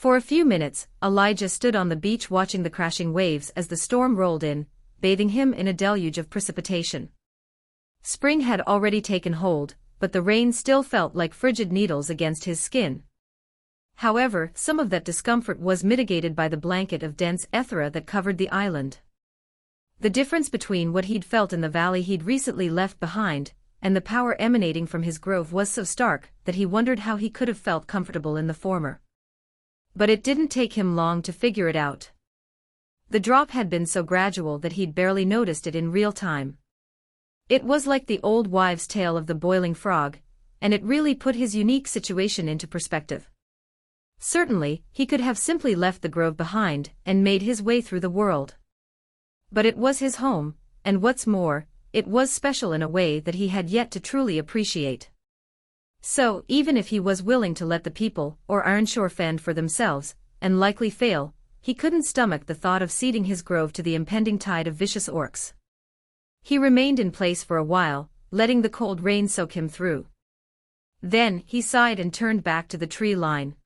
For a few minutes, Elijah stood on the beach watching the crashing waves as the storm rolled in, bathing him in a deluge of precipitation. Spring had already taken hold, but the rain still felt like frigid needles against his skin. However, some of that discomfort was mitigated by the blanket of dense Ethera that covered the island. The difference between what he'd felt in the valley he'd recently left behind, and the power emanating from his grove was so stark that he wondered how he could have felt comfortable in the former. But it didn't take him long to figure it out. The drop had been so gradual that he'd barely noticed it in real time. It was like the old wives' tale of the boiling frog, and it really put his unique situation into perspective. Certainly, he could have simply left the grove behind and made his way through the world. But it was his home, and what's more, it was special in a way that he had yet to truly appreciate. So, even if he was willing to let the people or Ironshore fend for themselves, and likely fail, he couldn't stomach the thought of ceding his grove to the impending tide of vicious orcs. He remained in place for a while, letting the cold rain soak him through. Then, he sighed and turned back to the tree line.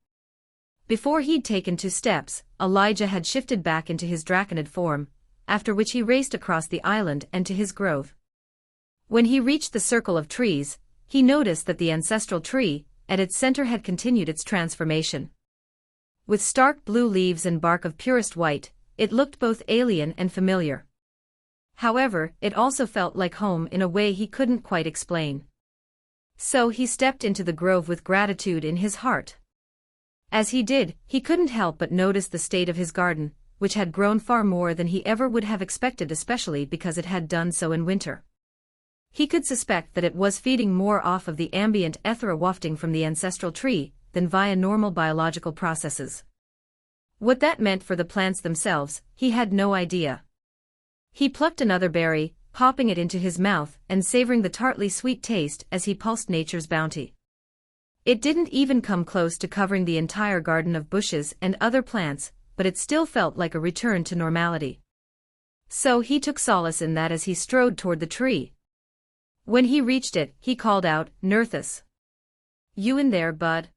Before he'd taken 2 steps, Elijah had shifted back into his draconid form, after which he raced across the island and to his grove. When he reached the circle of trees, he noticed that the ancestral tree, at its center, had continued its transformation. With stark blue leaves and bark of purest white, it looked both alien and familiar. However, it also felt like home in a way he couldn't quite explain. So he stepped into the grove with gratitude in his heart. As he did, he couldn't help but notice the state of his garden, which had grown far more than he ever would have expected, especially because it had done so in winter. He could suspect that it was feeding more off of the ambient Ethera wafting from the ancestral tree than via normal biological processes. What that meant for the plants themselves, he had no idea. He plucked another berry, popping it into his mouth and savoring the tartly sweet taste as he pulsed nature's bounty. It didn't even come close to covering the entire garden of bushes and other plants, but it still felt like a return to normality. So he took solace in that as he strode toward the tree. When he reached it, he called out, "Nerthus. You in there, bud?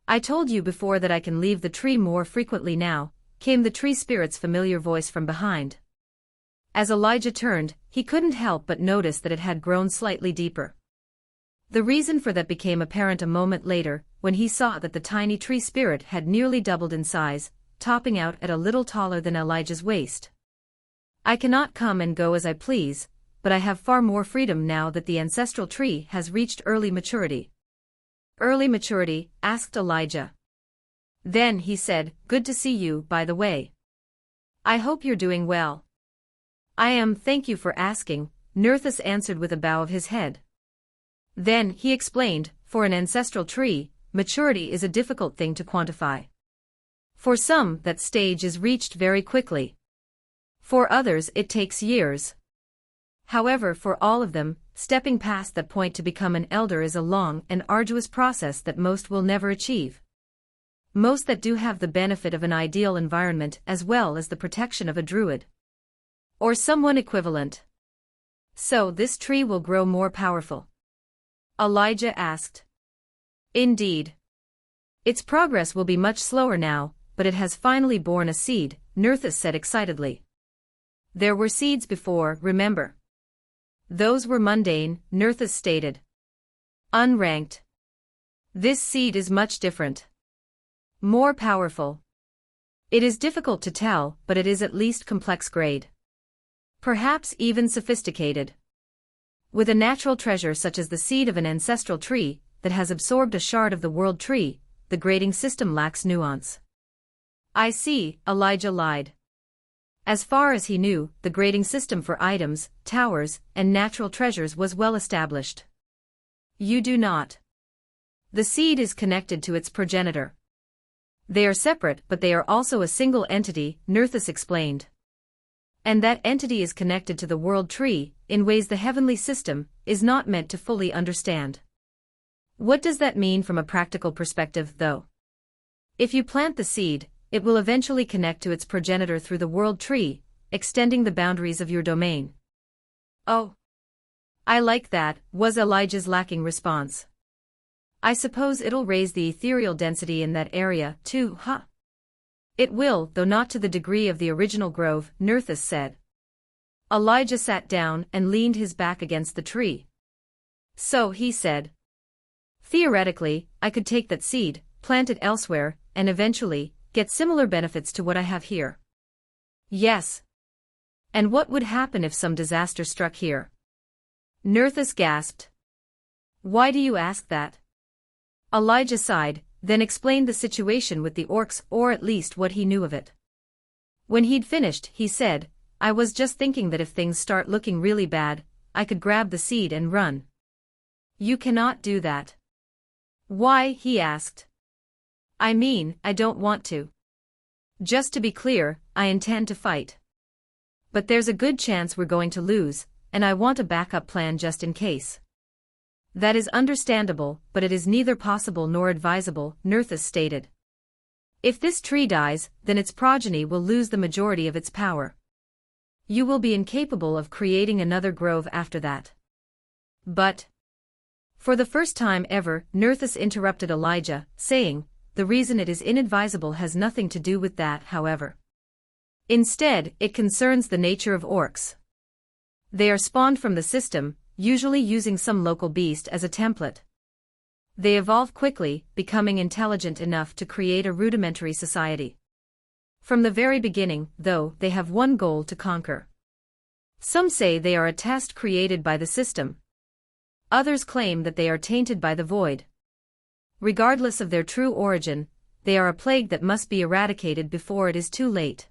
I told you before that I can leave the tree more frequently now," came the tree spirit's familiar voice from behind. As Elijah turned, he couldn't help but notice that it had grown slightly deeper. The reason for that became apparent a moment later, when he saw that the tiny tree spirit had nearly doubled in size, topping out at a little taller than Elijah's waist. "I cannot come and go as I please, but I have far more freedom now that the ancestral tree has reached early maturity." "Early maturity?" asked Elijah. Then he said, "Good to see you, by the way. I hope you're doing well." "I am, thank you for asking," Nerthus answered with a bow of his head. Then he explained, "For an ancestral tree, maturity is a difficult thing to quantify. For some, that stage is reached very quickly. For others, it takes years. However, for all of them, stepping past that point to become an elder is a long and arduous process that most will never achieve. Most that do have the benefit of an ideal environment as well as the protection of a druid. Or someone equivalent. So this tree will grow more powerful?" Elijah asked. "Indeed. Its progress will be much slower now, but it has finally borne a seed," Nerthus said excitedly. "There were seeds before, remember." "Those were mundane," Nerthus stated. "Unranked. This seed is much different. More powerful. It is difficult to tell, but it is at least complex grade. Perhaps even sophisticated. With a natural treasure such as the seed of an ancestral tree that has absorbed a shard of the world tree, the grading system lacks nuance." "I see," Elijah lied. As far as he knew, the grading system for items, towers, and natural treasures was well established. "You do not. The seed is connected to its progenitor. They are separate, but they are also a single entity," Nerthus explained. "And that entity is connected to the world tree, in ways the heavenly system is not meant to fully understand." "What does that mean from a practical perspective, though?" "If you plant the seed, it will eventually connect to its progenitor through the world tree, extending the boundaries of your domain." "Oh. I like that," was Elijah's lacking response. "I suppose it'll raise the ethereal density in that area, too, huh?" It will, though not to the degree of the original grove, Nerthus said. Elijah sat down and leaned his back against the tree. So, he said. Theoretically, I could take that seed, plant it elsewhere, and eventually, get similar benefits to what I have here. Yes. And what would happen if some disaster struck here? Nerthus gasped. Why do you ask that? Elijah sighed, then explained the situation with the orcs, or at least what he knew of it. When he'd finished, he said, I was just thinking that if things start looking really bad, I could grab the seed and run. You cannot do that. Why? He asked. I mean, I don't want to. Just to be clear, I intend to fight. But there's a good chance we're going to lose, and I want a backup plan just in case. That is understandable, but it is neither possible nor advisable, Nerthus stated. If this tree dies, then its progeny will lose the majority of its power. You will be incapable of creating another grove after that. But, for the first time ever, Nerthus interrupted Elijah, saying, the reason it is inadvisable has nothing to do with that, however. Instead, it concerns the nature of orcs. They are spawned from the system, usually using some local beast as a template. They evolve quickly, becoming intelligent enough to create a rudimentary society. From the very beginning, though, they have one goal to conquer. Some say they are a test created by the system. Others claim that they are tainted by the void. Regardless of their true origin, they are a plague that must be eradicated before it is too late.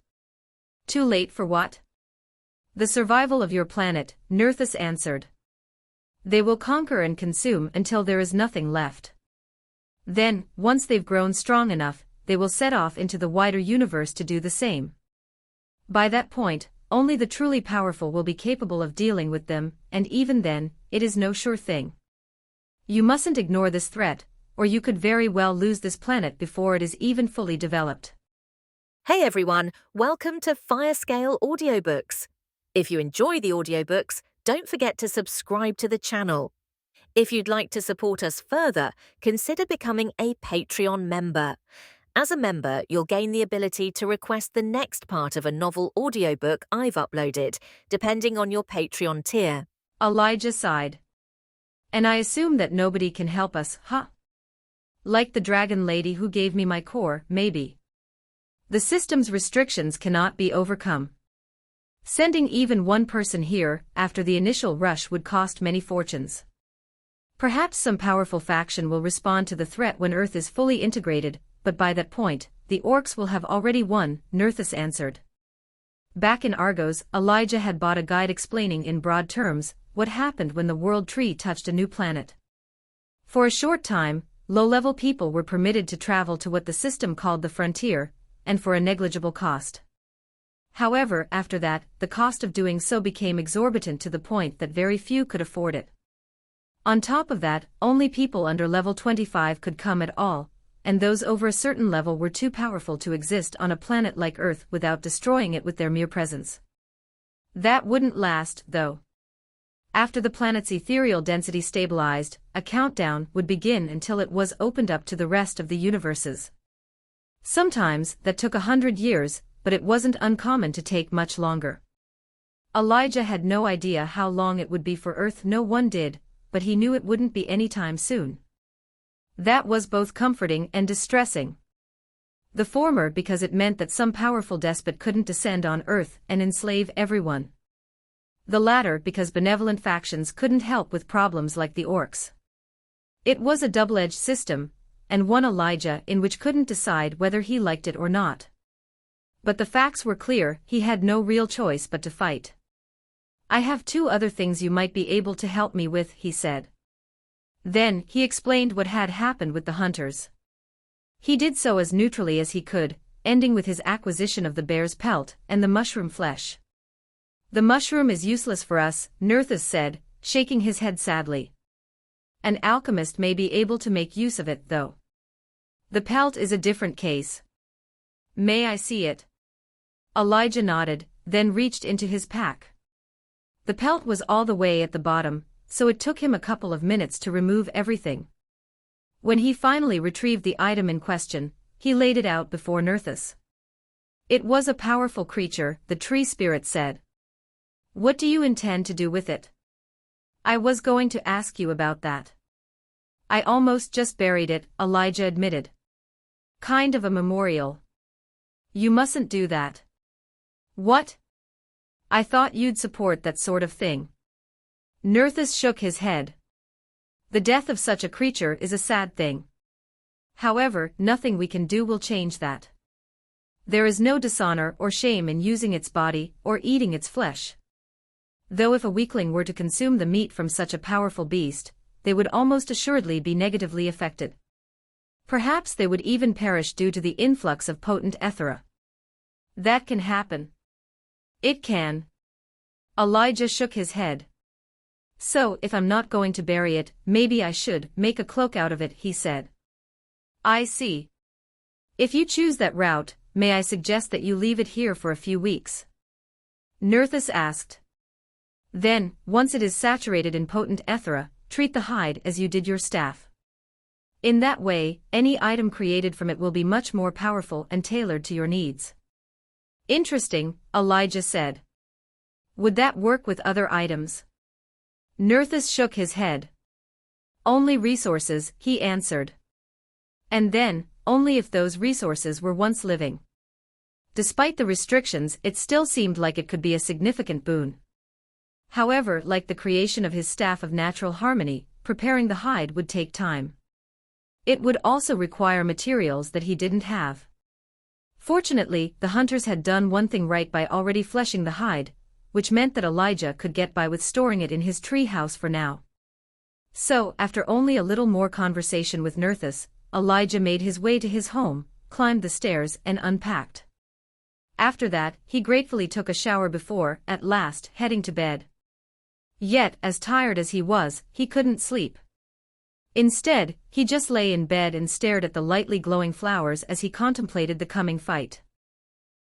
Too late for what? The survival of your planet, Nerthus answered. They will conquer and consume until there is nothing left. Then, once they've grown strong enough, they will set off into the wider universe to do the same. By that point, only the truly powerful will be capable of dealing with them, and even then, it is no sure thing. You mustn't ignore this threat, or you could very well lose this planet before it is even fully developed. Hey everyone, welcome to Firescale Audiobooks. If you enjoy the audiobooks, don't forget to subscribe to the channel. If you'd like to support us further, consider becoming a Patreon member. As a member, you'll gain the ability to request the next part of a novel audiobook I've uploaded, depending on your Patreon tier. Elijah sighed. And I assume that nobody can help us, huh? Like the dragon lady who gave me my core, maybe. The system's restrictions cannot be overcome. Sending even one person here, after the initial rush, would cost many fortunes. Perhaps some powerful faction will respond to the threat when Earth is fully integrated, but by that point, the orcs will have already won, Nerthus answered. Back in Argos, Elijah had bought a guide explaining in broad terms what happened when the world tree touched a new planet. For a short time, low-level people were permitted to travel to what the system called the frontier, and for a negligible cost. However, after that, the cost of doing so became exorbitant to the point that very few could afford it. On top of that, only people under level 25 could come at all, and those over a certain level were too powerful to exist on a planet like Earth without destroying it with their mere presence. That wouldn't last, though. After the planet's ethereal density stabilized, a countdown would begin until it was opened up to the rest of the universes. Sometimes, that took 100 years, but it wasn't uncommon to take much longer. Elijah had no idea how long it would be for Earth, no one did, but he knew it wouldn't be any time soon. That was both comforting and distressing. The former because it meant that some powerful despot couldn't descend on Earth and enslave everyone. The latter because benevolent factions couldn't help with problems like the orcs. It was a double-edged system, and one Elijah in which couldn't decide whether he liked it or not. But the facts were clear, he had no real choice but to fight. I have two other things you might be able to help me with, he said. Then, he explained what had happened with the hunters. He did so as neutrally as he could, ending with his acquisition of the bear's pelt and the mushroom flesh. The mushroom is useless for us, Nerthus said, shaking his head sadly. An alchemist may be able to make use of it, though. The pelt is a different case. May I see it? Elijah nodded, then reached into his pack. The pelt was all the way at the bottom, so it took him a couple of minutes to remove everything. When he finally retrieved the item in question, he laid it out before Nerthus. It was a powerful creature, the tree spirit said. What do you intend to do with it? I was going to ask you about that. I almost just buried it, Elijah admitted. Kind of a memorial. You mustn't do that. What? I thought you'd support that sort of thing. Nerthus shook his head. The death of such a creature is a sad thing. However, nothing we can do will change that. There is no dishonor or shame in using its body or eating its flesh. Though if a weakling were to consume the meat from such a powerful beast, they would almost assuredly be negatively affected. Perhaps they would even perish due to the influx of potent Ethera. That can happen. It can. Elijah shook his head. So, if I'm not going to bury it, maybe I should make a cloak out of it, he said. I see. If you choose that route, may I suggest that you leave it here for a few weeks? Nerthus asked. Then, once it is saturated in potent Ethera, treat the hide as you did your staff. In that way, any item created from it will be much more powerful and tailored to your needs. Interesting, Elijah said. Would that work with other items? Nerthus shook his head. Only resources, he answered. And then, only if those resources were once living. Despite the restrictions, it still seemed like it could be a significant boon. However, like the creation of his staff of natural harmony, preparing the hide would take time. It would also require materials that he didn't have. Fortunately, the hunters had done one thing right by already fleshing the hide, which meant that Elijah could get by with storing it in his tree house for now. So, after only a little more conversation with Nerthus, Elijah made his way to his home, climbed the stairs and unpacked. After that, he gratefully took a shower before, at last, heading to bed. Yet, as tired as he was, he couldn't sleep. Instead, he just lay in bed and stared at the lightly glowing flowers as he contemplated the coming fight.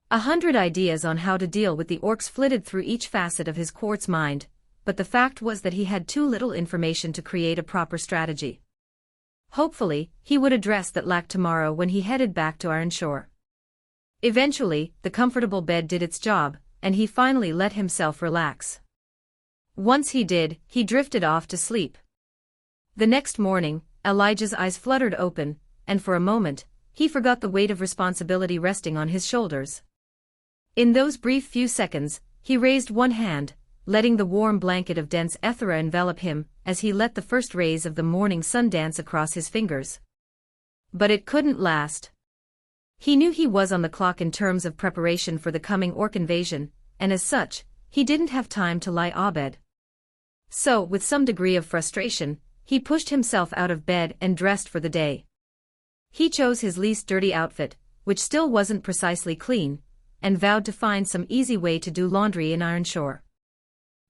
100 ideas on how to deal with the orcs flitted through each facet of his quartz mind, but the fact was that he had too little information to create a proper strategy. Hopefully, he would address that lack tomorrow when he headed back to Ironshore. Eventually, the comfortable bed did its job, and he finally let himself relax. Once he did, he drifted off to sleep. The next morning, Elijah's eyes fluttered open, and for a moment, he forgot the weight of responsibility resting on his shoulders. In those brief few seconds, he raised one hand, letting the warm blanket of dense Ethera envelop him, as he let the first rays of the morning sun dance across his fingers. But it couldn't last. He knew he was on the clock in terms of preparation for the coming orc invasion, and as such, he didn't have time to lie abed. So, with some degree of frustration, he pushed himself out of bed and dressed for the day. He chose his least dirty outfit, which still wasn't precisely clean, and vowed to find some easy way to do laundry in Ironshore.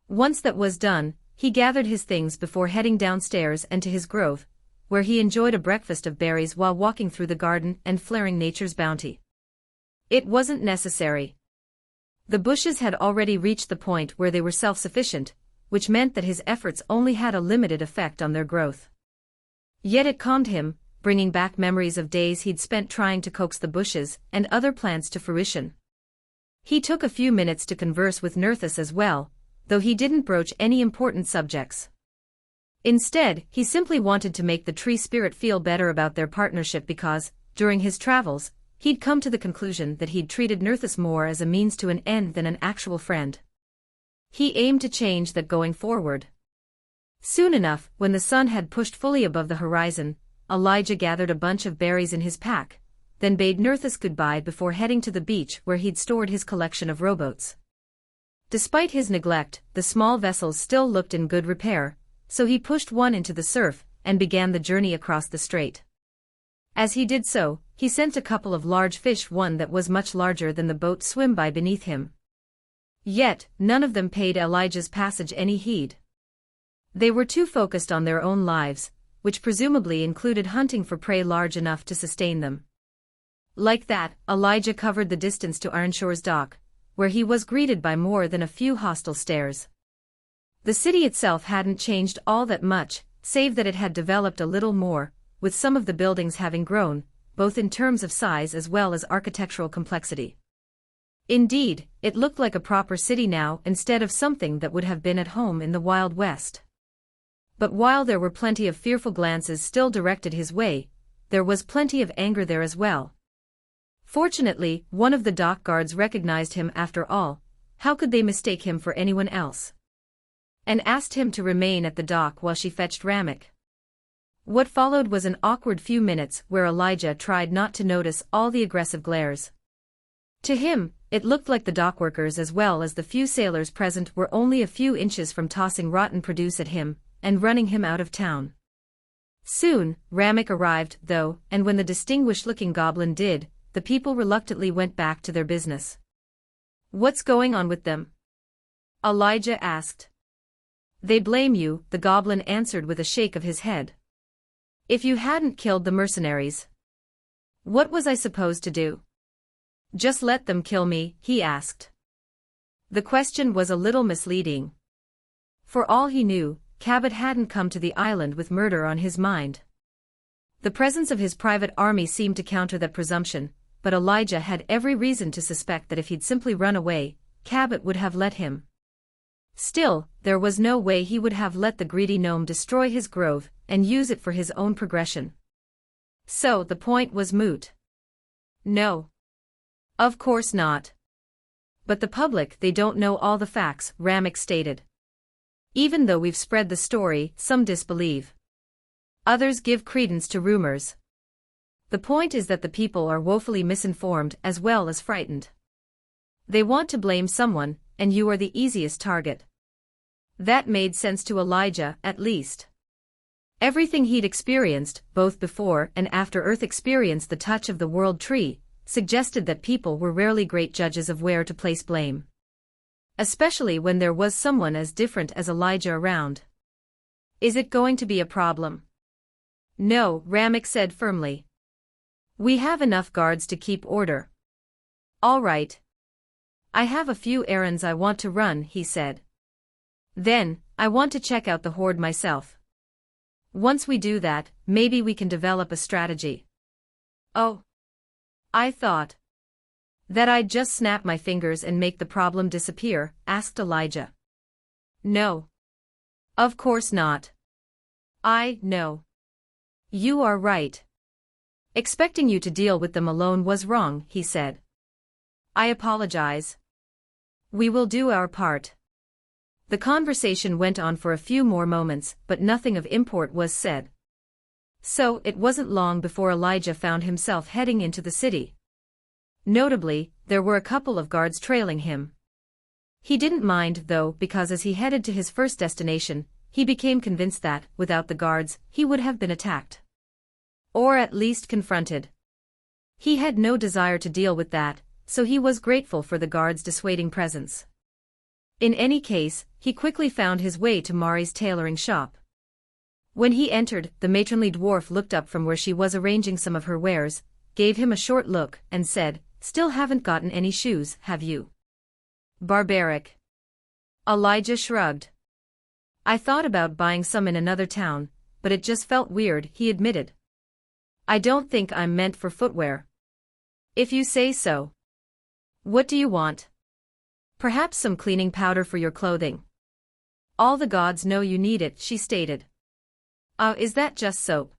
Once that was done, he gathered his things before heading downstairs and to his grove, where he enjoyed a breakfast of berries while walking through the garden and flaring nature's bounty. It wasn't necessary. The bushes had already reached the point where they were self-sufficient, which meant that his efforts only had a limited effect on their growth. Yet it calmed him, bringing back memories of days he'd spent trying to coax the bushes and other plants to fruition. He took a few minutes to converse with Nerthus as well, though he didn't broach any important subjects. Instead, he simply wanted to make the tree spirit feel better about their partnership because, during his travels, he'd come to the conclusion that he'd treated Nerthus more as a means to an end than an actual friend. He aimed to change that going forward. Soon enough, when the sun had pushed fully above the horizon, Elijah gathered a bunch of berries in his pack, then bade Nerthus goodbye before heading to the beach where he'd stored his collection of rowboats. Despite his neglect, the small vessels still looked in good repair, so he pushed one into the surf and began the journey across the strait. As he did so, he sent a couple of large fish, one that was much larger than the boat, swim by beneath him. Yet, none of them paid Elijah's passage any heed. They were too focused on their own lives, which presumably included hunting for prey large enough to sustain them. Like that, Elijah covered the distance to Ironshore's dock, where he was greeted by more than a few hostile stares. The city itself hadn't changed all that much, save that it had developed a little more, with some of the buildings having grown, both in terms of size as well as architectural complexity. Indeed, it looked like a proper city now instead of something that would have been at home in the Wild West. But while there were plenty of fearful glances still directed his way, there was plenty of anger there as well. Fortunately, one of the dock guards recognized him after all. How could they mistake him for anyone else? And asked him to remain at the dock while she fetched Ramek. What followed was an awkward few minutes where Elijah tried not to notice all the aggressive glares. To him, it looked like the dockworkers as well as the few sailors present were only a few inches from tossing rotten produce at him and running him out of town. Soon, Ramek arrived, though, and when the distinguished-looking goblin did, the people reluctantly went back to their business. "What's going on with them?" Elijah asked. "They blame you," the goblin answered with a shake of his head. "If you hadn't killed the mercenaries, what was I supposed to do?" "Just let them kill me," he asked. The question was a little misleading. For all he knew, Cabot hadn't come to the island with murder on his mind. The presence of his private army seemed to counter that presumption, but Elijah had every reason to suspect that if he'd simply run away, Cabot would have let him. Still, there was no way he would have let the greedy gnome destroy his grove and use it for his own progression. So the point was moot. No. Of course not. But the public, they don't know all the facts, Ramek stated. Even though we've spread the story, some disbelieve. Others give credence to rumors. The point is that the people are woefully misinformed as well as frightened. They want to blame someone, and you are the easiest target. That made sense to Elijah, at least. Everything he'd experienced, both before and after Earth experienced the touch of the World Tree, suggested that people were rarely great judges of where to place blame. Especially when there was someone as different as Elijah around. "Is it going to be a problem?" "No," Ramek said firmly. "We have enough guards to keep order." "All right. I have a few errands I want to run," he said. "Then, I want to check out the horde myself. Once we do that, maybe we can develop a strategy." "Oh. I thought that I'd just snap my fingers and make the problem disappear," asked Elijah. "No. Of course not. I know. You are right. Expecting you to deal with them alone was wrong," he said. "I apologize. We will do our part." The conversation went on for a few more moments, but nothing of import was said. So it wasn't long before Elijah found himself heading into the city. Notably, there were a couple of guards trailing him. He didn't mind, though, because as he headed to his first destination, he became convinced that, without the guards, he would have been attacked. Or at least confronted. He had no desire to deal with that, so he was grateful for the guards' dissuading presence. In any case, he quickly found his way to Mari's tailoring shop. When he entered, the matronly dwarf looked up from where she was arranging some of her wares, gave him a short look, and said, "Still haven't gotten any shoes, have you?" "Barbaric." Elijah shrugged. "I thought about buying some in another town, but it just felt weird," he admitted. "I don't think I'm meant for footwear." "If you say so. What do you want?" "Perhaps some cleaning powder for your clothing." "All the gods know you need it," she stated. Is that just soap?"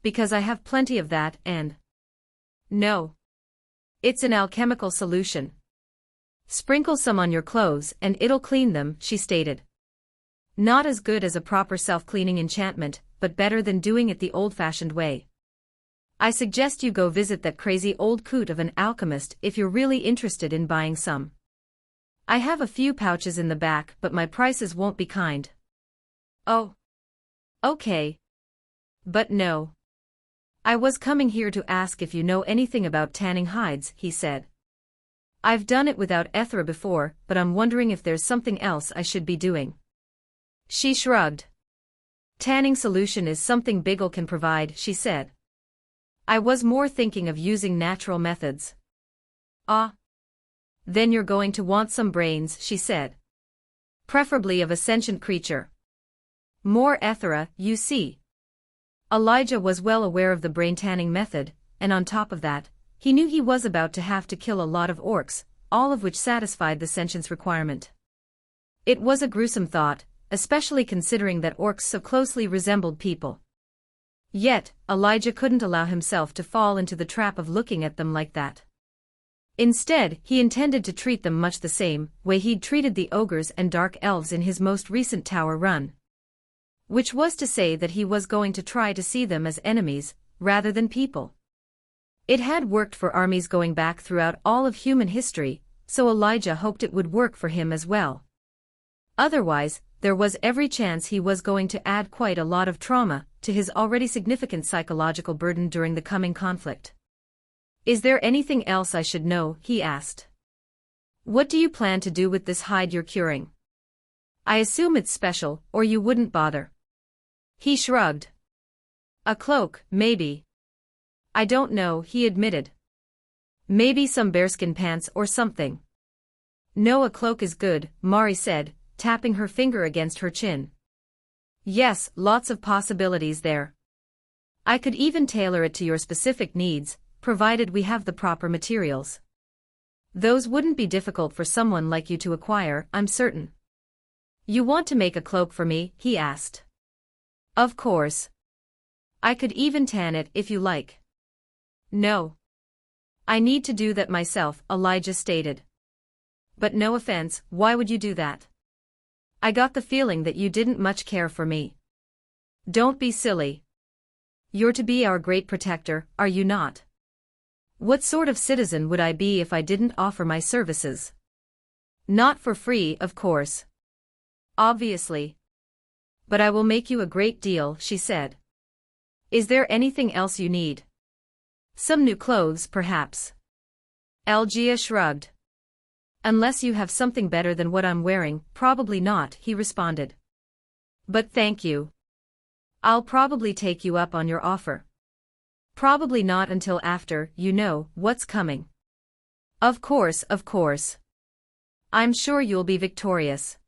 "Because I have plenty of that, and..." "No. It's an alchemical solution. Sprinkle some on your clothes and it'll clean them," she stated. "Not as good as a proper self-cleaning enchantment, but better than doing it the old-fashioned way. I suggest you go visit that crazy old coot of an alchemist if you're really interested in buying some. I have a few pouches in the back, but my prices won't be kind." "Oh. Okay. But no. I was coming here to ask if you know anything about tanning hides," he said. "I've done it without Ethera before, but I'm wondering if there's something else I should be doing." She shrugged. "Tanning solution is something Biggle can provide," she said. "I was more thinking of using natural methods." "Ah. Then you're going to want some brains," she said. "Preferably of a sentient creature. More Ethera, you see." Elijah was well aware of the brain tanning method, and on top of that, he knew he was about to have to kill a lot of orcs, all of which satisfied the sentience requirement. It was a gruesome thought, especially considering that orcs so closely resembled people. Yet, Elijah couldn't allow himself to fall into the trap of looking at them like that. Instead, he intended to treat them much the same way he'd treated the ogres and dark elves in his most recent tower run. Which was to say that he was going to try to see them as enemies, rather than people. It had worked for armies going back throughout all of human history, so Elijah hoped it would work for him as well. Otherwise, there was every chance he was going to add quite a lot of trauma to his already significant psychological burden during the coming conflict. "Is there anything else I should know?" he asked. "What do you plan to do with this hide you're curing? I assume it's special, or you wouldn't bother." He shrugged. "A cloak, maybe. I don't know," he admitted. "Maybe some bearskin pants or something." "No, a cloak is good," Mari said, tapping her finger against her chin. "Yes, lots of possibilities there. I could even tailor it to your specific needs, provided we have the proper materials. Those wouldn't be difficult for someone like you to acquire, I'm certain." "You want to make a cloak for me?" he asked. "Of course. I could even tan it if you like." "No. I need to do that myself," Elijah stated. "But no offense, why would you do that? I got the feeling that you didn't much care for me." "Don't be silly. You're to be our great protector, are you not? What sort of citizen would I be if I didn't offer my services? Not for free, of course. Obviously. But I will make you a great deal," she said. "Is there anything else you need? Some new clothes, perhaps?" Algia shrugged. "Unless you have something better than what I'm wearing, probably not," he responded. "But thank you. I'll probably take you up on your offer. Probably not until after you know what's coming." Of course. I'm sure you'll be victorious."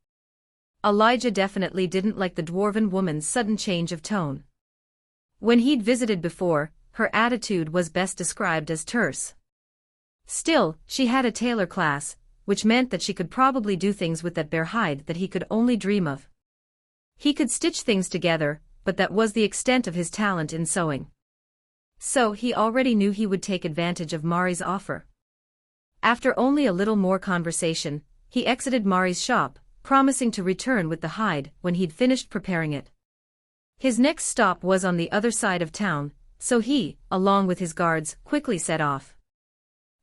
Elijah definitely didn't like the dwarven woman's sudden change of tone. When he'd visited before, her attitude was best described as terse. Still, she had a tailor class, which meant that she could probably do things with that bear hide that he could only dream of. He could stitch things together, but that was the extent of his talent in sewing. So he already knew he would take advantage of Mari's offer. After only a little more conversation, he exited Mari's shop, promising to return with the hide when he'd finished preparing it. His next stop was on the other side of town, so he, along with his guards, quickly set off.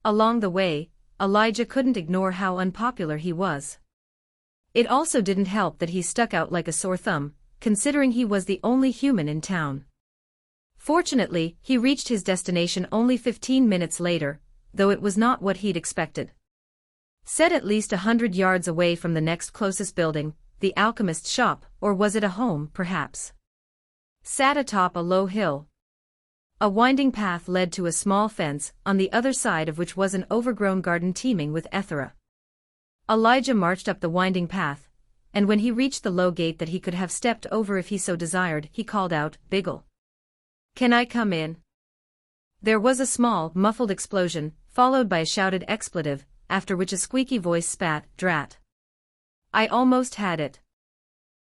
Along the way, Elijah couldn't ignore how unpopular he was. It also didn't help that he stuck out like a sore thumb, considering he was the only human in town. Fortunately, he reached his destination only 15 minutes later, though it was not what he'd expected. Set at least 100 yards away from the next closest building, the alchemist's shop, or was it a home, perhaps? Sat atop a low hill. A winding path led to a small fence, on the other side of which was an overgrown garden teeming with Ethera. Elijah marched up the winding path, and when he reached the low gate that he could have stepped over if he so desired, he called out, "Biggle. Can I come in?" There was a small, muffled explosion, followed by a shouted expletive, after which a squeaky voice spat, "Drat. I almost had it."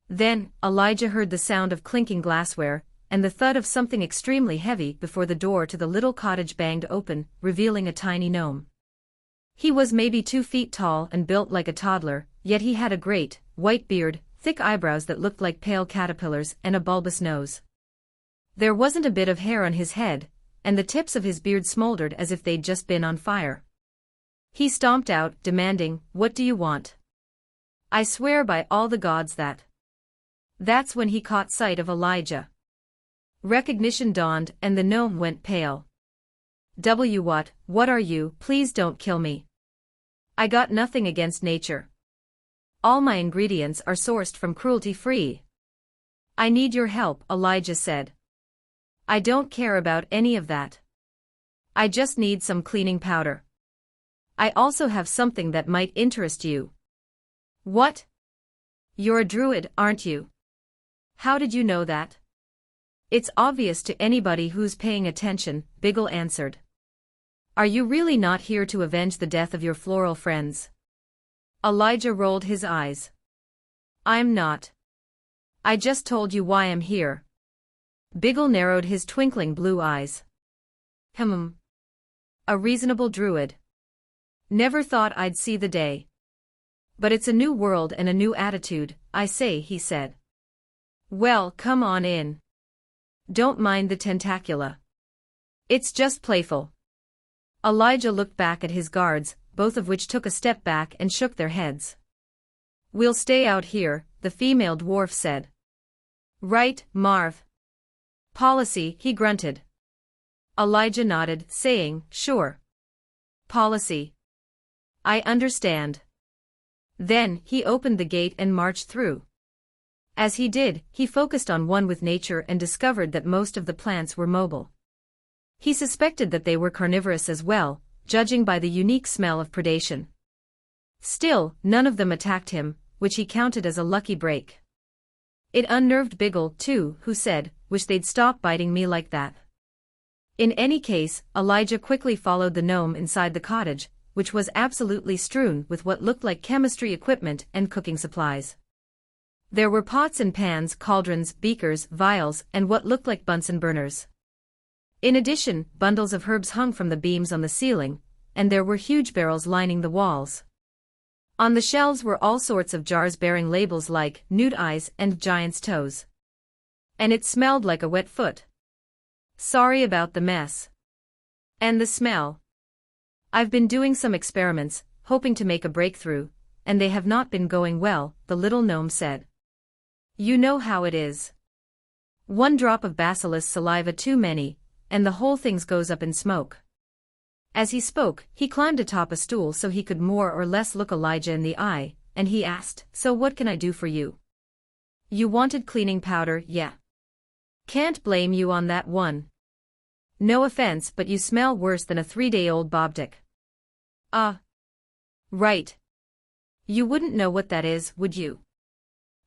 Then, Elijah heard the sound of clinking glassware, and the thud of something extremely heavy before the door to the little cottage banged open, revealing a tiny gnome. He was maybe 2 feet tall and built like a toddler, yet he had a great, white beard, thick eyebrows that looked like pale caterpillars, and a bulbous nose. There wasn't a bit of hair on his head, and the tips of his beard smoldered as if they'd just been on fire. He stomped out, demanding, "What do you want? I swear by all the gods that..." That's when he caught sight of Elijah. Recognition dawned, and the gnome went pale. What are you? Please don't kill me. I got nothing against nature. All my ingredients are sourced from cruelty-free." "I need your help," Elijah said. "I don't care about any of that. I just need some cleaning powder. I also have something that might interest you." "What? You're a druid, aren't you?" "How did you know that?" "It's obvious to anybody who's paying attention," Biggle answered. Are you really not here to avenge the death of your floral friends? Elijah rolled his eyes. I'm not. I just told you why I'm here. Biggle narrowed his twinkling blue eyes. A reasonable druid. Never thought I'd see the day. But it's a new world and a new attitude, I say, he said. Well, come on in. Don't mind the tentacula. It's just playful. Elijah looked back at his guards, both of which took a step back and shook their heads. We'll stay out here, the female dwarf said. Right, Marv. Policy, he grunted. Elijah nodded, saying, sure. Policy. I understand. Then, he opened the gate and marched through. As he did, he focused on one with nature and discovered that most of the plants were mobile. He suspected that they were carnivorous as well, judging by the unique smell of predation. Still, none of them attacked him, which he counted as a lucky break. It unnerved Biggle, too, who said, wish they'd stop biting me like that. In any case, Elijah quickly followed the gnome inside the cottage, which was absolutely strewn with what looked like chemistry equipment and cooking supplies. There were pots and pans, cauldrons, beakers, vials, and what looked like Bunsen burners. In addition, bundles of herbs hung from the beams on the ceiling, and there were huge barrels lining the walls. On the shelves were all sorts of jars bearing labels like nude eyes and giant's toes. And it smelled like a wet foot. Sorry about the mess. And the smell. I've been doing some experiments, hoping to make a breakthrough, and they have not been going well, the little gnome said. You know how it is. One drop of basilisk saliva too many, and the whole thing goes up in smoke. As he spoke, he climbed atop a stool so he could more or less look Elijah in the eye, and he asked, so what can I do for you? You wanted cleaning powder, yeah. Can't blame you on that one. No offense, but you smell worse than a 3-day-old bobdick. Right. You wouldn't know what that is, would you?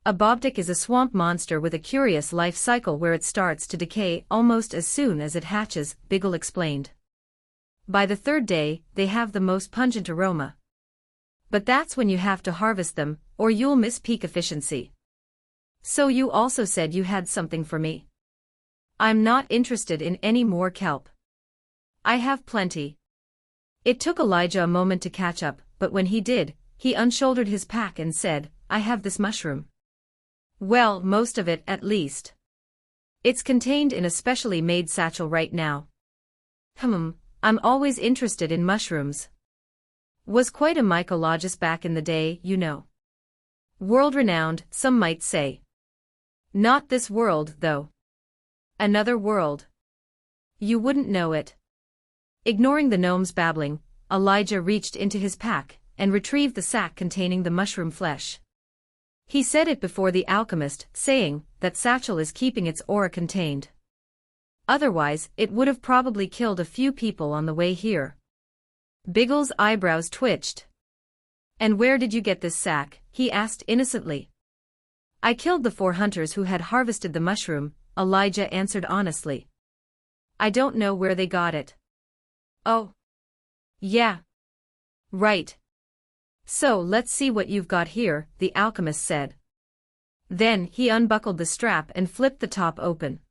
A bobdick is a swamp monster with a curious life cycle where it starts to decay almost as soon as it hatches, Biggle explained. By the 3rd day, they have the most pungent aroma. But that's when you have to harvest them, or you'll miss peak efficiency. So you also said you had something for me. I'm not interested in any more kelp. I have plenty. It took Elijah a moment to catch up, but when he did, he unshouldered his pack and said, I have this mushroom. Well, most of it, at least. It's contained in a specially made satchel right now. I'm always interested in mushrooms. Was quite a mycologist back in the day, you know. World-renowned, some might say. Not this world, though. Another world. You wouldn't know it. Ignoring the gnome's babbling, Elijah reached into his pack and retrieved the sack containing the mushroom flesh. He set it before the alchemist, saying, that satchel is keeping its aura contained. Otherwise, it would have probably killed a few people on the way here. Biggle's eyebrows twitched. And where did you get this sack? He asked innocently. I killed the 4 hunters who had harvested the mushroom, Elijah answered honestly. I don't know where they got it. Oh. Yeah. Right. So let's see what you've got here, the alchemist said. Then he unbuckled the strap and flipped the top open.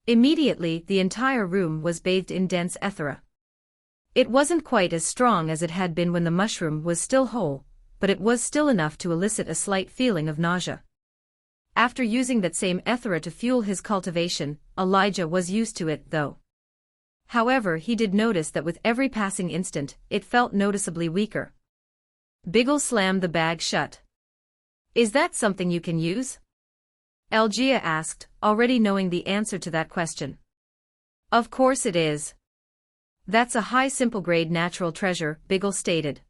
Immediately, the entire room was bathed in dense ethera. It wasn't quite as strong as it had been when the mushroom was still whole, but it was still enough to elicit a slight feeling of nausea. After using that same ethera to fuel his cultivation, Elijah was used to it, though. However, he did notice that with every passing instant, it felt noticeably weaker. Biggle slammed the bag shut. Is that something you can use? Elgia asked, already knowing the answer to that question. Of course it is. That's a high simple grade natural treasure, Biggle stated.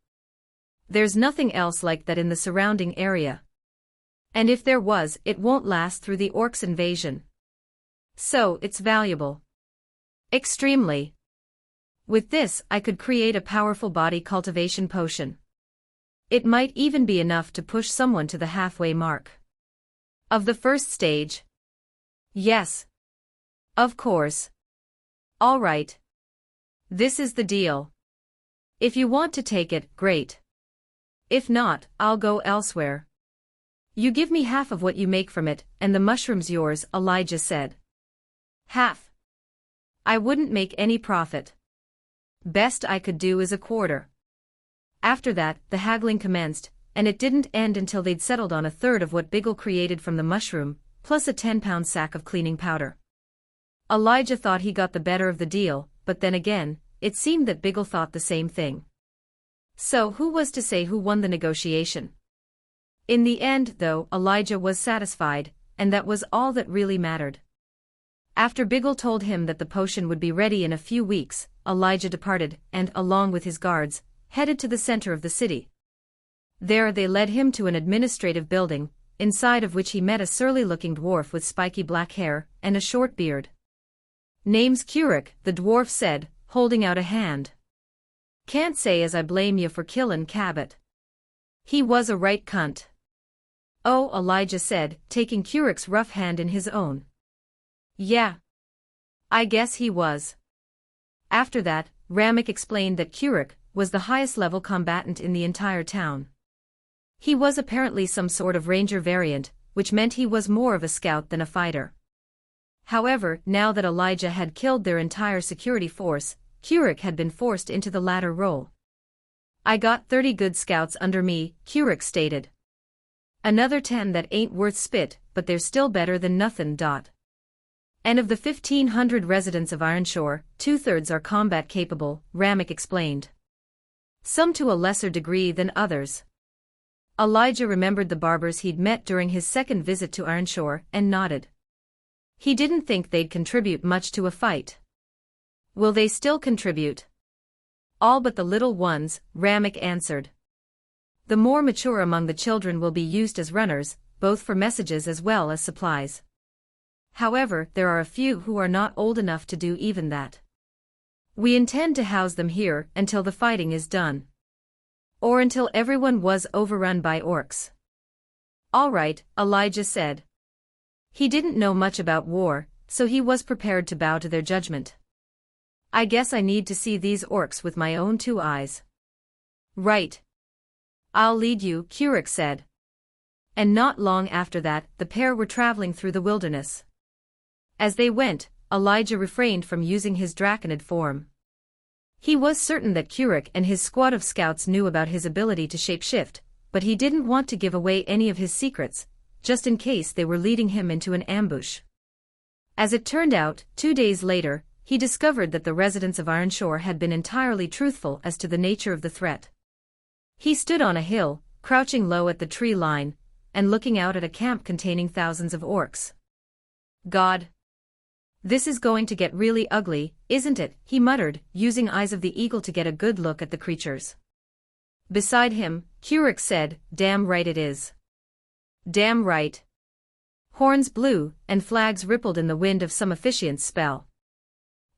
There's nothing else like that in the surrounding area. And if there was, it won't last through the orcs' invasion. So, it's valuable. Extremely. With this, I could create a powerful body cultivation potion. It might even be enough to push someone to the halfway mark. Of the first stage? Yes. Of course. All right. This is the deal. If you want to take it, great. If not, I'll go elsewhere. You give me half of what you make from it, and the mushroom's yours, Elijah said. Half? I wouldn't make any profit. Best I could do is a quarter. After that, the haggling commenced, and it didn't end until they'd settled on a third of what Biggle created from the mushroom, plus a 10-pound sack of cleaning powder. Elijah thought he got the better of the deal, but then again, it seemed that Biggle thought the same thing. So who was to say who won the negotiation? In the end, though, Elijah was satisfied, and that was all that really mattered. After Biggle told him that the potion would be ready in a few weeks, Elijah departed and, along with his guards, headed to the center of the city. There they led him to an administrative building, inside of which he met a surly-looking dwarf with spiky black hair and a short beard. Name's Currick, the dwarf said, holding out a hand. Can't say as I blame you for killin' Cabot. He was a right cunt. Oh, Elijah said, taking Currick's rough hand in his own. Yeah. I guess he was. After that, Ramek explained that Currick was the highest-level combatant in the entire town. He was apparently some sort of ranger variant, which meant he was more of a scout than a fighter. However, now that Elijah had killed their entire security force, Currick had been forced into the latter role. I got 30 good scouts under me, Currick stated. Another 10 that ain't worth spit, but they're still better than nothin'. And of the 1,500 residents of Ironshore, 2/3 are combat capable, Ramek explained. Some to a lesser degree than others. Elijah remembered the barbers he'd met during his second visit to Ironshore and nodded. He didn't think they'd contribute much to a fight. Will they still contribute? All but the little ones, Ramek answered. The more mature among the children will be used as runners, both for messages as well as supplies. However, there are a few who are not old enough to do even that. We intend to house them here until the fighting is done. Or until everyone was overrun by orcs. All right, Elijah said. He didn't know much about war, so he was prepared to bow to their judgment. I guess I need to see these orcs with my own 2 eyes. Right. I'll lead you, Currick said. And not long after that, the pair were traveling through the wilderness. As they went, Elijah refrained from using his draconid form. He was certain that Currick and his squad of scouts knew about his ability to shapeshift, but he didn't want to give away any of his secrets, just in case they were leading him into an ambush. As it turned out, 2 days later, he discovered that the residents of Ironshore had been entirely truthful as to the nature of the threat. He stood on a hill, crouching low at the tree line, and looking out at a camp containing thousands of orcs. God! This is going to get really ugly, isn't it? He muttered, using Eyes of the Eagle to get a good look at the creatures. Beside him, Currick said, Damn right it is. Damn right. Horns blew, and flags rippled in the wind of some officiant's spell.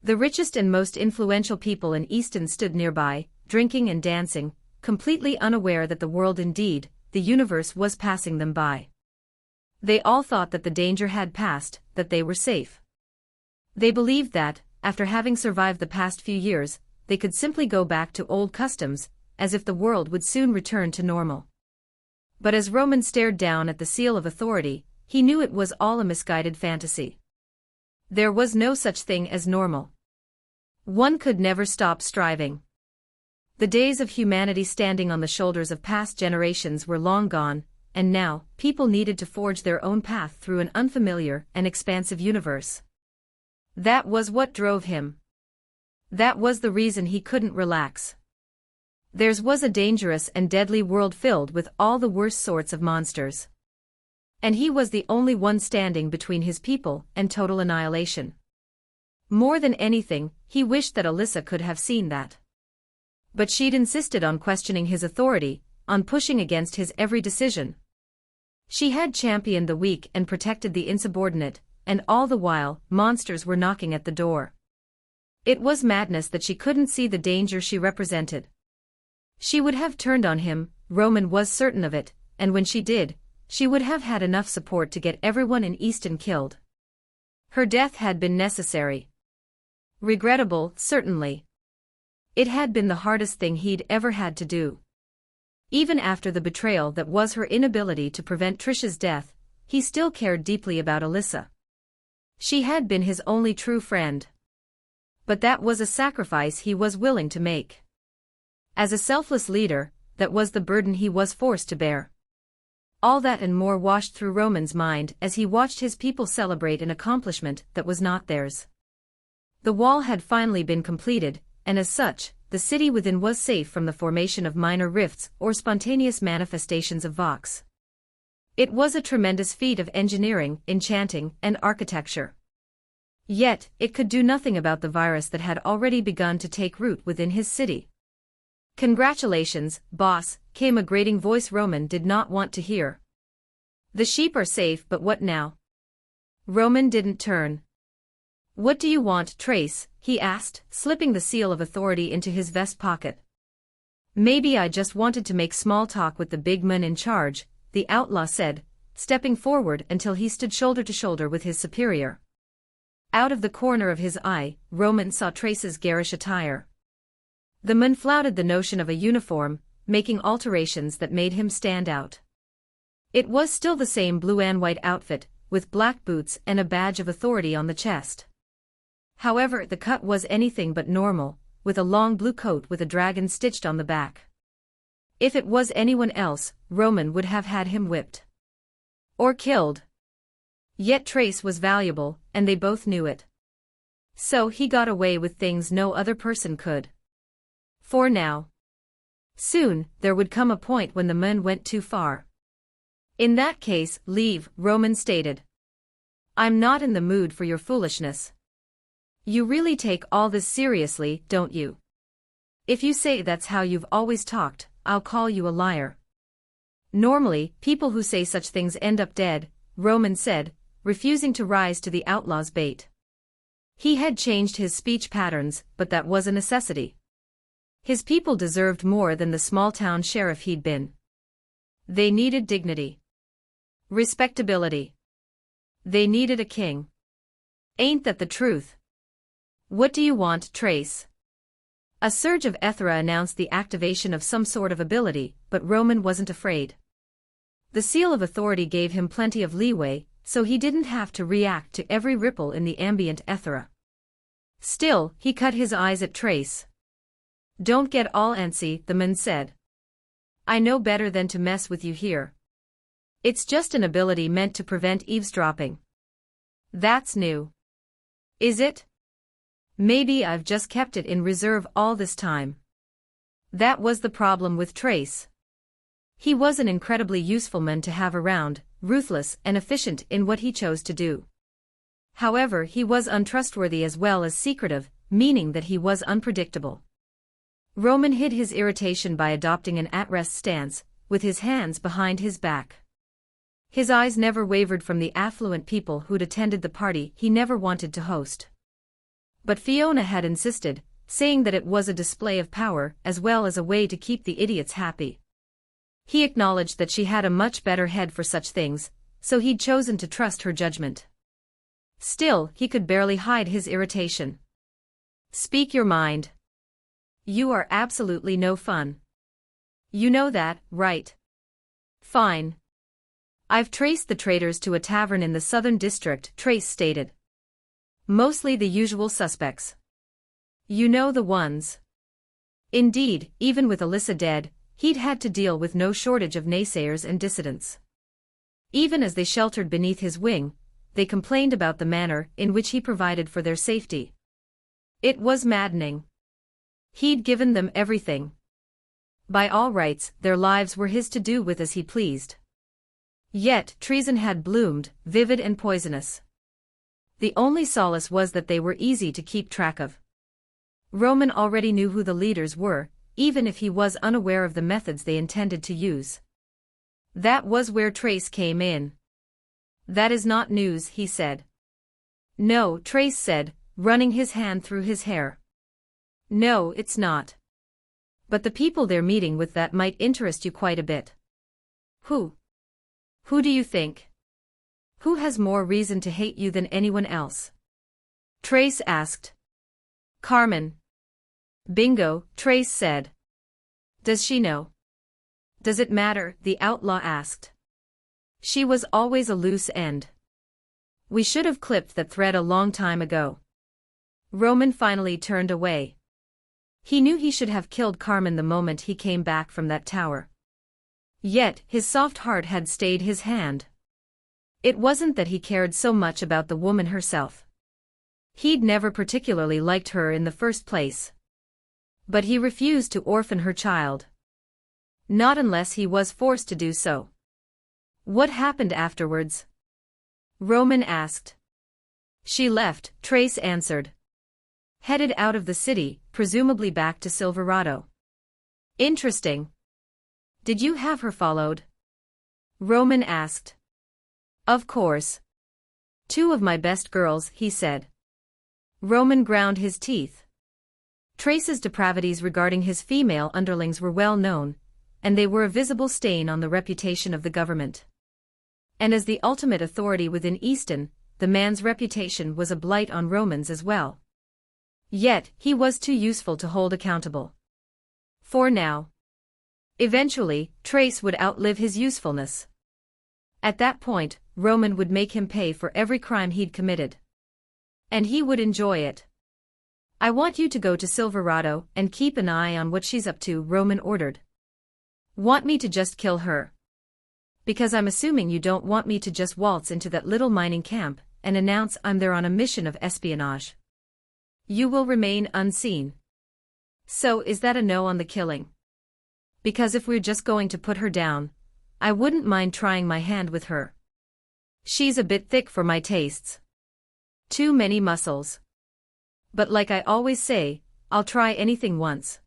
The richest and most influential people in Easton stood nearby, drinking and dancing, completely unaware that the world, indeed, the universe, was passing them by. They all thought that the danger had passed, that they were safe. They believed that, after having survived the past few years, they could simply go back to old customs, as if the world would soon return to normal. But as Roman stared down at the seal of authority, he knew it was all a misguided fantasy. There was no such thing as normal. One could never stop striving. The days of humanity standing on the shoulders of past generations were long gone, and now, people needed to forge their own path through an unfamiliar and expansive universe. That was what drove him. That was the reason he couldn't relax. Theirs was a dangerous and deadly world filled with all the worst sorts of monsters. And he was the only one standing between his people and total annihilation. More than anything, he wished that Alyssa could have seen that. But she'd insisted on questioning his authority, on pushing against his every decision. She had championed the weak and protected the insubordinate, and all the while, monsters were knocking at the door. It was madness that she couldn't see the danger she represented. She would have turned on him, Roman was certain of it, and when she did, she would have had enough support to get everyone in Easton killed. Her death had been necessary. Regrettable, certainly. It had been the hardest thing he'd ever had to do. Even after the betrayal that was her inability to prevent Trish's death, he still cared deeply about Alyssa. She had been his only true friend. But that was a sacrifice he was willing to make. As a selfless leader, that was the burden he was forced to bear. All that and more washed through Roman's mind as he watched his people celebrate an accomplishment that was not theirs. The wall had finally been completed, and as such, the city within was safe from the formation of minor rifts or spontaneous manifestations of vox. It was a tremendous feat of engineering, enchanting, and architecture. Yet, it could do nothing about the virus that had already begun to take root within his city. "Congratulations, boss," came a grating voice Roman did not want to hear. "The sheep are safe, but what now?" Roman didn't turn. "What do you want, Trace?" he asked, slipping the seal of authority into his vest pocket. "Maybe I just wanted to make small talk with the big man in charge," the outlaw said, stepping forward until he stood shoulder to shoulder with his superior. Out of the corner of his eye, Roman saw Trace's garish attire. The man flouted the notion of a uniform, making alterations that made him stand out. It was still the same blue and white outfit, with black boots and a badge of authority on the chest. However, the cut was anything but normal, with a long blue coat with a dragon stitched on the back. If it was anyone else, Roman would have had him whipped. Or killed. Yet Trace was valuable, and they both knew it. So he got away with things no other person could. For now. Soon, there would come a point when the man went too far. "In that case, leave," Roman stated. "I'm not in the mood for your foolishness. You really take all this seriously, don't you? If you say that's how you've always talked, I'll call you a liar." "Normally, people who say such things end up dead," Roman said, refusing to rise to the outlaw's bait. He had changed his speech patterns, but that was a necessity. His people deserved more than the small-town sheriff he'd been. They needed dignity. Respectability. They needed a king. Ain't that the truth? "What do you want, Trace?" A surge of Ethera announced the activation of some sort of ability, but Roman wasn't afraid. The seal of authority gave him plenty of leeway, so he didn't have to react to every ripple in the ambient Ethera. Still, he cut his eyes at Trace. "Don't get all antsy," the man said. "I know better than to mess with you here. It's just an ability meant to prevent eavesdropping." "That's new." "Is it? Maybe I've just kept it in reserve all this time." That was the problem with Trace. He was an incredibly useful man to have around, ruthless and efficient in what he chose to do. However, he was untrustworthy as well as secretive, meaning that he was unpredictable. Roman hid his irritation by adopting an at-rest stance, with his hands behind his back. His eyes never wavered from the affluent people who'd attended the party he never wanted to host. But Fiona had insisted, saying that it was a display of power as well as a way to keep the idiots happy. He acknowledged that she had a much better head for such things, so he'd chosen to trust her judgment. Still, he could barely hide his irritation. "Speak your mind. You are absolutely no fun. You know that, right?" "Fine. I've traced the traitors to a tavern in the southern district," Trace stated. "Mostly the usual suspects. You know the ones." Indeed, even with Alyssa dead, he'd had to deal with no shortage of naysayers and dissidents. Even as they sheltered beneath his wing, they complained about the manner in which he provided for their safety. It was maddening. He'd given them everything. By all rights, their lives were his to do with as he pleased. Yet, treason had bloomed, vivid and poisonous. The only solace was that they were easy to keep track of. Roman already knew who the leaders were, even if he was unaware of the methods they intended to use. That was where Trace came in. "That is not news," he said. "No," Trace said, running his hand through his hair. "No, it's not. But the people they're meeting with, that might interest you quite a bit." "Who? Who do you think? Who has more reason to hate you than anyone else?" Trace asked. "Carmen." Bingo, Trace said. Does she know? Does it matter? The outlaw asked. She was always a loose end. We should have clipped that thread a long time ago. Roman finally turned away. He knew he should have killed Carmen the moment he came back from that tower. Yet, his soft heart had stayed his hand. It wasn't that he cared so much about the woman herself. He'd never particularly liked her in the first place. But he refused to orphan her child. Not unless he was forced to do so. What happened afterwards? Roman asked. She left, Trace answered. Headed out of the city, presumably back to Silverado. Interesting. Did you have her followed? Roman asked. Of course. Two of my best girls, he said. Roman ground his teeth. Trace's depravities regarding his female underlings were well known, and they were a visible stain on the reputation of the government. And as the ultimate authority within Easton, the man's reputation was a blight on Roman's as well. Yet, he was too useful to hold accountable. For now. Eventually, Trace would outlive his usefulness. At that point, Roman would make him pay for every crime he'd committed. And he would enjoy it. I want you to go to Silverado and keep an eye on what she's up to, Roman ordered. Want me to just kill her? Because I'm assuming you don't want me to just waltz into that little mining camp and announce I'm there on a mission of espionage. You will remain unseen. So is that a no on the killing? Because if we're just going to put her down, I wouldn't mind trying my hand with her. She's a bit thick for my tastes. Too many muscles. But like I always say, I'll try anything once.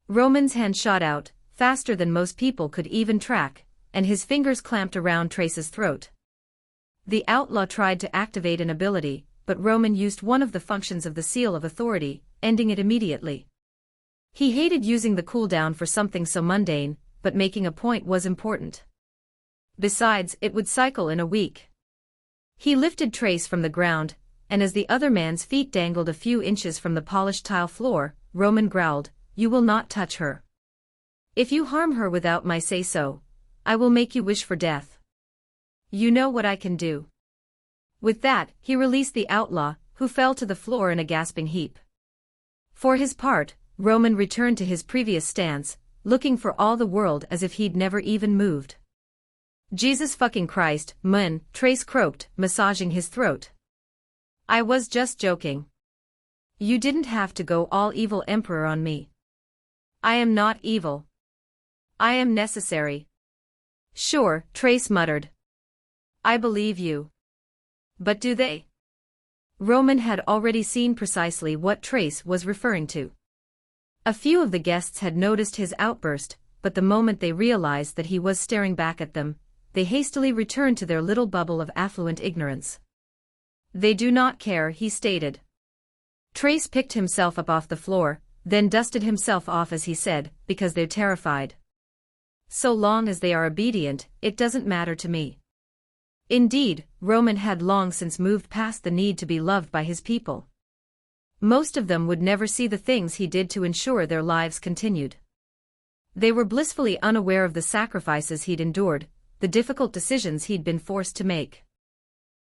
Roman's hand shot out, faster than most people could even track, and his fingers clamped around Trace's throat. The outlaw tried to activate an ability, but Roman used one of the functions of the Seal of Authority, ending it immediately. He hated using the cooldown for something so mundane, but making a point was important. Besides, it would cycle in a week. He lifted Trace from the ground, and as the other man's feet dangled a few inches from the polished tile floor, Roman growled, "You will not touch her. If you harm her without my say-so, I will make you wish for death. You know what I can do." With that, he released the outlaw, who fell to the floor in a gasping heap. For his part, Roman returned to his previous stance, looking for all the world as if he'd never even moved. Jesus fucking Christ, man, Trace croaked, massaging his throat. I was just joking. You didn't have to go all evil emperor on me. I am not evil. I am necessary. Sure, Trace muttered. I believe you. But do they? Roman had already seen precisely what Trace was referring to. A few of the guests had noticed his outburst, but the moment they realized that he was staring back at them, they hastily returned to their little bubble of affluent ignorance. They do not care, he stated. Trace picked himself up off the floor, then dusted himself off as he said, because they're terrified. So long as they are obedient, it doesn't matter to me. Indeed, Roman had long since moved past the need to be loved by his people. Most of them would never see the things he did to ensure their lives continued. They were blissfully unaware of the sacrifices he'd endured, the difficult decisions he'd been forced to make.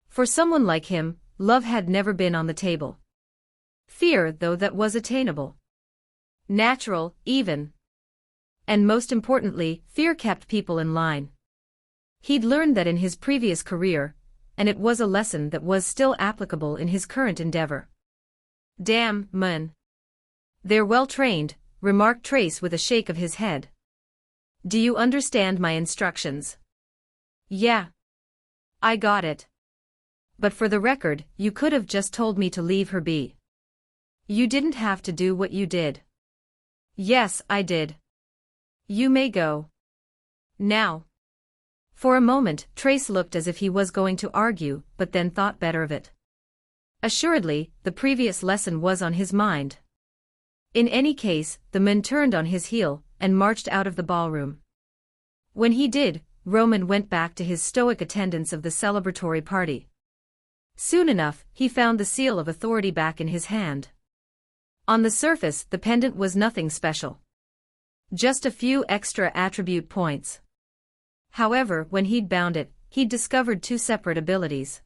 For someone like him, love had never been on the table. Fear, though, that was attainable. Natural, even. And most importantly, fear kept people in line. He'd learned that in his previous career, and it was a lesson that was still applicable in his current endeavor. Damn, man. They're well trained, remarked Trace with a shake of his head. Do you understand my instructions? Yeah. I got it. But for the record, you could have just told me to leave her be. You didn't have to do what you did. Yes, I did. You may go. Now. For a moment, Trace looked as if he was going to argue, but then thought better of it. Assuredly, the previous lesson was on his mind. In any case, the man turned on his heel and marched out of the ballroom. When he did, Roman went back to his stoic attendance of the celebratory party. Soon enough, he found the Seal of Authority back in his hand. On the surface, the pendant was nothing special. Just a few extra attribute points. However, when he'd bound it, he'd discovered two separate abilities.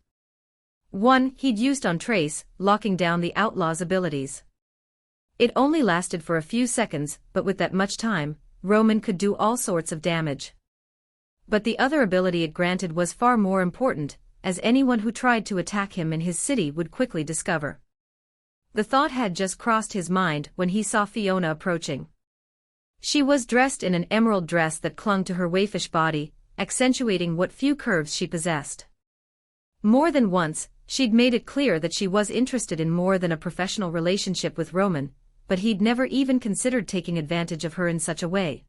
One he'd used on Trace, locking down the outlaw's abilities. It only lasted for a few seconds, but with that much time, Roman could do all sorts of damage. But the other ability it granted was far more important, as anyone who tried to attack him in his city would quickly discover. The thought had just crossed his mind when he saw Fiona approaching. She was dressed in an emerald dress that clung to her waifish body, accentuating what few curves she possessed. More than once, she'd made it clear that she was interested in more than a professional relationship with Roman, but he'd never even considered taking advantage of her in such a way.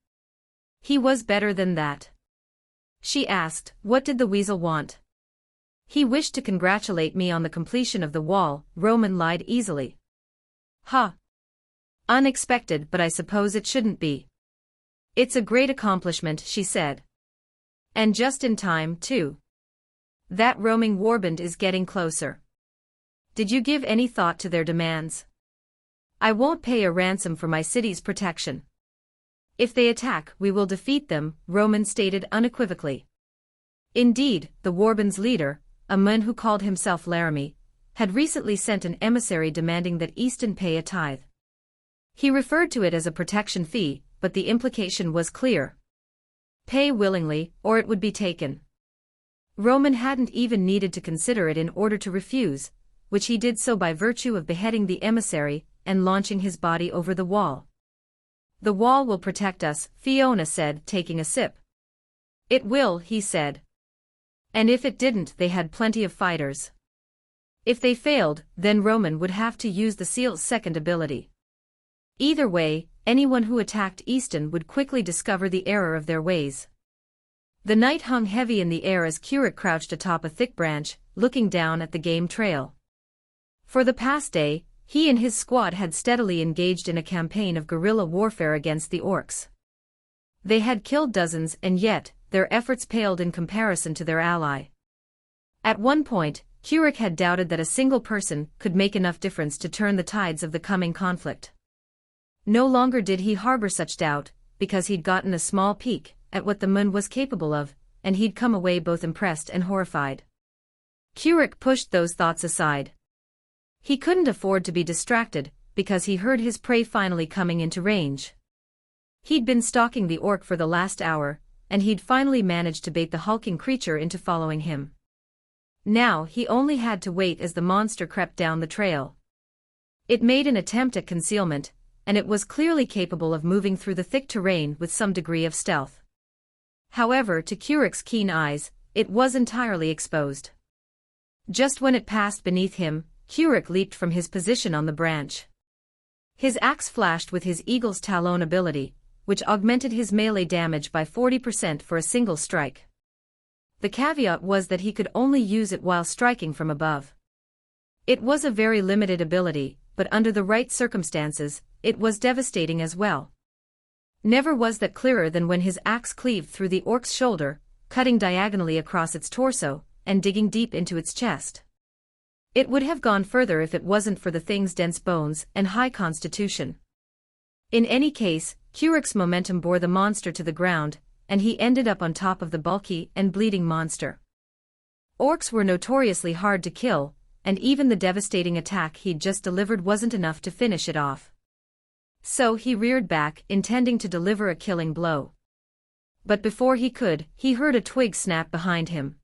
He was better than that. She asked, "What did the weasel want?" "He wished to congratulate me on the completion of the wall," Roman lied easily. "Huh. Unexpected, but I suppose it shouldn't be. It's a great accomplishment," she said. "And just in time, too. That roaming warband is getting closer. Did you give any thought to their demands?" "I won't pay a ransom for my city's protection. If they attack, we will defeat them," Roman stated unequivocally. Indeed, the warband's leader, a man who called himself Laramie, had recently sent an emissary demanding that Easton pay a tithe. He referred to it as a protection fee, but the implication was clear. Pay willingly, or it would be taken. Roman hadn't even needed to consider it in order to refuse, which he did so by virtue of beheading the emissary and launching his body over the wall. "The wall will protect us," Fiona said, taking a sip. "It will," he said. "And if it didn't, they had plenty of fighters. If they failed, then Roman would have to use the seal's second ability. Either way, anyone who attacked Easton would quickly discover the error of their ways." The night hung heavy in the air as Keurig crouched atop a thick branch, looking down at the game trail. For the past day, he and his squad had steadily engaged in a campaign of guerrilla warfare against the orcs. They had killed dozens, and yet, their efforts paled in comparison to their ally. At one point, Keurig had doubted that a single person could make enough difference to turn the tides of the coming conflict. No longer did he harbor such doubt, because he'd gotten a small peek at what the moon was capable of, and he'd come away both impressed and horrified. Keurig pushed those thoughts aside. He couldn't afford to be distracted, because he heard his prey finally coming into range. He'd been stalking the orc for the last hour, and he'd finally managed to bait the hulking creature into following him. Now he only had to wait as the monster crept down the trail. It made an attempt at concealment, and it was clearly capable of moving through the thick terrain with some degree of stealth. However, to Keurig's keen eyes, it was entirely exposed. Just when it passed beneath him, Keurig leaped from his position on the branch. His axe flashed with his Eagle's Talon ability, which augmented his melee damage by 40% for a single strike. The caveat was that he could only use it while striking from above. It was a very limited ability, but under the right circumstances, it was devastating as well. Never was that clearer than when his axe cleaved through the orc's shoulder, cutting diagonally across its torso, and digging deep into its chest. It would have gone further if it wasn't for the thing's dense bones and high constitution. In any case, Keurig's momentum bore the monster to the ground, and he ended up on top of the bulky and bleeding monster. Orcs were notoriously hard to kill, and even the devastating attack he'd just delivered wasn't enough to finish it off. So he reared back, intending to deliver a killing blow. But before he could, he heard a twig snap behind him.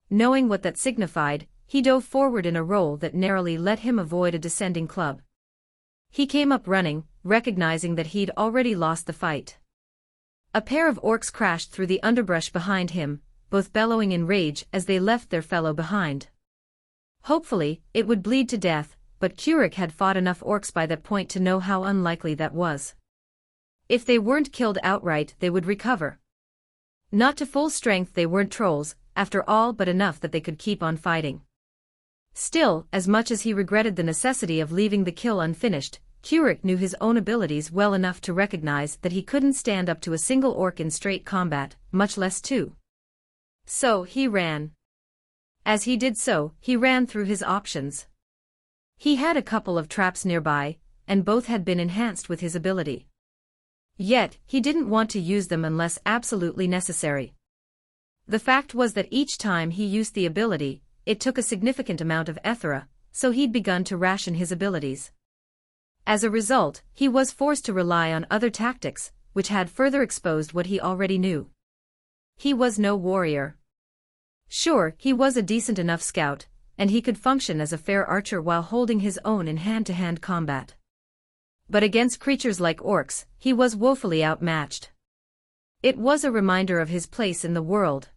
Knowing what that signified, he dove forward in a roll that narrowly let him avoid a descending club. He came up running, recognizing that he'd already lost the fight. A pair of orcs crashed through the underbrush behind him, both bellowing in rage as they left their fellow behind. Hopefully, it would bleed to death, but Keurig had fought enough orcs by that point to know how unlikely that was. If they weren't killed outright, they would recover. Not to full strength, they weren't trolls, after all, but enough that they could keep on fighting. Still, as much as he regretted the necessity of leaving the kill unfinished, Keurig knew his own abilities well enough to recognize that he couldn't stand up to a single orc in straight combat, much less two. So he ran. As he did so, he ran through his options. He had a couple of traps nearby, and both had been enhanced with his ability. Yet, he didn't want to use them unless absolutely necessary. The fact was that each time he used the ability, it took a significant amount of Ethera, so he'd begun to ration his abilities. As a result, he was forced to rely on other tactics, which had further exposed what he already knew. He was no warrior. Sure, he was a decent enough scout, and he could function as a fair archer while holding his own in hand-to-hand combat. But against creatures like orcs, he was woefully outmatched. It was a reminder of his place in the world.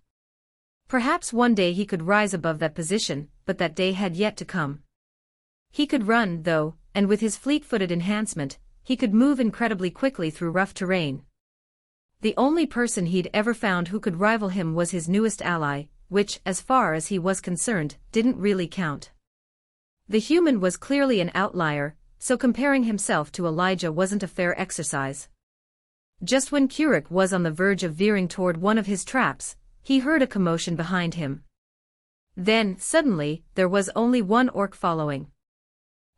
Perhaps one day he could rise above that position, but that day had yet to come. He could run, though, and with his fleet-footed enhancement, he could move incredibly quickly through rough terrain. The only person he'd ever found who could rival him was his newest ally, which, as far as he was concerned, didn't really count. The human was clearly an outlier, so comparing himself to Elijah wasn't a fair exercise. Just when Keurig was on the verge of veering toward one of his traps, he heard a commotion behind him. Then, suddenly, there was only one orc following.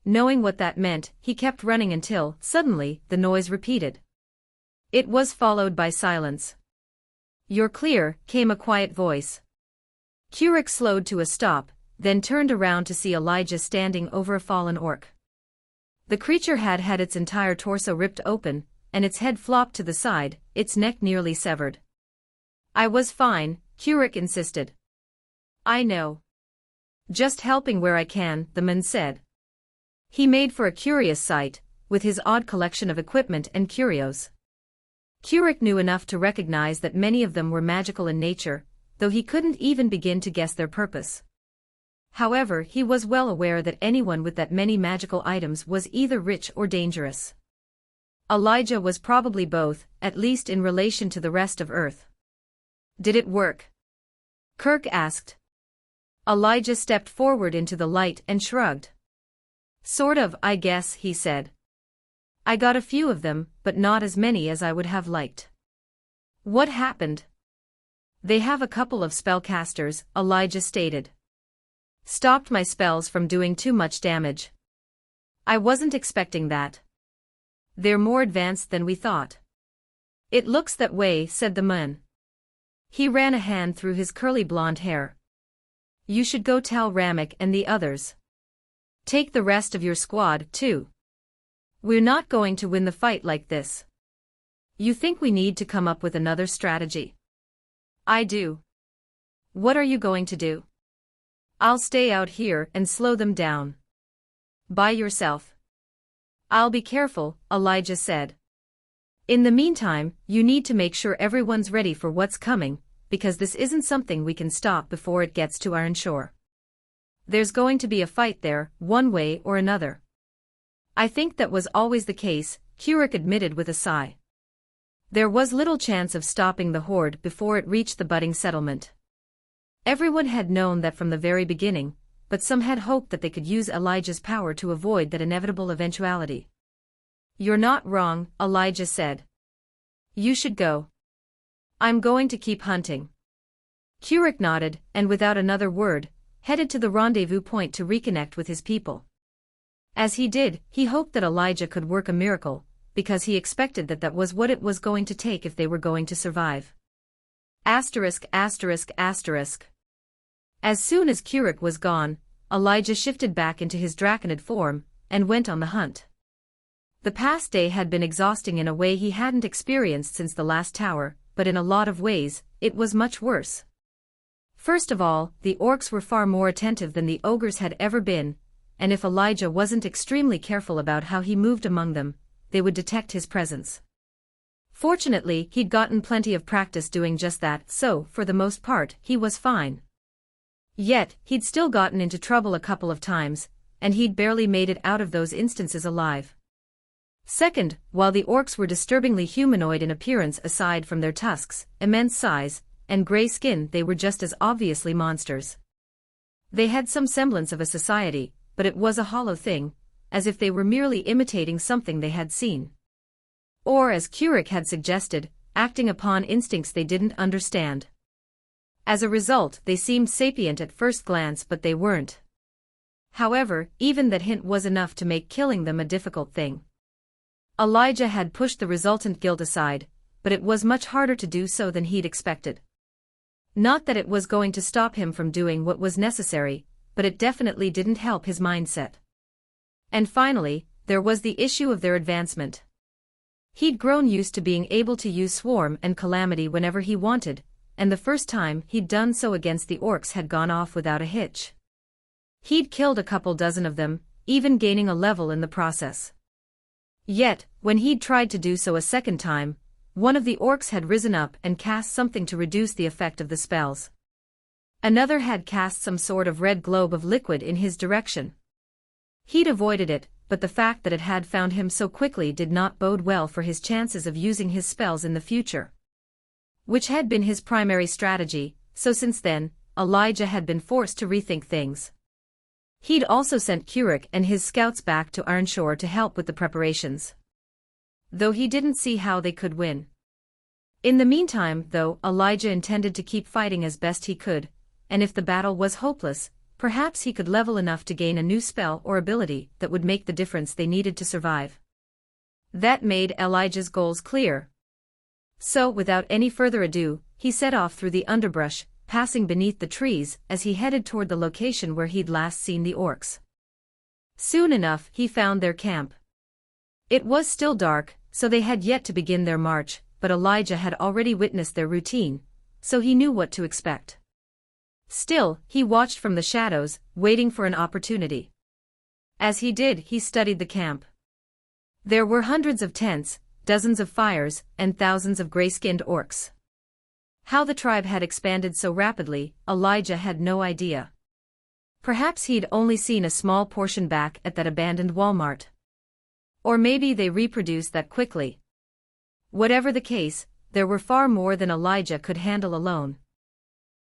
Knowing what that meant, he kept running until, suddenly, the noise repeated. It was followed by silence. "You're clear," came a quiet voice. Keurig slowed to a stop, then turned around to see Elijah standing over a fallen orc. The creature had had its entire torso ripped open, and its head flopped to the side, its neck nearly severed. "I was fine," Keurig insisted. "I know. Just helping where I can," the man said. He made for a curious sight, with his odd collection of equipment and curios. Keurig knew enough to recognize that many of them were magical in nature, though he couldn't even begin to guess their purpose. However, he was well aware that anyone with that many magical items was either rich or dangerous. Elijah was probably both, at least in relation to the rest of Earth. "Did it work?" Kirk asked. Elijah stepped forward into the light and shrugged. "Sort of, I guess," he said. "I got a few of them, but not as many as I would have liked." "What happened?" "They have a couple of spellcasters," Elijah stated. "Stopped my spells from doing too much damage." "I wasn't expecting that. They're more advanced than we thought." "It looks that way," said the man. He ran a hand through his curly blonde hair. "You should go tell Ramek and the others. Take the rest of your squad, too. We're not going to win the fight like this. You think we need to come up with another strategy?" "I do." "What are you going to do?" "I'll stay out here and slow them down." "By yourself?" "I'll be careful," Elijah said. "In the meantime, you need to make sure everyone's ready for what's coming, because this isn't something we can stop before it gets to Iron Shore. There's going to be a fight there, one way or another." "I think that was always the case," Keurig admitted with a sigh. There was little chance of stopping the horde before it reached the budding settlement. Everyone had known that from the very beginning, but some had hoped that they could use Elijah's power to avoid that inevitable eventuality. "You're not wrong," Elijah said. "You should go." "I'm going to keep hunting." Keurig nodded, and without another word, headed to the rendezvous point to reconnect with his people. As he did, he hoped that Elijah could work a miracle, because he expected that that was what it was going to take if they were going to survive. Asterisk, asterisk, asterisk. As soon as Keurig was gone, Elijah shifted back into his draconid form, and went on the hunt. The past day had been exhausting in a way he hadn't experienced since the last tower, but in a lot of ways, it was much worse. First of all, the orcs were far more attentive than the ogres had ever been, and if Elijah wasn't extremely careful about how he moved among them, they would detect his presence. Fortunately, he'd gotten plenty of practice doing just that, so, for the most part, he was fine. Yet, he'd still gotten into trouble a couple of times, and he'd barely made it out of those instances alive. Second, while the orcs were disturbingly humanoid in appearance aside from their tusks, immense size, and gray skin, they were just as obviously monsters. They had some semblance of a society, but it was a hollow thing, as if they were merely imitating something they had seen. Or as Keurig had suggested, acting upon instincts they didn't understand. As a result, they seemed sapient at first glance, but they weren't. However, even that hint was enough to make killing them a difficult thing. Elijah had pushed the resultant guilt aside, but it was much harder to do so than he'd expected. Not that it was going to stop him from doing what was necessary, but it definitely didn't help his mindset. And finally, there was the issue of their advancement. He'd grown used to being able to use Swarm and Calamity whenever he wanted, and the first time he'd done so against the orcs had gone off without a hitch. He'd killed a couple dozen of them, even gaining a level in the process. Yet, when he'd tried to do so a second time, one of the orcs had risen up and cast something to reduce the effect of the spells. Another had cast some sort of red globe of liquid in his direction. He'd avoided it, but the fact that it had found him so quickly did not bode well for his chances of using his spells in the future. Which had been his primary strategy, so since then, Elijah had been forced to rethink things. He'd also sent Kurik and his scouts back to Ironshore to help with the preparations. Though he didn't see how they could win. In the meantime, though, Elijah intended to keep fighting as best he could, and if the battle was hopeless, perhaps he could level enough to gain a new spell or ability that would make the difference they needed to survive. That made Elijah's goals clear. So, without any further ado, he set off through the underbrush, passing beneath the trees as he headed toward the location where he'd last seen the orcs. Soon enough, he found their camp. It was still dark, so they had yet to begin their march, but Elijah had already witnessed their routine, so he knew what to expect. Still, he watched from the shadows, waiting for an opportunity. As he did, he studied the camp. There were hundreds of tents, dozens of fires, and thousands of gray-skinned orcs. How the tribe had expanded so rapidly, Elijah had no idea. Perhaps he'd only seen a small portion back at that abandoned Walmart. Or maybe they reproduced that quickly. Whatever the case, there were far more than Elijah could handle alone.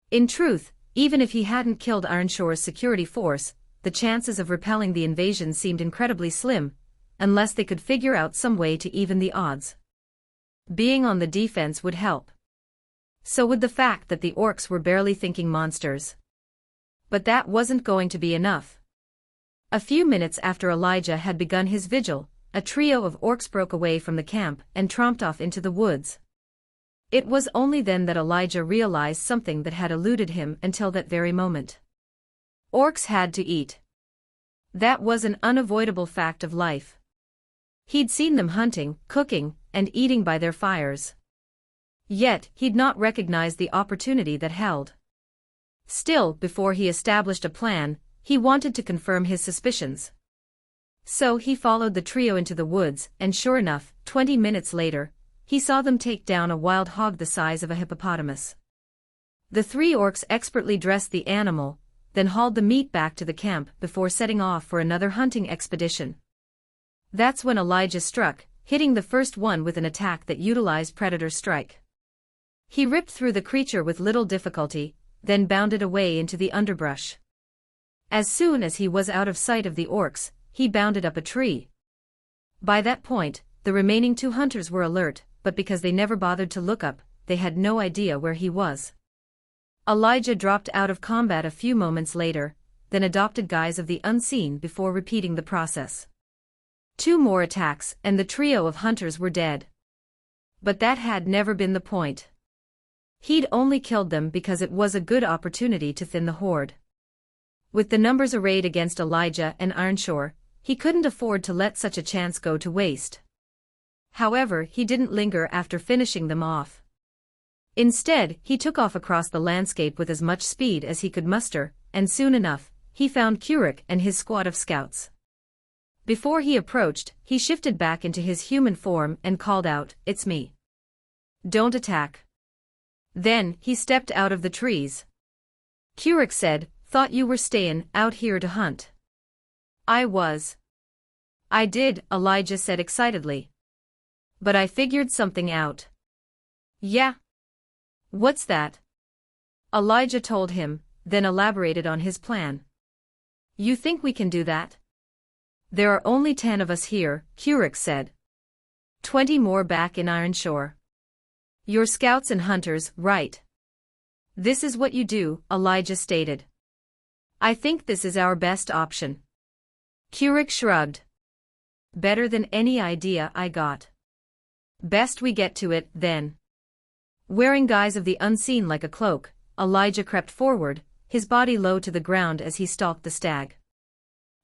In truth, even if he hadn't killed Ironshore's security force, the chances of repelling the invasion seemed incredibly slim, unless they could figure out some way to even the odds. Being on the defense would help. So would the fact that the orcs were barely thinking monsters. But that wasn't going to be enough. A few minutes after Elijah had begun his vigil, a trio of orcs broke away from the camp and tromped off into the woods. It was only then that Elijah realized something that had eluded him until that very moment. Orcs had to eat. That was an unavoidable fact of life. He'd seen them hunting, cooking, and eating by their fires. Yet, he'd not recognized the opportunity that held. Still, before he established a plan, he wanted to confirm his suspicions. So he followed the trio into the woods, and sure enough, 20 minutes later, he saw them take down a wild hog the size of a hippopotamus. The three orcs expertly dressed the animal, then hauled the meat back to the camp before setting off for another hunting expedition. That's when Elijah struck, hitting the first one with an attack that utilized Predator Strike. He ripped through the creature with little difficulty, then bounded away into the underbrush. As soon as he was out of sight of the orcs, he bounded up a tree. By that point, the remaining two hunters were alert, but because they never bothered to look up, they had no idea where he was. Elijah dropped out of combat a few moments later, then adopted guise of the unseen before repeating the process. 2 more attacks and the trio of hunters were dead. But that had never been the point. He'd only killed them because it was a good opportunity to thin the horde. With the numbers arrayed against Elijah and Ironshore, he couldn't afford to let such a chance go to waste. However, he didn't linger after finishing them off. Instead, he took off across the landscape with as much speed as he could muster, and soon enough, he found Kurik and his squad of scouts. Before he approached, he shifted back into his human form and called out, "It's me. Don't attack." Then, he stepped out of the trees. Kurik said, "Thought you were stayin' out here to hunt." "I was." "I did," Elijah said excitedly. "But I figured something out." "Yeah? What's that?" Elijah told him, then elaborated on his plan. "You think we can do that?" "There are only 10 of us here," Kurik said. 20 more back in Ironshore. "Your scouts and hunters, right?" "This is what you do," Elijah stated. "I think this is our best option." Kurik shrugged. Better than any idea I got. Best we get to it, then. Wearing guise of the unseen like a cloak, Elijah crept forward, his body low to the ground as he stalked the stag.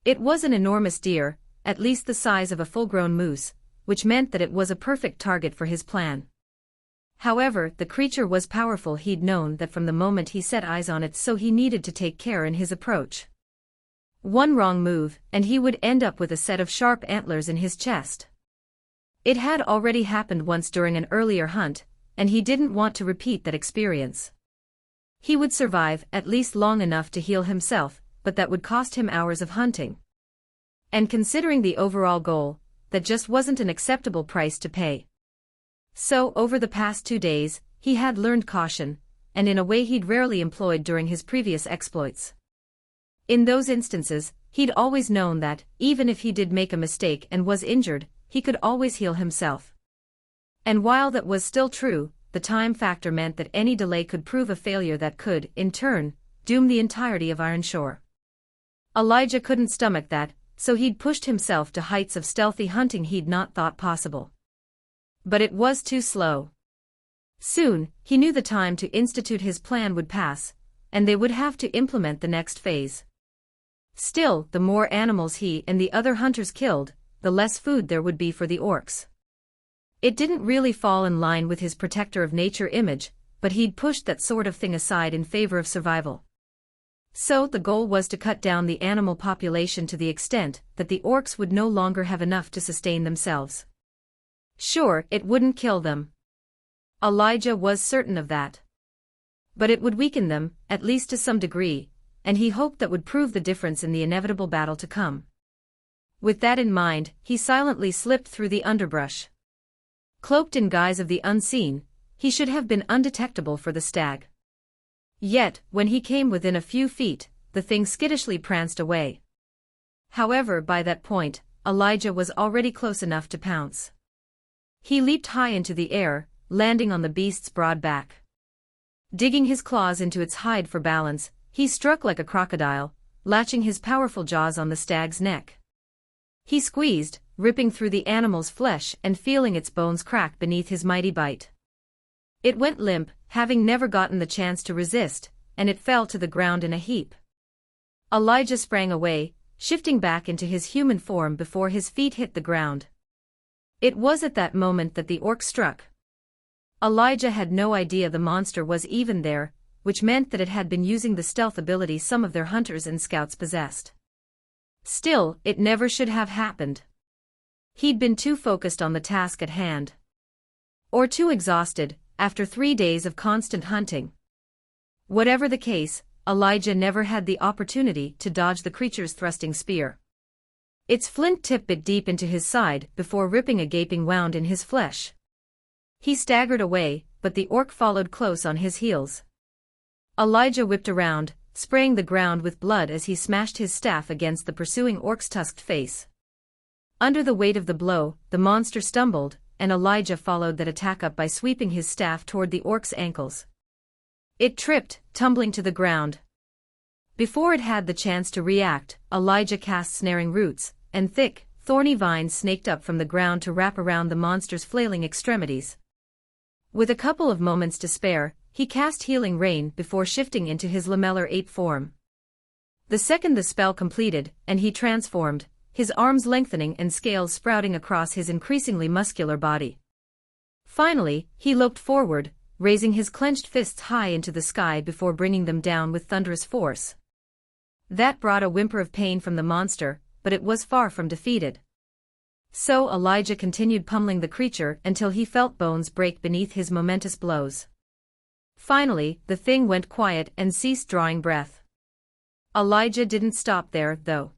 It was an enormous deer, at least the size of a full-grown moose, which meant that it was a perfect target for his plan. However, the creature was powerful. He'd known that from the moment he set eyes on it, so he needed to take care in his approach. One wrong move, and he would end up with a set of sharp antlers in his chest. It had already happened once during an earlier hunt, and he didn't want to repeat that experience. He would survive at least long enough to heal himself, but that would cost him hours of hunting. And considering the overall goal, that just wasn't an acceptable price to pay. So, over the past 2 days, he had learned caution, and in a way he'd rarely employed during his previous exploits. In those instances, he'd always known that, even if he did make a mistake and was injured, he could always heal himself. And while that was still true, the time factor meant that any delay could prove a failure that could, in turn, doom the entirety of Ironshore. Elijah couldn't stomach that, so he'd pushed himself to heights of stealthy hunting he'd not thought possible. But it was too slow. Soon, he knew the time to institute his plan would pass, and they would have to implement the next phase. Still, the more animals he and the other hunters killed, the less food there would be for the orcs. It didn't really fall in line with his protector of nature image, but he'd pushed that sort of thing aside in favor of survival. So the goal was to cut down the animal population to the extent that the orcs would no longer have enough to sustain themselves. Sure, it wouldn't kill them. Elijah was certain of that. But it would weaken them, at least to some degree, and he hoped that would prove the difference in the inevitable battle to come. With that in mind, he silently slipped through the underbrush. Cloaked in guise of the unseen, he should have been undetectable for the stag. Yet, when he came within a few feet, the thing skittishly pranced away. However, by that point, Elijah was already close enough to pounce. He leaped high into the air, landing on the beast's broad back. Digging his claws into its hide for balance, he struck like a crocodile, latching his powerful jaws on the stag's neck. He squeezed, ripping through the animal's flesh and feeling its bones crack beneath his mighty bite. It went limp, having never gotten the chance to resist, and it fell to the ground in a heap. Elijah sprang away, shifting back into his human form before his feet hit the ground. It was at that moment that the orc struck. Elijah had no idea the monster was even there, which meant that it had been using the stealth ability some of their hunters and scouts possessed. Still, it never should have happened. He'd been too focused on the task at hand. Or too exhausted, after 3 days of constant hunting. Whatever the case, Elijah never had the opportunity to dodge the creature's thrusting spear. Its flint tip bit deep into his side before ripping a gaping wound in his flesh. He staggered away, but the orc followed close on his heels. Elijah whipped around, spraying the ground with blood as he smashed his staff against the pursuing orc's tusked face. Under the weight of the blow, the monster stumbled, and Elijah followed that attack up by sweeping his staff toward the orc's ankles. It tripped, tumbling to the ground. Before it had the chance to react, Elijah cast snaring roots, and thick, thorny vines snaked up from the ground to wrap around the monster's flailing extremities. With a couple of moments to spare, he cast Healing Rain before shifting into his lamellar ape form. The second the spell completed, and he transformed, his arms lengthening and scales sprouting across his increasingly muscular body. Finally, he loped forward, raising his clenched fists high into the sky before bringing them down with thunderous force. That brought a whimper of pain from the monster, but it was far from defeated. So Elijah continued pummeling the creature until he felt bones break beneath his momentous blows. Finally, the thing went quiet and ceased drawing breath. Elijah didn't stop there, though.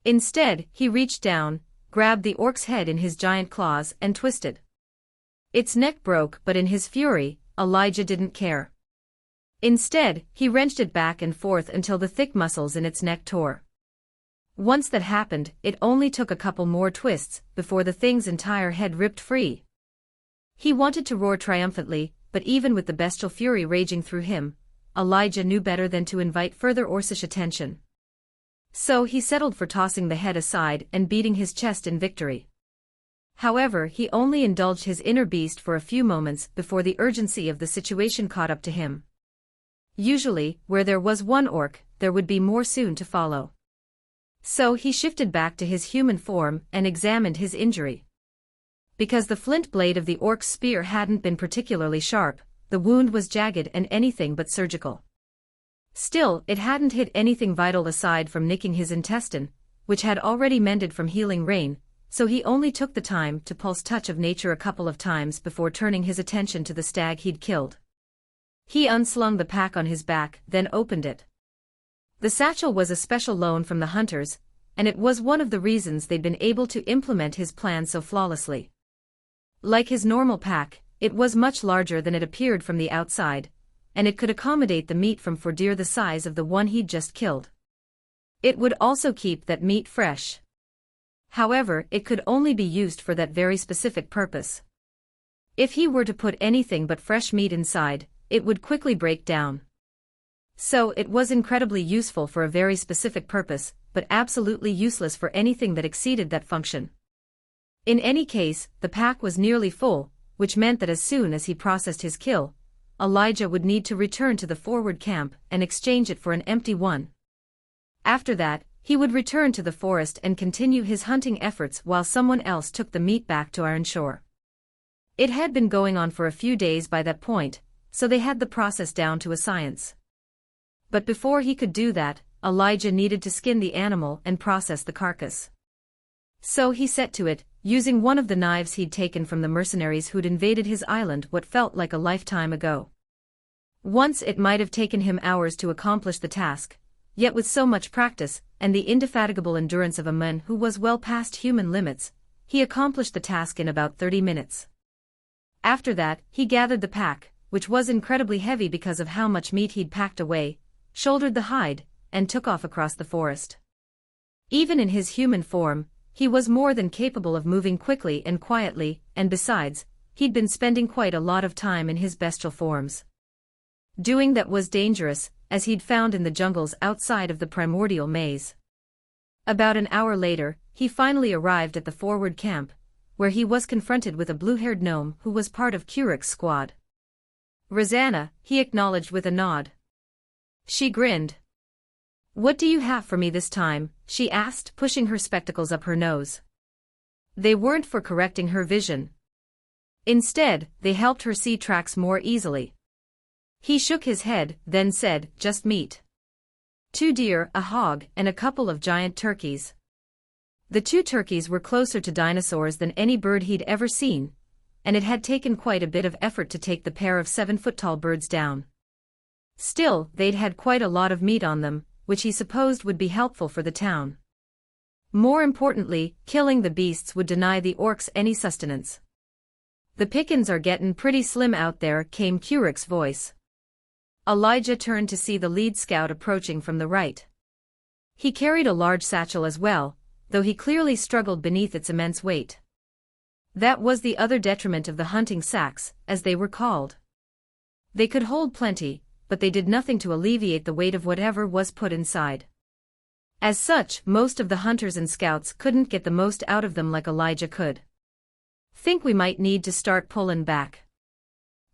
Instead, he reached down, grabbed the orc's head in his giant claws and twisted. Its neck broke, but in his fury, Elijah didn't care. Instead, he wrenched it back and forth until the thick muscles in its neck tore. Once that happened, it only took a couple more twists before the thing's entire head ripped free. He wanted to roar triumphantly, but even with the bestial fury raging through him, Elijah knew better than to invite further orcish attention. So he settled for tossing the head aside and beating his chest in victory. However, he only indulged his inner beast for a few moments before the urgency of the situation caught up to him. Usually, where there was one orc, there would be more soon to follow. So he shifted back to his human form and examined his injury. Because the flint blade of the orc's spear hadn't been particularly sharp, the wound was jagged and anything but surgical. Still, it hadn't hit anything vital aside from nicking his intestine, which had already mended from healing rain, so he only took the time to pulse touch of nature a couple of times before turning his attention to the stag he'd killed. He unslung the pack on his back, then opened it. The satchel was a special loan from the hunters, and it was one of the reasons they'd been able to implement his plan so flawlessly. Like his normal pack, it was much larger than it appeared from the outside, and it could accommodate the meat from for deer the size of the one he'd just killed. It would also keep that meat fresh. However, it could only be used for that very specific purpose. If he were to put anything but fresh meat inside, it would quickly break down. So it was incredibly useful for a very specific purpose, but absolutely useless for anything that exceeded that function. In any case, the pack was nearly full, which meant that as soon as he processed his kill, Elijah would need to return to the forward camp and exchange it for an empty one. After that, he would return to the forest and continue his hunting efforts while someone else took the meat back to Ironshore. It had been going on for a few days by that point, so they had the process down to a science. But before he could do that, Elijah needed to skin the animal and process the carcass. So he set to it, using one of the knives he'd taken from the mercenaries who'd invaded his island what felt like a lifetime ago. Once it might have taken him hours to accomplish the task, yet with so much practice, and the indefatigable endurance of a man who was well past human limits, he accomplished the task in about 30 minutes. After that, he gathered the pack, which was incredibly heavy because of how much meat he'd packed away, shouldered the hide, and took off across the forest. Even in his human form, he was more than capable of moving quickly and quietly, and besides, he'd been spending quite a lot of time in his bestial forms. Doing that was dangerous, as he'd found in the jungles outside of the primordial maze. About an hour later, he finally arrived at the forward camp, where he was confronted with a blue-haired gnome who was part of Kurik's squad. "Rosanna," he acknowledged with a nod. She grinned. "What do you have for me this time?" she asked, pushing her spectacles up her nose. They weren't for correcting her vision. Instead, they helped her see tracks more easily. He shook his head, then said, "Just meat. 2 deer, a hog, and a couple of giant turkeys." The 2 turkeys were closer to dinosaurs than any bird he'd ever seen, and it had taken quite a bit of effort to take the pair of 7-foot-tall birds down. Still, they'd had quite a lot of meat on them, which he supposed would be helpful for the town. More importantly, killing the beasts would deny the orcs any sustenance. "The pickins are gettin' pretty slim out there," came Kurik's voice. Elijah turned to see the lead scout approaching from the right. He carried a large satchel as well, though he clearly struggled beneath its immense weight. That was the other detriment of the hunting sacks, as they were called. They could hold plenty, but they did nothing to alleviate the weight of whatever was put inside. As such, most of the hunters and scouts couldn't get the most out of them like Elijah could. "Think we might need to start pullin' back."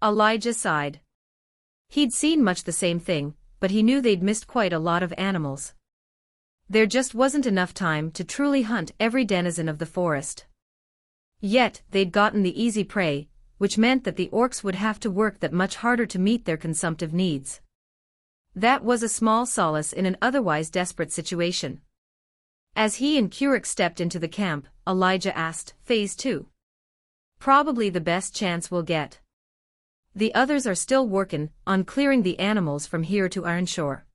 Elijah sighed. He'd seen much the same thing, but he knew they'd missed quite a lot of animals. There just wasn't enough time to truly hunt every denizen of the forest. Yet, they'd gotten the easy prey, which meant that the orcs would have to work that much harder to meet their consumptive needs. That was a small solace in an otherwise desperate situation. As he and Kurik stepped into the camp, Elijah asked, "Phase 2. Probably the best chance we'll get. The others are still workin' on clearing the animals from here to Ironshore.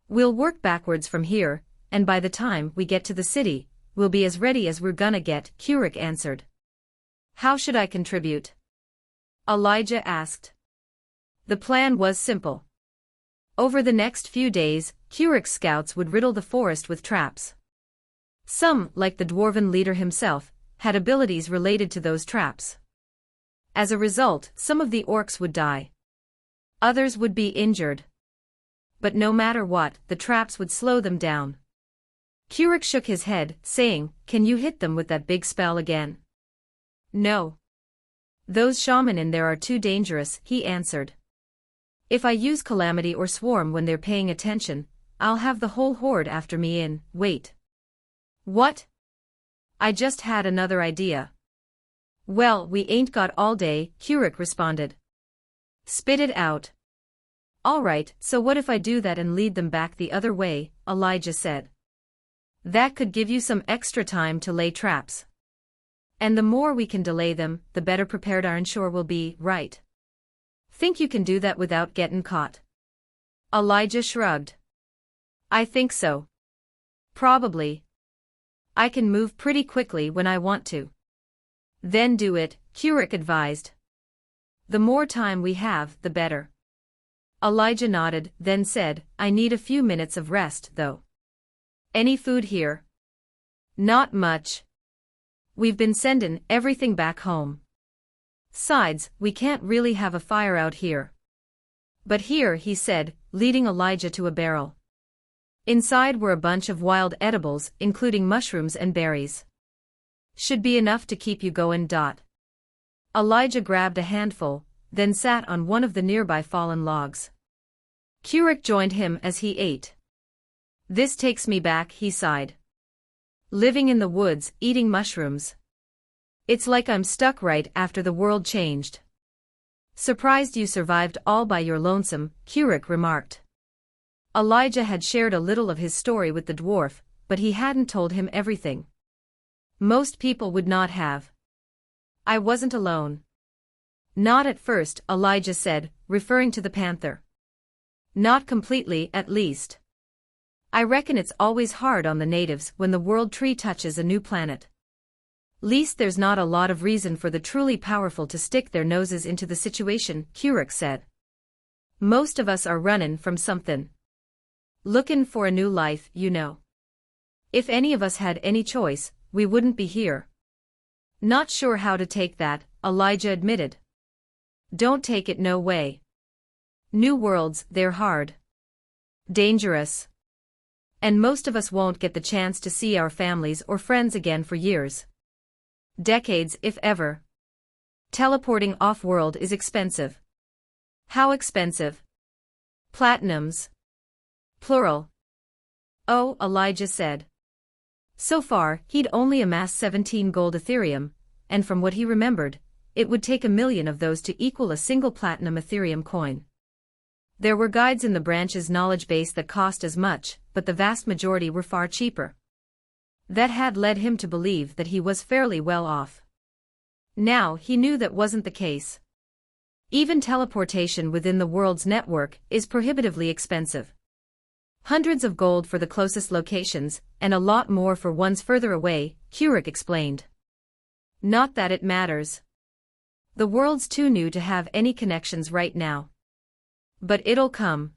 We'll work backwards from here, and by the time we get to the city, we'll be as ready as we're gonna get," Kurik answered. "How should I contribute?" Elijah asked. The plan was simple. Over the next few days, Kurik's scouts would riddle the forest with traps. Some, like the dwarven leader himself, had abilities related to those traps. As a result, some of the orcs would die. Others would be injured. But no matter what, the traps would slow them down. Keurig shook his head, saying, "Can you hit them with that big spell again?" "No. Those shaman in there are too dangerous," he answered. "If I use Calamity or Swarm when they're paying attention, I'll have the whole horde after me in, wait." "What?" "I just had another idea." "Well, we ain't got all day," Keurig responded. "Spit it out." "All right, so what if I do that and lead them back the other way?" Elijah said. "That could give you some extra time to lay traps. And the more we can delay them, the better prepared our ensure will be, right? Think you can do that without getting caught?" Elijah shrugged. "I think so. Probably. I can move pretty quickly when I want to." "Then do it," Keurig advised. "The more time we have, the better." Elijah nodded, then said, "I need a few minutes of rest, though." "Any food here?" "Not much. We've been sending everything back home. Sides, we can't really have a fire out here." "But here," he said, leading Elijah to a barrel. Inside were a bunch of wild edibles, including mushrooms and berries. "Should be enough to keep you going." Elijah grabbed a handful, then sat on one of the nearby fallen logs. Keurig joined him as he ate. "This takes me back," he sighed. "Living in the woods, eating mushrooms. It's like I'm stuck right after the world changed." "Surprised you survived all by your lonesome," Keurig remarked. Elijah had shared a little of his story with the dwarf, but he hadn't told him everything. Most people would not have. "I wasn't alone." "Not at first," Elijah said, referring to the panther. "Not completely, at least. I reckon it's always hard on the natives when the world tree touches a new planet. Least there's not a lot of reason for the truly powerful to stick their noses into the situation," Keurig said. "Most of us are running from something. Looking for a new life, you know. If any of us had any choice, we wouldn't be here." "Not sure how to take that," Elijah admitted. "Don't take it no way. New worlds, they're hard. Dangerous. And most of us won't get the chance to see our families or friends again for years. Decades, if ever. Teleporting off-world is expensive." "How expensive?" "Platinums. Plural." "Oh," Elijah said. So far, he'd only amassed 17 gold Ethereum, and from what he remembered, it would take 1,000,000 of those to equal a single platinum Ethereum coin. There were guides in the branch's knowledge base that cost as much, but the vast majority were far cheaper. That had led him to believe that he was fairly well off. Now he knew that wasn't the case. Even teleportation within the world's network is prohibitively expensive. Hundreds of gold for the closest locations, and a lot more for ones further away, Keurig explained. "Not that it matters. The world's too new to have any connections right now. But it'll come.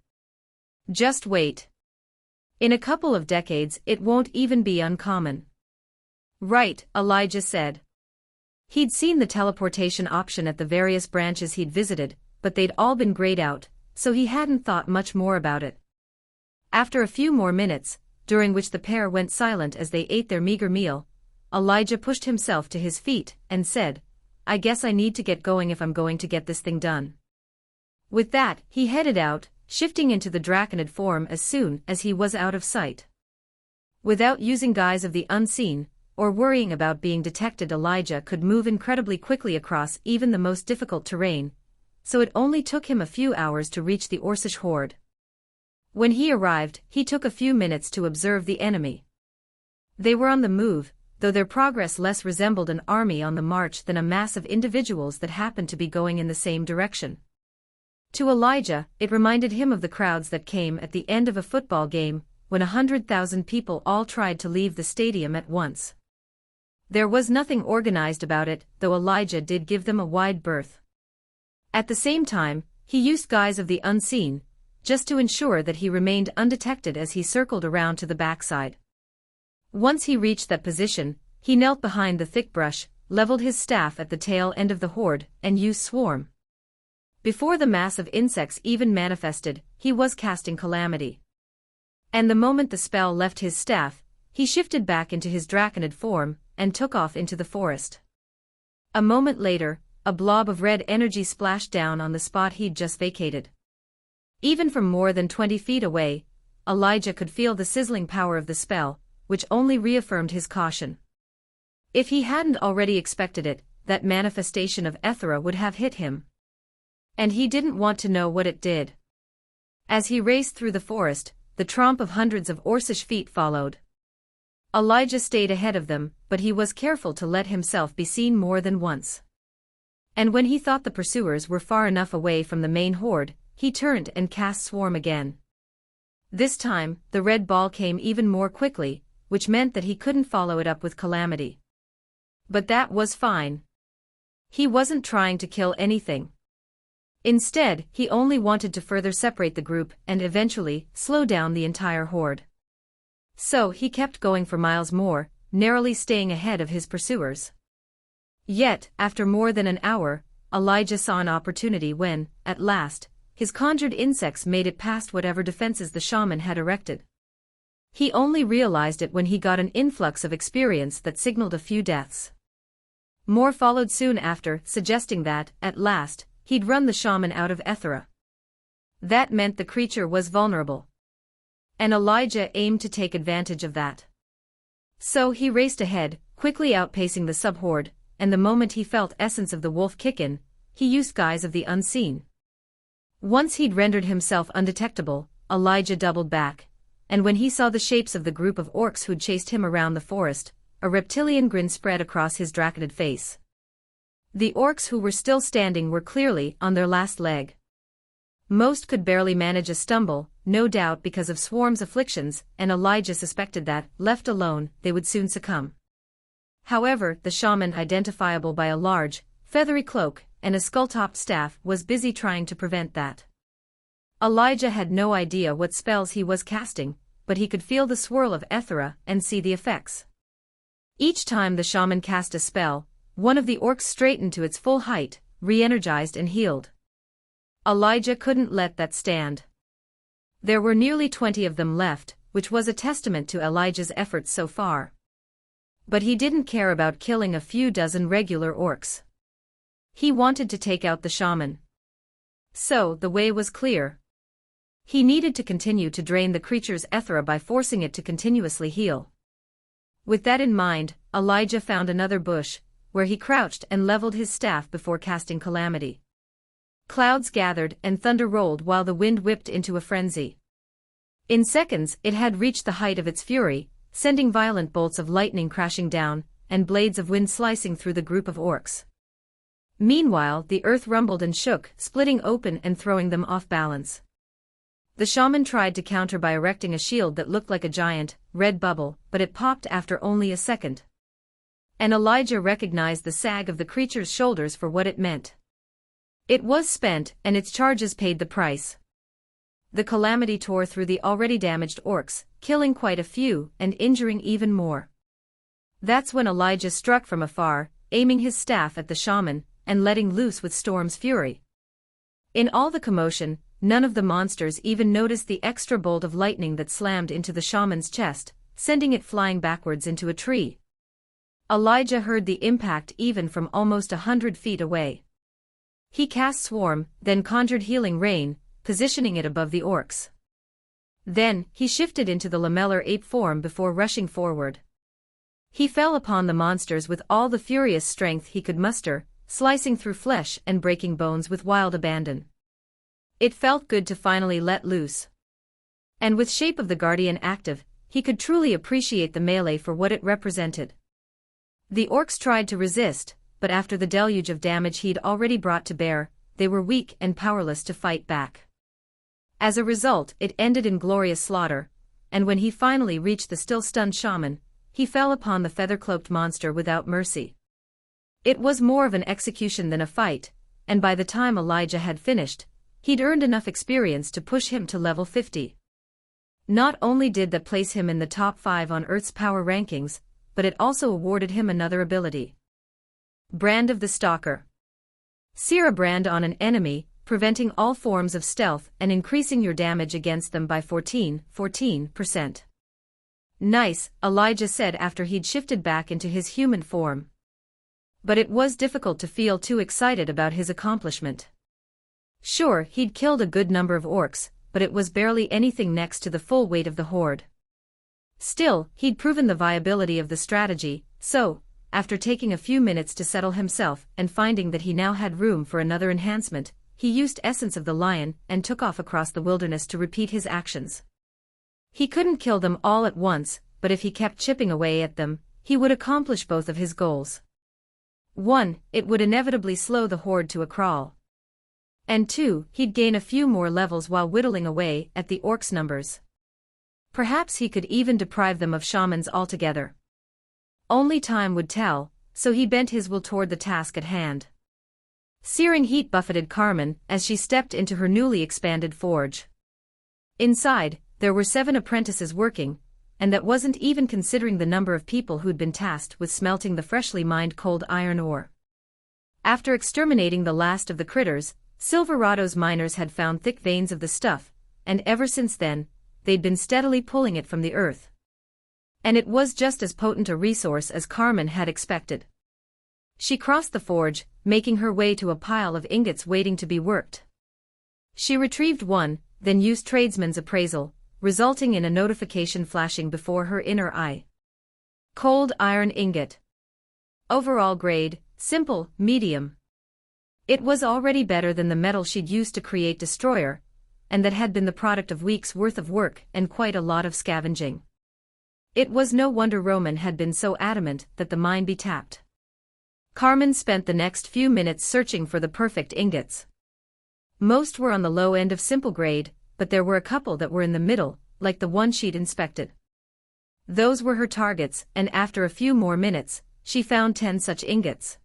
Just wait. In a couple of decades it won't even be uncommon." "Right," Elijah said. He'd seen the teleportation option at the various branches he'd visited, but they'd all been grayed out, so he hadn't thought much more about it. After a few more minutes, during which the pair went silent as they ate their meager meal, Elijah pushed himself to his feet and said, "I guess I need to get going if I'm going to get this thing done." With that, he headed out, shifting into the Draconid form as soon as he was out of sight. Without using guise of the unseen, or worrying about being detected, Elijah could move incredibly quickly across even the most difficult terrain, so it only took him a few hours to reach the Orcish horde. When he arrived, he took a few minutes to observe the enemy. They were on the move, though their progress less resembled an army on the march than a mass of individuals that happened to be going in the same direction. To Elijah, it reminded him of the crowds that came at the end of a football game, when 100,000 people all tried to leave the stadium at once. There was nothing organized about it, though Elijah did give them a wide berth. At the same time, he used guise of the unseen, just to ensure that he remained undetected as he circled around to the backside. Once he reached that position, he knelt behind the thick brush, leveled his staff at the tail end of the horde, and used Swarm. Before the mass of insects even manifested, he was casting Calamity. And the moment the spell left his staff, he shifted back into his draconid form and took off into the forest. A moment later, a blob of red energy splashed down on the spot he'd just vacated. Even from more than 20 feet away, Elijah could feel the sizzling power of the spell, which only reaffirmed his caution. If he hadn't already expected it, that manifestation of Ethera would have hit him. And he didn't want to know what it did. As he raced through the forest, the tramp of hundreds of Orcish feet followed. Elijah stayed ahead of them, but he was careful to let himself be seen more than once. And when he thought the pursuers were far enough away from the main horde, he turned and cast Swarm again. This time, the red ball came even more quickly, which meant that he couldn't follow it up with Calamity. But that was fine. He wasn't trying to kill anything. Instead, he only wanted to further separate the group and eventually slow down the entire horde. So he kept going for miles more, narrowly staying ahead of his pursuers. Yet, after more than an hour, Elijah saw an opportunity when, at last, his conjured insects made it past whatever defenses the shaman had erected. He only realized it when he got an influx of experience that signaled a few deaths. More followed soon after, suggesting that, at last, he'd run the shaman out of Ethera. That meant the creature was vulnerable. And Elijah aimed to take advantage of that. So he raced ahead, quickly outpacing the subhorde, and the moment he felt essence of the wolf kick in, he used Guise of the Unseen. Once he'd rendered himself undetectable, Elijah doubled back, and when he saw the shapes of the group of orcs who'd chased him around the forest, a reptilian grin spread across his draconid face. The orcs who were still standing were clearly on their last leg. Most could barely manage a stumble, no doubt because of Swarm's afflictions, and Elijah suspected that, left alone, they would soon succumb. However, the shaman, identifiable by a large, feathery cloak and a skull-topped staff, was busy trying to prevent that. Elijah had no idea what spells he was casting, but he could feel the swirl of Ethera and see the effects. Each time the shaman cast a spell, one of the orcs straightened to its full height, re-energized and healed. Elijah couldn't let that stand. There were nearly 20 of them left, which was a testament to Elijah's efforts so far. But he didn't care about killing a few dozen regular orcs. He wanted to take out the shaman. So, the way was clear. He needed to continue to drain the creature's Ethera by forcing it to continuously heal. With that in mind, Elijah found another bush, where he crouched and leveled his staff before casting Calamity. Clouds gathered and thunder rolled while the wind whipped into a frenzy. In seconds, it had reached the height of its fury, sending violent bolts of lightning crashing down, and blades of wind slicing through the group of orcs. Meanwhile, the earth rumbled and shook, splitting open and throwing them off balance. The shaman tried to counter by erecting a shield that looked like a giant, red bubble, but it popped after only a second. And Elijah recognized the sag of the creature's shoulders for what it meant. It was spent, and its charges paid the price. The Calamity tore through the already damaged orcs, killing quite a few, and injuring even more. That's when Elijah struck from afar, aiming his staff at the shaman, and letting loose with Storm's fury. In all the commotion, none of the monsters even noticed the extra bolt of lightning that slammed into the shaman's chest, sending it flying backwards into a tree. Elijah heard the impact even from almost 100 feet away. He cast Swarm, then conjured Healing Rain, positioning it above the orcs. Then, he shifted into the lamellar ape form before rushing forward. He fell upon the monsters with all the furious strength he could muster, slicing through flesh and breaking bones with wild abandon. It felt good to finally let loose. And with Shape of the Guardian active, he could truly appreciate the melee for what it represented. The orcs tried to resist, but after the deluge of damage he'd already brought to bear, they were weak and powerless to fight back. As a result, it ended in glorious slaughter, and when he finally reached the still-stunned shaman, he fell upon the feather-cloaked monster without mercy. It was more of an execution than a fight, and by the time Elijah had finished, he'd earned enough experience to push him to level 50. Not only did that place him in the top 5 on Earth's power rankings, but it also awarded him another ability. Brand of the Stalker. Sear a brand on an enemy, preventing all forms of stealth and increasing your damage against them by 14%. Nice, Elijah said after he'd shifted back into his human form. But it was difficult to feel too excited about his accomplishment. Sure, he'd killed a good number of orcs, but it was barely anything next to the full weight of the horde. Still, he'd proven the viability of the strategy, so, after taking a few minutes to settle himself and finding that he now had room for another enhancement, he used Essence of the Lion and took off across the wilderness to repeat his actions. He couldn't kill them all at once, but if he kept chipping away at them, he would accomplish both of his goals. 1. It would inevitably slow the horde to a crawl. And 2. He'd gain a few more levels while whittling away at the orcs' numbers. Perhaps he could even deprive them of shamans altogether. Only time would tell, so he bent his will toward the task at hand. Searing heat buffeted Carmen as she stepped into her newly expanded forge. Inside, there were 7 apprentices working, and that wasn't even considering the number of people who'd been tasked with smelting the freshly mined cold iron ore. After exterminating the last of the critters, Silverado's miners had found thick veins of the stuff, and ever since then, they'd been steadily pulling it from the earth. And it was just as potent a resource as Carmen had expected. She crossed the forge, making her way to a pile of ingots waiting to be worked. She retrieved one, then used tradesman's appraisal, resulting in a notification flashing before her inner eye. Cold iron ingot. Overall grade, simple, medium. It was already better than the metal she'd used to create Destroyer, and that had been the product of weeks' worth of work and quite a lot of scavenging. It was no wonder Roman had been so adamant that the mine be tapped. Carmen spent the next few minutes searching for the perfect ingots. Most were on the low end of simple grade, but there were a couple that were in the middle, like the one she'd inspected. Those were her targets, and after a few more minutes, she found 10 such ingots.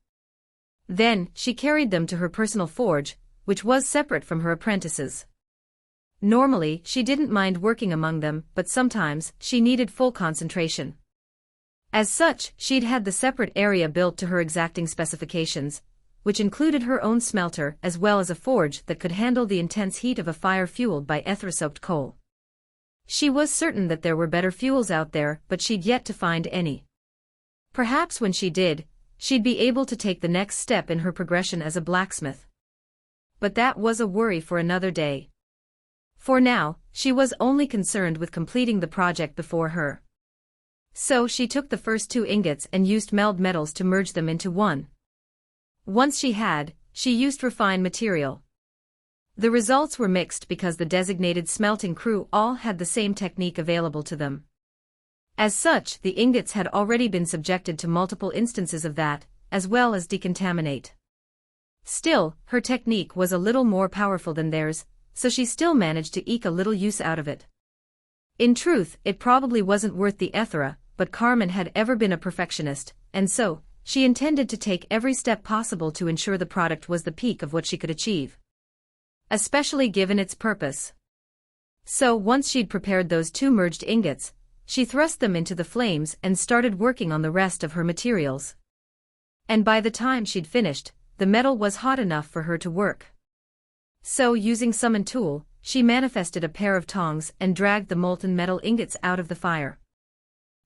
Then, she carried them to her personal forge, which was separate from her apprentices. Normally, she didn't mind working among them, but sometimes, she needed full concentration. As such, she'd had the separate area built to her exacting specifications, which included her own smelter as well as a forge that could handle the intense heat of a fire fueled by Ethera-soaked coal. She was certain that there were better fuels out there, but she'd yet to find any. Perhaps when she did, she'd be able to take the next step in her progression as a blacksmith. But that was a worry for another day. For now, she was only concerned with completing the project before her. So she took the first 2 ingots and used meld metals to merge them into one. Once she used refined material. The results were mixed because the designated smelting crew all had the same technique available to them. As such, the ingots had already been subjected to multiple instances of that, as well as decontaminate. Still, her technique was a little more powerful than theirs, so she still managed to eke a little use out of it. In truth, it probably wasn't worth the Ethera, but Carmen had ever been a perfectionist, and so, she intended to take every step possible to ensure the product was the peak of what she could achieve. Especially given its purpose. So once she'd prepared those 2 merged ingots, she thrust them into the flames and started working on the rest of her materials. And by the time she'd finished, the metal was hot enough for her to work. So using summon tool, she manifested a pair of tongs and dragged the molten metal ingots out of the fire.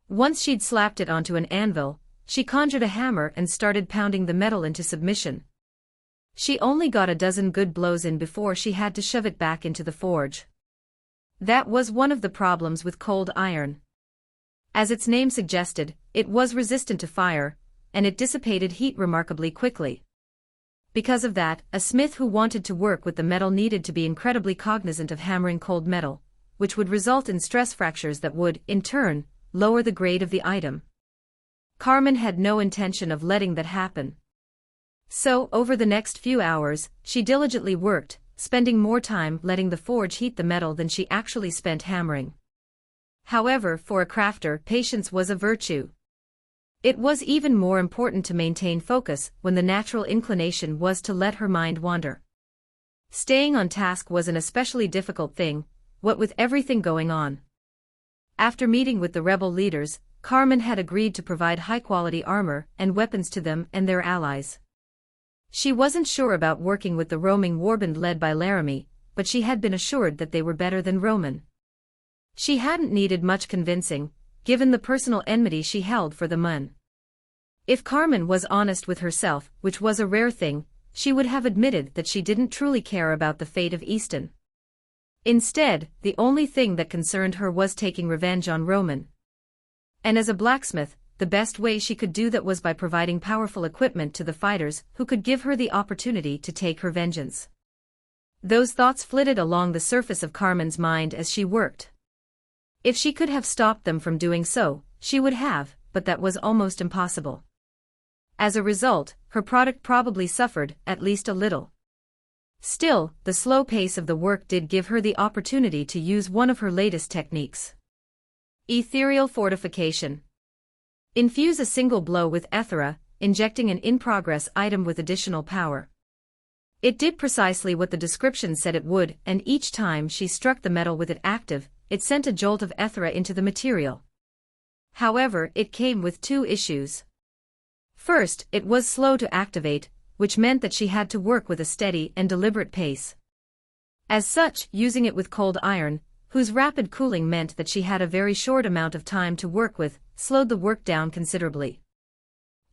Once she'd slapped it onto an anvil, she conjured a hammer and started pounding the metal into submission. She only got a dozen good blows in before she had to shove it back into the forge. That was one of the problems with cold iron. As its name suggested, it was resistant to fire, and it dissipated heat remarkably quickly. Because of that, a smith who wanted to work with the metal needed to be incredibly cognizant of hammering cold metal, which would result in stress fractures that would, in turn, lower the grade of the item. Carmen had no intention of letting that happen. So, over the next few hours, she diligently worked, spending more time letting the forge heat the metal than she actually spent hammering. However, for a crafter, patience was a virtue. It was even more important to maintain focus when the natural inclination was to let her mind wander. Staying on task was an especially difficult thing, what with everything going on. After meeting with the rebel leaders, Carmen had agreed to provide high-quality armor and weapons to them and their allies. She wasn't sure about working with the roaming warband led by Laramie, but she had been assured that they were better than Roman. She hadn't needed much convincing, given the personal enmity she held for the Mun. If Carmen was honest with herself, which was a rare thing, she would have admitted that she didn't truly care about the fate of Easton. Instead, the only thing that concerned her was taking revenge on Roman. And as a blacksmith, the best way she could do that was by providing powerful equipment to the fighters who could give her the opportunity to take her vengeance. Those thoughts flitted along the surface of Carmen's mind as she worked. If she could have stopped them from doing so, she would have, but that was almost impossible. As a result, her product probably suffered, at least a little. Still, the slow pace of the work did give her the opportunity to use one of her latest techniques. Ethereal fortification. Infuse a single blow with Ethera, injecting an in-progress item with additional power. It did precisely what the description said it would, and each time she struck the metal with it active, it sent a jolt of Ethera into the material. However, it came with two issues. First, it was slow to activate, which meant that she had to work with a steady and deliberate pace. As such, using it with cold iron, whose rapid cooling meant that she had a very short amount of time to work with, slowed the work down considerably.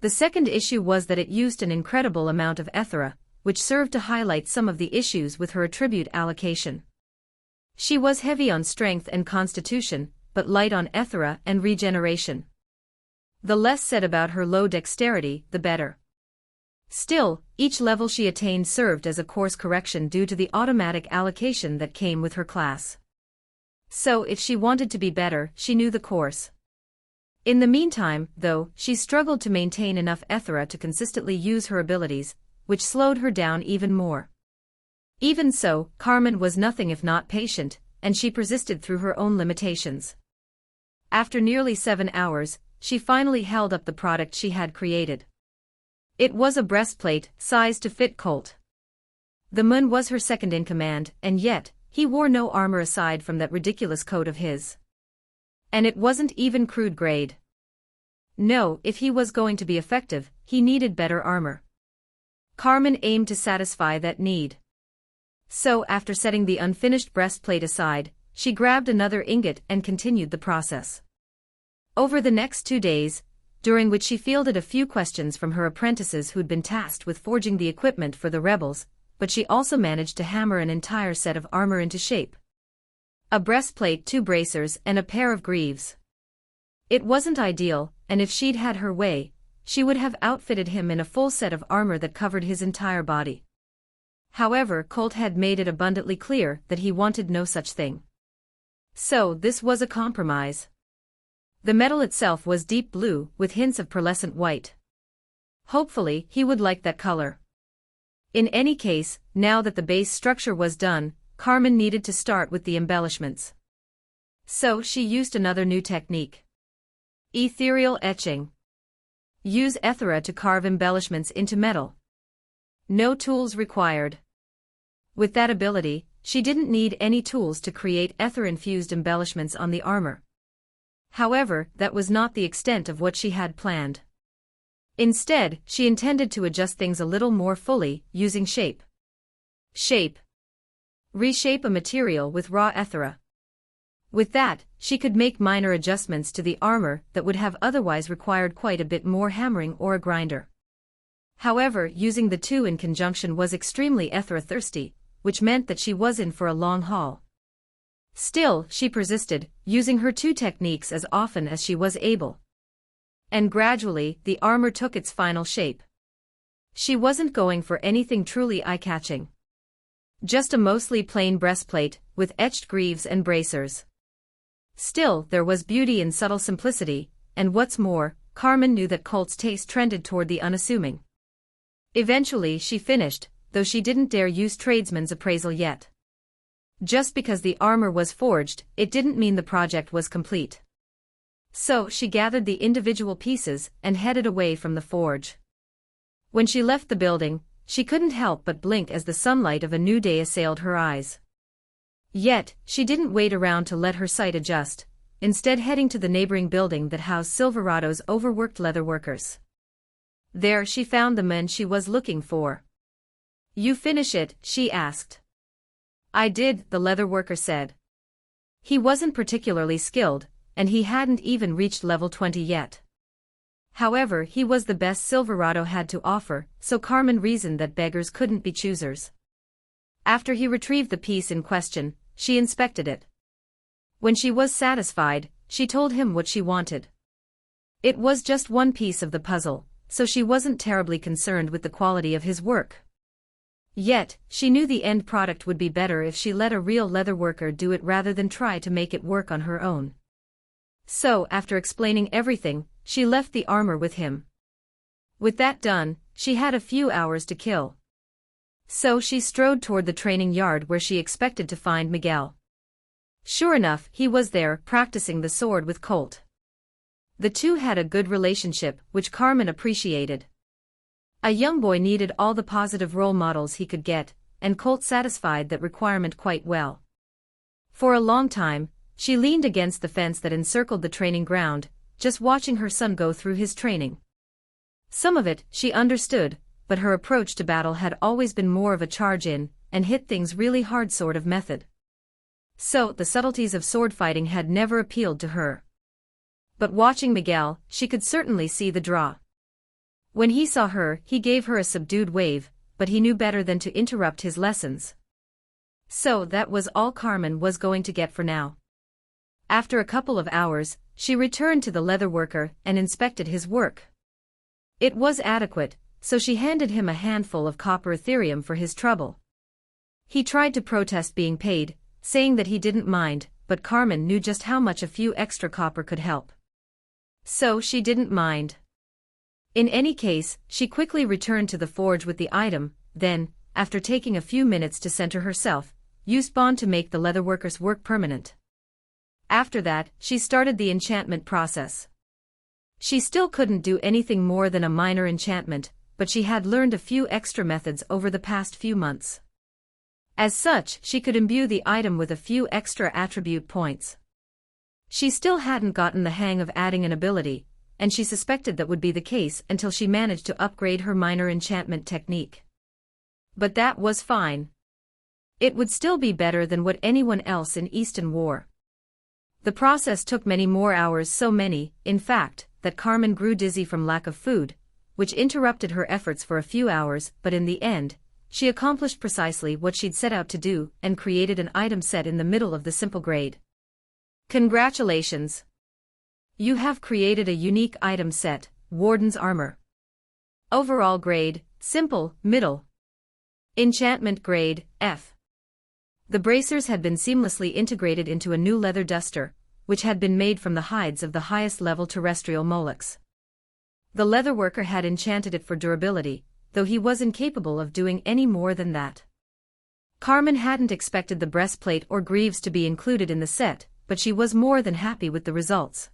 The second issue was that it used an incredible amount of Ethera, which served to highlight some of the issues with her attribute allocation. She was heavy on strength and constitution, but light on Ethera and regeneration. The less said about her low dexterity, the better. Still, each level she attained served as a course correction due to the automatic allocation that came with her class. So if she wanted to be better, she knew the course. In the meantime, though, she struggled to maintain enough Ethera to consistently use her abilities, which slowed her down even more. Even so, Carmen was nothing if not patient, and she persisted through her own limitations. After nearly 7 hours, she finally held up the product she had created. It was a breastplate, sized to fit Colt. The Mun was her second in command, and yet, he wore no armor aside from that ridiculous coat of his. And it wasn't even crude grade. No, if he was going to be effective, he needed better armor. Carmen aimed to satisfy that need. So after setting the unfinished breastplate aside, she grabbed another ingot and continued the process. Over the next 2 days, during which she fielded a few questions from her apprentices who'd been tasked with forging the equipment for the rebels, but she also managed to hammer an entire set of armor into shape. A breastplate, 2 bracers, and a pair of greaves. It wasn't ideal, and if she'd had her way, she would have outfitted him in a full set of armor that covered his entire body. However, Colt had made it abundantly clear that he wanted no such thing. So this was a compromise. The metal itself was deep blue, with hints of pearlescent white. Hopefully, he would like that color. In any case, now that the base structure was done, Carmen needed to start with the embellishments. So she used another new technique. Ethereal etching. Use Ethera to carve embellishments into metal. No tools required. With that ability, she didn't need any tools to create ether-infused embellishments on the armor. However, that was not the extent of what she had planned. Instead, she intended to adjust things a little more fully, using shape. Shape. Reshape a material with raw Ethera. With that, she could make minor adjustments to the armor that would have otherwise required quite a bit more hammering or a grinder. However, using the two in conjunction was extremely Ethera-thirsty, which meant that she was in for a long haul. Still, she persisted, using her 2 techniques as often as she was able. And gradually, the armor took its final shape. She wasn't going for anything truly eye-catching. Just a mostly plain breastplate, with etched greaves and bracers. Still, there was beauty in subtle simplicity, and what's more, Carmen knew that Colt's taste trended toward the unassuming. Eventually she finished, though she didn't dare use tradesman's appraisal yet. Just because the armor was forged, it didn't mean the project was complete. So she gathered the individual pieces and headed away from the forge. When she left the building, she couldn't help but blink as the sunlight of a new day assailed her eyes. Yet, she didn't wait around to let her sight adjust, instead heading to the neighboring building that housed Silverado's overworked leatherworkers. There she found the men she was looking for. "You finish it?" she asked. "I did," the leatherworker said. He wasn't particularly skilled, and he hadn't even reached level 20 yet. However, he was the best Silverado had to offer, so Carmen reasoned that beggars couldn't be choosers. After he retrieved the piece in question, she inspected it. When she was satisfied, she told him what she wanted. It was just one piece of the puzzle, so she wasn't terribly concerned with the quality of his work. Yet, she knew the end product would be better if she let a real leatherworker do it rather than try to make it work on her own. So, after explaining everything, she left the armor with him. With that done, she had a few hours to kill. So she strode toward the training yard where she expected to find Miguel. Sure enough, he was there, practicing the sword with Colt. The two had a good relationship, which Carmen appreciated. A young boy needed all the positive role models he could get, and Colt satisfied that requirement quite well. For a long time, she leaned against the fence that encircled the training ground, just watching her son go through his training. Some of it she understood, but her approach to battle had always been more of a charge in, and hit things really hard sort of method. So, the subtleties of sword fighting had never appealed to her. But watching Miguel, she could certainly see the draw. When he saw her, he gave her a subdued wave, but he knew better than to interrupt his lessons. So that was all Carmen was going to get for now. After a couple of hours, she returned to the leatherworker and inspected his work. It was adequate, so she handed him a handful of copper Ethereum for his trouble. He tried to protest being paid, saying that he didn't mind, but Carmen knew just how much a few extra copper could help. So she didn't mind. In any case, she quickly returned to the forge with the item, then, after taking a few minutes to center herself, used bond to make the leatherworker's work permanent. After that, she started the enchantment process. She still couldn't do anything more than a minor enchantment, but she had learned a few extra methods over the past few months. As such, she could imbue the item with a few extra attribute points. She still hadn't gotten the hang of adding an ability, and she suspected that would be the case until she managed to upgrade her minor enchantment technique. But that was fine. It would still be better than what anyone else in Easton wore. The process took many more hours, so many, in fact, that Carmen grew dizzy from lack of food, which interrupted her efforts for a few hours, but in the end, she accomplished precisely what she'd set out to do and created an item set in the middle of the simple grade. Congratulations! You have created a unique item set, Warden's Armor. Overall grade, Simple, Middle. Enchantment grade, F. The bracers had been seamlessly integrated into a new leather duster, which had been made from the hides of the highest-level terrestrial molochs. The leatherworker had enchanted it for durability, though he was incapable of doing any more than that. Carmen hadn't expected the breastplate or greaves to be included in the set, but she was more than happy with the results.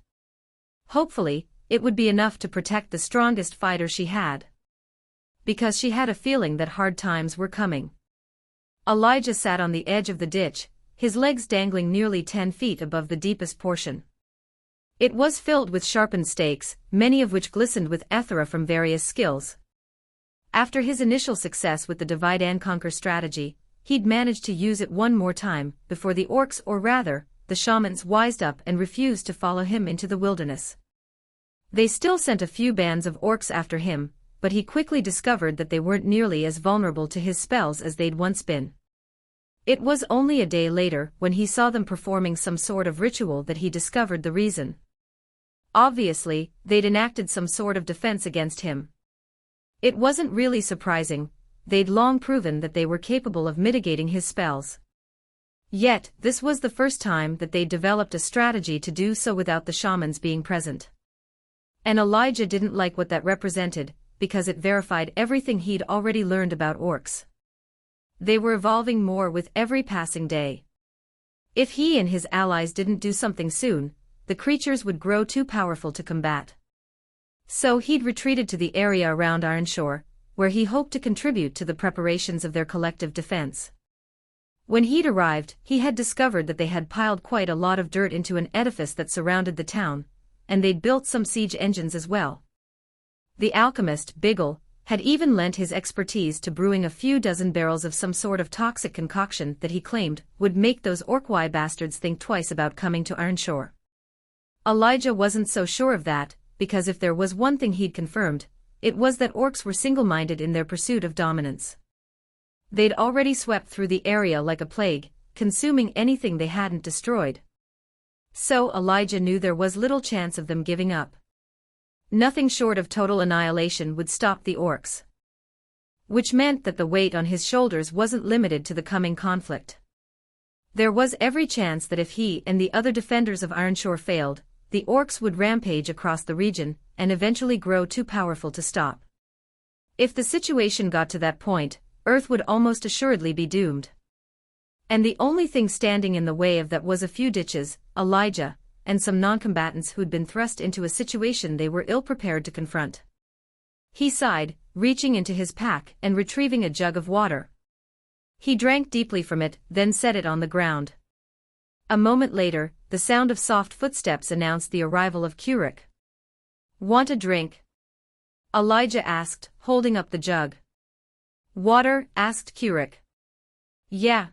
Hopefully, it would be enough to protect the strongest fighter she had. Because she had a feeling that hard times were coming. Elijah sat on the edge of the ditch, his legs dangling nearly 10 feet above the deepest portion. It was filled with sharpened stakes, many of which glistened with Ethera from various skills. After his initial success with the divide and conquer strategy, he'd managed to use it one more time before the orcs, or rather, the shamans, wised up and refused to follow him into the wilderness. They still sent a few bands of orcs after him, but he quickly discovered that they weren't nearly as vulnerable to his spells as they'd once been. It was only a day later when he saw them performing some sort of ritual that he discovered the reason. Obviously, they'd enacted some sort of defense against him. It wasn't really surprising, they'd long proven that they were capable of mitigating his spells. Yet, this was the first time that they'd developed a strategy to do so without the shamans being present. And Elijah didn't like what that represented, because it verified everything he'd already learned about orcs. They were evolving more with every passing day. If he and his allies didn't do something soon, the creatures would grow too powerful to combat. So he'd retreated to the area around Ironshore, where he hoped to contribute to the preparations of their collective defense. When he'd arrived, he had discovered that they had piled quite a lot of dirt into an edifice that surrounded the town, and they'd built some siege engines as well. The alchemist, Biggle, had even lent his expertise to brewing a few dozen barrels of some sort of toxic concoction that he claimed would make those Orkwai bastards think twice about coming to Ironshore. Elijah wasn't so sure of that, because if there was one thing he'd confirmed, it was that orcs were single-minded in their pursuit of dominance. They'd already swept through the area like a plague, consuming anything they hadn't destroyed. So Elijah knew there was little chance of them giving up. Nothing short of total annihilation would stop the orcs. Which meant that the weight on his shoulders wasn't limited to the coming conflict. There was every chance that if he and the other defenders of Ironshore failed, the orcs would rampage across the region and eventually grow too powerful to stop. If the situation got to that point, Earth would almost assuredly be doomed. And the only thing standing in the way of that was a few ditches, Elijah, and some non-combatants who'd been thrust into a situation they were ill-prepared to confront. He sighed, reaching into his pack and retrieving a jug of water. He drank deeply from it, then set it on the ground. A moment later, the sound of soft footsteps announced the arrival of Kurik. "Want a drink?" Elijah asked, holding up the jug. "Water?" asked Kurik. "Yeah.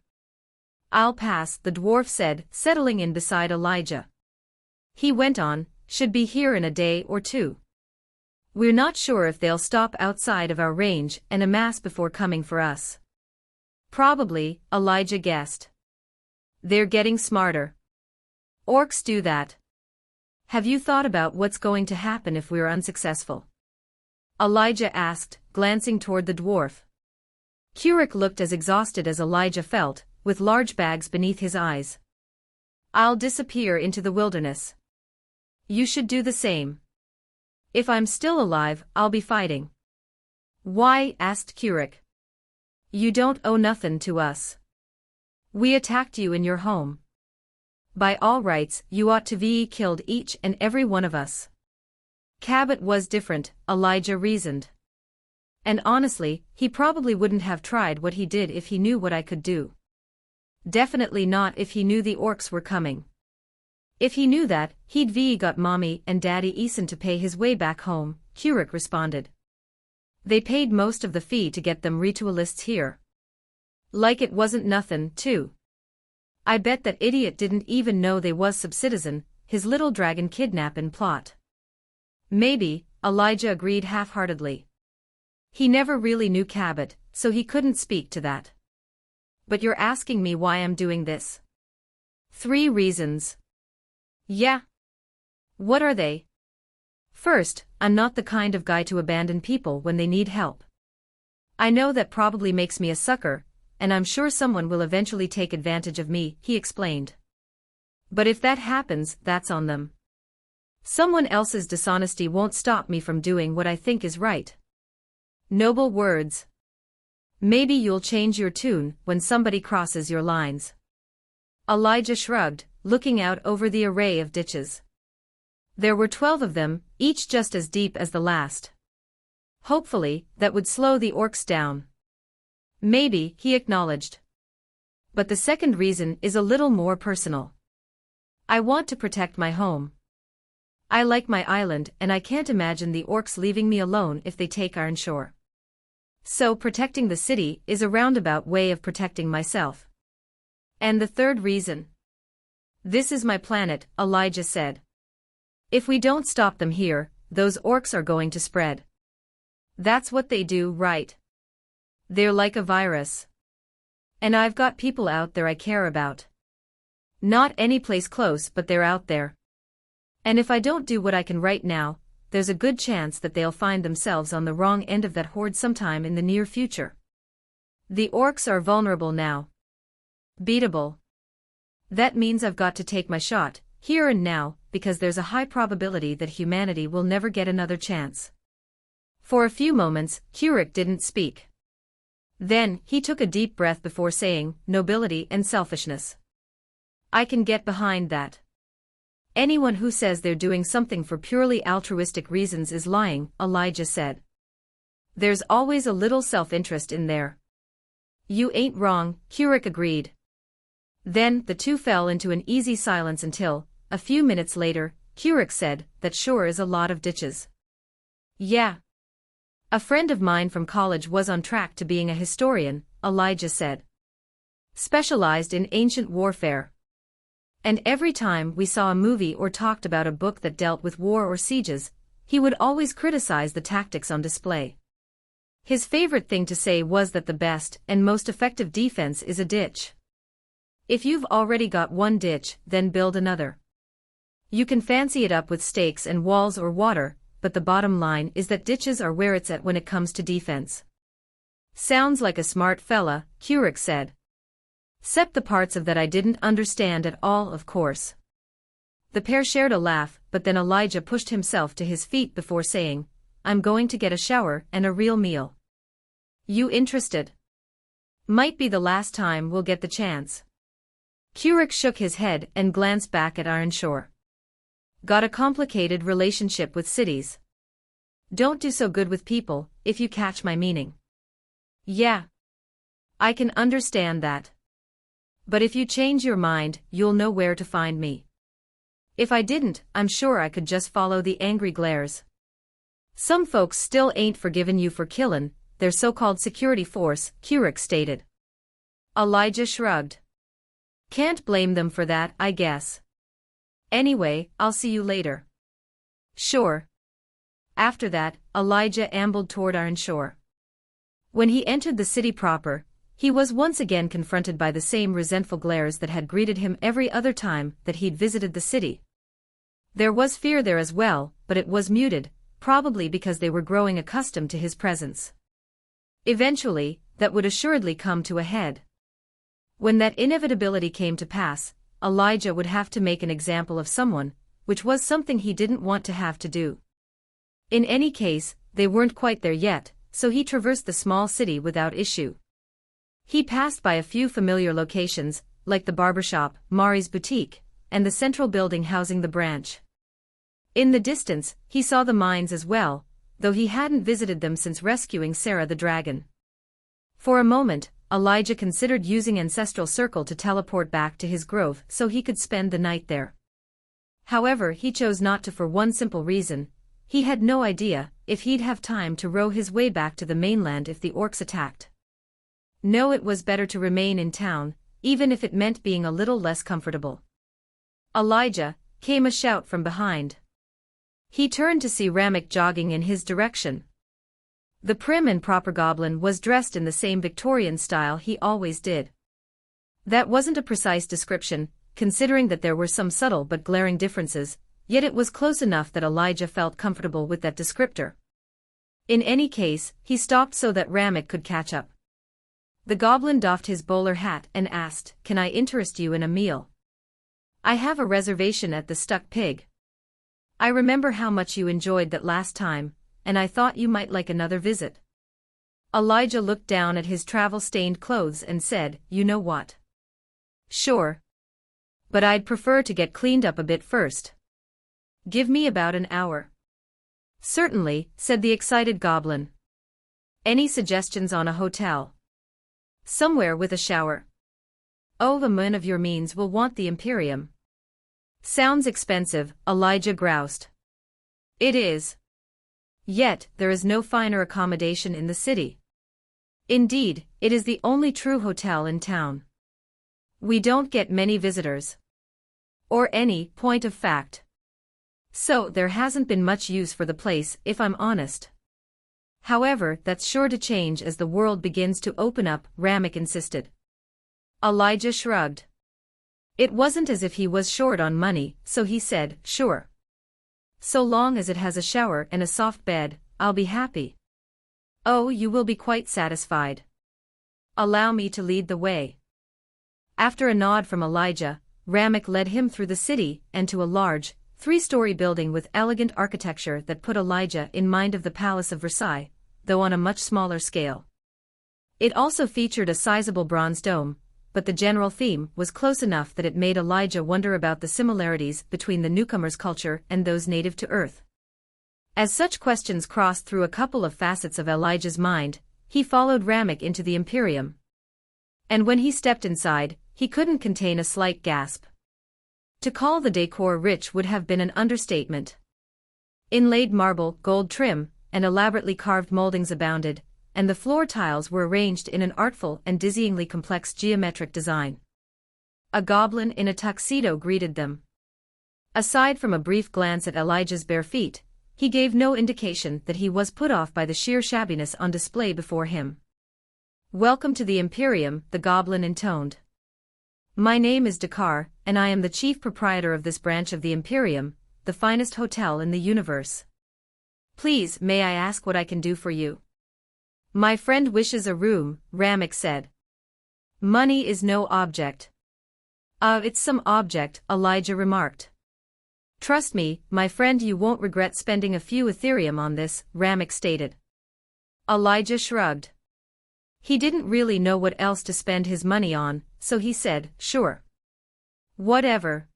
I'll pass," the dwarf said, settling in beside Elijah. He went on, "Should be here in a day or two. We're not sure if they'll stop outside of our range and amass before coming for us." "Probably," Elijah guessed. "They're getting smarter. Orcs do that. Have you thought about what's going to happen if we're unsuccessful?" Elijah asked, glancing toward the dwarf. Kurik looked as exhausted as Elijah felt, with large bags beneath his eyes. "I'll disappear into the wilderness. You should do the same. If I'm still alive, I'll be fighting." "Why?" asked Kurik. "You don't owe nothing to us. We attacked you in your home. By all rights, you ought to be killed each and every one of us." Cabot was different, Elijah reasoned. "And honestly, he probably wouldn't have tried what he did if he knew what I could do. Definitely not if he knew the orcs were coming. If he knew that, he'd got Mommy and Daddy Eason to pay his way back home," Kurik responded. "They paid most of the fee to get them ritualists here. Like it wasn't nothin', too. I bet that idiot didn't even know they was subcitizen, his little dragon kidnappin' plot." "Maybe," Elijah agreed half-heartedly. He never really knew Cabot, so he couldn't speak to that. "But you're asking me why I'm doing this?" "3 reasons. "Yeah. What are they?" "First, I'm not the kind of guy to abandon people when they need help. I know that probably makes me a sucker, and I'm sure someone will eventually take advantage of me," he explained. "But if that happens, that's on them. Someone else's dishonesty won't stop me from doing what I think is right." "Noble words. Maybe you'll change your tune when somebody crosses your lines." Elijah shrugged, looking out over the array of ditches. There were 12 of them, each just as deep as the last. Hopefully, that would slow the orcs down. "Maybe," he acknowledged. "But the second reason is a little more personal. I want to protect my home. I like my island and I can't imagine the orcs leaving me alone if they take Ironshore. So protecting the city is a roundabout way of protecting myself." "And the third reason?" "This is my planet," Elijah said. "If we don't stop them here, those orcs are going to spread. That's what they do, right? They're like a virus. And I've got people out there I care about. Not any place close, but they're out there. And if I don't do what I can right now, there's a good chance that they'll find themselves on the wrong end of that horde sometime in the near future. The orcs are vulnerable now. Beatable. That means I've got to take my shot, here and now, because there's a high probability that humanity will never get another chance." For a few moments, Kurik didn't speak. Then, he took a deep breath before saying, "Nobility and selfishness. I can get behind that. Anyone who says they're doing something for purely altruistic reasons is lying," Elijah said. "There's always a little self-interest in there." "You ain't wrong," Kurik agreed. Then, the two fell into an easy silence until, a few minutes later, Kurik said, "That sure is a lot of ditches." "Yeah. A friend of mine from college was on track to being a historian," Elijah said. "Specialized in ancient warfare. And every time we saw a movie or talked about a book that dealt with war or sieges, he would always criticize the tactics on display. His favorite thing to say was that the best and most effective defense is a ditch. If you've already got one ditch, then build another. You can fancy it up with stakes and walls or water, but the bottom line is that ditches are where it's at when it comes to defense. Sounds like a smart fella, Keurig said. Except the parts of that I didn't understand at all, of course. The pair shared a laugh, but then Elijah pushed himself to his feet before saying, I'm going to get a shower and a real meal. You interested? Might be the last time we'll get the chance. Keurig shook his head and glanced back at Ironshore. Got a complicated relationship with cities. Don't do so good with people, if you catch my meaning. Yeah. I can understand that. But if you change your mind, you'll know where to find me. If I didn't, I'm sure I could just follow the angry glares. Some folks still ain't forgiven you for killin' their so-called security force, Keurig stated. Elijah shrugged. Can't blame them for that, I guess. Anyway, I'll see you later. Sure. After that, Elijah ambled toward Ironshore. When he entered the city proper, he was once again confronted by the same resentful glares that had greeted him every other time that he'd visited the city. There was fear there as well, but it was muted, probably because they were growing accustomed to his presence. Eventually, that would assuredly come to a head. When that inevitability came to pass, Elijah would have to make an example of someone, which was something he didn't want to have to do. In any case, they weren't quite there yet, so he traversed the small city without issue. He passed by a few familiar locations, like the barbershop, Mari's boutique, and the central building housing the branch. In the distance, he saw the mines as well, though he hadn't visited them since rescuing Sarah the dragon. For a moment, Elijah considered using Ancestral Circle to teleport back to his grove so he could spend the night there. However, he chose not to for one simple reason: he had no idea if he'd have time to row his way back to the mainland if the orcs attacked. No, it was better to remain in town, even if it meant being a little less comfortable. Elijah, came a shout from behind. He turned to see Ramek jogging in his direction. The prim and proper goblin was dressed in the same Victorian style he always did. That wasn't a precise description, considering that there were some subtle but glaring differences, yet it was close enough that Elijah felt comfortable with that descriptor. In any case, he stopped so that Ramek could catch up. The goblin doffed his bowler hat and asked, "Can I interest you in a meal? I have a reservation at the Stuck Pig. I remember how much you enjoyed that last time, and I thought you might like another visit." Elijah looked down at his travel-stained clothes and said, "You know what? Sure. But I'd prefer to get cleaned up a bit first. Give me about an hour." "Certainly," said the excited goblin. "Any suggestions on a hotel? Somewhere with a shower?" "Oh, the man of your means will want the Imperium." "Sounds expensive," Elijah groused. "It is. Yet, there is no finer accommodation in the city. Indeed, it is the only true hotel in town. We don't get many visitors. Or any, point of fact. So there hasn't been much use for the place, if I'm honest. However, that's sure to change as the world begins to open up," Ramek insisted. Elijah shrugged. It wasn't as if he was short on money, so he said, "Sure. So long as it has a shower and a soft bed, I'll be happy." "Oh, you will be quite satisfied. Allow me to lead the way." After a nod from Elijah, Ramek led him through the city and to a large, 3-story building with elegant architecture that put Elijah in mind of the Palace of Versailles, though on a much smaller scale. It also featured a sizable bronze dome, but the general theme was close enough that it made Elijah wonder about the similarities between the newcomer's culture and those native to Earth. As such questions crossed through a couple of facets of Elijah's mind, he followed Ramek into the Imperium. And when he stepped inside, he couldn't contain a slight gasp. To call the decor rich would have been an understatement. Inlaid marble, gold trim, and elaborately carved moldings abounded, and the floor tiles were arranged in an artful and dizzyingly complex geometric design. A goblin in a tuxedo greeted them. Aside from a brief glance at Elijah's bare feet, he gave no indication that he was put off by the sheer shabbiness on display before him. "Welcome to the Imperium," the goblin intoned. "My name is Dakar, and I am the chief proprietor of this branch of the Imperium, the finest hotel in the universe. Please, may I ask what I can do for you?" "My friend wishes a room," Ramek said. "Money is no object." It's some object," Elijah remarked. "Trust me, my friend, you won't regret spending a few Ethereum on this," Ramek stated. Elijah shrugged. He didn't really know what else to spend his money on, so he said, "Sure. Whatever.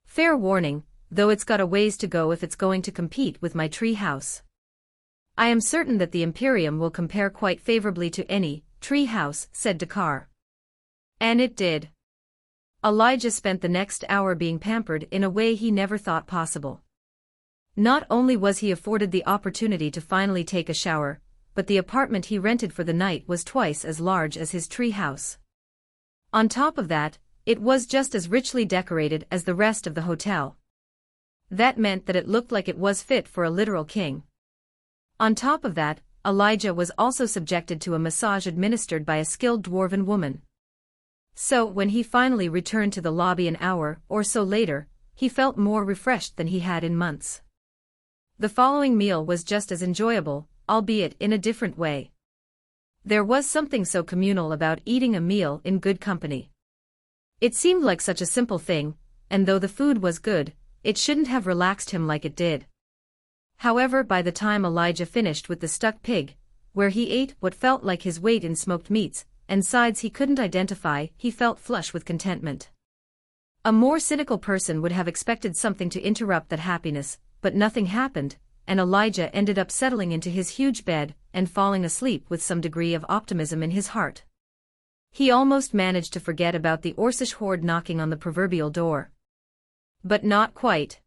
Fair warning, though it's got a ways to go if it's going to compete with my tree house. I am certain that the Imperium will compare quite favorably to any tree house," said Dakar. And it did. Elijah spent the next hour being pampered in a way he never thought possible. Not only was he afforded the opportunity to finally take a shower, but the apartment he rented for the night was twice as large as his tree house. On top of that, it was just as richly decorated as the rest of the hotel. That meant that it looked like it was fit for a literal king. On top of that, Elijah was also subjected to a massage administered by a skilled dwarven woman. So when he finally returned to the lobby an hour or so later, he felt more refreshed than he had in months. The following meal was just as enjoyable, albeit in a different way. There was something so communal about eating a meal in good company. It seemed like such a simple thing, and though the food was good, it shouldn't have relaxed him like it did. However, by the time Elijah finished with the stuck pig, where he ate what felt like his weight in smoked meats, and sides he couldn't identify, he felt flush with contentment. A more cynical person would have expected something to interrupt that happiness, but nothing happened, and Elijah ended up settling into his huge bed and falling asleep with some degree of optimism in his heart. He almost managed to forget about the Orcish horde knocking on the proverbial door. But not quite.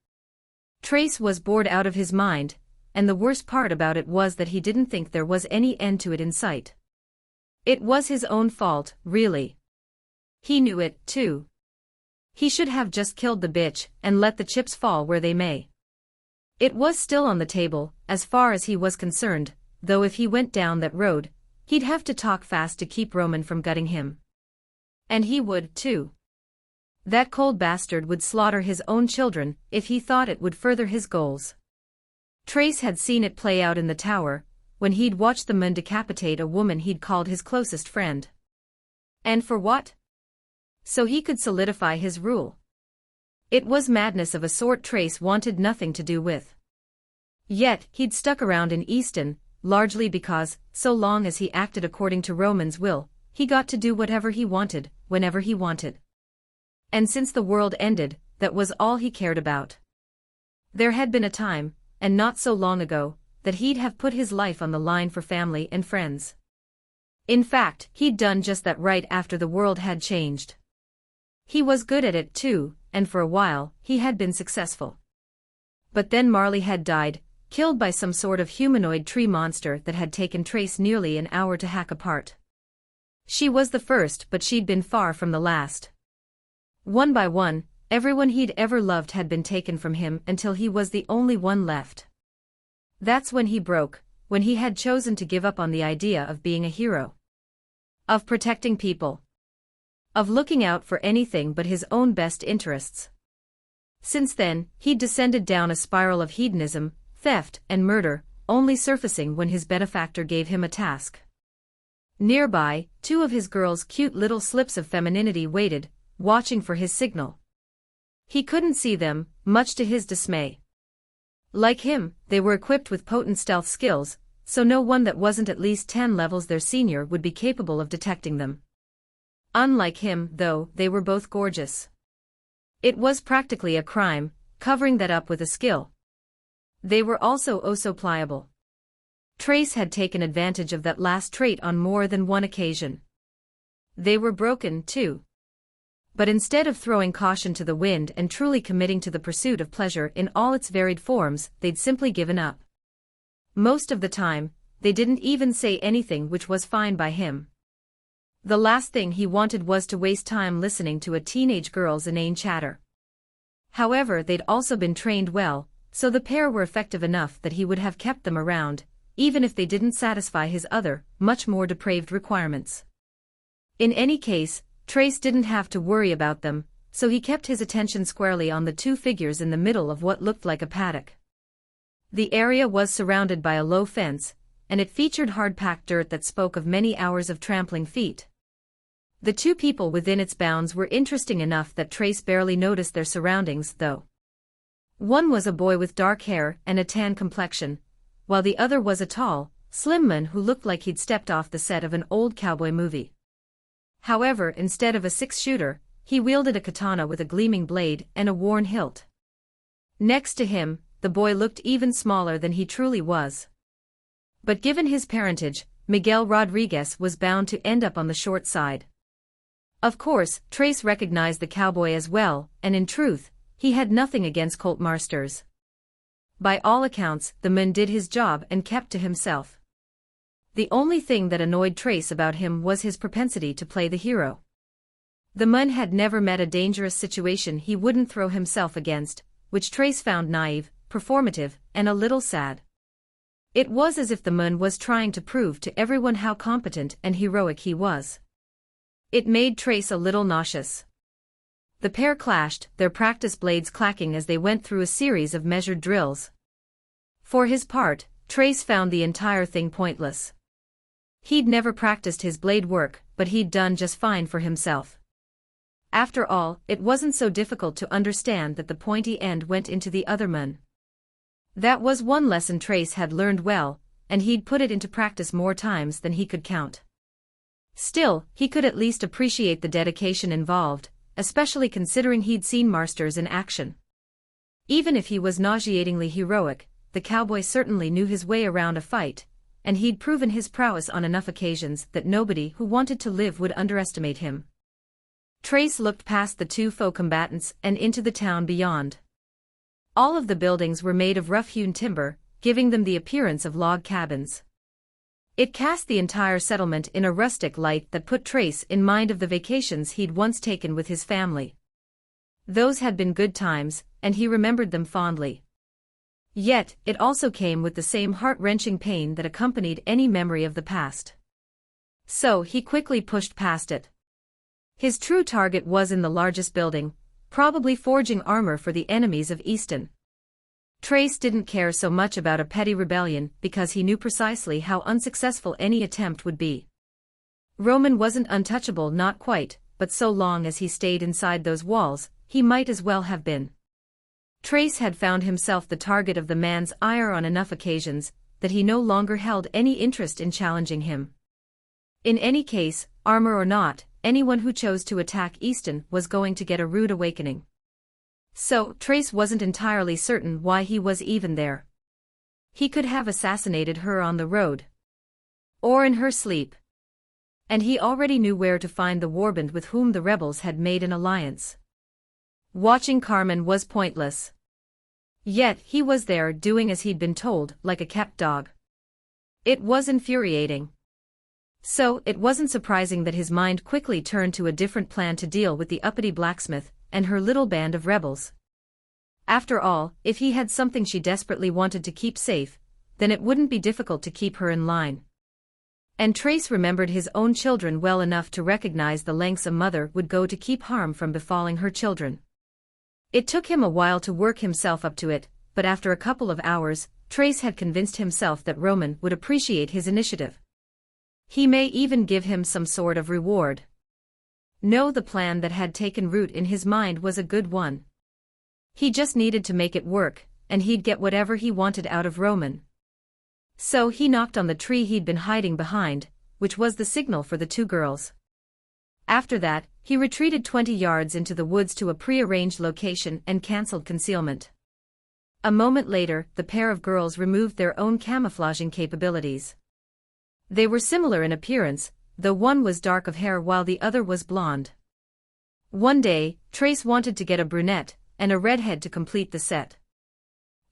Trace was bored out of his mind, and the worst part about it was that he didn't think there was any end to it in sight. It was his own fault, really. He knew it, too. He should have just killed the bitch and let the chips fall where they may. It was still on the table, as far as he was concerned, though if he went down that road, he'd have to talk fast to keep Roman from gutting him. And he would, too. That cold bastard would slaughter his own children if he thought it would further his goals. Trace had seen it play out in the tower, when he'd watched the men decapitate a woman he'd called his closest friend. And for what? So he could solidify his rule. It was madness of a sort Trace wanted nothing to do with. Yet, he'd stuck around in Easton, largely because, so long as he acted according to Roman's will, he got to do whatever he wanted, whenever he wanted. And since the world ended, that was all he cared about. There had been a time, and not so long ago, that he'd have put his life on the line for family and friends. In fact, he'd done just that right after the world had changed. He was good at it too, and for a while, he had been successful. But then Marley had died, killed by some sort of humanoid tree monster that had taken Trace nearly an hour to hack apart. She was the first, but she'd been far from the last. One by one, everyone he'd ever loved had been taken from him until he was the only one left. That's when he broke, when he had chosen to give up on the idea of being a hero. Of protecting people. Of looking out for anything but his own best interests. Since then, he'd descended down a spiral of hedonism, theft, and murder, only surfacing when his benefactor gave him a task. Nearby, two of his girls' cute little slips of femininity waited, watching for his signal. He couldn't see them, much to his dismay. Like him, they were equipped with potent stealth skills, so no one that wasn't at least 10 levels their senior would be capable of detecting them. Unlike him, though, they were both gorgeous. It was practically a crime, covering that up with a skill. They were also oh so pliable. Trace had taken advantage of that last trait on more than one occasion. They were broken, too. But instead of throwing caution to the wind and truly committing to the pursuit of pleasure in all its varied forms, they'd simply given up. Most of the time, they didn't even say anything, which was fine by him. The last thing he wanted was to waste time listening to a teenage girl's inane chatter. However, they'd also been trained well, so the pair were effective enough that he would have kept them around, even if they didn't satisfy his other, much more depraved requirements. In any case, Trace didn't have to worry about them, so he kept his attention squarely on the two figures in the middle of what looked like a paddock. The area was surrounded by a low fence, and it featured hard-packed dirt that spoke of many hours of trampling feet. The two people within its bounds were interesting enough that Trace barely noticed their surroundings, though. One was a boy with dark hair and a tan complexion, while the other was a tall, slim man who looked like he'd stepped off the set of an old cowboy movie. However, instead of a six-shooter, he wielded a katana with a gleaming blade and a worn hilt. Next to him, the boy looked even smaller than he truly was. But given his parentage, Miguel Rodriguez was bound to end up on the short side. Of course, Trace recognized the cowboy as well, and in truth, he had nothing against Colt Marsters. By all accounts, the man did his job and kept to himself. The only thing that annoyed Trace about him was his propensity to play the hero. The man had never met a dangerous situation he wouldn't throw himself against, which Trace found naive, performative, and a little sad. It was as if the man was trying to prove to everyone how competent and heroic he was. It made Trace a little nauseous. The pair clashed, their practice blades clacking as they went through a series of measured drills. For his part, Trace found the entire thing pointless. He'd never practiced his blade work, but he'd done just fine for himself. After all, it wasn't so difficult to understand that the pointy end went into the other man. That was one lesson Trace had learned well, and he'd put it into practice more times than he could count. Still, he could at least appreciate the dedication involved, especially considering he'd seen Marsters in action. Even if he was nauseatingly heroic, the cowboy certainly knew his way around a fight, and he'd proven his prowess on enough occasions that nobody who wanted to live would underestimate him. Trace looked past the two foe combatants and into the town beyond. All of the buildings were made of rough-hewn timber, giving them the appearance of log cabins. It cast the entire settlement in a rustic light that put Trace in mind of the vacations he'd once taken with his family. Those had been good times, and he remembered them fondly. Yet, it also came with the same heart-wrenching pain that accompanied any memory of the past. So he quickly pushed past it. His true target was in the largest building, probably forging armor for the enemies of Easton. Trace didn't care so much about a petty rebellion because he knew precisely how unsuccessful any attempt would be. Roman wasn't untouchable, not quite, but so long as he stayed inside those walls, he might as well have been. Trace had found himself the target of the man's ire on enough occasions that he no longer held any interest in challenging him. In any case, armor or not, anyone who chose to attack Easton was going to get a rude awakening. So, Trace wasn't entirely certain why he was even there. He could have assassinated her on the road. Or in her sleep. And he already knew where to find the warband with whom the rebels had made an alliance. Watching Carmen was pointless. Yet, he was there doing as he'd been told, like a kept dog. It was infuriating. So, it wasn't surprising that his mind quickly turned to a different plan to deal with the uppity blacksmith and her little band of rebels. After all, if he had something she desperately wanted to keep safe, then it wouldn't be difficult to keep her in line. And Trace remembered his own children well enough to recognize the lengths a mother would go to keep harm from befalling her children. It took him a while to work himself up to it, but after a couple of hours, Trace had convinced himself that Roman would appreciate his initiative. He may even give him some sort of reward. No, the plan that had taken root in his mind was a good one. He just needed to make it work, and he'd get whatever he wanted out of Roman. So he knocked on the tree he'd been hiding behind, which was the signal for the two girls. After that, he retreated 20 yards into the woods to a pre-arranged location and cancelled concealment. A moment later, the pair of girls removed their own camouflaging capabilities. They were similar in appearance, though one was dark of hair while the other was blonde. One day, Trace wanted to get a brunette and a redhead to complete the set.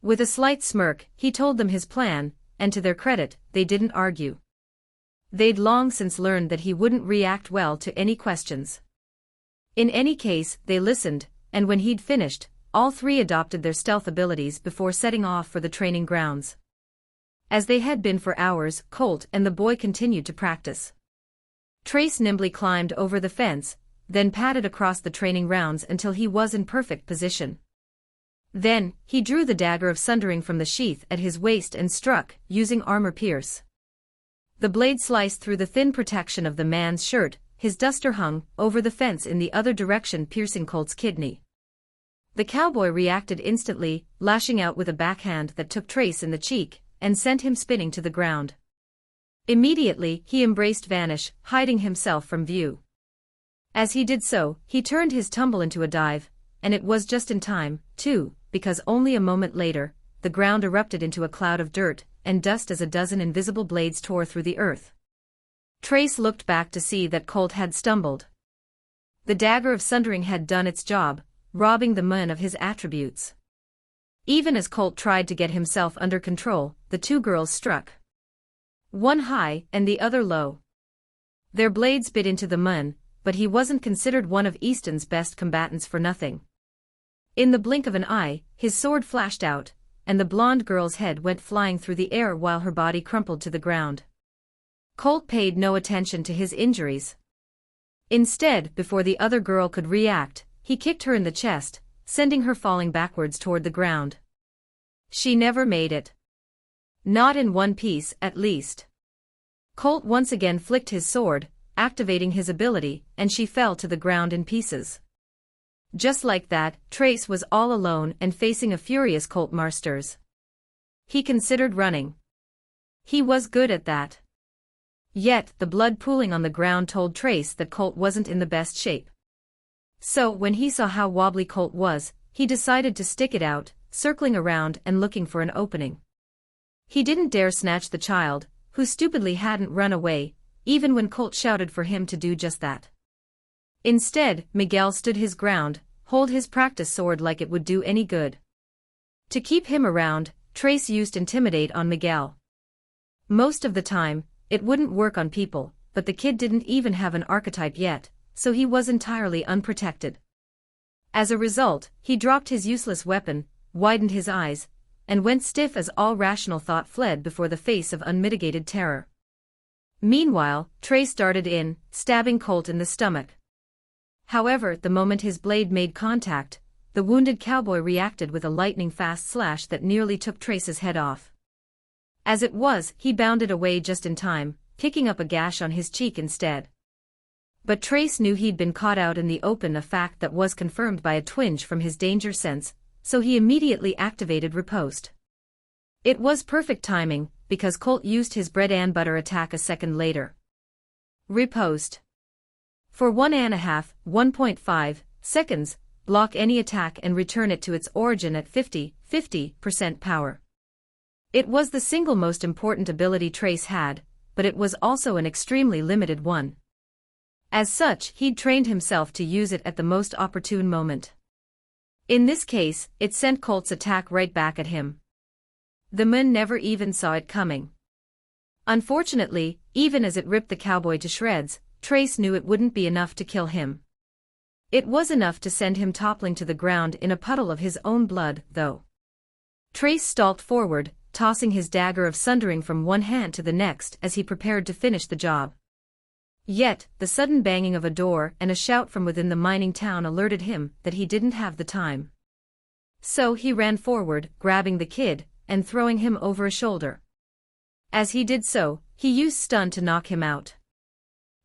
With a slight smirk, he told them his plan, and to their credit, they didn't argue. They'd long since learned that he wouldn't react well to any questions. In any case, they listened, and when he'd finished, all three adopted their stealth abilities before setting off for the training grounds. As they had been for hours, Colt and the boy continued to practice. Trace nimbly climbed over the fence, then padded across the training rounds until he was in perfect position. Then, he drew the dagger of sundering from the sheath at his waist and struck, using armor pierce. The blade sliced through the thin protection of the man's shirt, his duster hung over the fence in the other direction, piercing Colt's kidney. The cowboy reacted instantly, lashing out with a backhand that took Trace in the cheek and sent him spinning to the ground. Immediately, he embraced Vanish, hiding himself from view. As he did so, he turned his tumble into a dive, and it was just in time, too, because only a moment later, the ground erupted into a cloud of dirt and dust as a dozen invisible blades tore through the earth. Trace looked back to see that Colt had stumbled. The dagger of sundering had done its job, robbing the man of his attributes. Even as Colt tried to get himself under control, the two girls struck. One high and the other low. Their blades bit into the man, but he wasn't considered one of Easton's best combatants for nothing. In the blink of an eye, his sword flashed out, and the blonde girl's head went flying through the air while her body crumpled to the ground. Colt paid no attention to his injuries. Instead, before the other girl could react, he kicked her in the chest, sending her falling backwards toward the ground. She never made it. Not in one piece, at least. Colt once again flicked his sword, activating his ability, and she fell to the ground in pieces. Just like that, Trace was all alone and facing a furious Colt Marsters. He considered running. He was good at that. Yet, the blood pooling on the ground told Trace that Colt wasn't in the best shape. So, when he saw how wobbly Colt was, he decided to stick it out, circling around and looking for an opening. He didn't dare snatch the child, who stupidly hadn't run away, even when Colt shouted for him to do just that. Instead, Miguel stood his ground, hold his practice sword like it would do any good. To keep him around, Trace used Intimidate on Miguel. Most of the time, it wouldn't work on people, but the kid didn't even have an archetype yet, so he was entirely unprotected. As a result, he dropped his useless weapon, widened his eyes, and went stiff as all rational thought fled before the face of unmitigated terror. Meanwhile, Trace darted in, stabbing Colt in the stomach. However, the moment his blade made contact, the wounded cowboy reacted with a lightning-fast slash that nearly took Trace's head off. As it was, he bounded away just in time, kicking up a gash on his cheek instead. But Trace knew he'd been caught out in the open, a fact that was confirmed by a twinge from his danger sense, so he immediately activated Riposte. It was perfect timing, because Colt used his bread and butter attack a second later. Riposte. For 1.5 seconds, block any attack and return it to its origin at 50% power. It was the single most important ability Trace had, but it was also an extremely limited one. As such, he'd trained himself to use it at the most opportune moment. In this case, it sent Colt's attack right back at him. The man never even saw it coming. Unfortunately, even as it ripped the cowboy to shreds, Trace knew it wouldn't be enough to kill him. It was enough to send him toppling to the ground in a puddle of his own blood, though. Trace stalked forward, tossing his dagger of sundering from one hand to the next as he prepared to finish the job. Yet, the sudden banging of a door and a shout from within the mining town alerted him that he didn't have the time. So he ran forward, grabbing the kid, and throwing him over a shoulder. As he did so, he used stun to knock him out.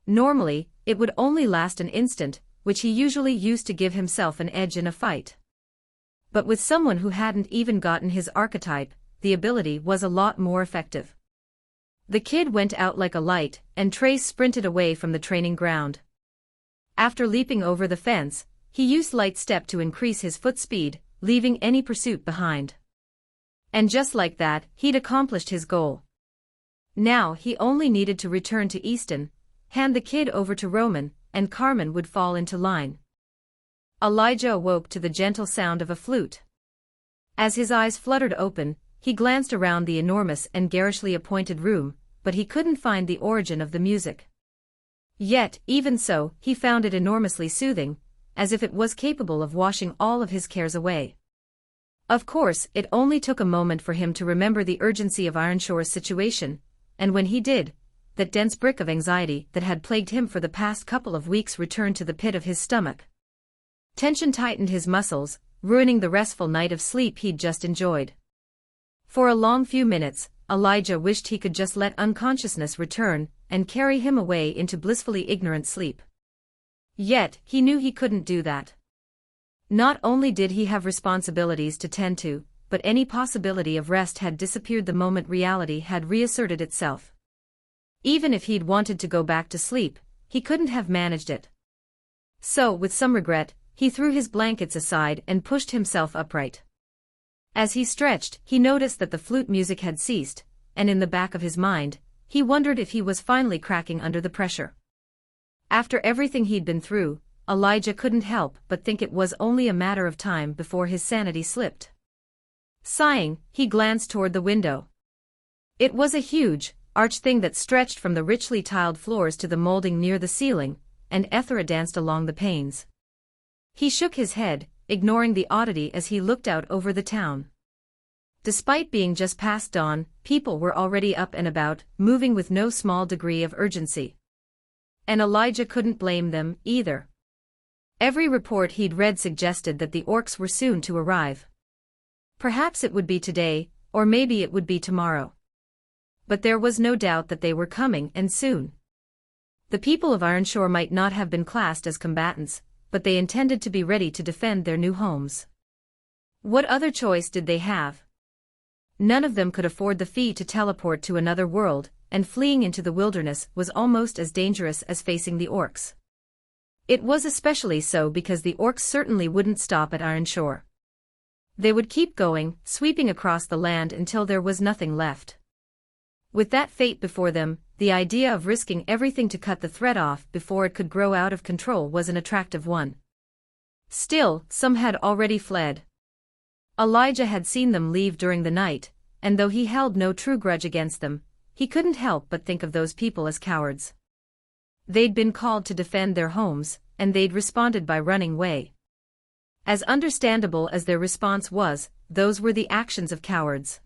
Normally, it would only last an instant, which he usually used to give himself an edge in a fight. But with someone who hadn't even gotten his archetype, the ability was a lot more effective. The kid went out like a light, and Trace sprinted away from the training ground. After leaping over the fence, he used light step to increase his foot speed, leaving any pursuit behind. And just like that, he'd accomplished his goal. Now he only needed to return to Easton, hand the kid over to Roman, and Carmen would fall into line. Elijah awoke to the gentle sound of a flute. As his eyes fluttered open, he glanced around the enormous and garishly appointed room, but he couldn't find the origin of the music. Yet, even so, he found it enormously soothing, as if it was capable of washing all of his cares away. Of course, it only took a moment for him to remember the urgency of Ironshore's situation, and when he did, that dense brick of anxiety that had plagued him for the past couple of weeks returned to the pit of his stomach. Tension tightened his muscles, ruining the restful night of sleep he'd just enjoyed. For a long few minutes, Elijah wished he could just let unconsciousness return and carry him away into blissfully ignorant sleep. Yet, he knew he couldn't do that. Not only did he have responsibilities to tend to, but any possibility of rest had disappeared the moment reality had reasserted itself. Even if he'd wanted to go back to sleep, he couldn't have managed it. So, with some regret, he threw his blankets aside and pushed himself upright. As he stretched, he noticed that the flute music had ceased, and in the back of his mind, he wondered if he was finally cracking under the pressure. After everything he'd been through, Elijah couldn't help but think it was only a matter of time before his sanity slipped. Sighing, he glanced toward the window. It was a huge, arched thing that stretched from the richly tiled floors to the molding near the ceiling, and Ethera danced along the panes. He shook his head, ignoring the oddity as he looked out over the town. Despite being just past dawn, people were already up and about, moving with no small degree of urgency. And Elijah couldn't blame them, either. Every report he'd read suggested that the orcs were soon to arrive. Perhaps it would be today, or maybe it would be tomorrow. But there was no doubt that they were coming, and soon. The people of Ironshore might not have been classed as combatants, but they intended to be ready to defend their new homes. What other choice did they have? None of them could afford the fee to teleport to another world, and fleeing into the wilderness was almost as dangerous as facing the orcs. It was especially so because the orcs certainly wouldn't stop at Ironshore. They would keep going, sweeping across the land until there was nothing left. With that fate before them, the idea of risking everything to cut the threat off before it could grow out of control was an attractive one. Still, some had already fled. Elijah had seen them leave during the night, and though he held no true grudge against them, he couldn't help but think of those people as cowards. They'd been called to defend their homes, and they'd responded by running away. As understandable as their response was, those were the actions of cowards.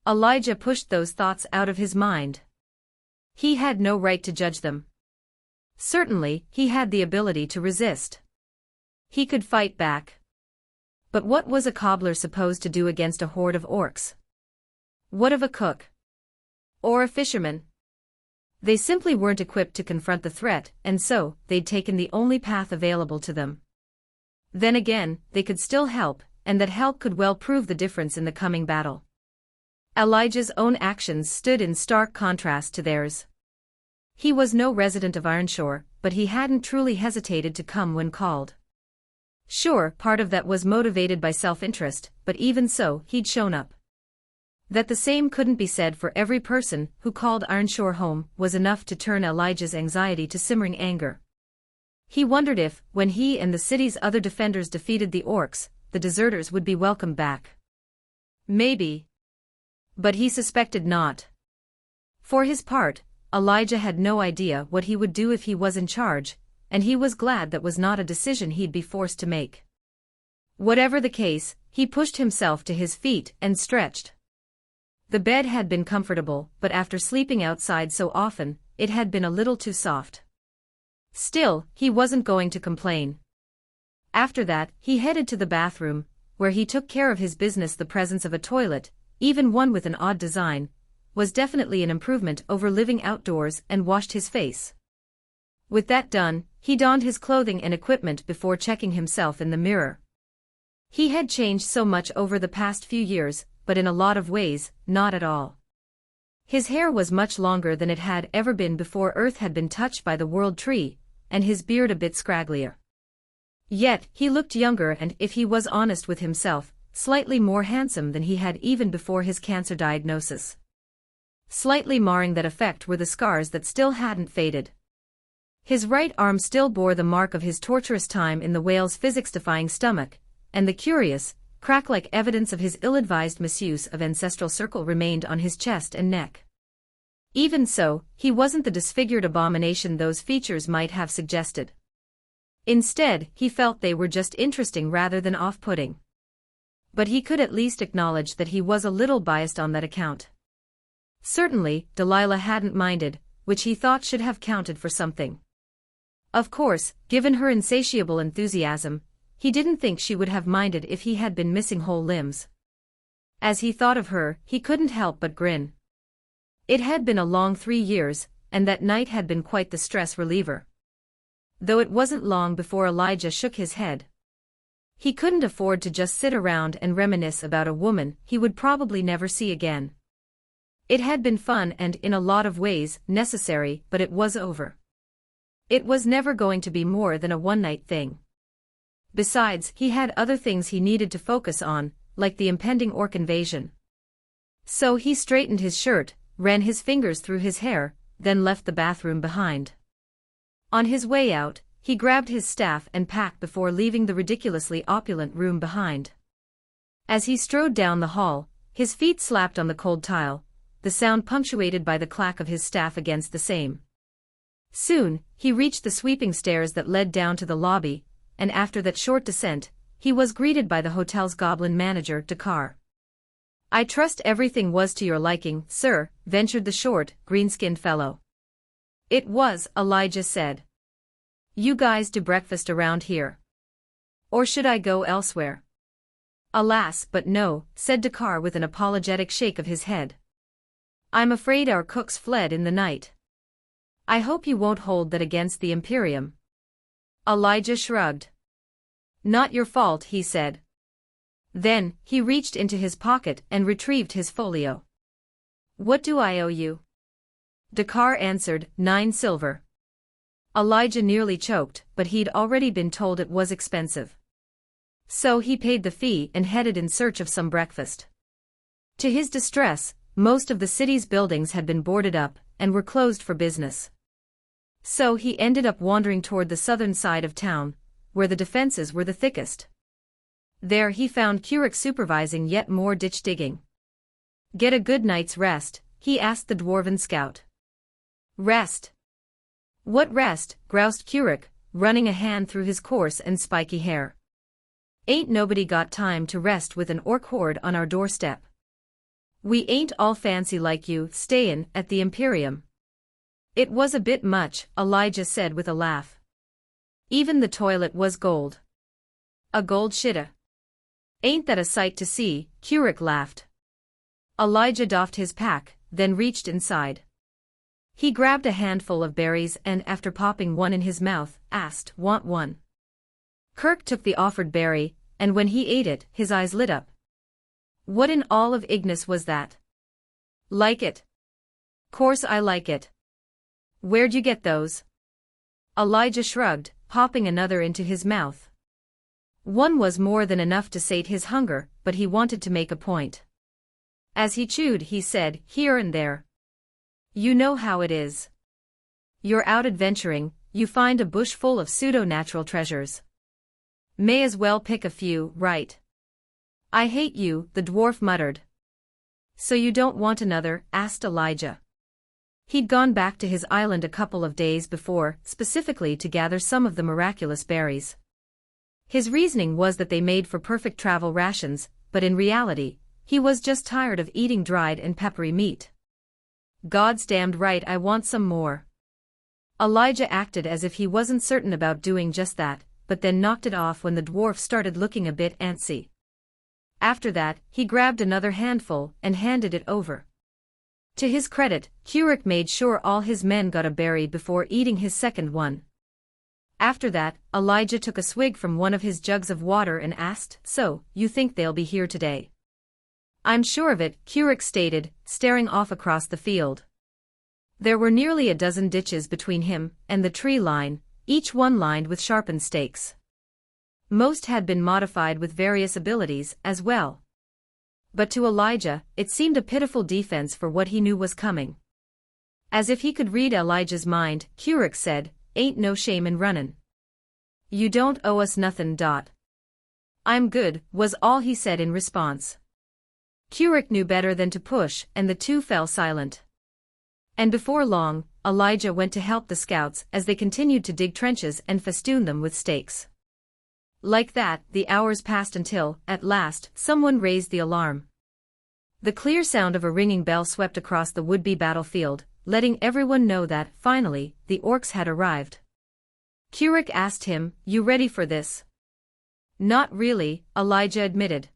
Elijah pushed those thoughts out of his mind. He had no right to judge them. Certainly, he had the ability to resist. He could fight back. But what was a cobbler supposed to do against a horde of orcs? What of a cook? Or a fisherman? They simply weren't equipped to confront the threat, and so, they'd taken the only path available to them. Then again, they could still help, and that help could well prove the difference in the coming battle. Elijah's own actions stood in stark contrast to theirs. He was no resident of Ironshore, but he hadn't truly hesitated to come when called. Sure, part of that was motivated by self-interest, but even so, he'd shown up. That the same couldn't be said for every person who called Ironshore home was enough to turn Elijah's anxiety to simmering anger. He wondered if, when he and the city's other defenders defeated the orcs, the deserters would be welcomed back. Maybe. But he suspected not. For his part, Elijah had no idea what he would do if he was in charge, and he was glad that was not a decision he'd be forced to make. Whatever the case, he pushed himself to his feet and stretched. The bed had been comfortable, but after sleeping outside so often, it had been a little too soft. Still, he wasn't going to complain. After that, he headed to the bathroom, where he took care of his business. The presence of a toilet, even one with an odd design, was definitely an improvement over living outdoors, and washed his face. With that done, he donned his clothing and equipment before checking himself in the mirror. He had changed so much over the past few years, but in a lot of ways, not at all. His hair was much longer than it had ever been before Earth had been touched by the world tree, and his beard a bit scragglier. Yet, he looked younger and, if he was honest with himself, slightly more handsome than he had even before his cancer diagnosis. Slightly marring that effect were the scars that still hadn't faded. His right arm still bore the mark of his torturous time in the whale's physics-defying stomach, and the curious, crack-like evidence of his ill-advised misuse of ancestral circle remained on his chest and neck. Even so, he wasn't the disfigured abomination those features might have suggested. Instead, he felt they were just interesting rather than off-putting. But he could at least acknowledge that he was a little biased on that account. Certainly, Delilah hadn't minded, which he thought should have counted for something. Of course, given her insatiable enthusiasm, he didn't think she would have minded if he had been missing whole limbs. As he thought of her, he couldn't help but grin. It had been a long 3 years, and that night had been quite the stress reliever. Though it wasn't long before Elijah shook his head. He couldn't afford to just sit around and reminisce about a woman he would probably never see again. It had been fun and, in a lot of ways, necessary, but it was over. It was never going to be more than a one-night thing. Besides, he had other things he needed to focus on, like the impending orc invasion. So he straightened his shirt, ran his fingers through his hair, then left the bathroom behind. On his way out, he grabbed his staff and pack before leaving the ridiculously opulent room behind. As he strode down the hall, his feet slapped on the cold tile, the sound punctuated by the clack of his staff against the same. Soon, he reached the sweeping stairs that led down to the lobby, and after that short descent, he was greeted by the hotel's goblin manager, Dakar. "I trust everything was to your liking, sir," ventured the short, green-skinned fellow. "It was," Elijah said. "You guys do breakfast around here? Or should I go elsewhere?" "Alas, but no," said Dakar with an apologetic shake of his head. "I'm afraid our cooks fled in the night. I hope you won't hold that against the Imperium." Elijah shrugged. "Not your fault," he said. Then, he reached into his pocket and retrieved his folio. "What do I owe you?" Dakar answered, 9 silver. Elijah nearly choked, but he'd already been told it was expensive. So he paid the fee and headed in search of some breakfast. To his distress, most of the city's buildings had been boarded up and were closed for business. So he ended up wandering toward the southern side of town, where the defenses were the thickest. There he found Keurig supervising yet more ditch digging. "Get a good night's rest?" he asked the dwarven scout. "Rest? What rest?" groused Keurig, running a hand through his coarse and spiky hair. "Ain't nobody got time to rest with an orc horde on our doorstep. We ain't all fancy like you, stayin' at the Imperium." "It was a bit much," Elijah said with a laugh. "Even the toilet was gold." "A gold shitta. Ain't that a sight to see?" Keurig laughed. Elijah doffed his pack, then reached inside. He grabbed a handful of berries and, after popping one in his mouth, asked, "Want one?" Kirk took the offered berry, and when he ate it, his eyes lit up. What in all of Ignis was that? "Like it? Course I like it. Where'd you get those?" Elijah shrugged, popping another into his mouth. One was more than enough to sate his hunger, but he wanted to make a point. As he chewed, he said, "Here and there. You know how it is. You're out adventuring, you find a bush full of pseudo-natural treasures. May as well pick a few, right?" "I hate you," the dwarf muttered. "So you don't want another?" asked Elijah. He'd gone back to his island a couple of days before, specifically to gather some of the miraculous berries. His reasoning was that they made for perfect travel rations, but in reality, he was just tired of eating dried and peppery meat. "God's damned right, I want some more." Elijah acted as if he wasn't certain about doing just that, but then knocked it off when the dwarf started looking a bit antsy. After that, he grabbed another handful and handed it over. To his credit, Keurig made sure all his men got a berry before eating his second one. After that, Elijah took a swig from one of his jugs of water and asked, "So, you think they'll be here today?" "I'm sure of it," Keurig stated, staring off across the field. There were nearly a dozen ditches between him and the tree line, each one lined with sharpened stakes. Most had been modified with various abilities as well. But to Elijah, it seemed a pitiful defense for what he knew was coming. As if he could read Elijah's mind, Keurig said, "Ain't no shame in runnin'. You don't owe us nothin'. I'm good," was all he said in response. Keurig knew better than to push, and the two fell silent. And before long, Elijah went to help the scouts as they continued to dig trenches and festoon them with stakes. Like that, the hours passed until, at last, someone raised the alarm. The clear sound of a ringing bell swept across the would-be battlefield, letting everyone know that, finally, the orcs had arrived. Keurig asked him, "You ready for this?" "Not really," Elijah admitted.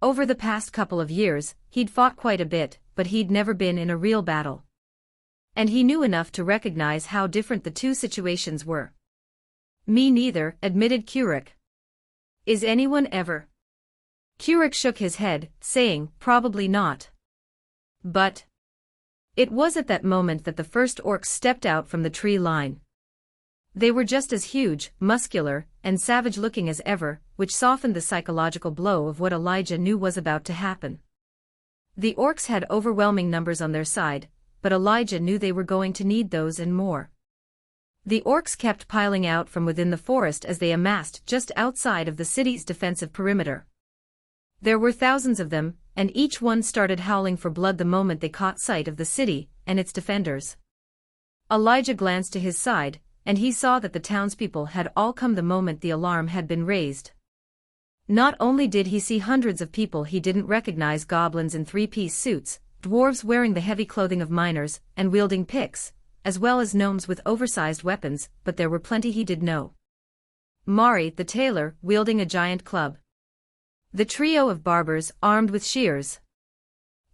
Over the past couple of years, he'd fought quite a bit, but he'd never been in a real battle. And he knew enough to recognize how different the two situations were. "Me neither," admitted Keurig. "Is anyone ever?" Keurig shook his head, saying, "Probably not." But it was at that moment that the first orcs stepped out from the tree line. They were just as huge, muscular, and savage-looking as ever, which softened the psychological blow of what Elijah knew was about to happen. The orcs had overwhelming numbers on their side, but Elijah knew they were going to need those and more. The orcs kept piling out from within the forest as they amassed just outside of the city's defensive perimeter. There were thousands of them, and each one started howling for blood the moment they caught sight of the city and its defenders. Elijah glanced to his side, and he saw that the townspeople had all come the moment the alarm had been raised. Not only did he see hundreds of people he didn't recognize, goblins in three-piece suits, dwarves wearing the heavy clothing of miners and wielding picks, as well as gnomes with oversized weapons, but there were plenty he did know. Mari, the tailor, wielding a giant club. The trio of barbers, armed with shears.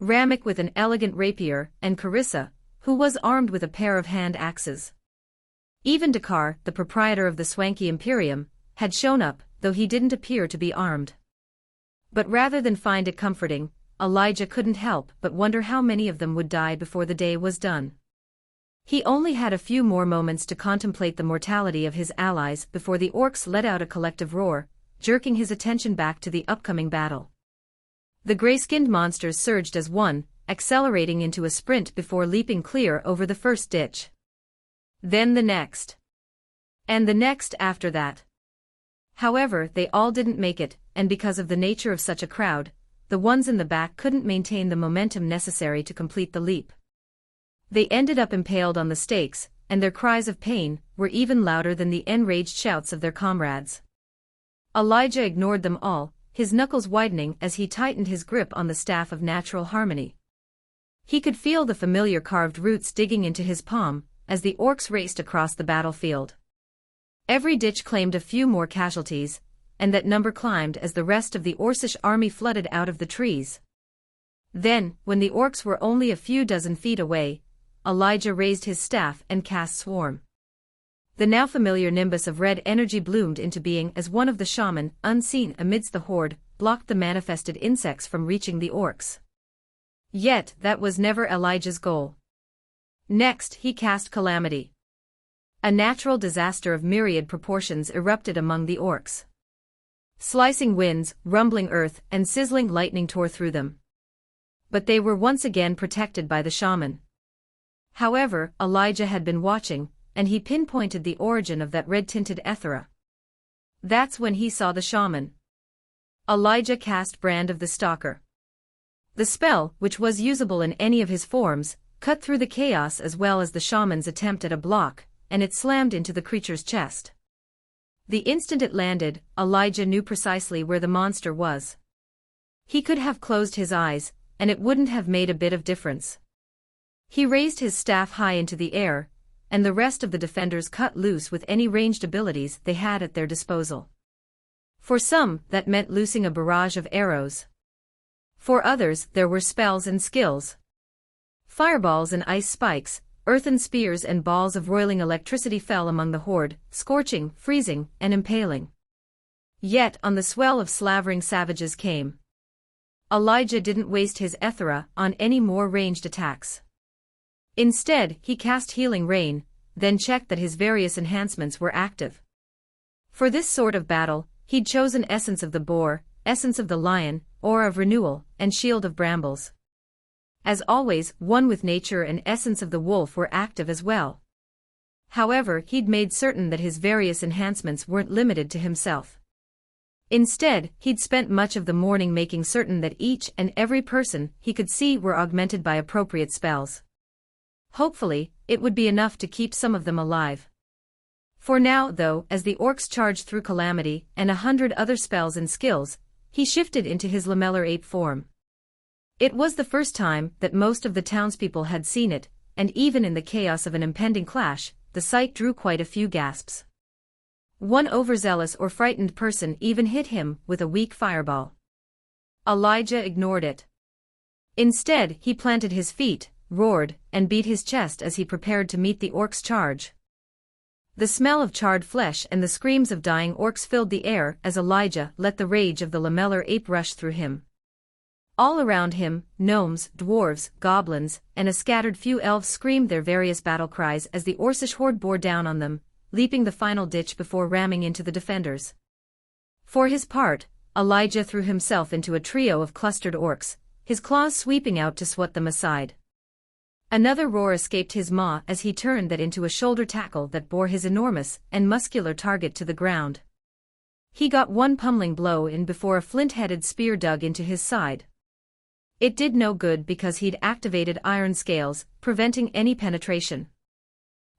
Ramek with an elegant rapier, and Carissa, who was armed with a pair of hand axes. Even Dakar, the proprietor of the swanky Imperium, had shown up, though he didn't appear to be armed. But rather than find it comforting, Elijah couldn't help but wonder how many of them would die before the day was done. He only had a few more moments to contemplate the mortality of his allies before the orcs let out a collective roar, jerking his attention back to the upcoming battle. The gray-skinned monsters surged as one, accelerating into a sprint before leaping clear over the first ditch. Then the next. And the next after that. However, they all didn't make it, and because of the nature of such a crowd, the ones in the back couldn't maintain the momentum necessary to complete the leap. They ended up impaled on the stakes, and their cries of pain were even louder than the enraged shouts of their comrades. Elijah ignored them all, his knuckles widening as he tightened his grip on the staff of natural harmony. He could feel the familiar carved roots digging into his palm as the orcs raced across the battlefield. Every ditch claimed a few more casualties, and that number climbed as the rest of the Orcish army flooded out of the trees. Then, when the orcs were only a few dozen feet away, Elijah raised his staff and cast Swarm. The now familiar nimbus of red energy bloomed into being as one of the shaman, unseen amidst the horde, blocked the manifested insects from reaching the orcs. Yet, that was never Elijah's goal. Next, he cast Calamity. A natural disaster of myriad proportions erupted among the orcs. Slicing winds, rumbling earth, and sizzling lightning tore through them. But they were once again protected by the shaman. However, Elijah had been watching, and he pinpointed the origin of that red-tinted Ethera. That's when he saw the shaman. Elijah cast Brand of the Stalker. The spell, which was usable in any of his forms, cut through the chaos as well as the shaman's attempt at a block, and it slammed into the creature's chest. The instant it landed, Elijah knew precisely where the monster was. He could have closed his eyes, and it wouldn't have made a bit of difference. He raised his staff high into the air, and the rest of the defenders cut loose with any ranged abilities they had at their disposal. For some, that meant loosing a barrage of arrows. For others, there were spells and skills. Fireballs and ice spikes, earthen spears and balls of roiling electricity fell among the horde, scorching, freezing, and impaling. Yet on the swell of slavering savages came. Elijah didn't waste his Ethera on any more ranged attacks. Instead, he cast Healing Rain, then checked that his various enhancements were active. For this sort of battle, he'd chosen Essence of the Boar, Essence of the Lion, Aura of Renewal, and Shield of Brambles. As always, One with Nature and Essence of the Wolf were active as well. However, he'd made certain that his various enhancements weren't limited to himself. Instead, he'd spent much of the morning making certain that each and every person he could see were augmented by appropriate spells. Hopefully, it would be enough to keep some of them alive. For now, though, as the orcs charged through Calamity and 100 other spells and skills, he shifted into his lamellar ape form. It was the first time that most of the townspeople had seen it, and even in the chaos of an impending clash, the sight drew quite a few gasps. One overzealous or frightened person even hit him with a weak fireball. Elijah ignored it. Instead, he planted his feet, roared, and beat his chest as he prepared to meet the orcs' charge. The smell of charred flesh and the screams of dying orcs filled the air as Elijah let the rage of the lamellar ape rush through him. All around him, gnomes, dwarves, goblins, and a scattered few elves screamed their various battle cries as the orcish horde bore down on them, leaping the final ditch before ramming into the defenders. For his part, Elijah threw himself into a trio of clustered orcs, his claws sweeping out to swat them aside. Another roar escaped his maw as he turned that into a shoulder tackle that bore his enormous and muscular target to the ground. He got one pummeling blow in before a flint-headed spear dug into his side. It did no good because he'd activated iron scales, preventing any penetration.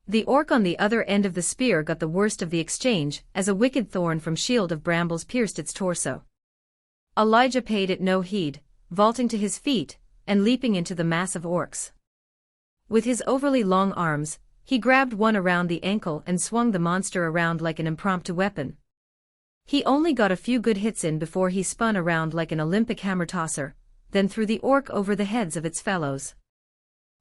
The orc on the other end of the spear got the worst of the exchange as a wicked thorn from shield of brambles pierced its torso. Elijah paid it no heed, vaulting to his feet and leaping into the mass of orcs. With his overly long arms, he grabbed one around the ankle and swung the monster around like an impromptu weapon. He only got a few good hits in before he spun around like an Olympic hammer tosser, then threw the orc over the heads of its fellows.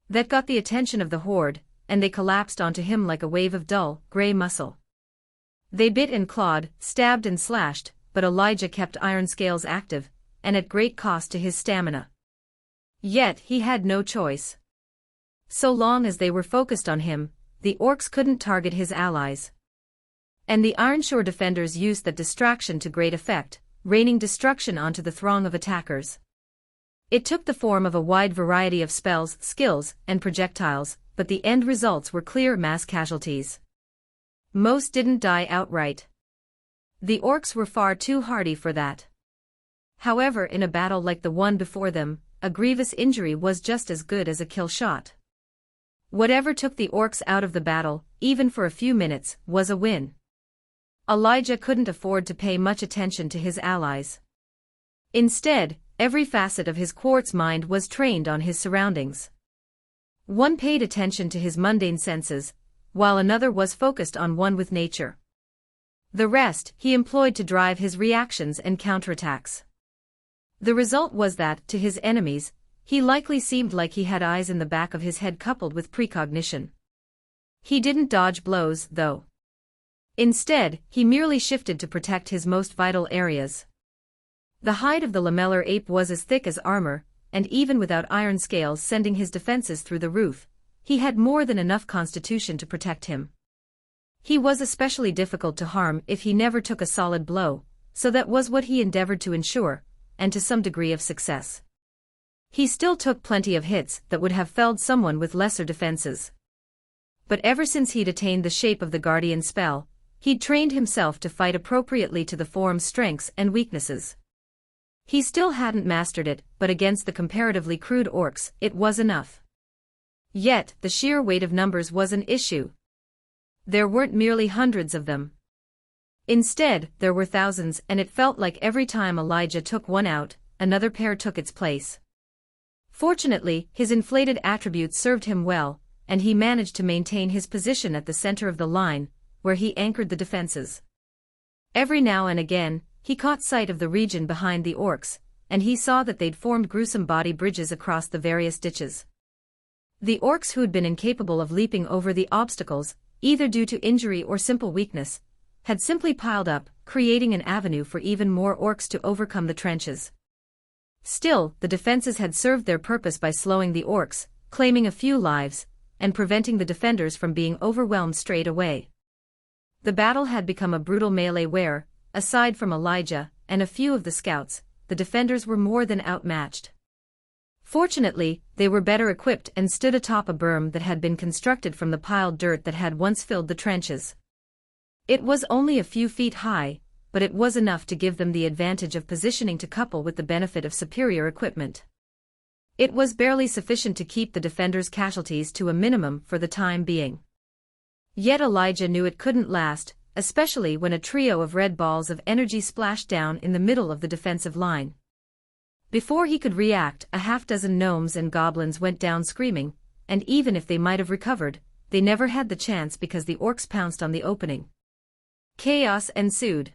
That got the attention of the horde, and they collapsed onto him like a wave of dull, gray muscle. They bit and clawed, stabbed and slashed, but Elijah kept iron scales active, and at great cost to his stamina. Yet he had no choice. So long as they were focused on him, the orcs couldn't target his allies. And the Ironshore defenders used that distraction to great effect, raining destruction onto the throng of attackers. It took the form of a wide variety of spells, skills, and projectiles, but the end results were clear mass casualties. Most didn't die outright. The orcs were far too hardy for that. However, in a battle like the one before them, a grievous injury was just as good as a kill shot. Whatever took the orcs out of the battle, even for a few minutes, was a win. Elijah couldn't afford to pay much attention to his allies. Instead, every facet of his quartz mind was trained on his surroundings. One paid attention to his mundane senses, while another was focused on one with nature. The rest he employed to drive his reactions and counterattacks. The result was that, to his enemies, he likely seemed like he had eyes in the back of his head coupled with precognition. He didn't dodge blows, though. Instead, he merely shifted to protect his most vital areas. The hide of the lamellar ape was as thick as armor, and even without iron scales sending his defenses through the roof, he had more than enough constitution to protect him. He was especially difficult to harm if he never took a solid blow, so that was what he endeavored to ensure, and to some degree of success. He still took plenty of hits that would have felled someone with lesser defenses. But ever since he'd attained the shape of the Guardian spell, he'd trained himself to fight appropriately to the form's strengths and weaknesses. He still hadn't mastered it, but against the comparatively crude orcs, it was enough. Yet, the sheer weight of numbers was an issue. There weren't merely hundreds of them. Instead, there were thousands, and it felt like every time Elijah took one out, another pair took its place. Fortunately, his inflated attributes served him well, and he managed to maintain his position at the center of the line, where he anchored the defenses. Every now and again, he caught sight of the region behind the orcs, and he saw that they'd formed gruesome body bridges across the various ditches. The orcs who'd been incapable of leaping over the obstacles, either due to injury or simple weakness, had simply piled up, creating an avenue for even more orcs to overcome the trenches. Still, the defenses had served their purpose by slowing the orcs, claiming a few lives, and preventing the defenders from being overwhelmed straight away. The battle had become a brutal melee where, aside from Elijah and a few of the scouts, the defenders were more than outmatched. Fortunately, they were better equipped and stood atop a berm that had been constructed from the piled dirt that had once filled the trenches. It was only a few feet high, but it was enough to give them the advantage of positioning to couple with the benefit of superior equipment. It was barely sufficient to keep the defenders' casualties to a minimum for the time being. Yet Elijah knew it couldn't last, especially when a trio of red balls of energy splashed down in the middle of the defensive line. Before he could react, a half-dozen gnomes and goblins went down screaming, and even if they might have recovered, they never had the chance because the orcs pounced on the opening. Chaos ensued.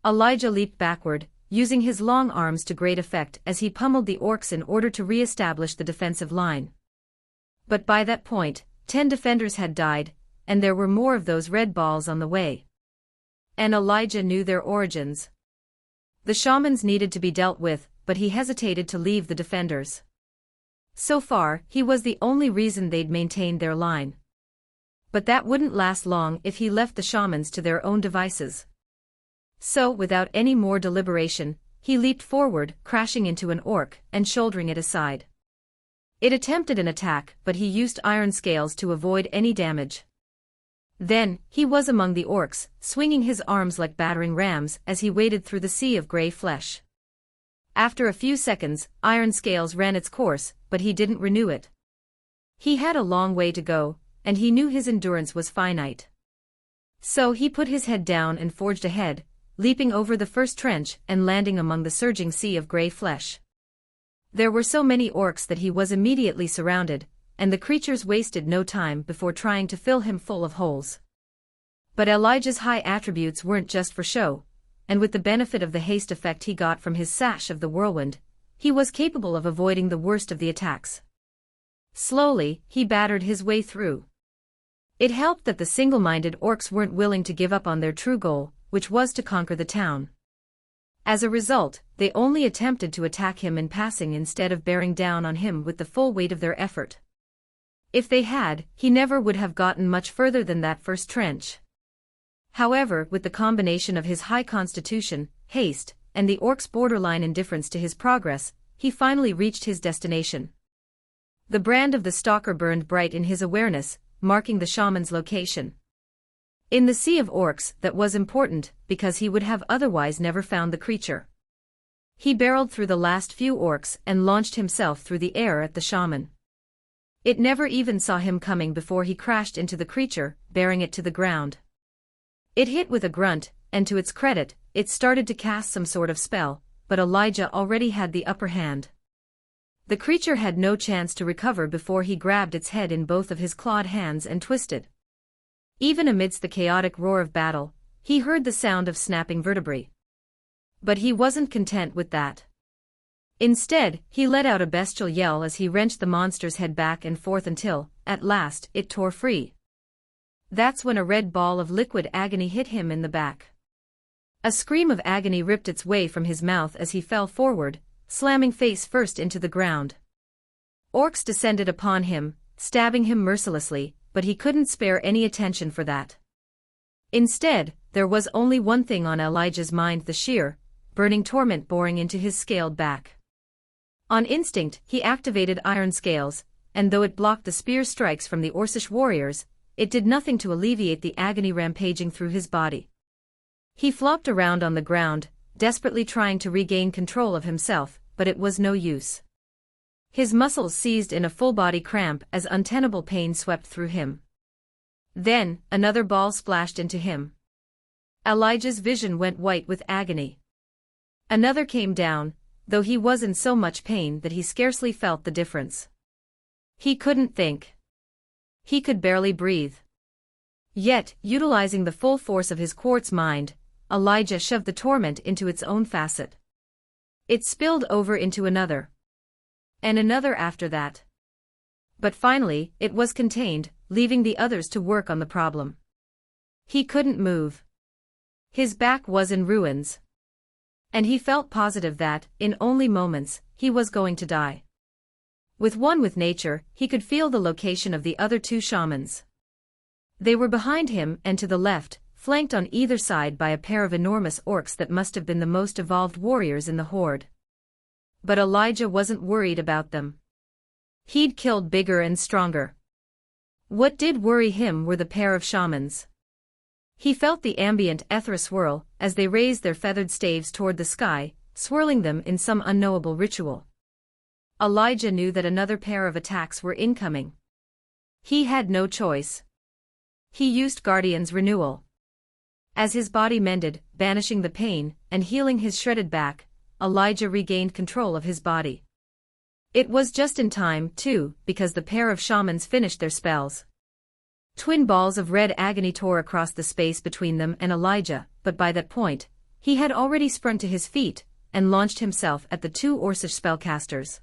Elijah leaped backward, using his long arms to great effect as he pummeled the orcs in order to re-establish the defensive line. But by that point, 10 defenders had died, and there were more of those red balls on the way. And Elijah knew their origins. The shamans needed to be dealt with, but he hesitated to leave the defenders. So far, he was the only reason they'd maintained their line. But that wouldn't last long if he left the shamans to their own devices. So, without any more deliberation, he leaped forward, crashing into an orc and shouldering it aside. It attempted an attack, but he used iron scales to avoid any damage. Then, he was among the orcs, swinging his arms like battering rams as he waded through the sea of grey flesh. After a few seconds, iron scales ran its course, but he didn't renew it. He had a long way to go, and he knew his endurance was finite. So he put his head down and forged ahead, leaping over the first trench and landing among the surging sea of grey flesh. There were so many orcs that he was immediately surrounded, and the creatures wasted no time before trying to fill him full of holes. But Elijah's high attributes weren't just for show, and with the benefit of the haste effect he got from his sash of the whirlwind, he was capable of avoiding the worst of the attacks. Slowly, he battered his way through. It helped that the single-minded orcs weren't willing to give up on their true goal, which was to conquer the town. As a result, they only attempted to attack him in passing instead of bearing down on him with the full weight of their effort. If they had, he never would have gotten much further than that first trench. However, with the combination of his high constitution, haste, and the orc's borderline indifference to his progress, he finally reached his destination. The brand of the stalker burned bright in his awareness, marking the shaman's location. In the sea of orcs, that was important, because he would have otherwise never found the creature. He barreled through the last few orcs and launched himself through the air at the shaman. It never even saw him coming before he crashed into the creature, bearing it to the ground. It hit with a grunt, and to its credit, it started to cast some sort of spell, but Elijah already had the upper hand. The creature had no chance to recover before he grabbed its head in both of his clawed hands and twisted. Even amidst the chaotic roar of battle, he heard the sound of snapping vertebrae. But he wasn't content with that. Instead, he let out a bestial yell as he wrenched the monster's head back and forth until, at last, it tore free. That's when a red ball of liquid agony hit him in the back. A scream of agony ripped its way from his mouth as he fell forward, slamming face first into the ground. Orcs descended upon him, stabbing him mercilessly, but he couldn't spare any attention for that. Instead, there was only one thing on Elijah's mind: the sheer, burning torment boring into his scaled back. On instinct, he activated iron scales, and though it blocked the spear strikes from the Orcish warriors, it did nothing to alleviate the agony rampaging through his body. He flopped around on the ground, desperately trying to regain control of himself, but it was no use. His muscles seized in a full-body cramp as untenable pain swept through him. Then, another ball splashed into him. Elijah's vision went white with agony. Another came down, though he was in so much pain that he scarcely felt the difference. He couldn't think. He could barely breathe. Yet, utilizing the full force of his quartz mind, Elijah shoved the torment into its own facet. It spilled over into another. And another after that. But finally, it was contained, leaving the others to work on the problem. He couldn't move. His back was in ruins. And he felt positive that, in only moments, he was going to die. With one with nature, he could feel the location of the other two shamans. They were behind him and to the left, flanked on either side by a pair of enormous orcs that must have been the most evolved warriors in the horde. But Elijah wasn't worried about them. He'd killed bigger and stronger. What did worry him were the pair of shamans. He felt the ambient Ethera swirl as they raised their feathered staves toward the sky, swirling them in some unknowable ritual. Elijah knew that another pair of attacks were incoming. He had no choice. He used Guardian's Renewal. As his body mended, banishing the pain, and healing his shredded back, Elijah regained control of his body. It was just in time, too, because the pair of shamans finished their spells. Twin balls of red agony tore across the space between them and Elijah, but by that point, he had already sprung to his feet, and launched himself at the two Orcish spellcasters.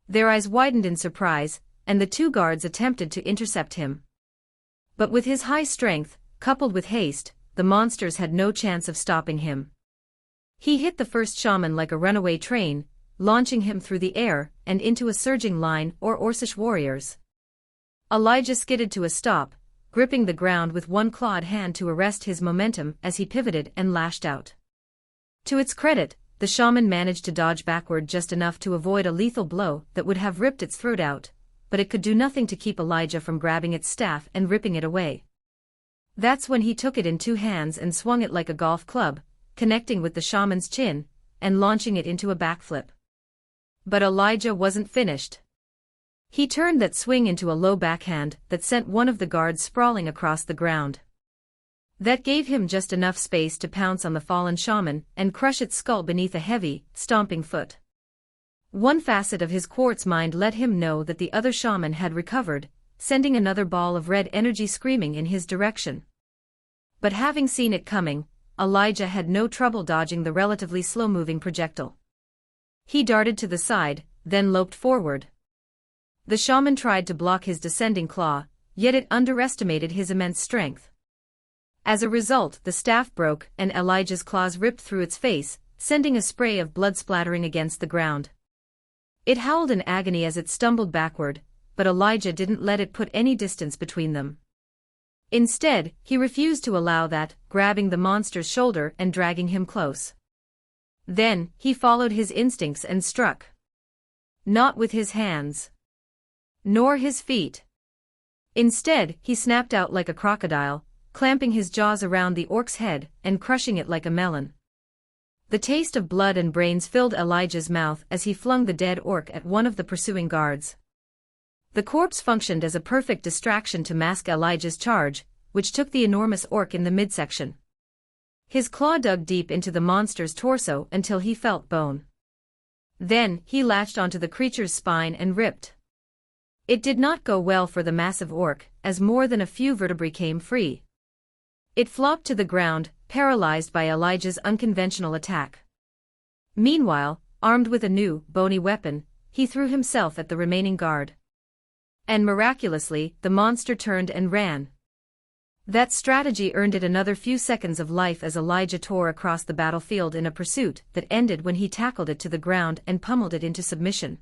Their eyes widened in surprise, and the two guards attempted to intercept him. But with his high strength, coupled with haste, the monsters had no chance of stopping him. He hit the first shaman like a runaway train, launching him through the air and into a surging line or Orcish warriors. Elijah skidded to a stop, gripping the ground with one clawed hand to arrest his momentum as he pivoted and lashed out. To its credit, the shaman managed to dodge backward just enough to avoid a lethal blow that would have ripped its throat out, but it could do nothing to keep Elijah from grabbing its staff and ripping it away. That's when he took it in two hands and swung it like a golf club, connecting with the shaman's chin, and launching it into a backflip. But Elijah wasn't finished. He turned that swing into a low backhand that sent one of the guards sprawling across the ground. That gave him just enough space to pounce on the fallen shaman and crush its skull beneath a heavy, stomping foot. One facet of his quartz mind let him know that the other shaman had recovered, sending another ball of red energy screaming in his direction. But having seen it coming, Elijah had no trouble dodging the relatively slow-moving projectile. He darted to the side, then loped forward. The shaman tried to block his descending claw, yet it underestimated his immense strength. As a result, the staff broke and Elijah's claws ripped through its face, sending a spray of blood splattering against the ground. It howled in agony as it stumbled backward, but Elijah didn't let it put any distance between them. Instead, he refused to allow that, grabbing the monster's shoulder and dragging him close. Then, he followed his instincts and struck. Not with his hands. Nor his feet. Instead, he snapped out like a crocodile, clamping his jaws around the orc's head and crushing it like a melon. The taste of blood and brains filled Elijah's mouth as he flung the dead orc at one of the pursuing guards. The corpse functioned as a perfect distraction to mask Elijah's charge, which took the enormous orc in the midsection. His claw dug deep into the monster's torso until he felt bone. Then, he latched onto the creature's spine and ripped. It did not go well for the massive orc, as more than a few vertebrae came free. It flopped to the ground, paralyzed by Elijah's unconventional attack. Meanwhile, armed with a new, bony weapon, he threw himself at the remaining guard. And miraculously, the monster turned and ran. That strategy earned it another few seconds of life as Elijah tore across the battlefield in a pursuit that ended when he tackled it to the ground and pummeled it into submission.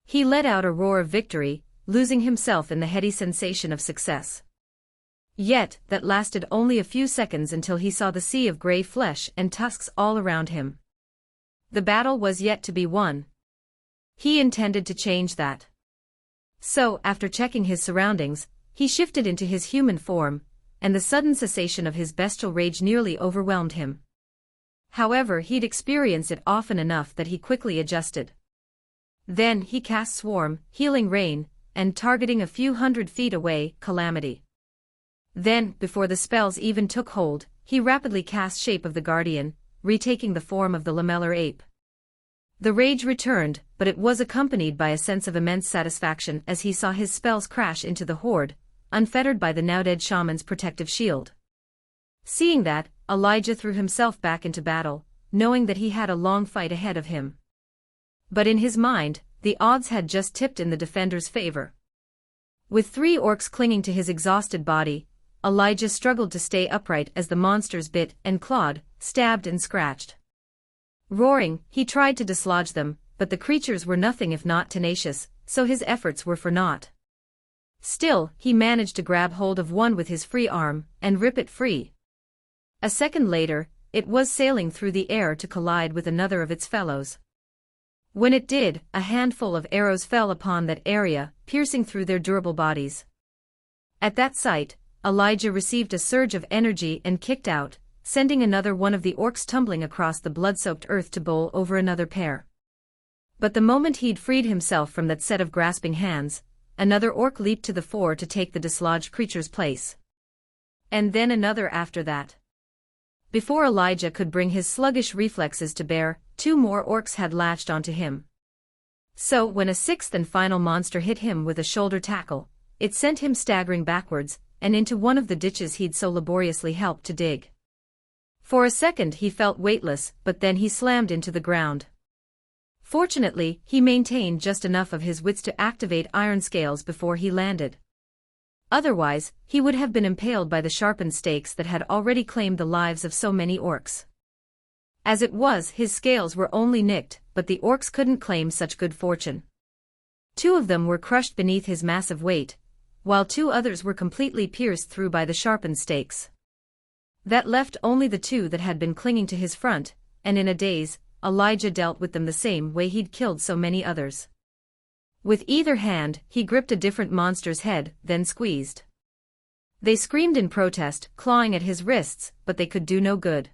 He let out a roar of victory, losing himself in the heady sensation of success. Yet, that lasted only a few seconds until he saw the sea of gray flesh and tusks all around him. The battle was yet to be won. He intended to change that. So, after checking his surroundings, he shifted into his human form, and the sudden cessation of his bestial rage nearly overwhelmed him. However, he'd experienced it often enough that he quickly adjusted. Then he cast Swarm, Healing Rain, and targeting a few hundred feet away, Calamity. Then, before the spells even took hold, he rapidly cast Shape of the Guardian, retaking the form of the lamellar ape. The rage returned, but it was accompanied by a sense of immense satisfaction as he saw his spells crash into the horde, unfettered by the now-dead shaman's protective shield. Seeing that, Elijah threw himself back into battle, knowing that he had a long fight ahead of him. But in his mind, the odds had just tipped in the defender's favor. With 3 orcs clinging to his exhausted body, Elijah struggled to stay upright as the monsters bit and clawed, stabbed and scratched. Roaring, he tried to dislodge them, but the creatures were nothing if not tenacious, so his efforts were for naught. Still, he managed to grab hold of one with his free arm, and rip it free. A second later, it was sailing through the air to collide with another of its fellows. When it did, a handful of arrows fell upon that area, piercing through their durable bodies. At that sight, Elijah received a surge of energy and kicked out, sending another one of the orcs tumbling across the blood-soaked earth to bowl over another pair. But the moment he'd freed himself from that set of grasping hands, another orc leaped to the fore to take the dislodged creature's place. And then another after that. Before Elijah could bring his sluggish reflexes to bear, 2 more orcs had latched onto him. So when a 6th and final monster hit him with a shoulder tackle, it sent him staggering backwards, and into one of the ditches he'd so laboriously helped to dig. For a second he felt weightless, but then he slammed into the ground. Fortunately, he maintained just enough of his wits to activate iron scales before he landed. Otherwise, he would have been impaled by the sharpened stakes that had already claimed the lives of so many orcs. As it was, his scales were only nicked, but the orcs couldn't claim such good fortune. 2 of them were crushed beneath his massive weight, while 2 others were completely pierced through by the sharpened stakes. That left only the 2 that had been clinging to his front, and in a daze, Elijah dealt with them the same way he'd killed so many others. With either hand, he gripped a different monster's head, then squeezed. They screamed in protest, clawing at his wrists, but they could do no good.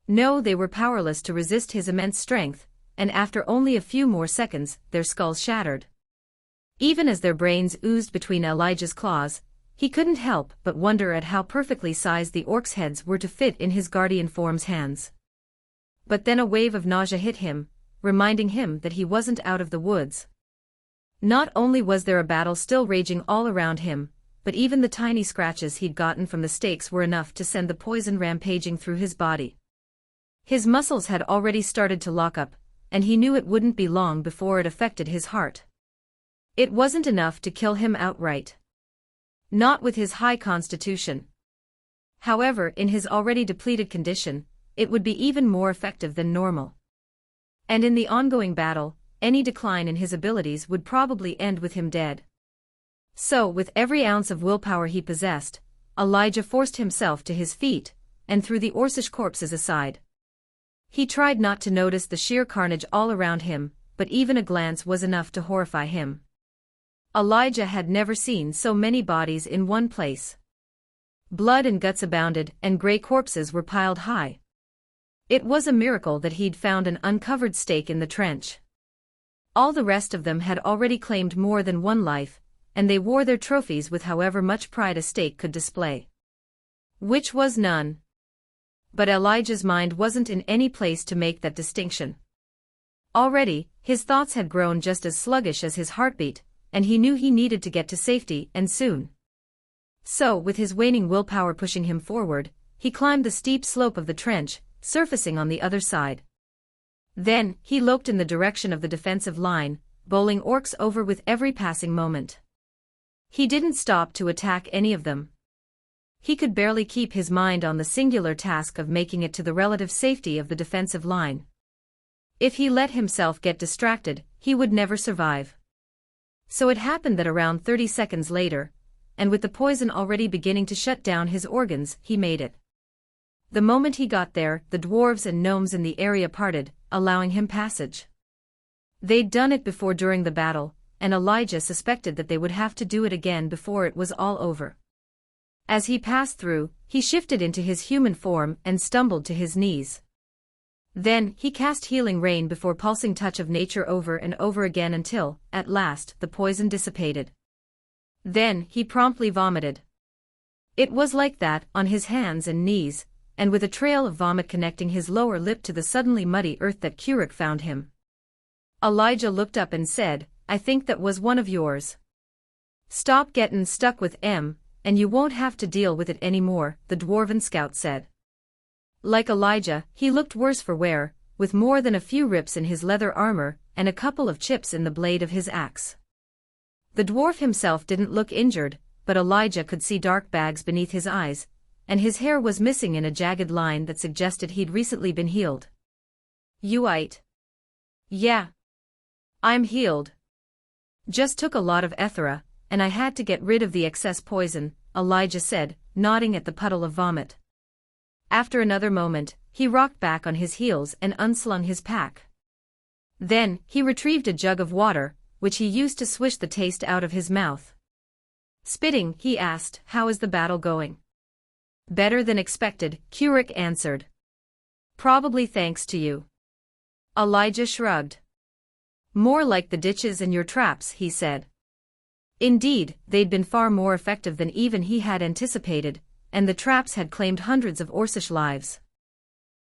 No, they were powerless to resist his immense strength, and after only a few more seconds, their skulls shattered. Even as their brains oozed between Elijah's claws, he couldn't help but wonder at how perfectly sized the orcs' heads were to fit in his guardian form's hands. But then a wave of nausea hit him, reminding him that he wasn't out of the woods. Not only was there a battle still raging all around him, but even the tiny scratches he'd gotten from the stakes were enough to send the poison rampaging through his body. His muscles had already started to lock up, and he knew it wouldn't be long before it affected his heart. It wasn't enough to kill him outright. Not with his high constitution. However, in his already depleted condition, it would be even more effective than normal. And in the ongoing battle, any decline in his abilities would probably end with him dead. So, with every ounce of willpower he possessed, Elijah forced himself to his feet, and threw the Orcish corpses aside. He tried not to notice the sheer carnage all around him, but even a glance was enough to horrify him. Elijah had never seen so many bodies in one place. Blood and guts abounded, and grey corpses were piled high. It was a miracle that he'd found an uncovered stake in the trench. All the rest of them had already claimed more than one life, and they wore their trophies with however much pride a stake could display. Which was none. But Elijah's mind wasn't in any place to make that distinction. Already, his thoughts had grown just as sluggish as his heartbeat, and he knew he needed to get to safety, and soon. So, with his waning willpower pushing him forward, he climbed the steep slope of the trench, surfacing on the other side. Then, he loped in the direction of the defensive line, bowling orcs over with every passing moment. He didn't stop to attack any of them. He could barely keep his mind on the singular task of making it to the relative safety of the defensive line. If he let himself get distracted, he would never survive. So it happened that around 30 seconds later, and with the poison already beginning to shut down his organs, he made it. The moment he got there, the dwarves and gnomes in the area parted, allowing him passage. They'd done it before during the battle, and Elijah suspected that they would have to do it again before it was all over. As he passed through, he shifted into his human form and stumbled to his knees. Then, he cast healing rain before pulsing touch of nature over and over again until, at last, the poison dissipated. Then, he promptly vomited. It was like that, on his hands and knees, and with a trail of vomit connecting his lower lip to the suddenly muddy earth that Kurik found him. Elijah looked up and said, "I think that was one of yours. Stop gettin' stuck with M, and you won't have to deal with it anymore," the dwarven scout said. Like Elijah, he looked worse for wear, with more than a few rips in his leather armor, and a couple of chips in the blade of his axe. The dwarf himself didn't look injured, but Elijah could see dark bags beneath his eyes, and his hair was missing in a jagged line that suggested he'd recently been healed. "You ate?" "Yeah. I'm healed. Just took a lot of Ethera, and I had to get rid of the excess poison," Elijah said, nodding at the puddle of vomit. After another moment, he rocked back on his heels and unslung his pack. Then, he retrieved a jug of water, which he used to swish the taste out of his mouth. Spitting, he asked, "How is the battle going?" "Better than expected," Kurik answered. "Probably thanks to you." Elijah shrugged. More like the ditches and your traps, he said. Indeed, they'd been far more effective than even he had anticipated, and the traps had claimed hundreds of Orcish lives.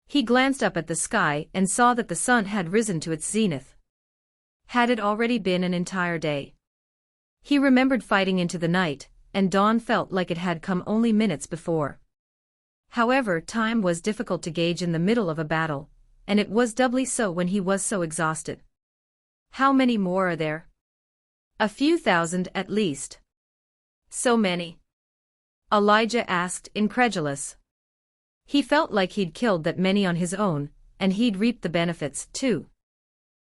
He glanced up at the sky and saw that the sun had risen to its zenith. Had it already been an entire day? He remembered fighting into the night, and dawn felt like it had come only minutes before. However, time was difficult to gauge in the middle of a battle, and it was doubly so when he was so exhausted. How many more are there? A few thousand at least. So many? Elijah asked, incredulous. He felt like he'd killed that many on his own, and he'd reaped the benefits, too.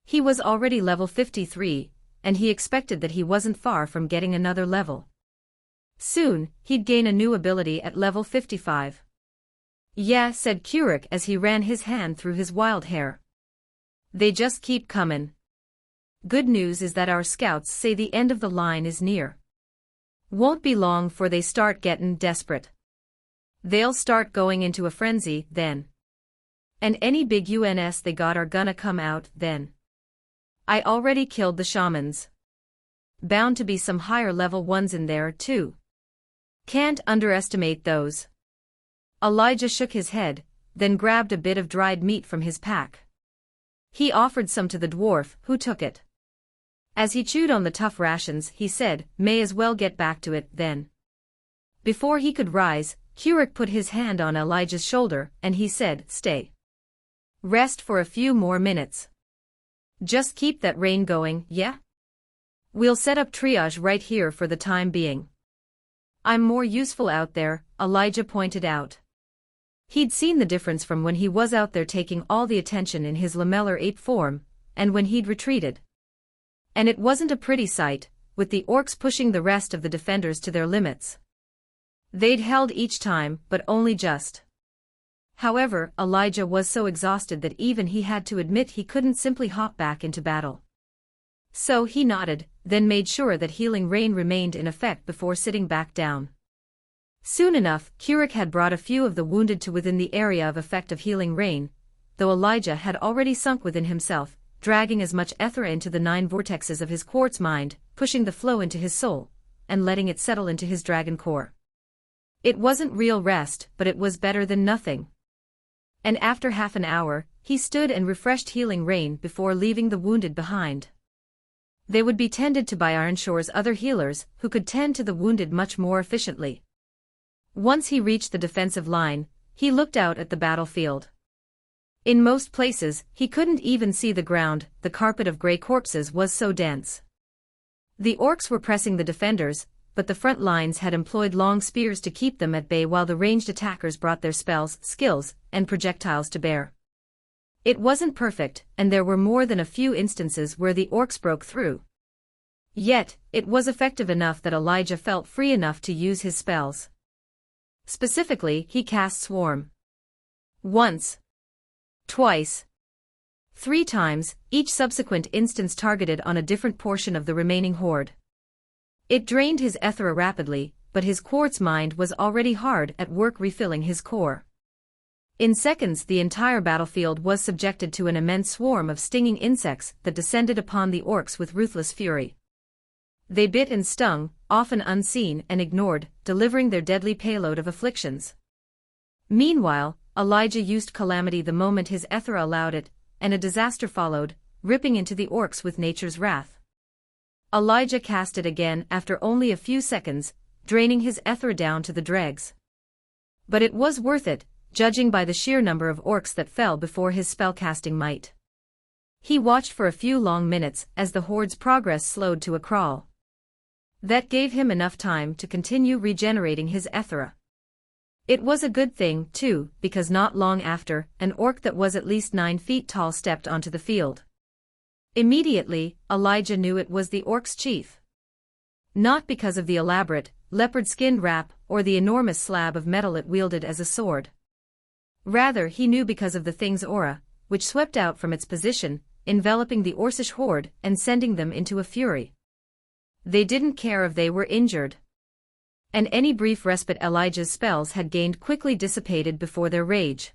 He was already level 53, and he expected that he wasn't far from getting another level. Soon, he'd gain a new ability at level 55. Yeah, said Keurig as he ran his hand through his wild hair. They just keep comin'. Good news is that our scouts say the end of the line is near. Won't be long 'fore they start gettin' desperate. They'll start going into a frenzy, then. And any big UNS they got are gonna come out, then. I already killed the shamans. Bound to be some higher level ones in there, too. Can't underestimate those. Elijah shook his head, then grabbed a bit of dried meat from his pack. He offered some to the dwarf, who took it. As he chewed on the tough rations, he said, may as well get back to it, then. Before he could rise, Keurig put his hand on Elijah's shoulder, and he said, stay. Rest for a few more minutes. Just keep that rain going, yeah? We'll set up triage right here for the time being. I'm more useful out there, Elijah pointed out. He'd seen the difference from when he was out there taking all the attention in his lamellar ape form, and when he'd retreated. And it wasn't a pretty sight, with the orcs pushing the rest of the defenders to their limits. They'd held each time, but only just. However, Elijah was so exhausted that even he had to admit he couldn't simply hop back into battle. So he nodded, then made sure that healing rain remained in effect before sitting back down. Soon enough, Keurig had brought a few of the wounded to within the area of effect of healing rain, though Elijah had already sunk within himself, dragging as much Ethera into the 9 vortexes of his quartz mind, pushing the flow into his soul, and letting it settle into his dragon core. It wasn't real rest, but it was better than nothing. And after half an hour, he stood and refreshed healing rain before leaving the wounded behind. They would be tended to by Ironshore's other healers, who could tend to the wounded much more efficiently. Once he reached the defensive line, he looked out at the battlefield. In most places, he couldn't even see the ground, the carpet of gray corpses was so dense. The orcs were pressing the defenders, but the front lines had employed long spears to keep them at bay while the ranged attackers brought their spells, skills, and projectiles to bear. It wasn't perfect, and there were more than a few instances where the orcs broke through. Yet, it was effective enough that Elijah felt free enough to use his spells. Specifically, he cast Swarm. Once. Twice. 3 times, each subsequent instance targeted on a different portion of the remaining horde. It drained his Ethera rapidly, but his quartz mind was already hard at work refilling his core. In seconds the entire battlefield was subjected to an immense swarm of stinging insects that descended upon the orcs with ruthless fury. They bit and stung, often unseen and ignored, delivering their deadly payload of afflictions. Meanwhile, Elijah used Calamity the moment his Ethera allowed it, and a disaster followed, ripping into the orcs with nature's wrath. Elijah cast it again after only a few seconds, draining his Ethera down to the dregs. But it was worth it, judging by the sheer number of orcs that fell before his spellcasting might. He watched for a few long minutes as the horde's progress slowed to a crawl. That gave him enough time to continue regenerating his Ethera. It was a good thing, too, because not long after, an orc that was at least 9 feet tall stepped onto the field. Immediately, Elijah knew it was the orc's chief. Not because of the elaborate, leopard-skinned wrap or the enormous slab of metal it wielded as a sword. Rather, he knew because of the thing's aura, which swept out from its position, enveloping the Orcish horde and sending them into a fury. They didn't care if they were injured. And any brief respite Elijah's spells had gained quickly dissipated before their rage.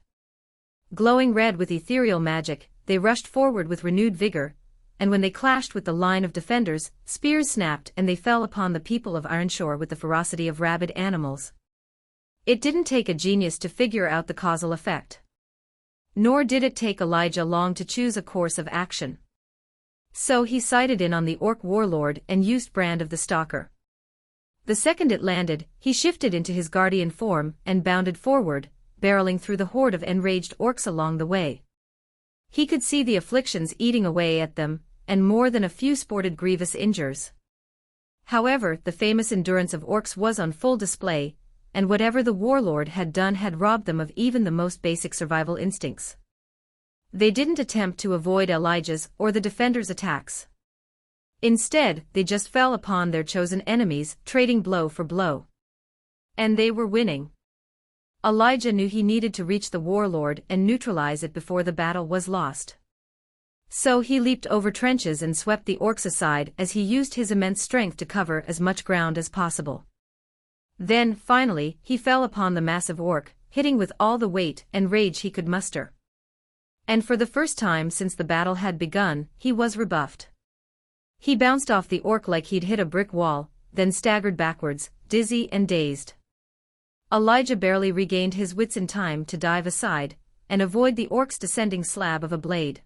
Glowing red with ethereal magic, they rushed forward with renewed vigor, and when they clashed with the line of defenders, spears snapped and they fell upon the people of Ironshore with the ferocity of rabid animals. It didn't take a genius to figure out the causal effect. Nor did it take Elijah long to choose a course of action. So he sighted in on the orc warlord and used Brand of the Stalker. The second it landed, he shifted into his guardian form and bounded forward, barreling through the horde of enraged orcs along the way. He could see the afflictions eating away at them, and more than a few sported grievous injures. However, the famous endurance of orcs was on full display, and whatever the warlord had done had robbed them of even the most basic survival instincts. They didn't attempt to avoid Elijah's or the defenders' attacks. Instead, they just fell upon their chosen enemies, trading blow for blow. And they were winning. Elijah knew he needed to reach the warlord and neutralize it before the battle was lost. So he leaped over trenches and swept the orcs aside as he used his immense strength to cover as much ground as possible. Then, finally, he fell upon the massive orc, hitting with all the weight and rage he could muster. And for the first time since the battle had begun, he was rebuffed. He bounced off the orc like he'd hit a brick wall, then staggered backwards, dizzy and dazed. Elijah barely regained his wits in time to dive aside and avoid the orc's descending slab of a blade.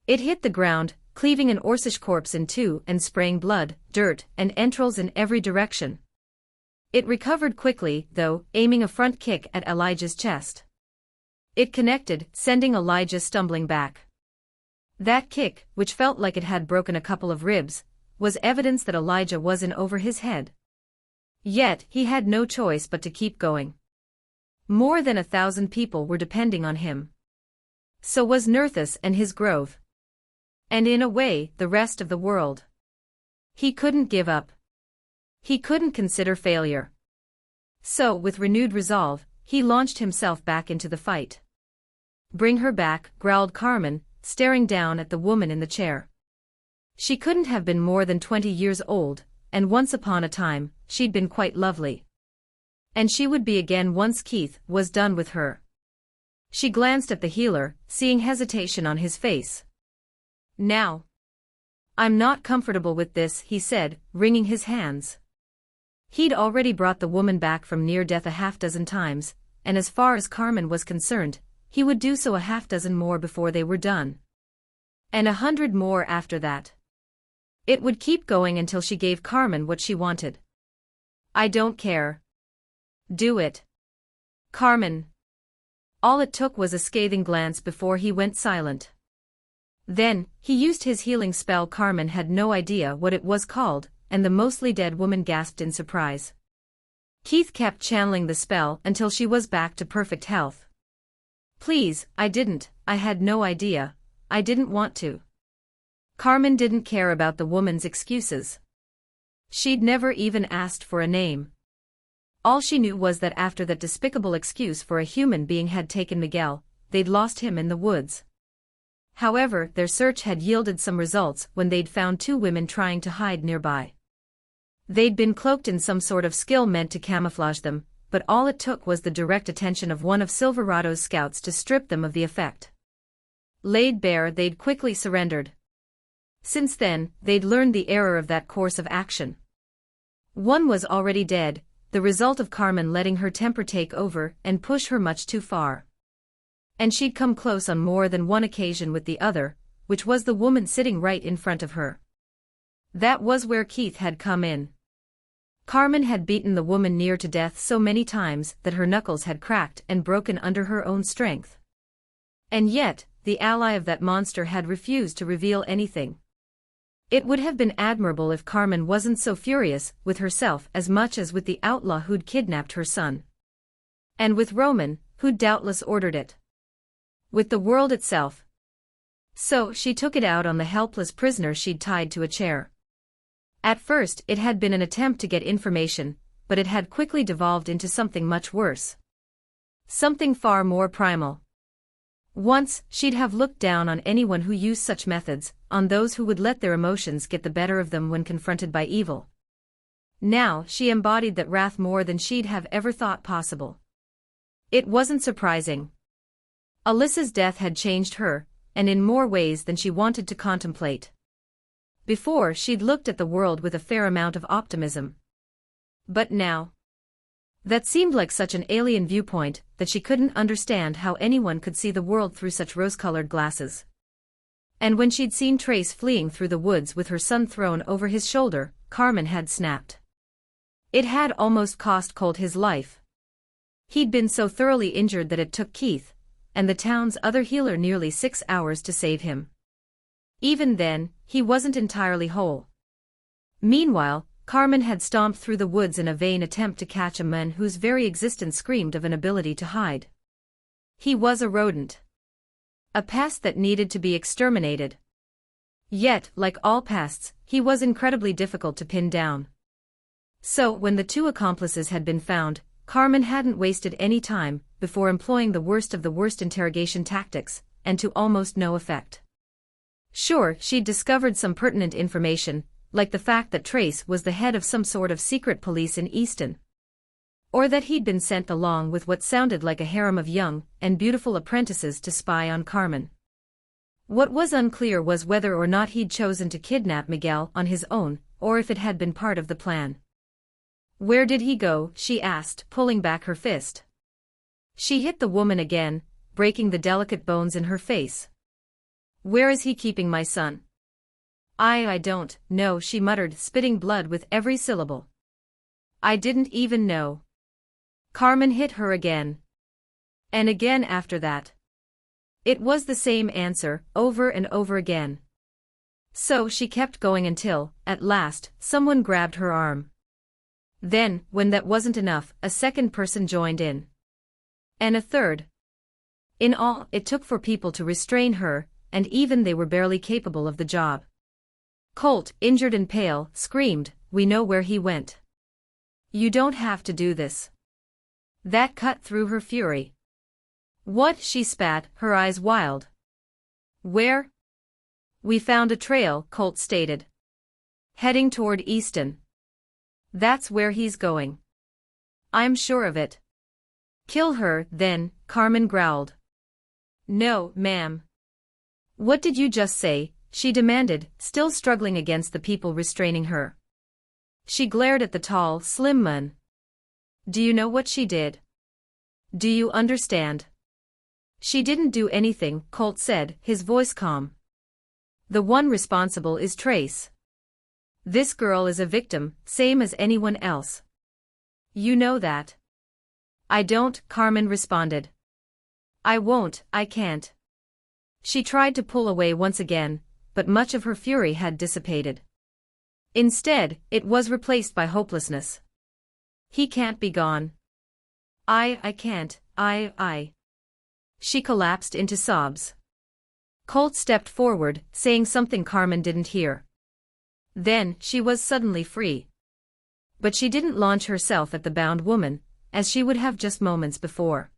It hit the ground, cleaving an orcish corpse in two and spraying blood, dirt, and entrails in every direction. It recovered quickly, though, aiming a front kick at Elijah's chest. It connected, sending Elijah stumbling back. That kick, which felt like it had broken a couple of ribs, was evidence that Elijah was in over his head. Yet, he had no choice but to keep going. More than 1,000 people were depending on him. So was Nerthus and his grove. And in a way, the rest of the world. He couldn't give up. He couldn't consider failure. So, with renewed resolve, he launched himself back into the fight. "Bring her back," growled Carmen, staring down at the woman in the chair. She couldn't have been more than 20 years old, and once upon a time, she'd been quite lovely. And she would be again once Keith was done with her. She glanced at the healer, seeing hesitation on his face. "Now. I'm not comfortable with this," he said, wringing his hands. He'd already brought the woman back from near death a half-dozen times, and as far as Carmen was concerned, he would do so a half-dozen more before they were done. And 100 more after that. It would keep going until she gave Carmen what she wanted. "I don't care. Do it. Carmen." All it took was a scathing glance before he went silent. Then, he used his healing spell. Carmen had no idea what it was called, and the mostly dead woman gasped in surprise. Keith kept channeling the spell until she was back to perfect health. "Please, I had no idea, I didn't want to." Carmen didn't care about the woman's excuses. She'd never even asked for a name. All she knew was that after that despicable excuse for a human being had taken Miguel, they'd lost him in the woods. However, their search had yielded some results when they'd found 2 women trying to hide nearby. They'd been cloaked in some sort of skill meant to camouflage them, but all it took was the direct attention of one of Silverado's scouts to strip them of the effect. Laid bare, they'd quickly surrendered. Since then, they'd learned the error of that course of action. One was already dead, the result of Carmen letting her temper take over and push her much too far. And she'd come close on more than one occasion with the other, which was the woman sitting right in front of her. That was where Keith had come in. Carmen had beaten the woman near to death so many times that her knuckles had cracked and broken under her own strength. And yet, the ally of that monster had refused to reveal anything. It would have been admirable if Carmen wasn't so furious with herself as much as with the outlaw who'd kidnapped her son. And with Roman, who'd doubtless ordered it. With the world itself. So she took it out on the helpless prisoner she'd tied to a chair. At first, it had been an attempt to get information, but it had quickly devolved into something much worse. Something far more primal. Once, she'd have looked down on anyone who used such methods, on those who would let their emotions get the better of them when confronted by evil. Now, she embodied that wrath more than she'd have ever thought possible. It wasn't surprising. Alyssa's death had changed her, and in more ways than she wanted to contemplate. Before, she'd looked at the world with a fair amount of optimism. But now, that seemed like such an alien viewpoint that she couldn't understand how anyone could see the world through such rose-colored glasses. And when she'd seen Trace fleeing through the woods with her son thrown over his shoulder, Carmen had snapped. It had almost cost Colt his life. He'd been so thoroughly injured that it took Keith, and the town's other healer, nearly 6 hours to save him. Even then, he wasn't entirely whole. Meanwhile, Carmen had stomped through the woods in a vain attempt to catch a man whose very existence screamed of an ability to hide. He was a rodent. A pest that needed to be exterminated. Yet, like all pests, he was incredibly difficult to pin down. So, when the two accomplices had been found, Carmen hadn't wasted any time before employing the worst of the worst interrogation tactics, and to almost no effect. Sure, she'd discovered some pertinent information, like the fact that Trace was the head of some sort of secret police in Easton. Or that he'd been sent along with what sounded like a harem of young and beautiful apprentices to spy on Carmen. What was unclear was whether or not he'd chosen to kidnap Miguel on his own, or if it had been part of the plan. "Where did he go?" she asked, pulling back her fist. She hit the woman again, breaking the delicate bones in her face. "Where is he keeping my son?" I don't know," she muttered, spitting blood with every syllable. "I didn't even know." Carmen hit her again. And again after that. It was the same answer, over and over again. So she kept going until, at last, someone grabbed her arm. Then, when that wasn't enough, a second person joined in. And a third. In all, it took 4 people to restrain her, and even they were barely capable of the job. Colt, injured and pale, screamed, "We know where he went. You don't have to do this." That cut through her fury. "What?" she spat, her eyes wild. "Where?" "We found a trail," Colt stated. "Heading toward Easton. That's where he's going." "I'm sure of it." "Kill her, then," Carmen growled. "No, ma'am." "What did you just say?" she demanded, still struggling against the people restraining her. She glared at the tall, slim man. "Do you know what she did? Do you understand?" "She didn't do anything," Colt said, his voice calm. "The one responsible is Trace. This girl is a victim, same as anyone else. You know that." "I don't," Carmen responded. "I won't, I can't." She tried to pull away once again, but much of her fury had dissipated. Instead, it was replaced by hopelessness. "He can't be gone. I can't, I. She collapsed into sobs. Colt stepped forward, saying something Carmen didn't hear. Then, she was suddenly free. But she didn't launch herself at the bound woman, as she would have just moments before.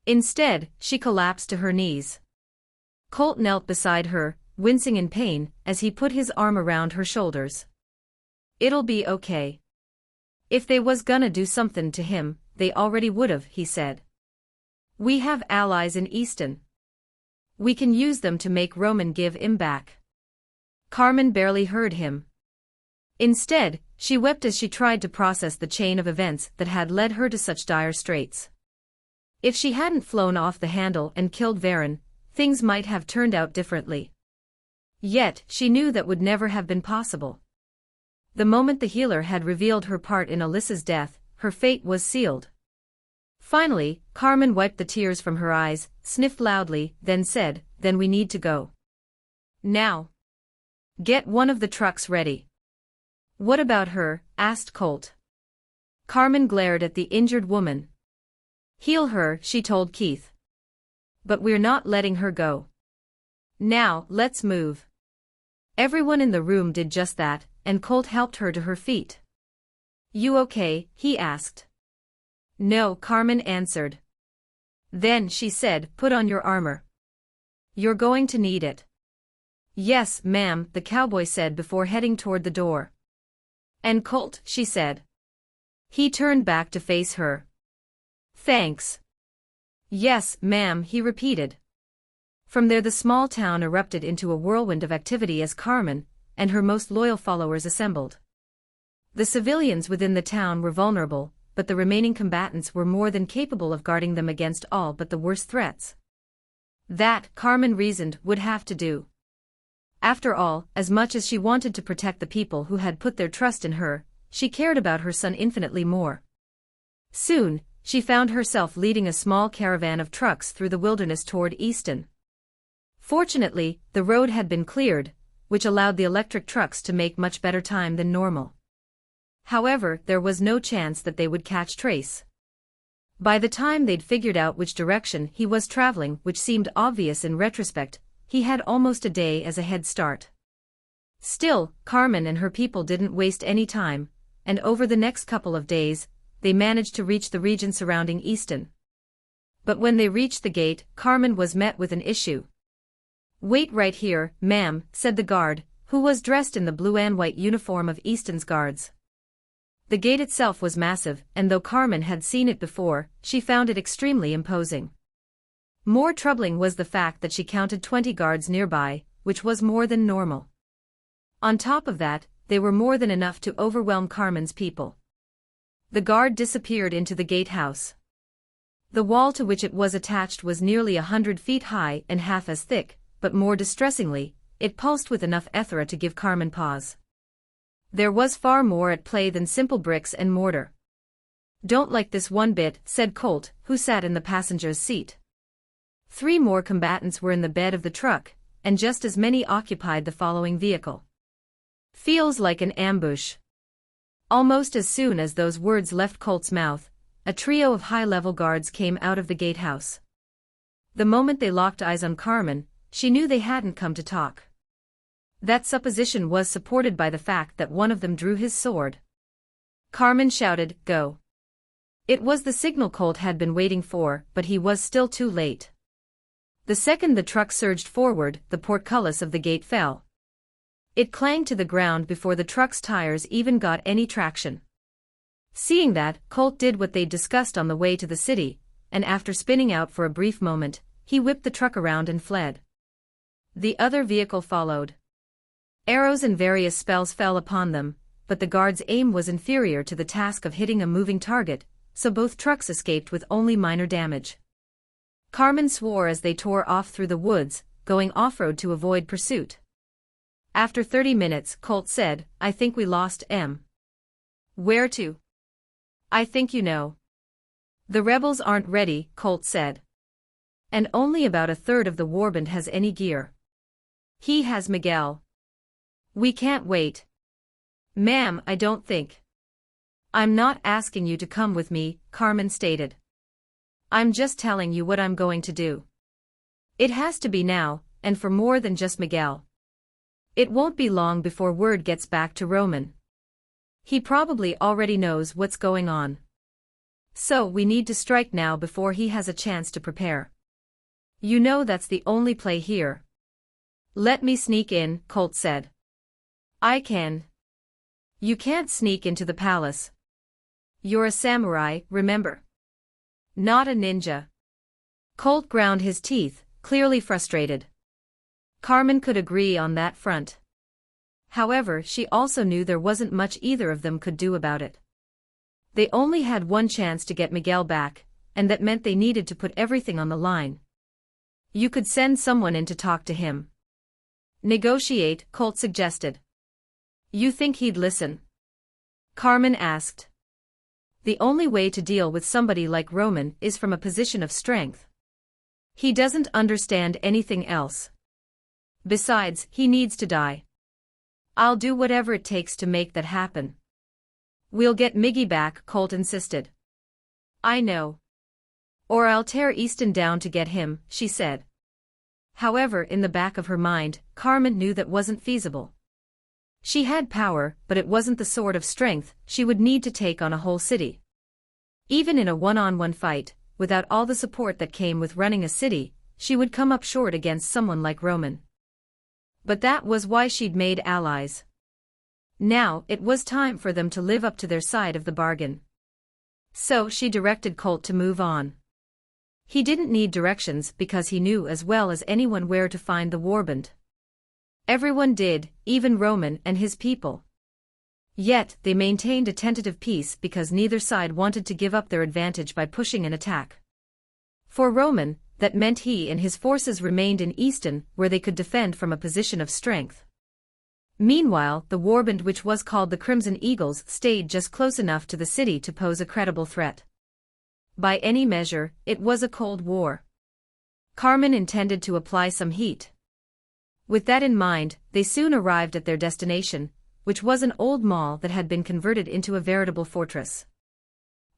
Instead, she collapsed to her knees. Colt knelt beside her, wincing in pain, as he put his arm around her shoulders. "It'll be okay. If they was gonna do something to him, they already would've," he said. "We have allies in Easton. We can use them to make Roman give him back." Carmen barely heard him. Instead, she wept as she tried to process the chain of events that had led her to such dire straits. If she hadn't flown off the handle and killed Varen, things might have turned out differently. Yet, she knew that would never have been possible. The moment the healer had revealed her part in Alyssa's death, her fate was sealed. Finally, Carmen wiped the tears from her eyes, sniffed loudly, then said, "Then we need to go. Now. Get one of the trucks ready." "What about her?" asked Colt. Carmen glared at the injured woman. "Heal her," she told Keith. "But we're not letting her go. Now, let's move." Everyone in the room did just that, and Colt helped her to her feet. "You okay?" he asked. "No," Carmen answered. Then she said, "Put on your armor. You're going to need it." "Yes, ma'am," the cowboy said before heading toward the door. "And Colt," she said. He turned back to face her. "Thanks." "Yes, ma'am," he repeated. From there the small town erupted into a whirlwind of activity as Carmen, and her most loyal followers assembled. The civilians within the town were vulnerable, but the remaining combatants were more than capable of guarding them against all but the worst threats. That, Carmen reasoned, would have to do. After all, as much as she wanted to protect the people who had put their trust in her, she cared about her son infinitely more. Soon, she found herself leading a small caravan of trucks through the wilderness toward Easton. Fortunately, the road had been cleared, which allowed the electric trucks to make much better time than normal. However, there was no chance that they would catch Trace. By the time they'd figured out which direction he was traveling, which seemed obvious in retrospect, he had almost a day as a head start. Still, Carmen and her people didn't waste any time, and over the next couple of days, they managed to reach the region surrounding Easton. But when they reached the gate, Carmen was met with an issue. "Wait right here, ma'am," said the guard, who was dressed in the blue and white uniform of Easton's guards. The gate itself was massive, and though Carmen had seen it before, she found it extremely imposing. More troubling was the fact that she counted 20 guards nearby, which was more than normal. On top of that, they were more than enough to overwhelm Carmen's people. The guard disappeared into the gatehouse. The wall to which it was attached was nearly 100 feet high and half as thick, but more distressingly, it pulsed with enough Ethera to give Carmen pause. There was far more at play than simple bricks and mortar. "Don't like this one bit," said Colt, who sat in the passenger's seat. 3 more combatants were in the bed of the truck, and just as many occupied the following vehicle. "Feels like an ambush." Almost as soon as those words left Colt's mouth, a trio of high-level guards came out of the gatehouse. The moment they locked eyes on Carmen, she knew they hadn't come to talk. That supposition was supported by the fact that one of them drew his sword. Carmen shouted, "Go." It was the signal Colt had been waiting for, but he was still too late. The second the truck surged forward, the portcullis of the gate fell. It clanged to the ground before the truck's tires even got any traction. Seeing that, Colt did what they'd discussed on the way to the city, and after spinning out for a brief moment, he whipped the truck around and fled. The other vehicle followed. Arrows and various spells fell upon them, but the guard's aim was inferior to the task of hitting a moving target, so both trucks escaped with only minor damage. Carmen swore as they tore off through the woods, going off-road to avoid pursuit. After 30 minutes, Colt said, "I think we lost M." "Where to?" "I think you know." "The rebels aren't ready," Colt said. "And only about a third of the warband has any gear. He has Miguel. We can't wait." "Ma'am, I don't think." "I'm not asking you to come with me," Carmen stated. "I'm just telling you what I'm going to do. It has to be now, and for more than just Miguel. It won't be long before word gets back to Roman. He probably already knows what's going on. So we need to strike now before he has a chance to prepare. You know that's the only play here." "Let me sneak in," Colt said. "I can." "You can't sneak into the palace. You're a samurai, remember? Not a ninja." Colt ground his teeth, clearly frustrated. Carmen could agree on that front. However, she also knew there wasn't much either of them could do about it. They only had one chance to get Miguel back, and that meant they needed to put everything on the line. "You could send someone in to talk to him." "Negotiate," Colt suggested. "You think he'd listen?" Carmen asked. "The only way to deal with somebody like Roman is from a position of strength. He doesn't understand anything else. Besides, he needs to die. I'll do whatever it takes to make that happen." "We'll get Miggy back," Colt insisted. "I know. Or I'll tear Easton down to get him," she said. However, in the back of her mind, Carmen knew that wasn't feasible. She had power, but it wasn't the sort of strength she would need to take on a whole city. Even in a one-on-one fight, without all the support that came with running a city, she would come up short against someone like Roman. But that was why she'd made allies. Now, it was time for them to live up to their side of the bargain. So she directed Colt to move on. He didn't need directions because he knew as well as anyone where to find the warband. Everyone did, even Roman and his people. Yet, they maintained a tentative peace because neither side wanted to give up their advantage by pushing an attack. For Roman, that meant he and his forces remained in Easton, where they could defend from a position of strength. Meanwhile, the warband, which was called the Crimson Eagles, stayed just close enough to the city to pose a credible threat. By any measure, it was a cold war. Carmen intended to apply some heat. With that in mind, they soon arrived at their destination, which was an old mall that had been converted into a veritable fortress.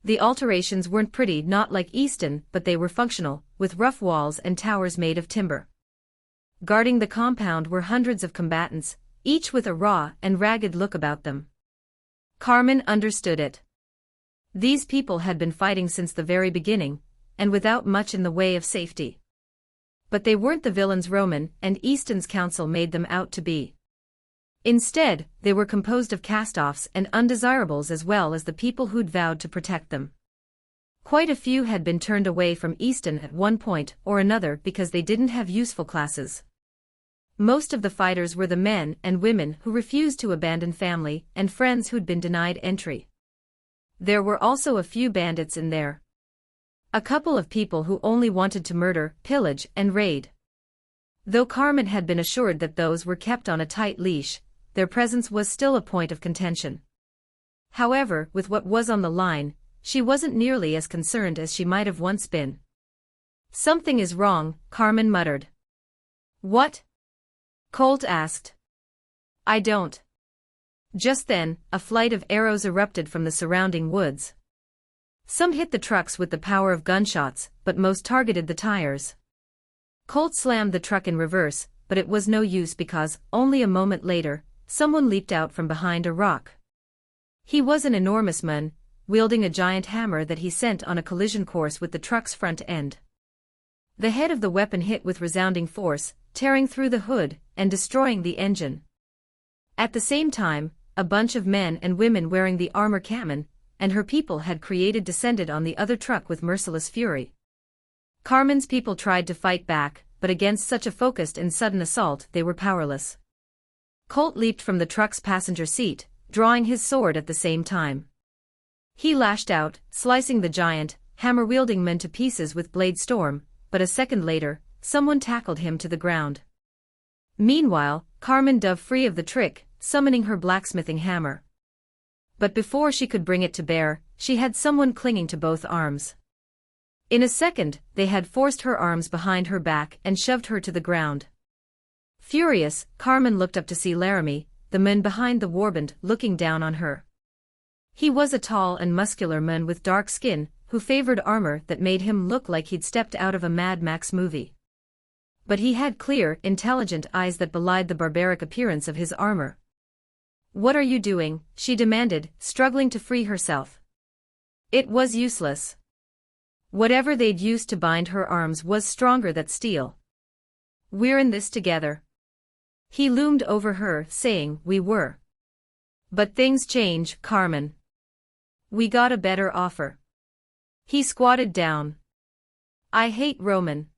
The alterations weren't pretty, not like Easton, but they were functional, with rough walls and towers made of timber. Guarding the compound were hundreds of combatants, each with a raw and ragged look about them. Carmen understood it. These people had been fighting since the very beginning, and without much in the way of safety. But they weren't the villains Roman and Easton's council made them out to be. Instead, they were composed of cast-offs and undesirables as well as the people who'd vowed to protect them. Quite a few had been turned away from Easton at one point or another because they didn't have useful classes. Most of the fighters were the men and women who refused to abandon family and friends who'd been denied entry. There were also a few bandits in there. A couple of people who only wanted to murder, pillage, and raid. Though Carmen had been assured that those were kept on a tight leash, their presence was still a point of contention. However, with what was on the line, she wasn't nearly as concerned as she might have once been. "Something is wrong," Carmen muttered. "What?" Colt asked. "I don't." Just then, a flight of arrows erupted from the surrounding woods. Some hit the trucks with the power of gunshots, but most targeted the tires. Colt slammed the truck in reverse, but it was no use because, only a moment later, someone leaped out from behind a rock. He was an enormous man, wielding a giant hammer that he sent on a collision course with the truck's front end. The head of the weapon hit with resounding force, tearing through the hood and destroying the engine. At the same time, a bunch of men and women wearing the armor Carmen and her people had created descended on the other truck with merciless fury. Carmen's people tried to fight back, but against such a focused and sudden assault they were powerless. Colt leaped from the truck's passenger seat, drawing his sword at the same time. He lashed out, slicing the giant, hammer-wielding man to pieces with blade storm, but a second later, someone tackled him to the ground. Meanwhile, Carmen dove free of the trick, summoning her blacksmithing hammer. But before she could bring it to bear, she had someone clinging to both arms. In a second, they had forced her arms behind her back and shoved her to the ground. Furious, Carmen looked up to see Laramie, the man behind the warband, looking down on her. He was a tall and muscular man with dark skin, who favored armor that made him look like he'd stepped out of a Mad Max movie. But he had clear, intelligent eyes that belied the barbaric appearance of his armor. "What are you doing?" she demanded, struggling to free herself. It was useless. Whatever they'd used to bind her arms was stronger than steel. "We're in this together." He loomed over her, saying, "We were. But things change, Carmen. We got a better offer." He squatted down. "I hate Roman.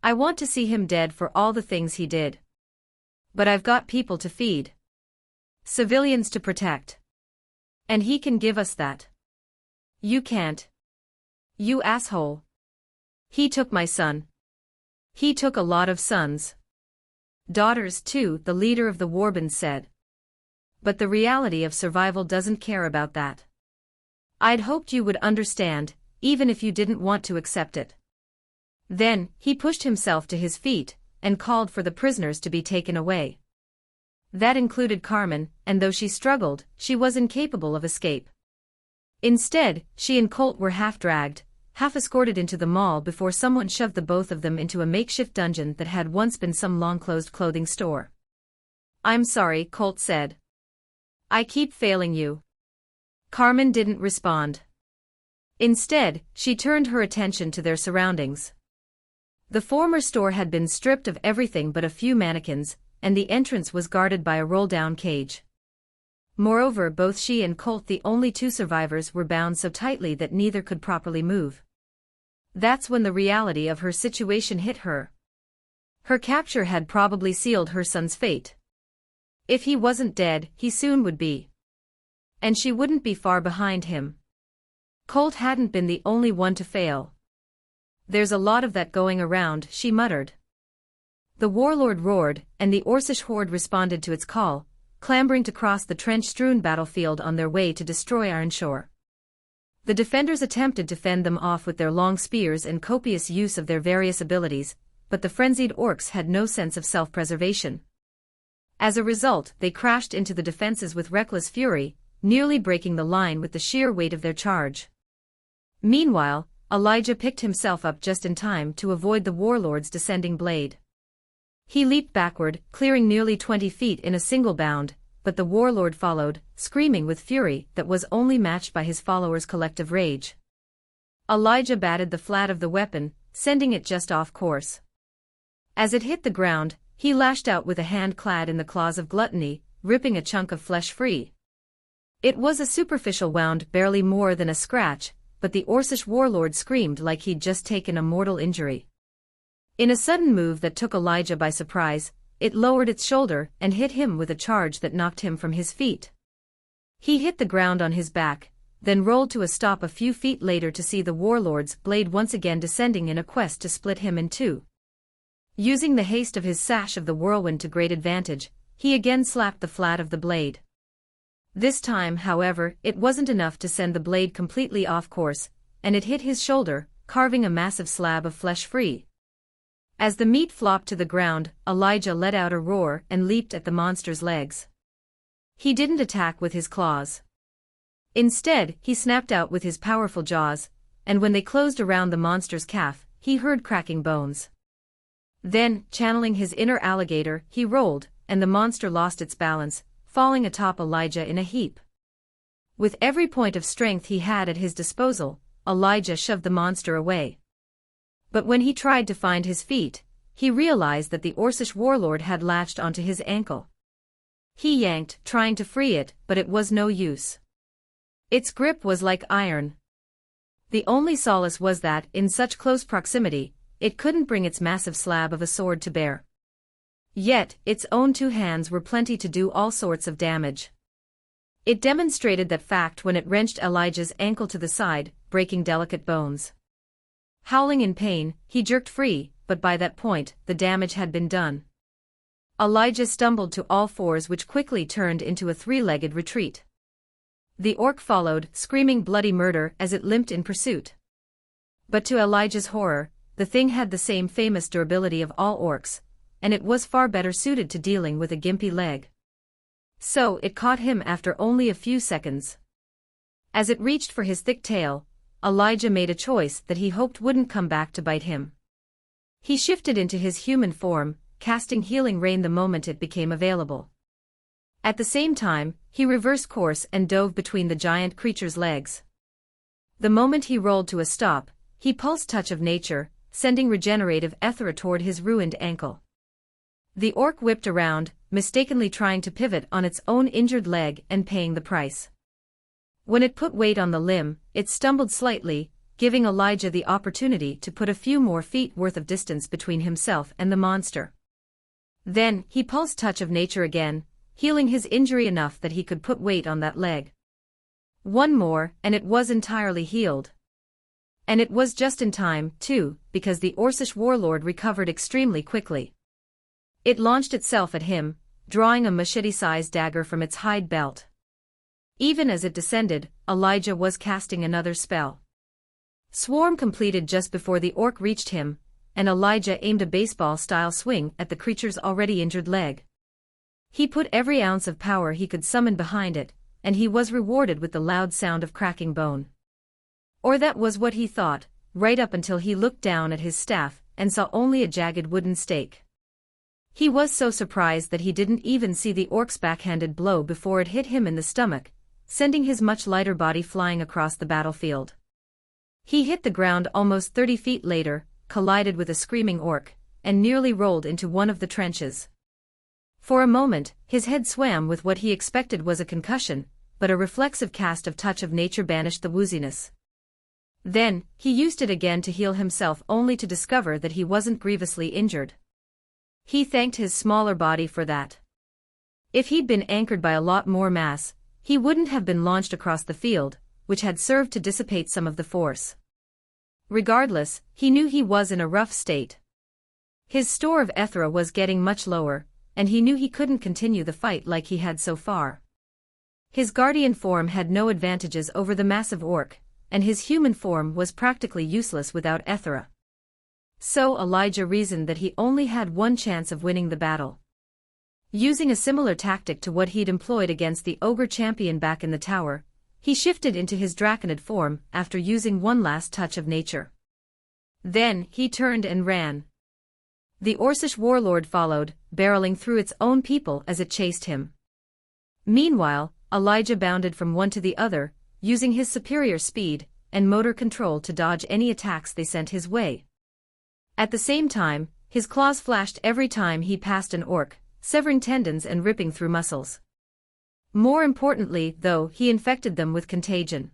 I want to see him dead for all the things he did. But I've got people to feed. Civilians to protect. And he can give us that. You can't. You asshole. He took my son. He took a lot of sons. Daughters too," the leader of the warband said. "But the reality of survival doesn't care about that. I'd hoped you would understand, even if you didn't want to accept it." Then, he pushed himself to his feet, and called for the prisoners to be taken away. That included Carmen, and though she struggled, she was incapable of escape. Instead, she and Colt were half dragged, half escorted into the mall before someone shoved the both of them into a makeshift dungeon that had once been some long-closed clothing store. "I'm sorry," Colt said. "I keep failing you." Carmen didn't respond. Instead, she turned her attention to their surroundings. The former store had been stripped of everything but a few mannequins, and the entrance was guarded by a roll-down cage. Moreover, both she and Colt, the only two survivors, were bound so tightly that neither could properly move. That's when the reality of her situation hit her. Her capture had probably sealed her son's fate. If he wasn't dead, he soon would be. And she wouldn't be far behind him. Colt hadn't been the only one to fail. There's a lot of that going around, she muttered. The warlord roared, and the Orcish horde responded to its call, clambering to cross the trench-strewn battlefield on their way to destroy Ironshore. The defenders attempted to fend them off with their long spears and copious use of their various abilities, but the frenzied orcs had no sense of self-preservation. As a result, they crashed into the defenses with reckless fury, nearly breaking the line with the sheer weight of their charge. Meanwhile, Elijah picked himself up just in time to avoid the warlord's descending blade. He leaped backward, clearing nearly 20 feet in a single bound, but the warlord followed, screaming with fury that was only matched by his followers' collective rage. Elijah batted the flat of the weapon, sending it just off course. As it hit the ground, he lashed out with a hand clad in the claws of gluttony, ripping a chunk of flesh free. It was a superficial wound, barely more than a scratch, but the Orcish warlord screamed like he'd just taken a mortal injury. In a sudden move that took Elijah by surprise, it lowered its shoulder and hit him with a charge that knocked him from his feet. He hit the ground on his back, then rolled to a stop a few feet later to see the warlord's blade once again descending in a quest to split him in two. Using the haste of his sash of the whirlwind to great advantage, he again slapped the flat of the blade. This time, however, it wasn't enough to send the blade completely off course, and it hit his shoulder, carving a massive slab of flesh free. As the meat flopped to the ground, Elijah let out a roar and leaped at the monster's legs. He didn't attack with his claws. Instead, he snapped out with his powerful jaws, and when they closed around the monster's calf, he heard cracking bones. Then, channeling his inner alligator, he rolled, and the monster lost its balance, falling atop Elijah in a heap. With every point of strength he had at his disposal, Elijah shoved the monster away. But when he tried to find his feet, he realized that the Orcish warlord had latched onto his ankle. He yanked, trying to free it, but it was no use. Its grip was like iron. The only solace was that, in such close proximity, it couldn't bring its massive slab of a sword to bear. Yet, its own two hands were plenty to do all sorts of damage. It demonstrated that fact when it wrenched Elijah's ankle to the side, breaking delicate bones. Howling in pain, he jerked free, but by that point, the damage had been done. Elijah stumbled to all fours, which quickly turned into a three-legged retreat. The orc followed, screaming bloody murder as it limped in pursuit. But to Elijah's horror, the thing had the same famous durability of all orcs, and it was far better suited to dealing with a gimpy leg. So it caught him after only a few seconds. As it reached for his thick tail, Elijah made a choice that he hoped wouldn't come back to bite him. He shifted into his human form, casting Healing Rain the moment it became available. At the same time, he reversed course and dove between the giant creature's legs. The moment he rolled to a stop, he pulsed Touch of Nature, sending regenerative Ethera toward his ruined ankle. The orc whipped around, mistakenly trying to pivot on its own injured leg and paying the price. When it put weight on the limb, it stumbled slightly, giving Elijah the opportunity to put a few more feet worth of distance between himself and the monster. Then, he pulsed Touch of Nature again, healing his injury enough that he could put weight on that leg. One more, and it was entirely healed. And it was just in time, too, because the Orcish warlord recovered extremely quickly. It launched itself at him, drawing a machete-sized dagger from its hide belt. Even as it descended, Elijah was casting another spell. Swarm completed just before the orc reached him, and Elijah aimed a baseball-style swing at the creature's already injured leg. He put every ounce of power he could summon behind it, and he was rewarded with the loud sound of cracking bone. Or that was what he thought, right up until he looked down at his staff and saw only a jagged wooden stake. He was so surprised that he didn't even see the orc's backhanded blow before it hit him in the stomach, sending his much lighter body flying across the battlefield. He hit the ground almost 30 feet later, collided with a screaming orc, and nearly rolled into one of the trenches. For a moment, his head swam with what he expected was a concussion, but a reflexive cast of Touch of Nature banished the wooziness. Then, he used it again to heal himself only to discover that he wasn't grievously injured. He thanked his smaller body for that. If he'd been anchored by a lot more mass, he wouldn't have been launched across the field, which had served to dissipate some of the force. Regardless, he knew he was in a rough state. His store of Ethera was getting much lower, and he knew he couldn't continue the fight like he had so far. His guardian form had no advantages over the massive orc, and his human form was practically useless without Ethera. So Elijah reasoned that he only had one chance of winning the battle. Using a similar tactic to what he'd employed against the ogre champion back in the tower, he shifted into his draconid form after using one last touch of nature. Then he turned and ran. The Orcish warlord followed, barreling through its own people as it chased him. Meanwhile, Elijah bounded from one to the other, using his superior speed and motor control to dodge any attacks they sent his way. At the same time, his claws flashed every time he passed an orc, severing tendons and ripping through muscles. More importantly, though, he infected them with contagion.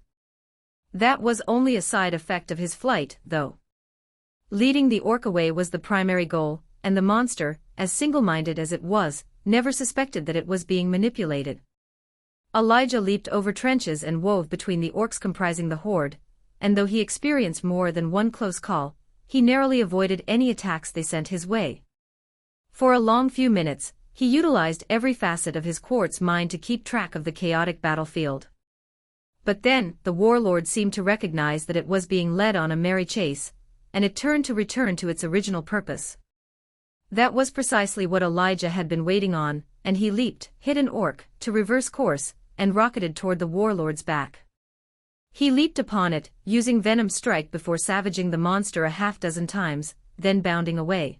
That was only a side effect of his flight, though. Leading the orc away was the primary goal, and the monster, as single-minded as it was, never suspected that it was being manipulated. Elijah leaped over trenches and wove between the orcs comprising the horde, and though he experienced more than one close call, he narrowly avoided any attacks they sent his way. For a long few minutes, he utilized every facet of his quartz mind to keep track of the chaotic battlefield. But then, the warlord seemed to recognize that it was being led on a merry chase, and it turned to return to its original purpose. That was precisely what Elijah had been waiting on, and he leaped, hit an orc, to reverse course, and rocketed toward the warlord's back. He leaped upon it, using Venom Strike before savaging the monster a half-dozen times, then bounding away.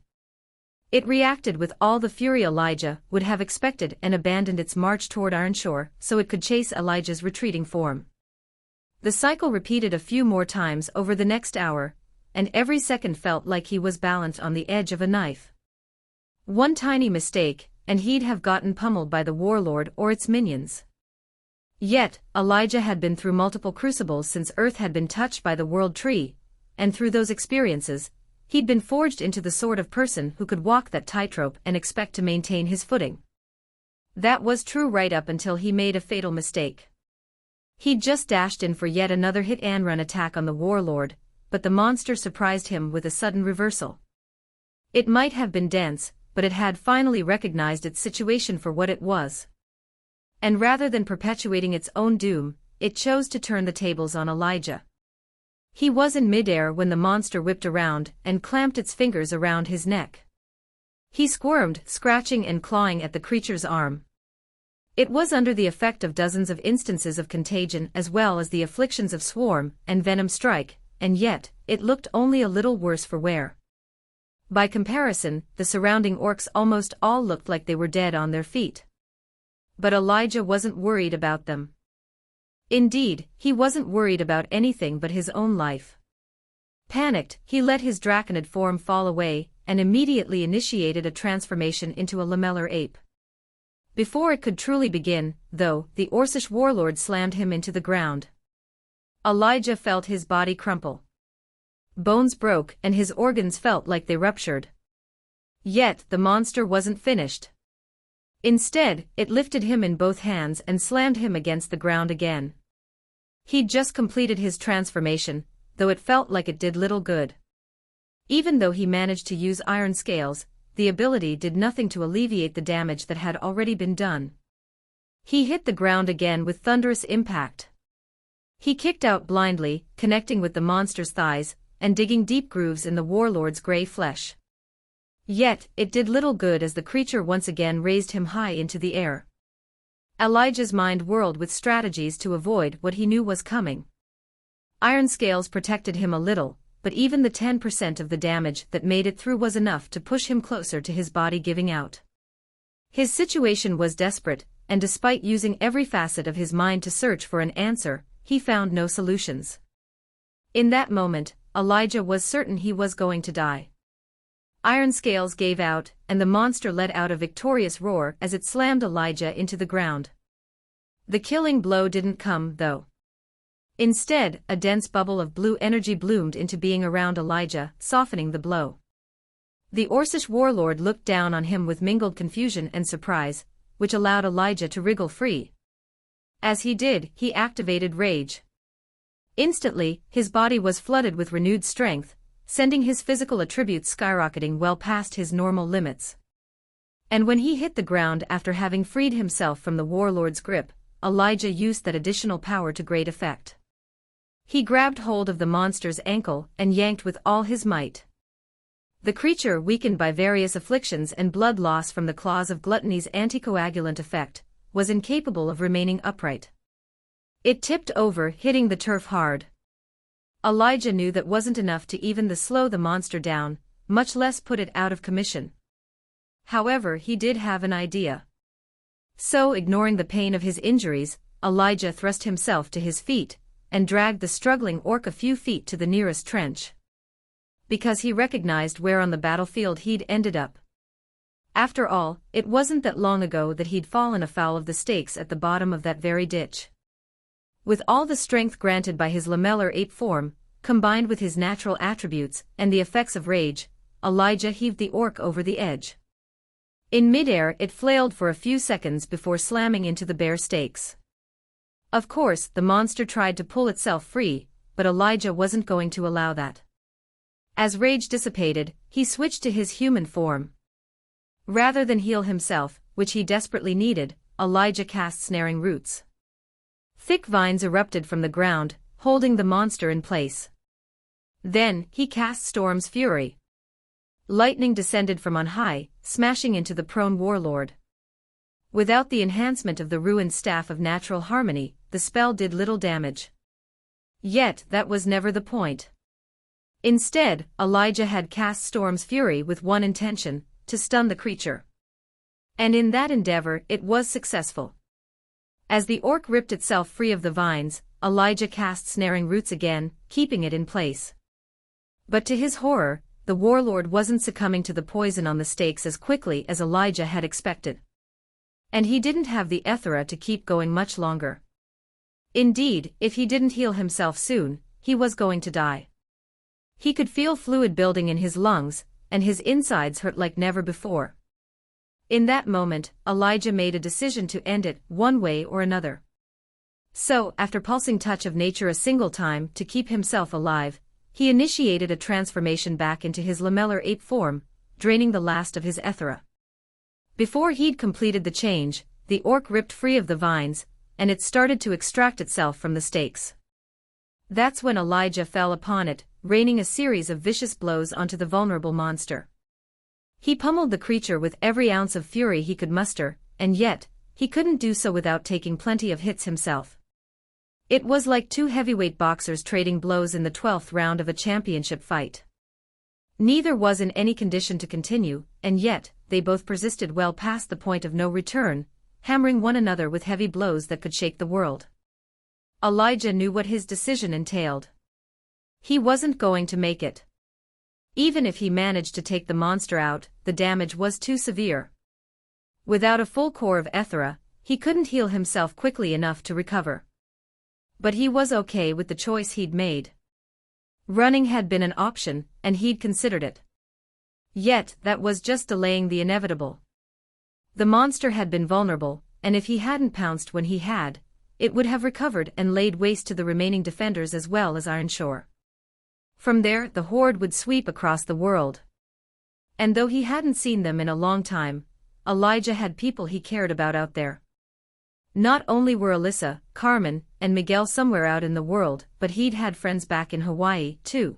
It reacted with all the fury Elijah would have expected and abandoned its march toward Ironshore so it could chase Elijah's retreating form. The cycle repeated a few more times over the next hour, and every second felt like he was balanced on the edge of a knife. One tiny mistake, and he'd have gotten pummeled by the warlord or its minions. Yet, Elijah had been through multiple crucibles since Earth had been touched by the World Tree, and through those experiences, he'd been forged into the sort of person who could walk that tightrope and expect to maintain his footing. That was true right up until he made a fatal mistake. He'd just dashed in for yet another hit-and-run attack on the warlord, but the monster surprised him with a sudden reversal. It might have been dense, but it had finally recognized its situation for what it was. And rather than perpetuating its own doom, it chose to turn the tables on Elijah. He was in midair when the monster whipped around and clamped its fingers around his neck. He squirmed, scratching and clawing at the creature's arm. It was under the effect of dozens of instances of contagion as well as the afflictions of Swarm and Venom Strike, and yet, it looked only a little worse for wear. By comparison, the surrounding orcs almost all looked like they were dead on their feet. But Elijah wasn't worried about them. Indeed, he wasn't worried about anything but his own life. Panicked, he let his draconid form fall away, and immediately initiated a transformation into a lamellar ape. Before it could truly begin, though, the Orcish warlord slammed him into the ground. Elijah felt his body crumple. Bones broke and his organs felt like they ruptured. Yet, the monster wasn't finished. Instead, it lifted him in both hands and slammed him against the ground again. He'd just completed his transformation, though it felt like it did little good. Even though he managed to use iron scales, the ability did nothing to alleviate the damage that had already been done. He hit the ground again with thunderous impact. He kicked out blindly, connecting with the monster's thighs, and digging deep grooves in the warlord's gray flesh. Yet, it did little good as the creature once again raised him high into the air. Elijah's mind whirled with strategies to avoid what he knew was coming. Iron scales protected him a little, but even the 10% of the damage that made it through was enough to push him closer to his body giving out. His situation was desperate, and despite using every facet of his mind to search for an answer, he found no solutions. In that moment, Elijah was certain he was going to die. Iron scales gave out, and the monster let out a victorious roar as it slammed Elijah into the ground. The killing blow didn't come, though. Instead, a dense bubble of blue energy bloomed into being around Elijah, softening the blow. The Orcish warlord looked down on him with mingled confusion and surprise, which allowed Elijah to wriggle free. As he did, he activated rage. Instantly, his body was flooded with renewed strength, sending his physical attributes skyrocketing well past his normal limits. And when he hit the ground after having freed himself from the warlord's grip, Elijah used that additional power to great effect. He grabbed hold of the monster's ankle and yanked with all his might. The creature, weakened by various afflictions and blood loss from the claws of gluttony's anticoagulant effect, was incapable of remaining upright. It tipped over, hitting the turf hard. Elijah knew that wasn't enough to even slow the monster down, much less put it out of commission. However, he did have an idea. So, ignoring the pain of his injuries, Elijah thrust himself to his feet and dragged the struggling orc a few feet to the nearest trench. Because he recognized where on the battlefield he'd ended up. After all, it wasn't that long ago that he'd fallen afoul of the stakes at the bottom of that very ditch. With all the strength granted by his lamellar ape form, combined with his natural attributes and the effects of rage, Elijah heaved the orc over the edge. In midair, it flailed for a few seconds before slamming into the bare stakes. Of course, the monster tried to pull itself free, but Elijah wasn't going to allow that. As rage dissipated, he switched to his human form. Rather than heal himself, which he desperately needed, Elijah cast snaring roots. Thick vines erupted from the ground, holding the monster in place. Then, he cast Storm's Fury. Lightning descended from on high, smashing into the prone warlord. Without the enhancement of the ruined staff of natural harmony, the spell did little damage. Yet, that was never the point. Instead, Elijah had cast Storm's Fury with one intention, to stun the creature. And in that endeavor, it was successful. As the orc ripped itself free of the vines, Elijah cast snaring roots again, keeping it in place. But to his horror, the warlord wasn't succumbing to the poison on the stakes as quickly as Elijah had expected. And he didn't have the Ethera to keep going much longer. Indeed, if he didn't heal himself soon, he was going to die. He could feel fluid building in his lungs, and his insides hurt like never before. In that moment, Elijah made a decision to end it, one way or another. So, after pulsing touch of nature a single time to keep himself alive, he initiated a transformation back into his lamellar ape form, draining the last of his Ethera. Before he'd completed the change, the orc ripped free of the vines, and it started to extract itself from the stakes. That's when Elijah fell upon it, raining a series of vicious blows onto the vulnerable monster. He pummeled the creature with every ounce of fury he could muster, and yet, he couldn't do so without taking plenty of hits himself. It was like two heavyweight boxers trading blows in the 12th round of a championship fight. Neither was in any condition to continue, and yet, they both persisted well past the point of no return, hammering one another with heavy blows that could shake the world. Elijah knew what his decision entailed. He wasn't going to make it. Even if he managed to take the monster out, the damage was too severe. Without a full core of Ethera, he couldn't heal himself quickly enough to recover. But he was okay with the choice he'd made. Running had been an option, and he'd considered it. Yet, that was just delaying the inevitable. The monster had been vulnerable, and if he hadn't pounced when he had, it would have recovered and laid waste to the remaining defenders as well as Ironshore. From there, the horde would sweep across the world. And though he hadn't seen them in a long time, Elijah had people he cared about out there. Not only were Alyssa, Carmen, and Miguel somewhere out in the world, but he'd had friends back in Hawaii, too.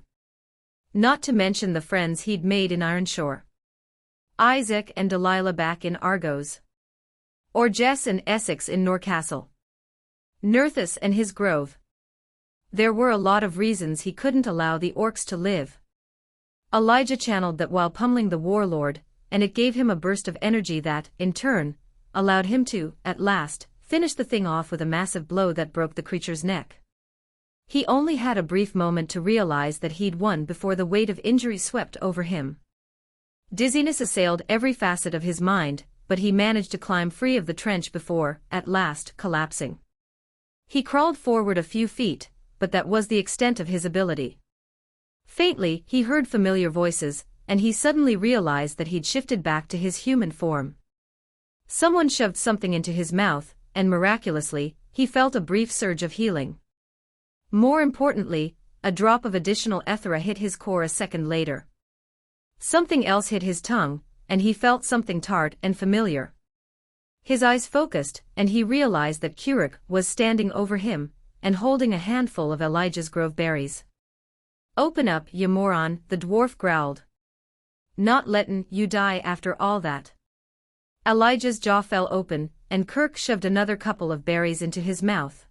Not to mention the friends he'd made in Ironshore. Isaac and Delilah back in Argos. Or Jess and Essex in Norcastle. Nerthus and his grove. There were a lot of reasons he couldn't allow the orcs to live. Elijah channeled that while pummeling the warlord, and it gave him a burst of energy that, in turn, allowed him to, at last, finish the thing off with a massive blow that broke the creature's neck. He only had a brief moment to realize that he'd won before the weight of injury swept over him. Dizziness assailed every facet of his mind, but he managed to climb free of the trench before, at last, collapsing. He crawled forward a few feet, but that was the extent of his ability. Faintly, he heard familiar voices, and he suddenly realized that he'd shifted back to his human form. Someone shoved something into his mouth, and miraculously, he felt a brief surge of healing. More importantly, a drop of additional Ethera hit his core a second later. Something else hit his tongue, and he felt something tart and familiar. His eyes focused, and he realized that Kuruk was standing over him, and holding a handful of Elijah's grove berries. "Open up, you moron," the dwarf growled. "Not lettin' you die after all that." Elijah's jaw fell open, and Kirk shoved another couple of berries into his mouth.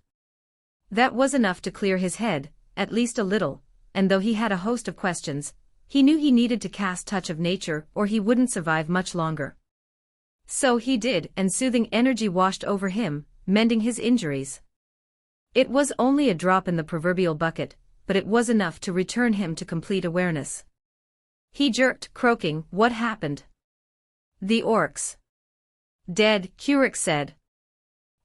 That was enough to clear his head, at least a little, and though he had a host of questions, he knew he needed to cast Touch of Nature or he wouldn't survive much longer. So he did, and soothing energy washed over him, mending his injuries. It was only a drop in the proverbial bucket, but it was enough to return him to complete awareness. He jerked, croaking, "What happened?" "The orcs." "Dead," Kuruk said.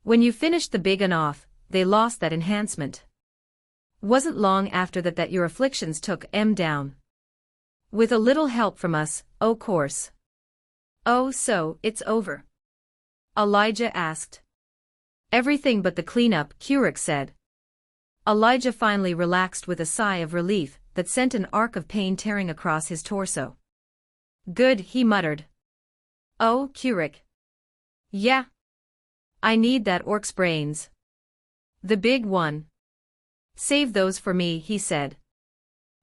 "When you finished the big un off, they lost that enhancement. Wasn't long after that your afflictions took 'em down. With a little help from us, o' course." "Oh, so, it's over?" Elijah asked. "Everything but the cleanup," Kuruk said. Elijah finally relaxed with a sigh of relief that sent an arc of pain tearing across his torso. "Good," he muttered. "Oh, Kuruk. Yeah. I need that orc's brains. The big one. Save those for me," he said.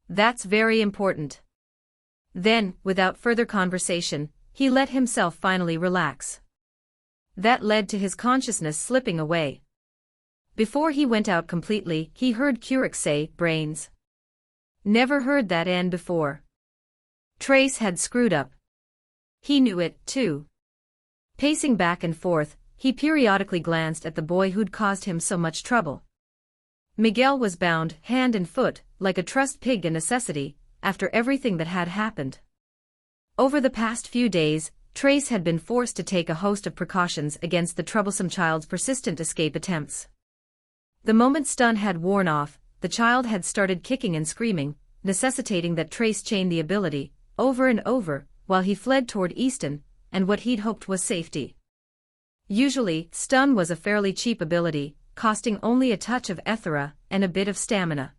"That's very important." Then, without further conversation, he let himself finally relax. That led to his consciousness slipping away. Before he went out completely, he heard Kuruk say, "Brains." Never heard that end before. Trace had screwed up. He knew it, too. Pacing back and forth, he periodically glanced at the boy who'd caused him so much trouble. Miguel was bound, hand and foot, like a trussed pig in necessity, after everything that had happened. Over the past few days, Trace had been forced to take a host of precautions against the troublesome child's persistent escape attempts. The moment stun had worn off, the child had started kicking and screaming, necessitating that Trace chain the ability, over and over, while he fled toward Easton, and what he'd hoped was safety. Usually, stun was a fairly cheap ability, costing only a touch of Ethera and a bit of stamina.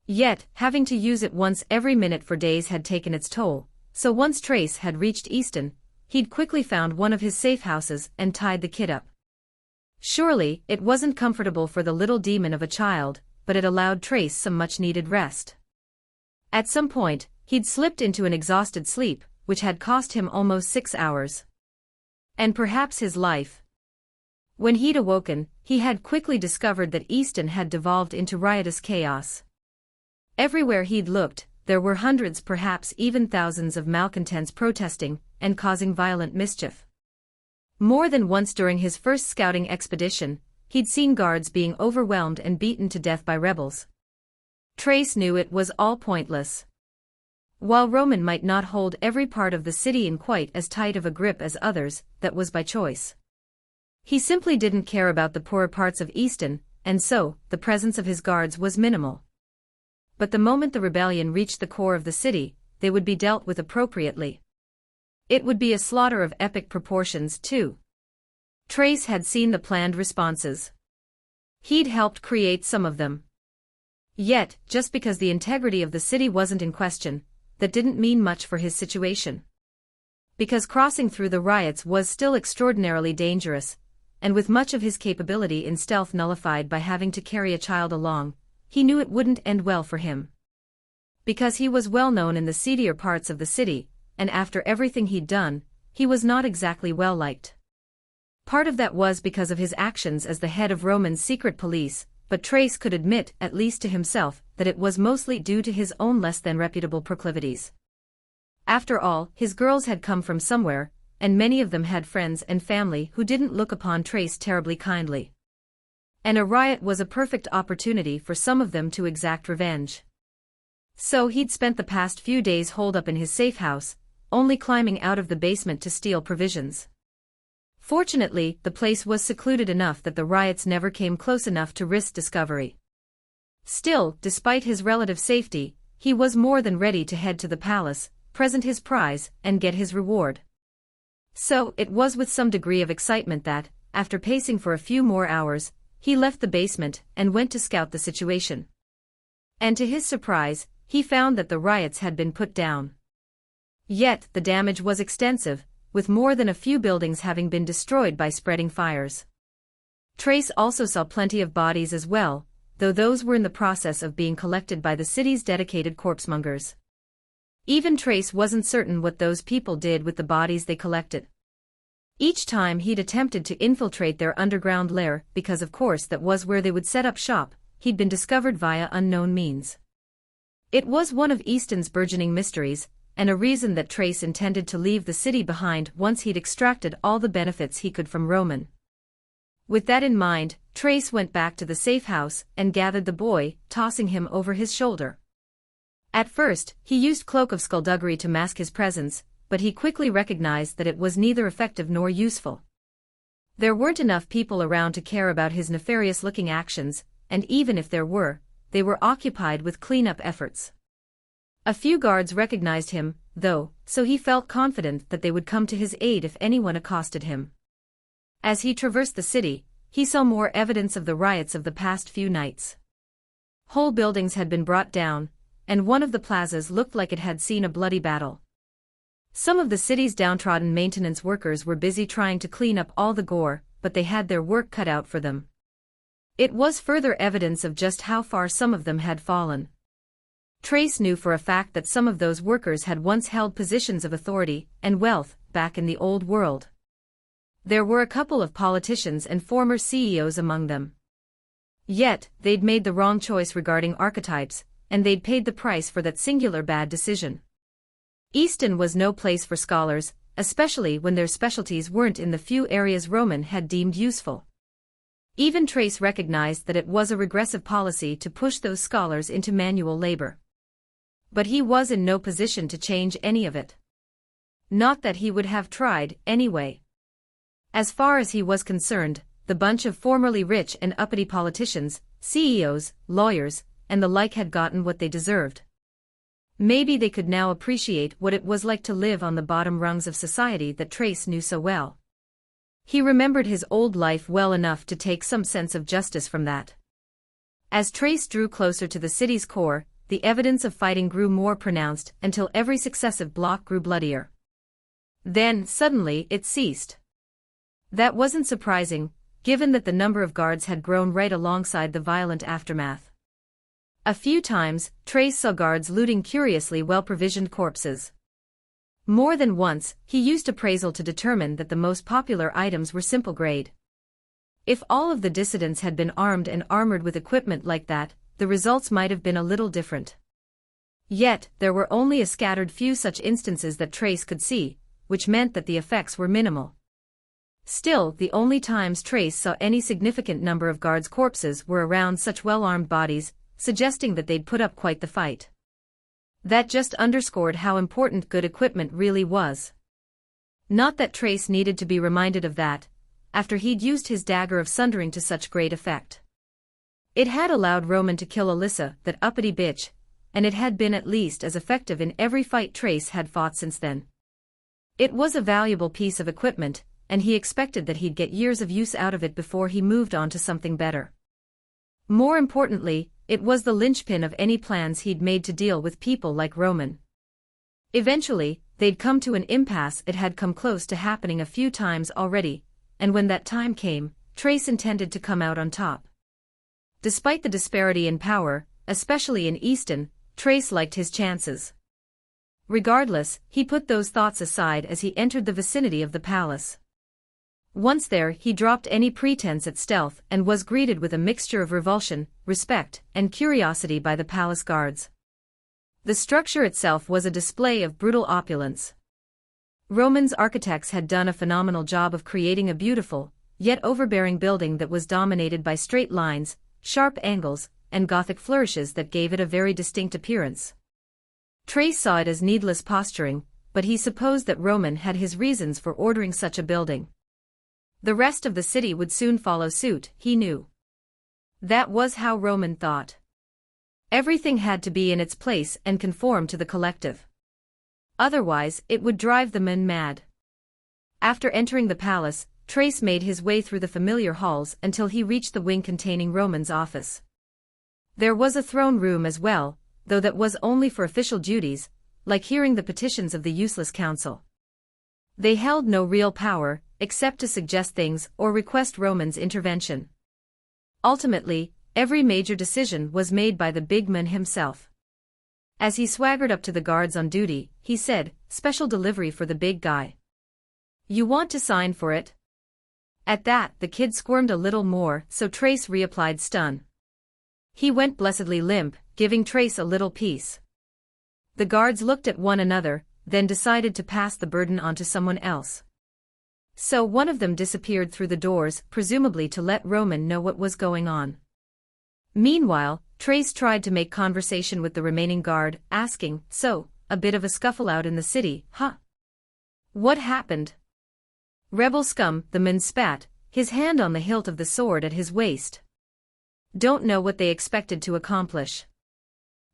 Yet, having to use it once every minute for days had taken its toll, so once Trace had reached Easton, he'd quickly found one of his safe houses and tied the kid up. Surely, it wasn't comfortable for the little demon of a child, but it allowed Trace some much-needed rest. At some point, he'd slipped into an exhausted sleep, which had cost him almost 6 hours. And perhaps his life. When he'd awoken, he had quickly discovered that Easton had devolved into riotous chaos. Everywhere he'd looked, there were hundreds, perhaps even thousands of malcontents protesting and causing violent mischief. More than once during his first scouting expedition, he'd seen guards being overwhelmed and beaten to death by rebels. Trace knew it was all pointless. While Roman might not hold every part of the city in quite as tight of a grip as others, that was by choice. He simply didn't care about the poorer parts of Easton, and so, the presence of his guards was minimal. But the moment the rebellion reached the core of the city, they would be dealt with appropriately. It would be a slaughter of epic proportions, too. Trace had seen the planned responses. He'd helped create some of them. Yet, just because the integrity of the city wasn't in question, that didn't mean much for his situation. Because crossing through the riots was still extraordinarily dangerous, and with much of his capability in stealth nullified by having to carry a child along, he knew it wouldn't end well for him. Because he was well known in the seedier parts of the city, and after everything he'd done, he was not exactly well liked. Part of that was because of his actions as the head of Roman's secret police, but Trace could admit, at least to himself, that it was mostly due to his own less than reputable proclivities. After all, his girls had come from somewhere, and many of them had friends and family who didn't look upon Trace terribly kindly. And a riot was a perfect opportunity for some of them to exact revenge. So he'd spent the past few days holed up in his safe house, only climbing out of the basement to steal provisions. Fortunately, the place was secluded enough that the riots never came close enough to risk discovery. Still, despite his relative safety, he was more than ready to head to the palace, present his prize, and get his reward. So, it was with some degree of excitement that, after pacing for a few more hours, he left the basement and went to scout the situation. And to his surprise, he found that the riots had been put down. Yet, the damage was extensive, with more than a few buildings having been destroyed by spreading fires. Trace also saw plenty of bodies as well, though those were in the process of being collected by the city's dedicated corpsemongers. Even Trace wasn't certain what those people did with the bodies they collected. Each time he'd attempted to infiltrate their underground lair, because of course that was where they would set up shop, he'd been discovered via unknown means. It was one of Easton's burgeoning mysteries, and a reason that Trace intended to leave the city behind once he'd extracted all the benefits he could from Roman. With that in mind, Trace went back to the safe house and gathered the boy, tossing him over his shoulder. At first, he used Cloak of Skullduggery to mask his presence, but he quickly recognized that it was neither effective nor useful. There weren't enough people around to care about his nefarious-looking actions, and even if there were, they were occupied with cleanup efforts. A few guards recognized him, though, so he felt confident that they would come to his aid if anyone accosted him. As he traversed the city, he saw more evidence of the riots of the past few nights. Whole buildings had been brought down, and one of the plazas looked like it had seen a bloody battle. Some of the city's downtrodden maintenance workers were busy trying to clean up all the gore, but they had their work cut out for them. It was further evidence of just how far some of them had fallen. Trace knew for a fact that some of those workers had once held positions of authority and wealth back in the old world. There were a couple of politicians and former CEOs among them. Yet, they'd made the wrong choice regarding archetypes, and they'd paid the price for that singular bad decision. Easton was no place for scholars, especially when their specialties weren't in the few areas Roman had deemed useful. Even Trace recognized that it was a regressive policy to push those scholars into manual labor. But he was in no position to change any of it. Not that he would have tried, anyway. As far as he was concerned, the bunch of formerly rich and uppity politicians, CEOs, lawyers, and the like had gotten what they deserved. Maybe they could now appreciate what it was like to live on the bottom rungs of society that Trace knew so well. He remembered his old life well enough to take some sense of justice from that. As Trace drew closer to the city's core, the evidence of fighting grew more pronounced until every successive block grew bloodier. Then, suddenly, it ceased. That wasn't surprising, given that the number of guards had grown right alongside the violent aftermath. A few times, Trace saw guards looting curiously well-provisioned corpses. More than once, he used appraisal to determine that the most popular items were simple grade. If all of the dissidents had been armed and armored with equipment like that, the results might have been a little different. Yet, there were only a scattered few such instances that Trace could see, which meant that the effects were minimal. Still, the only times Trace saw any significant number of guards' corpses were around such well-armed bodies, suggesting that they'd put up quite the fight. That just underscored how important good equipment really was. Not that Trace needed to be reminded of that, after he'd used his dagger of sundering to such great effect. It had allowed Roman to kill Alyssa, that uppity bitch, and it had been at least as effective in every fight Trace had fought since then. It was a valuable piece of equipment, and he expected that he'd get years of use out of it before he moved on to something better. More importantly, it was the linchpin of any plans he'd made to deal with people like Roman. Eventually, they'd come to an impasse. It had come close to happening a few times already, and when that time came, Trace intended to come out on top. Despite the disparity in power, especially in Easton, Trace liked his chances. Regardless, he put those thoughts aside as he entered the vicinity of the palace. Once there, he dropped any pretense at stealth and was greeted with a mixture of revulsion, respect, and curiosity by the palace guards. The structure itself was a display of brutal opulence. Roman's architects had done a phenomenal job of creating a beautiful, yet overbearing building that was dominated by straight lines, sharp angles, and Gothic flourishes that gave it a very distinct appearance. Trace saw it as needless posturing, but he supposed that Roman had his reasons for ordering such a building. The rest of the city would soon follow suit, he knew. That was how Roman thought. Everything had to be in its place and conform to the collective. Otherwise, it would drive the men mad. After entering the palace, Trace made his way through the familiar halls until he reached the wing containing Roman's office. There was a throne room as well, though that was only for official duties, like hearing the petitions of the useless council. They held no real power, except to suggest things or request Roman's intervention. Ultimately, every major decision was made by the big man himself. As he swaggered up to the guards on duty, he said, "Special delivery for the big guy. You want to sign for it?" At that, the kid squirmed a little more, so Trace reapplied stun. He went blessedly limp, giving Trace a little peace. The guards looked at one another, then decided to pass the burden on to someone else. So one of them disappeared through the doors, presumably to let Roman know what was going on. Meanwhile, Trace tried to make conversation with the remaining guard, asking, "So, a bit of a scuffle out in the city, huh? What happened?" "Rebel scum," the man spat, his hand on the hilt of the sword at his waist. "Don't know what they expected to accomplish.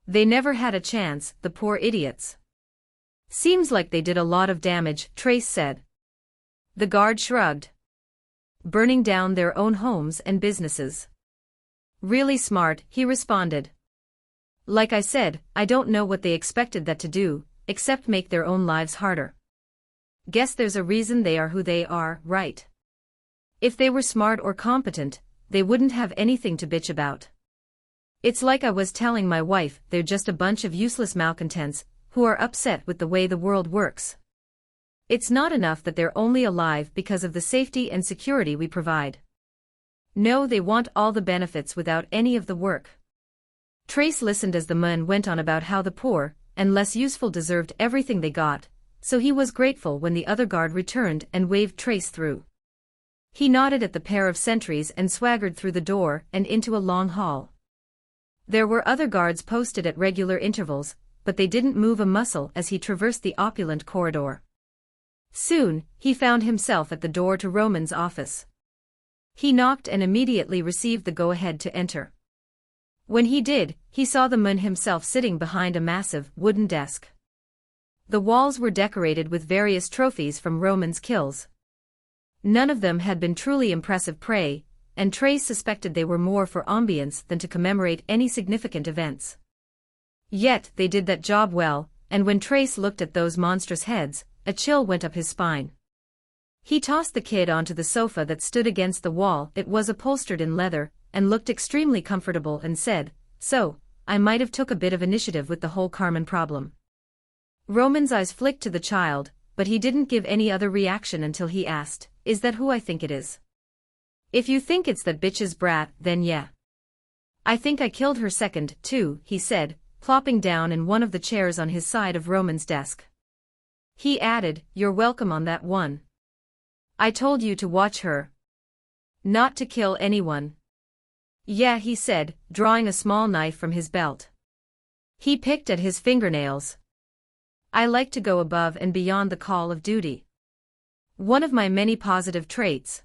They never had a chance, the poor idiots." "Seems like they did a lot of damage," Trace said. The guard shrugged. "Burning down their own homes and businesses." "Really smart," he responded. "Like I said, I don't know what they expected that to do, except make their own lives harder. Guess there's a reason they are who they are, right? If they were smart or competent, they wouldn't have anything to bitch about. It's like I was telling my wife, they're just a bunch of useless malcontents, who are upset with the way the world works. It's not enough that they're only alive because of the safety and security we provide. No, they want all the benefits without any of the work." Trace listened as the man went on about how the poor and less useful deserved everything they got, so he was grateful when the other guard returned and waved Trace through. He nodded at the pair of sentries and swaggered through the door and into a long hall. There were other guards posted at regular intervals, but they didn't move a muscle as he traversed the opulent corridor. Soon, he found himself at the door to Roman's office. He knocked and immediately received the go-ahead to enter. When he did, he saw the man himself sitting behind a massive, wooden desk. The walls were decorated with various trophies from Roman's kills. None of them had been truly impressive prey, and Trace suspected they were more for ambience than to commemorate any significant events. Yet, they did that job well, and when Trace looked at those monstrous heads, a chill went up his spine. He tossed the kid onto the sofa that stood against the wall. It was upholstered in leather, and looked extremely comfortable, and said, "So, I might have took a bit of initiative with the whole Carmen problem." Roman's eyes flicked to the child, but he didn't give any other reaction until he asked, "Is that who I think it is?" "If you think it's that bitch's brat, then yeah. I think I killed her second, too," he said, plopping down in one of the chairs on his side of Roman's desk. He added, "You're welcome on that one. I told you to watch her. Not to kill anyone." "Yeah," he said, drawing a small knife from his belt. He picked at his fingernails. "I like to go above and beyond the call of duty. One of my many positive traits.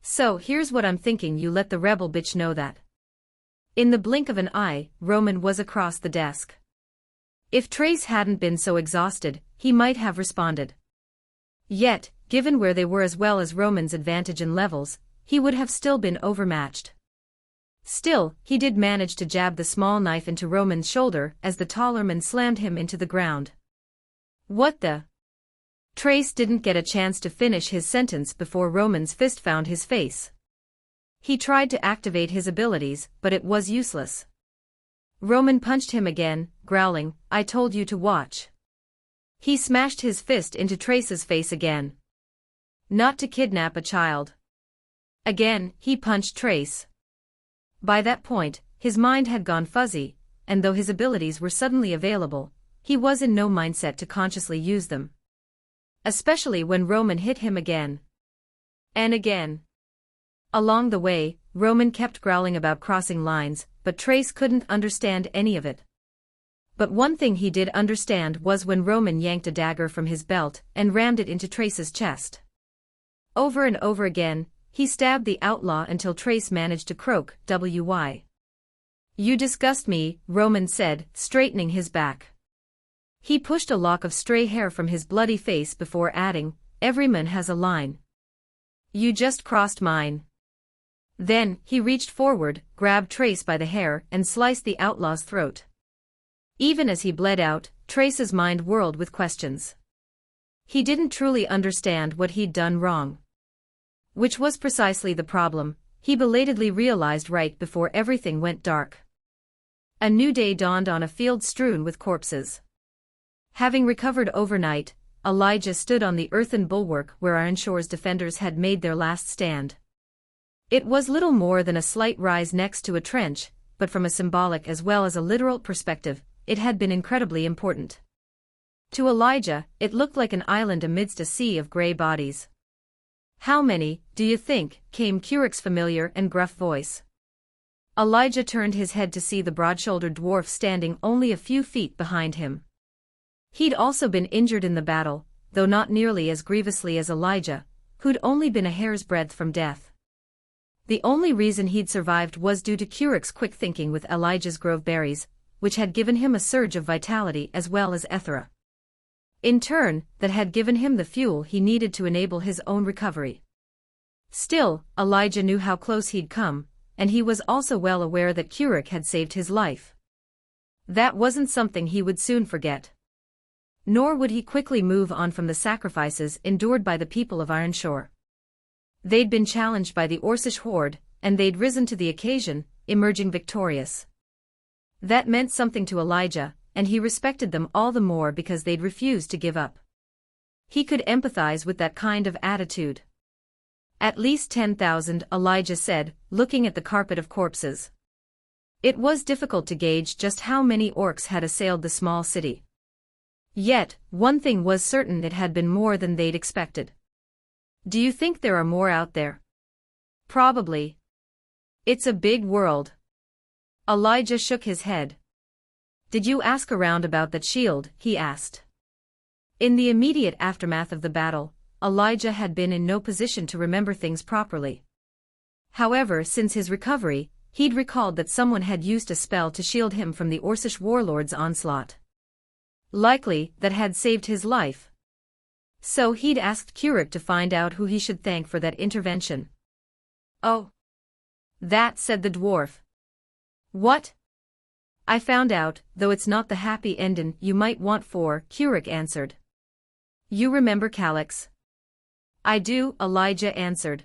So here's what I'm thinking, you let the rebel bitch know that." In the blink of an eye, Roman was across the desk. If Trace hadn't been so exhausted, he might have responded. Yet, given where they were as well as Roman's advantage in levels, he would have still been overmatched. Still, he did manage to jab the small knife into Roman's shoulder as the taller man slammed him into the ground. "What the?" Trace didn't get a chance to finish his sentence before Roman's fist found his face. He tried to activate his abilities, but it was useless. Roman punched him again, growling, "I told you to watch." He smashed his fist into Trace's face again. "Not to kidnap a child." Again, he punched Trace. By that point, his mind had gone fuzzy, and though his abilities were suddenly available, he was in no mindset to consciously use them. Especially when Roman hit him again. And again. Along the way, Roman kept growling about crossing lines, but Trace couldn't understand any of it. But one thing he did understand was when Roman yanked a dagger from his belt and rammed it into Trace's chest. Over and over again, he stabbed the outlaw until Trace managed to croak, "Why? You disgust me," Roman said, straightening his back. He pushed a lock of stray hair from his bloody face before adding, "Every man has a line. You just crossed mine." Then, he reached forward, grabbed Trace by the hair, and sliced the outlaw's throat. Even as he bled out, Trace's mind whirled with questions. He didn't truly understand what he'd done wrong. Which was precisely the problem, he belatedly realized right before everything went dark. A new day dawned on a field strewn with corpses. Having recovered overnight, Elijah stood on the earthen bulwark where Ironshaw's defenders had made their last stand. It was little more than a slight rise next to a trench, but from a symbolic as well as a literal perspective, it had been incredibly important. To Elijah, it looked like an island amidst a sea of grey bodies. "How many, do you think?" came Curic's familiar and gruff voice. Elijah turned his head to see the broad-shouldered dwarf standing only a few feet behind him. He'd also been injured in the battle, though not nearly as grievously as Elijah, who'd only been a hair's breadth from death. The only reason he'd survived was due to Curic's quick thinking with Elijah's grove berries, which had given him a surge of vitality as well as Ethera. In turn, that had given him the fuel he needed to enable his own recovery. Still, Elijah knew how close he'd come, and he was also well aware that Curic had saved his life. That wasn't something he would soon forget. Nor would he quickly move on from the sacrifices endured by the people of Ironshaw. They'd been challenged by the Orcish horde, and they'd risen to the occasion, emerging victorious. That meant something to Elijah, and he respected them all the more because they'd refused to give up. He could empathize with that kind of attitude. "At least 10,000, Elijah said, looking at the carpet of corpses. It was difficult to gauge just how many orcs had assailed the small city. Yet, one thing was certain: it had been more than they'd expected. Do you think there are more out there? Probably. It's a big world." Elijah shook his head. "Did you ask around about that shield?" he asked. In the immediate aftermath of the battle, Elijah had been in no position to remember things properly. However, since his recovery, he'd recalled that someone had used a spell to shield him from the Orcish warlord's onslaught. Likely, that had saved his life. So he'd asked Curic to find out who he should thank for that intervention. "Oh. That," said the dwarf. "What?" "I found out, though it's not the happy ending you might want for," Curic answered. "You remember Calyx?" "I do," Elijah answered.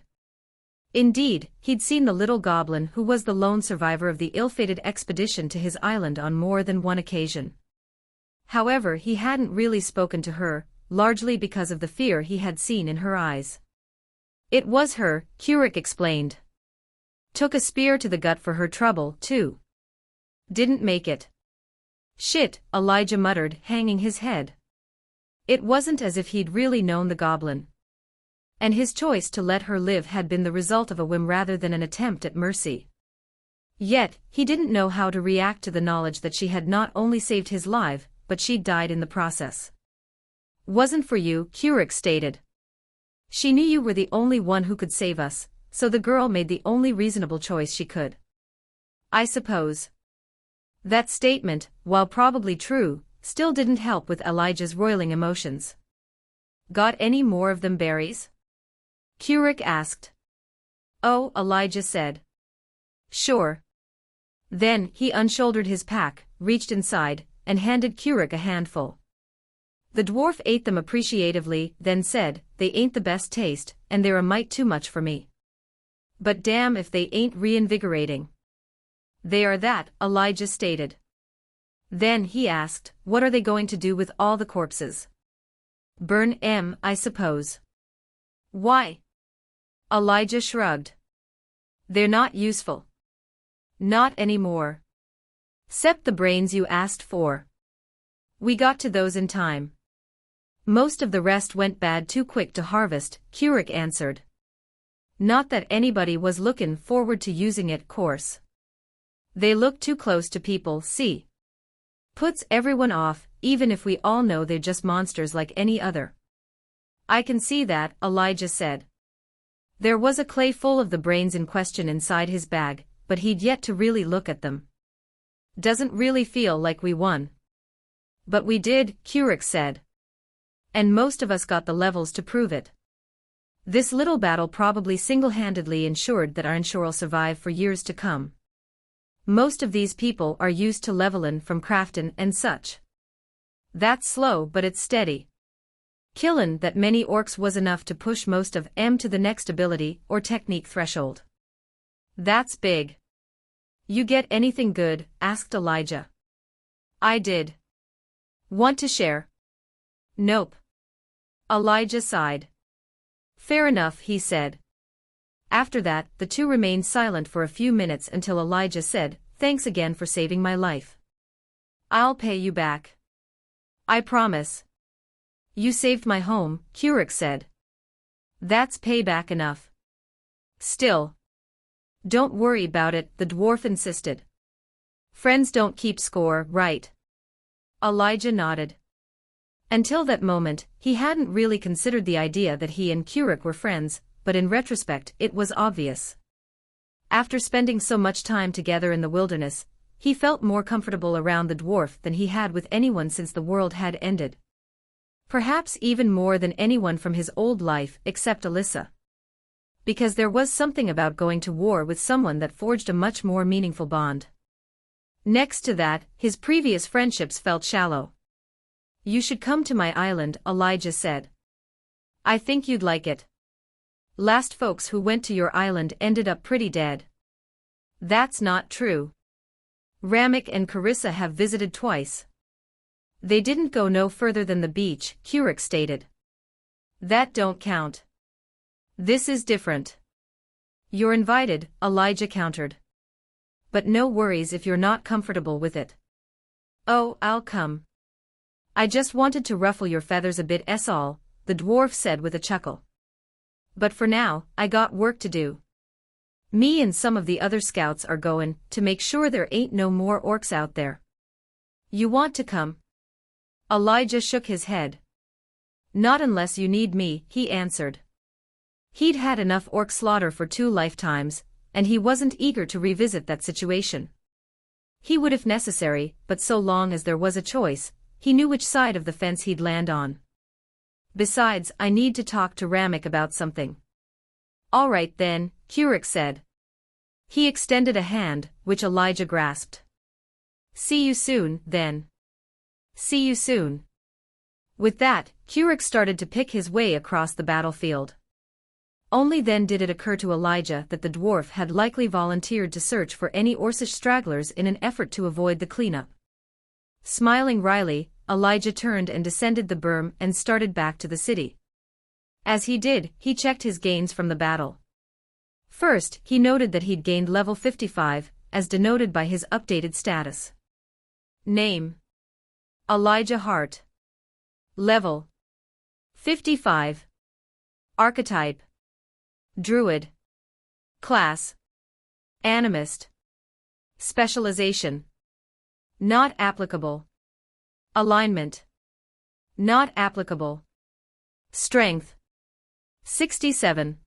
Indeed, he'd seen the little goblin who was the lone survivor of the ill-fated expedition to his island on more than one occasion. However, he hadn't really spoken to her, largely because of the fear he had seen in her eyes. "It was her," Curic explained. "Took a spear to the gut for her trouble, too. Didn't make it." "Shit," Elijah muttered, hanging his head. It wasn't as if he'd really known the goblin. And his choice to let her live had been the result of a whim rather than an attempt at mercy. Yet, he didn't know how to react to the knowledge that she had not only saved his life, but she'd died in the process. "Wasn't for you," Curic stated. "She knew you were the only one who could save us, so the girl made the only reasonable choice she could. I suppose." That statement, while probably true, still didn't help with Elijah's roiling emotions. "Got any more of them berries?" Curic asked. "Oh," Elijah said. "Sure." Then, he unshouldered his pack, reached inside, and handed Curic a handful. The dwarf ate them appreciatively, then said, "They ain't the best taste, and they're a mite too much for me. But damn if they ain't reinvigorating." "They are that," Elijah stated. Then he asked, "What are they going to do with all the corpses?" "Burn 'em, I suppose." "Why?" Elijah shrugged. "They're not useful. Not anymore. 'Cept the brains you asked for. We got to those in time. Most of the rest went bad too quick to harvest," Curic answered. "Not that anybody was looking forward to using it, course. They look too close to people, see. Puts everyone off, even if we all know they're just monsters like any other." "I can see that," Elijah said. There was a clay full of the brains in question inside his bag, but he'd yet to really look at them. "Doesn't really feel like we won." But we did, Kuruk said. And most of us got the levels to prove it. This little battle probably single-handedly ensured that our ensure'll survive for years to come. Most of these people are used to levelin' from craftin' and such. That's slow but it's steady. Killin' that many orcs was enough to push most of 'em to the next ability or technique threshold. That's big. You get anything good? Asked Elijah. I did. Want to share? Nope. Elijah sighed. Fair enough, he said. After that, the two remained silent for a few minutes until Elijah said, Thanks again for saving my life. I'll pay you back. I promise. You saved my home, Kuruk said. That's payback enough. Still. Don't worry about it, the dwarf insisted. Friends don't keep score, right? Elijah nodded. Until that moment, he hadn't really considered the idea that he and Kuruk were friends, but in retrospect it was obvious. After spending so much time together in the wilderness, he felt more comfortable around the dwarf than he had with anyone since the world had ended. Perhaps even more than anyone from his old life except Alyssa. Because there was something about going to war with someone that forged a much more meaningful bond. Next to that, his previous friendships felt shallow. You should come to my island, Elijah said. I think you'd like it. Last folks who went to your island ended up pretty dead. That's not true. Ramek and Carissa have visited twice. They didn't go no further than the beach, Kuruk stated. That don't count. This is different. You're invited, Elijah countered. But no worries if you're not comfortable with it. Oh, I'll come. I just wanted to ruffle your feathers a bit, all, the dwarf said with a chuckle. But for now, I got work to do. Me and some of the other scouts are goin' to make sure there ain't no more orcs out there. You want to come? Elijah shook his head. Not unless you need me, he answered. He'd had enough orc slaughter for 2 lifetimes, and he wasn't eager to revisit that situation. He would if necessary, but so long as there was a choice, he knew which side of the fence he'd land on. Besides, I need to talk to Ramek about something. All right then, Kuruk said. He extended a hand, which Elijah grasped. See you soon, then. See you soon. With that, Kuruk started to pick his way across the battlefield. Only then did it occur to Elijah that the dwarf had likely volunteered to search for any Orcish stragglers in an effort to avoid the cleanup. Smiling wryly, Elijah turned and descended the berm and started back to the city. As he did, he checked his gains from the battle. First, he noted that he'd gained level 55, as denoted by his updated status. Name: Elijah Hart. Level: 55. Archetype: Druid. Class: Animist. Specialization: Not applicable. Alignment: Not applicable. Strength: 67.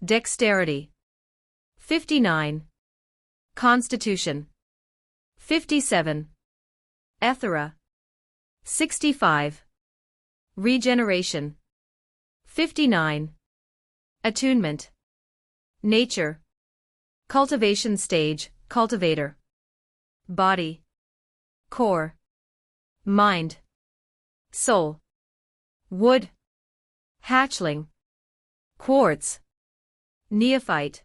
Dexterity: 59. Constitution: 57. Ethera: 65. Regeneration: 59. Attunement: Nature. Cultivation stage, cultivator. Body: Core. Mind. Soul. Wood. Hatchling. Quartz. Neophyte.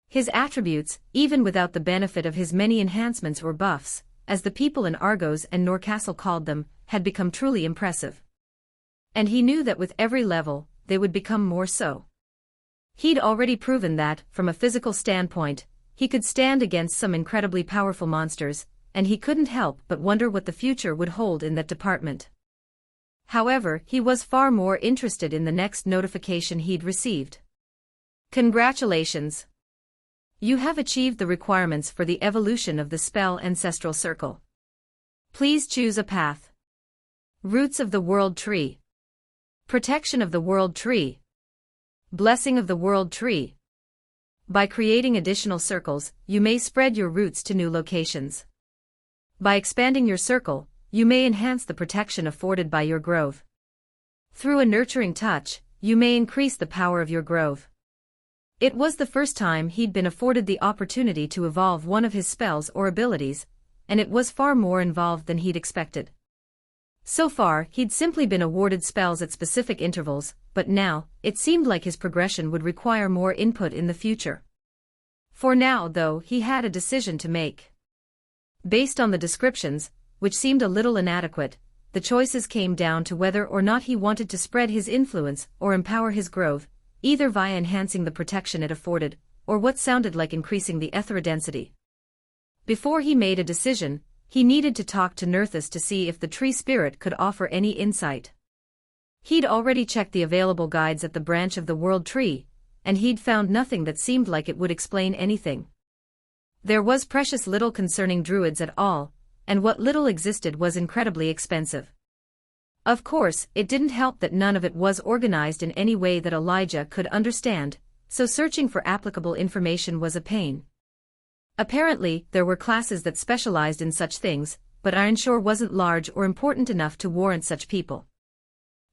His attributes, even without the benefit of his many enhancements or buffs, as the people in Argos and Norcastle called them, had become truly impressive. And he knew that with every level, they would become more so. He'd already proven that, from a physical standpoint, he could stand against some incredibly powerful monsters, and he couldn't help but wonder what the future would hold in that department. However, he was far more interested in the next notification he'd received. Congratulations! You have achieved the requirements for the evolution of the spell Ancestral Circle. Please choose a path. Roots of the World Tree. Protection of the World Tree. Blessing of the World Tree. By creating additional circles, you may spread your roots to new locations. By expanding your circle, you may enhance the protection afforded by your grove. Through a nurturing touch, you may increase the power of your grove. It was the first time he'd been afforded the opportunity to evolve one of his spells or abilities, and it was far more involved than he'd expected. So far, he'd simply been awarded spells at specific intervals, but now, it seemed like his progression would require more input in the future. For now, though, he had a decision to make. Based on the descriptions, which seemed a little inadequate, the choices came down to whether or not he wanted to spread his influence or empower his grove, either via enhancing the protection it afforded, or what sounded like increasing the Ethera density. Before he made a decision, he needed to talk to Nerthus to see if the tree spirit could offer any insight. He'd already checked the available guides at the branch of the world tree, and he'd found nothing that seemed like it would explain anything. There was precious little concerning druids at all, and what little existed was incredibly expensive. Of course, it didn't help that none of it was organized in any way that Elijah could understand, so searching for applicable information was a pain. Apparently, there were classes that specialized in such things, but Ironshore wasn't large or important enough to warrant such people.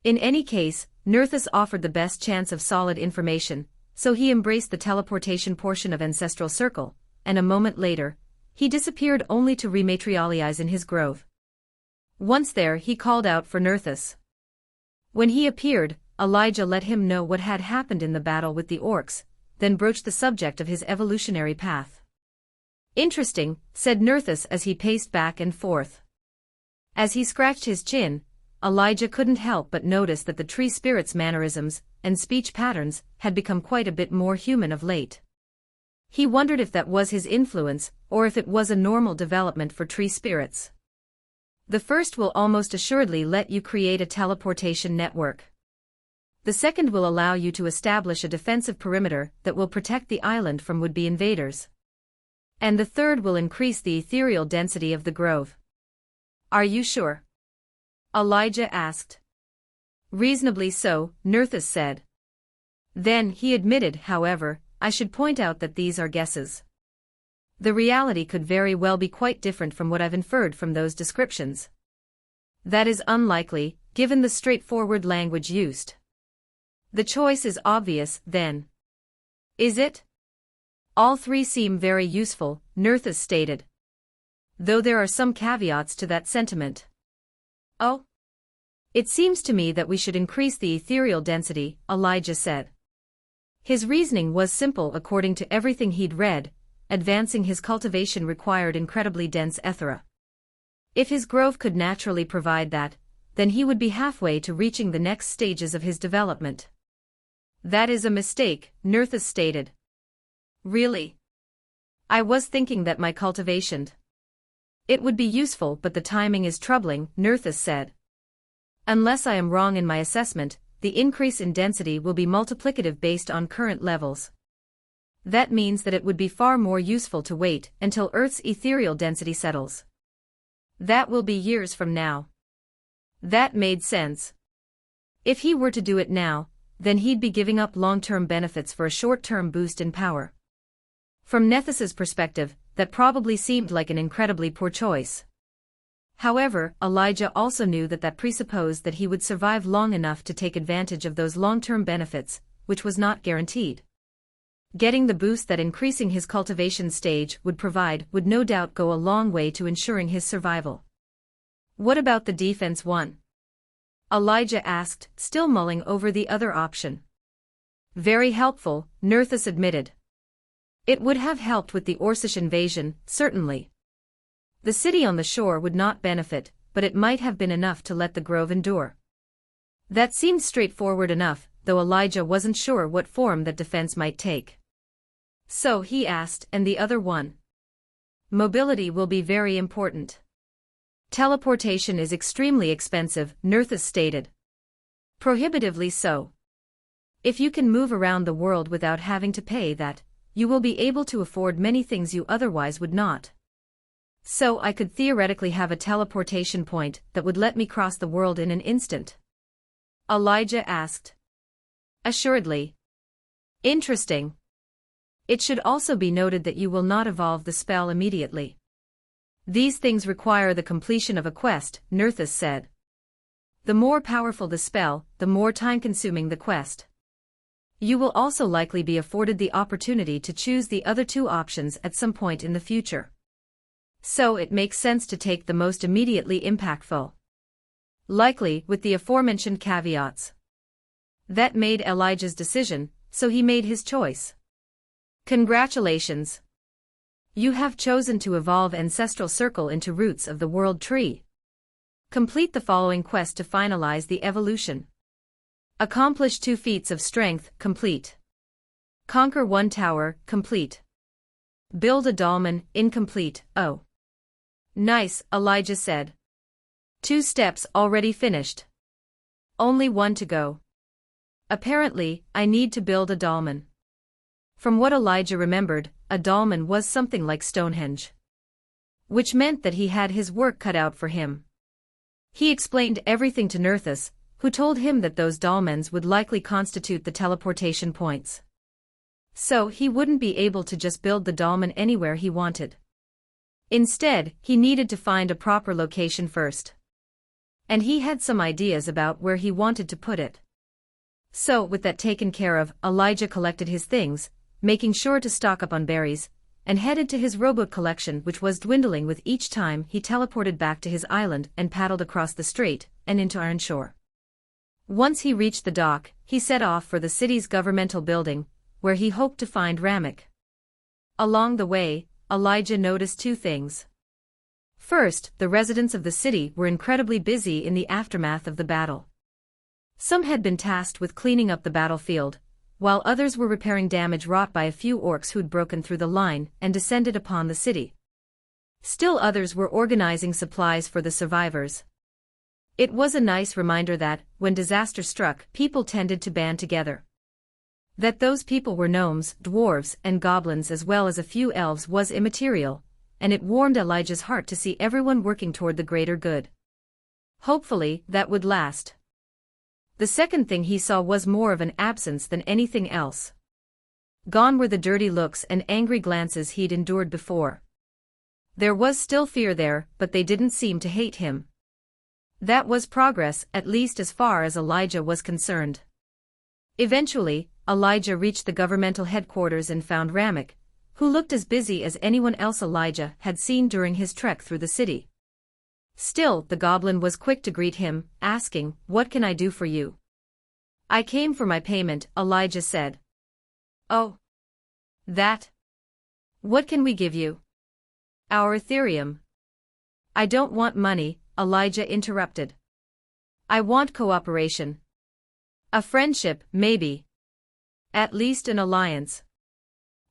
In any case, Nerthus offered the best chance of solid information, so he embraced the teleportation portion of Ancestral Circle, and a moment later, he disappeared only to rematerialize in his grove. Once there, he called out for Nerthus. When he appeared, Elijah let him know what had happened in the battle with the orcs, then broached the subject of his evolutionary path. "Interesting," said Nerthus as he paced back and forth. As he scratched his chin, Elijah couldn't help but notice that the tree spirit's mannerisms and speech patterns had become quite a bit more human of late. He wondered if that was his influence, or if it was a normal development for tree spirits. The first will almost assuredly let you create a teleportation network. The second will allow you to establish a defensive perimeter that will protect the island from would-be invaders. And the third will increase the ethereal density of the grove. "Are you sure?" Elijah asked. "Reasonably so," Nerthus said. Then he admitted, however, "I should point out that these are guesses. The reality could very well be quite different from what I've inferred from those descriptions." "That is unlikely, given the straightforward language used." "The choice is obvious, then." "Is it?" "All three seem very useful," Nerthus stated. "Though there are some caveats to that sentiment." "Oh? It seems to me that we should increase the ethereal density," Elijah said. His reasoning was simple according to everything he'd read. Advancing his cultivation required incredibly dense Ethera. If his grove could naturally provide that, then he would be halfway to reaching the next stages of his development. "That is a mistake," Nerthus stated. "Really? I was thinking that my cultivation. It would be useful, but the timing is troubling," Nerthus said. "Unless I am wrong in my assessment, the increase in density will be multiplicative based on current levels. That means that it would be far more useful to wait until Earth's ethereal density settles. That will be years from now." That made sense. If he were to do it now, then he'd be giving up long-term benefits for a short-term boost in power. From Nerthus's perspective, that probably seemed like an incredibly poor choice. However, Elijah also knew that that presupposed that he would survive long enough to take advantage of those long-term benefits, which was not guaranteed. Getting the boost that increasing his cultivation stage would provide would no doubt go a long way to ensuring his survival. "What about the defense one?" Elijah asked, still mulling over the other option. "Very helpful," Nerthus admitted. "It would have helped with the Orcish invasion, certainly. The city on the shore would not benefit, but it might have been enough to let the grove endure." That seemed straightforward enough, though Elijah wasn't sure what form that defense might take. So he asked, "And the other one?" "Mobility will be very important. Teleportation is extremely expensive," Nerthus stated. "Prohibitively so. If you can move around the world without having to pay that, you will be able to afford many things you otherwise would not. So I could theoretically have a teleportation point that would let me cross the world in an instant?" Elijah asked. "Assuredly. Interesting. It should also be noted that you will not evolve the spell immediately. These things require the completion of a quest, Nerthus said. The more powerful the spell, the more time-consuming the quest. You will also likely be afforded the opportunity to choose the other two options at some point in the future. So it makes sense to take the most immediately impactful. Likely, with the aforementioned caveats. That made Elijah's decision, so he made his choice. Congratulations! You have chosen to evolve Ancestral Circle into Roots of the World Tree. Complete the following quest to finalize the evolution. Accomplish 2 feats of strength, complete. Conquer 1 tower, complete. Build a dolmen, incomplete. Oh. Nice, Elijah said. 2 steps already finished. Only 1 to go. Apparently, I need to build a dolmen. From what Elijah remembered, a dolmen was something like Stonehenge. Which meant that he had his work cut out for him. He explained everything to Nerthus, who told him that those dolmens would likely constitute the teleportation points. So he wouldn't be able to just build the dolmen anywhere he wanted. Instead, he needed to find a proper location first. And he had some ideas about where he wanted to put it. So, with that taken care of, Elijah collected his things, making sure to stock up on berries, and headed to his rowboat collection, which was dwindling with each time he teleported back to his island and paddled across the strait and into Ironshore. Once he reached the dock, he set off for the city's governmental building, where he hoped to find Ramek. Along the way, Elijah noticed 2 things. First, the residents of the city were incredibly busy in the aftermath of the battle. Some had been tasked with cleaning up the battlefield, while others were repairing damage wrought by a few orcs who'd broken through the line and descended upon the city. Still others were organizing supplies for the survivors. It was a nice reminder that, when disaster struck, people tended to band together. That those people were gnomes, dwarves, and goblins as well as a few elves was immaterial, and it warmed Elijah's heart to see everyone working toward the greater good. Hopefully, that would last. The second thing he saw was more of an absence than anything else. Gone were the dirty looks and angry glances he'd endured before. There was still fear there, but they didn't seem to hate him. That was progress, at least as far as Elijah was concerned. Eventually, Elijah reached the governmental headquarters and found Ramek, who looked as busy as anyone else Elijah had seen during his trek through the city. Still, the goblin was quick to greet him, asking, "What can I do for you?" "I came for my payment," Elijah said. "Oh. That? What can we give you?" "Our Ethereum." "I don't want money," Elijah interrupted. "I want cooperation. A friendship, maybe. At least an alliance."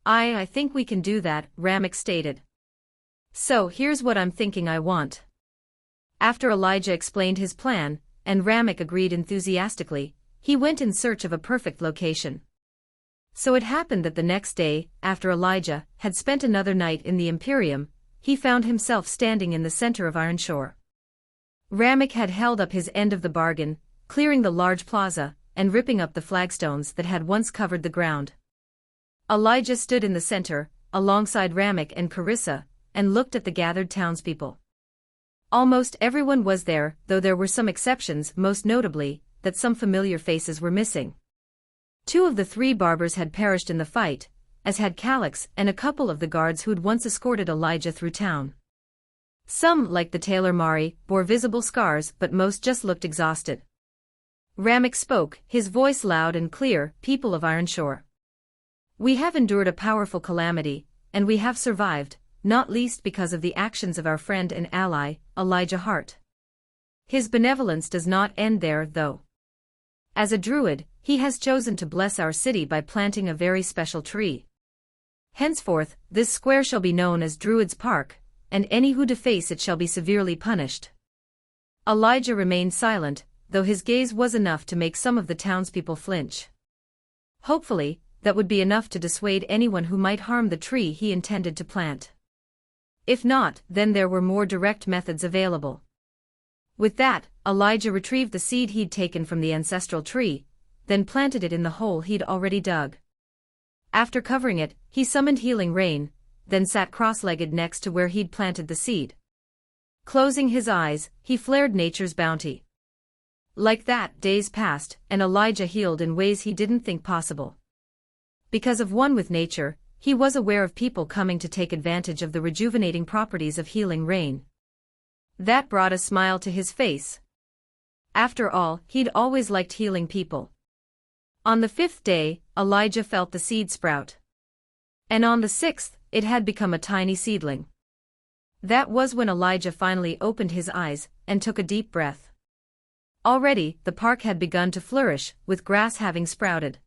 I think we can do that," Ramek stated. "So here's what I'm thinking I want." After Elijah explained his plan, and Ramek agreed enthusiastically, he went in search of a perfect location. So it happened that the next day, after Elijah had spent another night in the Imperium, he found himself standing in the center of Ironshore. Ramek had held up his end of the bargain, clearing the large plaza, and ripping up the flagstones that had once covered the ground. Elijah stood in the center, alongside Ramek and Carissa, and looked at the gathered townspeople. Almost everyone was there, though there were some exceptions, most notably, that some familiar faces were missing. 2 of the 3 barbers had perished in the fight, as had Calix and a couple of the guards who'd once escorted Elijah through town. Some, like the tailor Mari, bore visible scars, but most just looked exhausted. Ramek spoke, his voice loud and clear, "People of Ironshore. We have endured a powerful calamity, and we have survived, not least because of the actions of our friend and ally, Elijah Hart. His benevolence does not end there, though. As a druid, he has chosen to bless our city by planting a very special tree. Henceforth, this square shall be known as Druid's Park, and any who deface it shall be severely punished." Elijah remained silent, though his gaze was enough to make some of the townspeople flinch. Hopefully, that would be enough to dissuade anyone who might harm the tree he intended to plant. If not, then there were more direct methods available. With that, Elijah retrieved the seed he'd taken from the ancestral tree, then planted it in the hole he'd already dug. After covering it, he summoned healing rain, then sat cross-legged next to where he'd planted the seed. Closing his eyes, he flared nature's bounty. Like that, days passed, and Elijah healed in ways he didn't think possible. Because of one with nature, he was aware of people coming to take advantage of the rejuvenating properties of healing rain. That brought a smile to his face. After all, he'd always liked healing people. On the 5th day, Elijah felt the seed sprout. And on the 6th, it had become a tiny seedling. That was when Elijah finally opened his eyes and took a deep breath. Already, the park had begun to flourish, with grass having sprouted.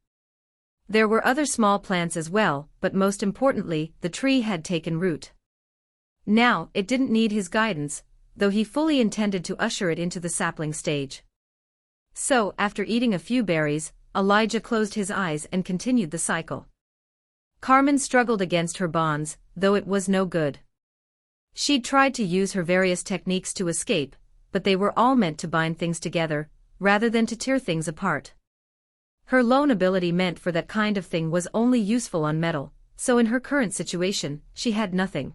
There were other small plants as well, but most importantly, the tree had taken root. Now, it didn't need his guidance, though he fully intended to usher it into the sapling stage. So, after eating a few berries, Elijah closed his eyes and continued the cycle. Carmen struggled against her bonds, though it was no good. She'd tried to use her various techniques to escape, but they were all meant to bind things together, rather than to tear things apart. Her lone ability meant for that kind of thing was only useful on metal, so in her current situation, she had nothing.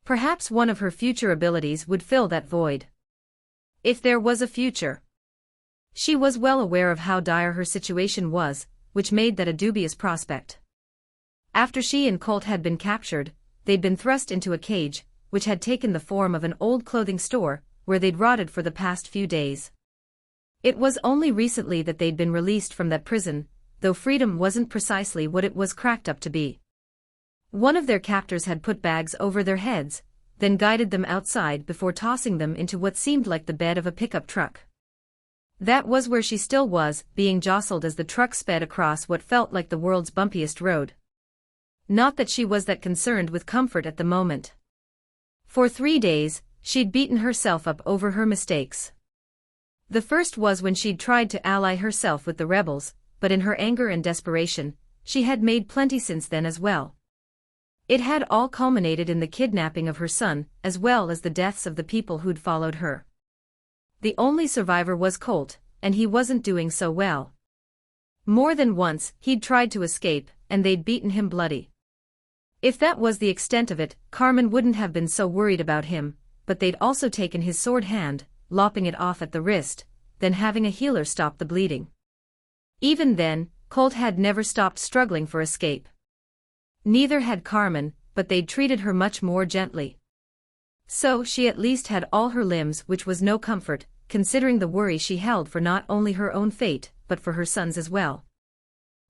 Perhaps one of her future abilities would fill that void. If there was a future. She was well aware of how dire her situation was, which made that a dubious prospect. After she and Colt had been captured, they'd been thrust into a cage, which had taken the form of an old clothing store, where they'd rotted for the past few days. It was only recently that they'd been released from that prison, though freedom wasn't precisely what it was cracked up to be. One of their captors had put bags over their heads, then guided them outside before tossing them into what seemed like the bed of a pickup truck. That was where she still was, being jostled as the truck sped across what felt like the world's bumpiest road. Not that she was that concerned with comfort at the moment. For 3 days, she'd beaten herself up over her mistakes. The first was when she'd tried to ally herself with the rebels, but in her anger and desperation, she had made plenty since then as well. It had all culminated in the kidnapping of her son, as well as the deaths of the people who'd followed her. The only survivor was Colt, and he wasn't doing so well. More than once, he'd tried to escape, and they'd beaten him bloody. If that was the extent of it, Carmen wouldn't have been so worried about him, but they'd also taken his sword hand, lopping it off at the wrist, then having a healer stop the bleeding. Even then, Colt had never stopped struggling for escape. Neither had Carmen, but they'd treated her much more gently. So she at least had all her limbs, which was no comfort, considering the worry she held for not only her own fate, but for her son's as well.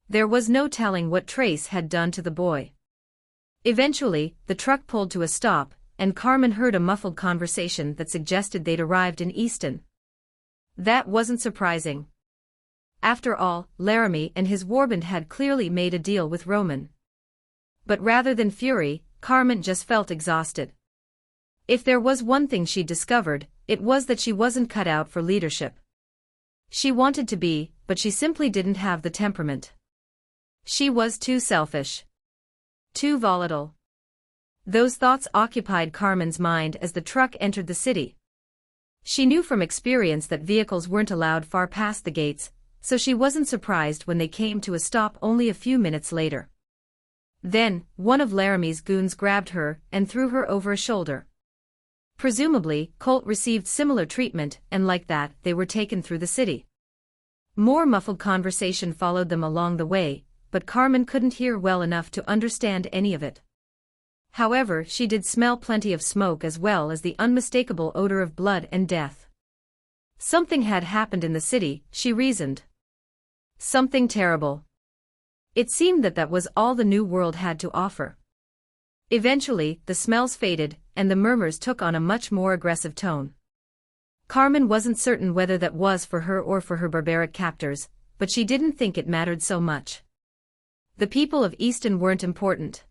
There was no telling what Trace had done to the boy. Eventually, the truck pulled to a stop, and Carmen heard a muffled conversation that suggested they'd arrived in Easton. That wasn't surprising. After all, Laramie and his warband had clearly made a deal with Roman. But rather than fury, Carmen just felt exhausted. If there was one thing she'd discovered, it was that she wasn't cut out for leadership. She wanted to be, but she simply didn't have the temperament. She was too selfish. Too volatile. Those thoughts occupied Carmen's mind as the truck entered the city. She knew from experience that vehicles weren't allowed far past the gates, so she wasn't surprised when they came to a stop only a few minutes later. Then, one of Laramie's goons grabbed her and threw her over a shoulder. Presumably, Colt received similar treatment, and like that, they were taken through the city. More muffled conversation followed them along the way, but Carmen couldn't hear well enough to understand any of it. However, she did smell plenty of smoke as well as the unmistakable odor of blood and death. Something had happened in the city, she reasoned. Something terrible. It seemed that was all the new world had to offer. Eventually, the smells faded, and the murmurs took on a much more aggressive tone. Carmen wasn't certain whether that was for her or for her barbaric captors, but she didn't think it mattered so much. The people of Easton weren't important.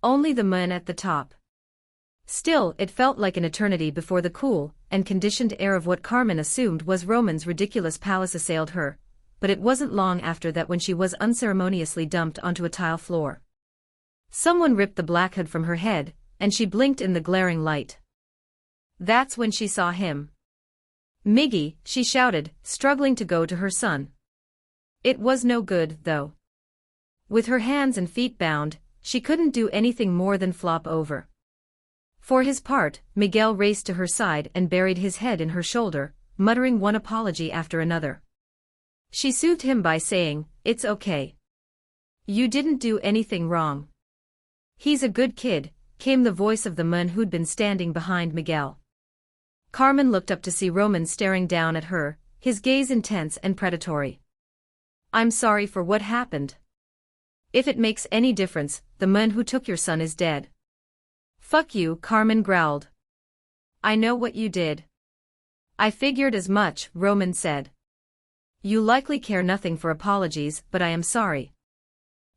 Only the men at the top. Still, it felt like an eternity before the cool and conditioned air of what Carmen assumed was Roman's ridiculous palace assailed her, but it wasn't long after that when she was unceremoniously dumped onto a tile floor. Someone ripped the black hood from her head, and she blinked in the glaring light. That's when she saw him. "Miggy," she shouted, struggling to go to her son. It was no good, though. With her hands and feet bound, she couldn't do anything more than flop over. For his part, Miguel raced to her side and buried his head in her shoulder, muttering one apology after another. She soothed him by saying, "It's okay. You didn't do anything wrong. He's a good kid," came the voice of the man who'd been standing behind Miguel. Carmen looked up to see Roman staring down at her, his gaze intense and predatory. "I'm sorry for what happened. If it makes any difference, the man who took your son is dead." "Fuck you," Carmen growled. "I know what you did." "I figured as much," Roman said. "You likely care nothing for apologies, but I am sorry.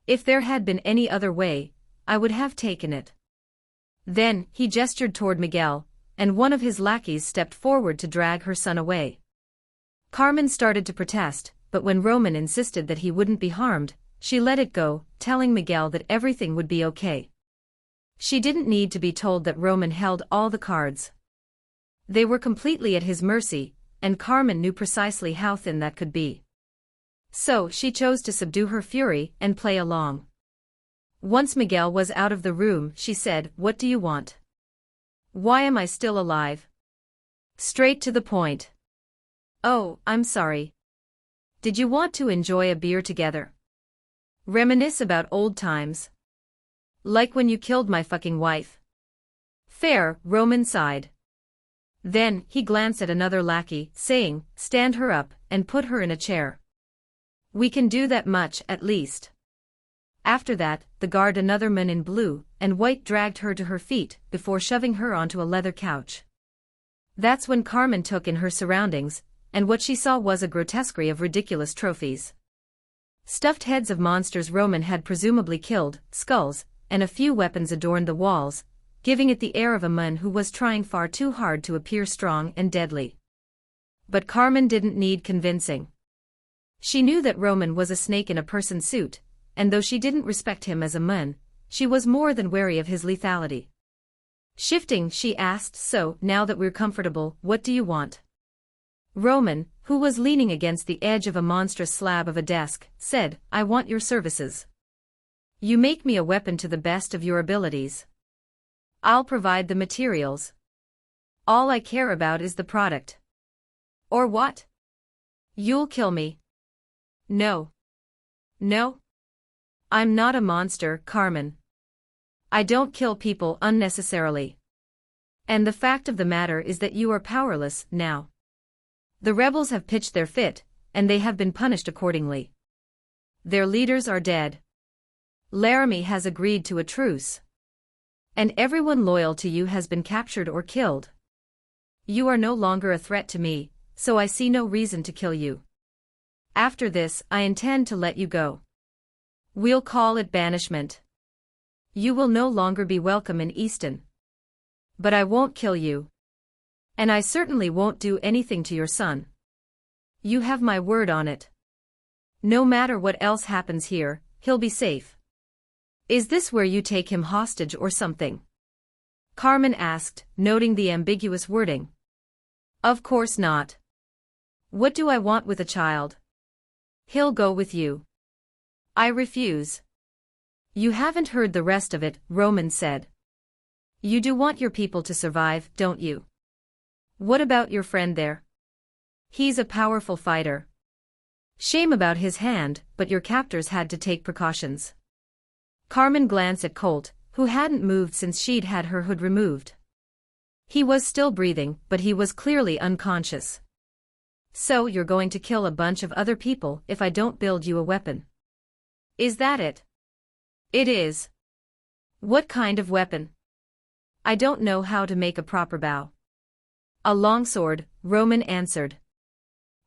If there had been any other way, I would have taken it." Then, he gestured toward Miguel, and one of his lackeys stepped forward to drag her son away. Carmen started to protest, but when Roman insisted that he wouldn't be harmed, she let it go, telling Miguel that everything would be okay. She didn't need to be told that Roman held all the cards. They were completely at his mercy, and Carmen knew precisely how thin that could be. So she chose to subdue her fury and play along. Once Miguel was out of the room, she said, "What do you want? Why am I still alive?" Straight to the point. "Oh, I'm sorry. Did you want to enjoy a beer together? Reminisce about old times? Like when you killed my fucking wife?" "Fair," Roman sighed. Then, he glanced at another lackey, saying, "Stand her up, and put her in a chair. We can do that much, at least." After that, the guard, another man in blue and white, dragged her to her feet before shoving her onto a leather couch. That's when Carmen took in her surroundings, and what she saw was a grotesquerie of ridiculous trophies. Stuffed heads of monsters Roman had presumably killed, skulls, and a few weapons adorned the walls, giving it the air of a man who was trying far too hard to appear strong and deadly. But Carmen didn't need convincing. She knew that Roman was a snake in a person suit, and though she didn't respect him as a man, she was more than wary of his lethality. Shifting, she asked, "So, now that we're comfortable, what do you want?" Roman, who was leaning against the edge of a monstrous slab of a desk, said, "I want your services. You make me a weapon to the best of your abilities. I'll provide the materials. All I care about is the product." "Or what? You'll kill me." "No. No. I'm not a monster, Carmen. I don't kill people unnecessarily. And the fact of the matter is that you are powerless now. The rebels have pitched their fit, and they have been punished accordingly. Their leaders are dead. Laramie has agreed to a truce. And everyone loyal to you has been captured or killed. You are no longer a threat to me, so I see no reason to kill you. After this, I intend to let you go. We'll call it banishment. You will no longer be welcome in Easton. But I won't kill you. And I certainly won't do anything to your son. You have my word on it. No matter what else happens here, he'll be safe." "Is this where you take him hostage or something?" Carmen asked, noting the ambiguous wording. "Of course not. What do I want with a child? He'll go with you." "I refuse." "You haven't heard the rest of it," Roman said. "You do want your people to survive, don't you? What about your friend there? He's a powerful fighter. Shame about his hand, but your captors had to take precautions." Carmen glanced at Colt, who hadn't moved since she'd had her hood removed. He was still breathing, but he was clearly unconscious. "So you're going to kill a bunch of other people if I don't build you a weapon? Is that it?" "It is." "What kind of weapon?" "I don't know how to make a proper bow." "A longsword," Roman answered.